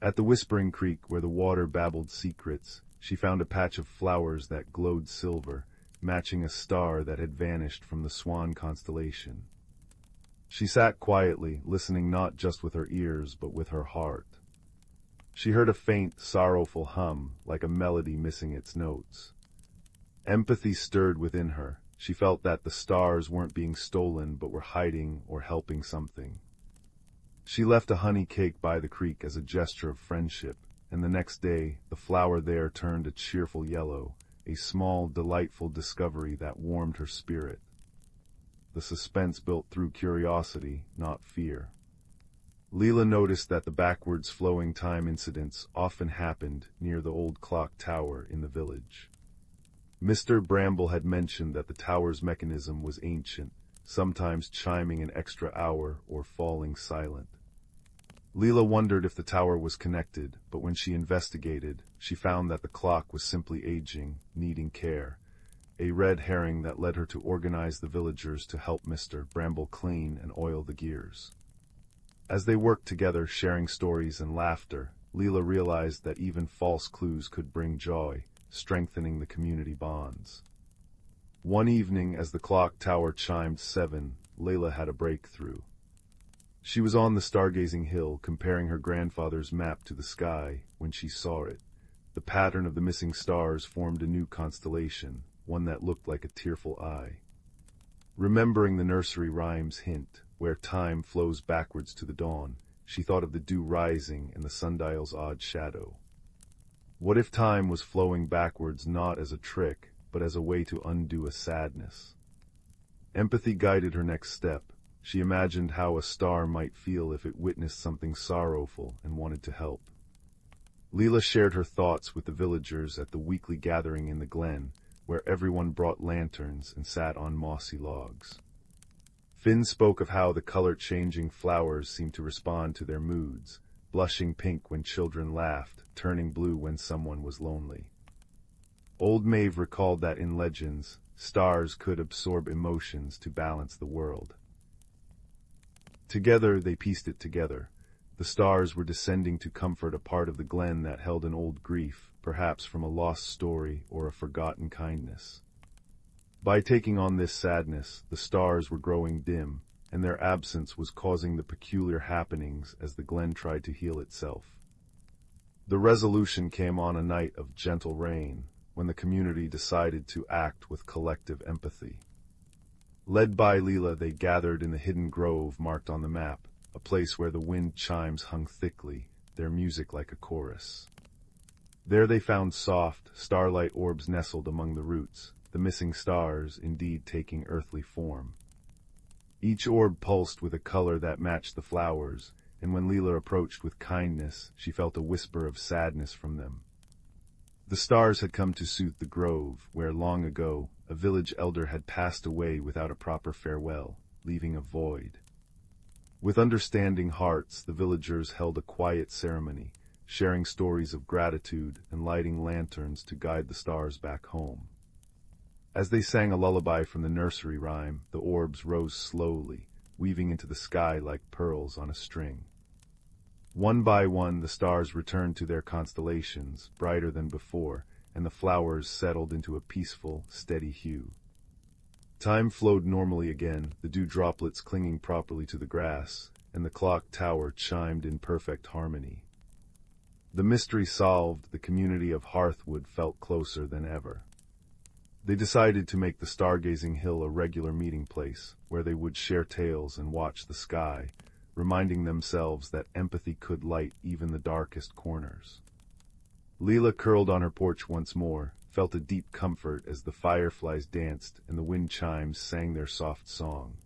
S1: At the Whispering Creek, where the water babbled secrets, she found a patch of flowers that glowed silver, matching a star that had vanished from the Swan constellation. She sat quietly, listening not just with her ears, but with her heart. She heard a faint, sorrowful hum, like a melody missing its notes. Empathy stirred within her. She felt that the stars weren't being stolen, but were hiding or helping something. She left a honey cake by the creek as a gesture of friendship, and the next day, the flower there turned a cheerful yellow, a small, delightful discovery that warmed her spirit. The suspense built through curiosity, not fear. Leela noticed that the backwards flowing time incidents often happened near the old clock tower in the village. Mr. Bramble had mentioned that the tower's mechanism was ancient, sometimes chiming an extra hour or falling silent. Leela wondered if the tower was connected, but when she investigated, she found that the clock was simply aging, needing care, a red herring that led her to organize the villagers to help Mr. Bramble clean and oil the gears. As they worked together, sharing stories and laughter, Leela realized that even false clues could bring joy, strengthening the community bonds. One evening, as the clock tower chimed 7, Layla had a breakthrough. She was on the stargazing hill, comparing her grandfather's map to the sky, when she saw it. The pattern of the missing stars formed a new constellation, one that looked like a tearful eye. Remembering the nursery rhyme's hint, where time flows backwards to the dawn, she thought of the dew rising and the sundial's odd shadow. What if time was flowing backwards not as a trick, but as a way to undo a sadness? Empathy guided her next step. She imagined how a star might feel if it witnessed something sorrowful and wanted to help. Leela shared her thoughts with the villagers at the weekly gathering in the glen, where everyone brought lanterns and sat on mossy logs. Finn spoke of how the color-changing flowers seemed to respond to their moods, blushing pink when children laughed, turning blue when someone was lonely. Old Maeve recalled that in legends, stars could absorb emotions to balance the world. Together they pieced it together. The stars were descending to comfort a part of the glen that held an old grief, perhaps from a lost story or a forgotten kindness. By taking on this sadness, the stars were growing dim, and their absence was causing the peculiar happenings as the glen tried to heal itself. The resolution came on a night of gentle rain, when the community decided to act with collective empathy. Led by Leela, they gathered in the hidden grove marked on the map, a place where the wind chimes hung thickly, their music like a chorus. There they found soft, starlight orbs nestled among the roots, the missing stars indeed taking earthly form. Each orb pulsed with a color that matched the flowers, and when Leela approached with kindness, she felt a whisper of sadness from them. The stars had come to soothe the grove, where long ago a village elder had passed away without a proper farewell, leaving a void. With understanding hearts, the villagers held a quiet ceremony, sharing stories of gratitude and lighting lanterns to guide the stars back home. As they sang a lullaby from the nursery rhyme, the orbs rose slowly, weaving into the sky like pearls on a string. One by one, the stars returned to their constellations, brighter than before, and the flowers settled into a peaceful, steady hue. Time flowed normally again, the dew droplets clinging properly to the grass, and the clock tower chimed in perfect harmony. The mystery solved, the community of Hearthwood felt closer than ever. They decided to make the stargazing hill a regular meeting place, where they would share tales and watch the sky, reminding themselves that empathy could light even the darkest corners. Leela curled on her porch once more, felt a deep comfort as the fireflies danced and the wind chimes sang their soft song.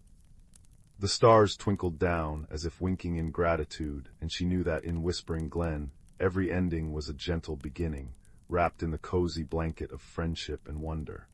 S1: The stars twinkled down as if winking in gratitude, and she knew that in Whispering Glen, every ending was a gentle beginning, wrapped in the cozy blanket of friendship and wonder.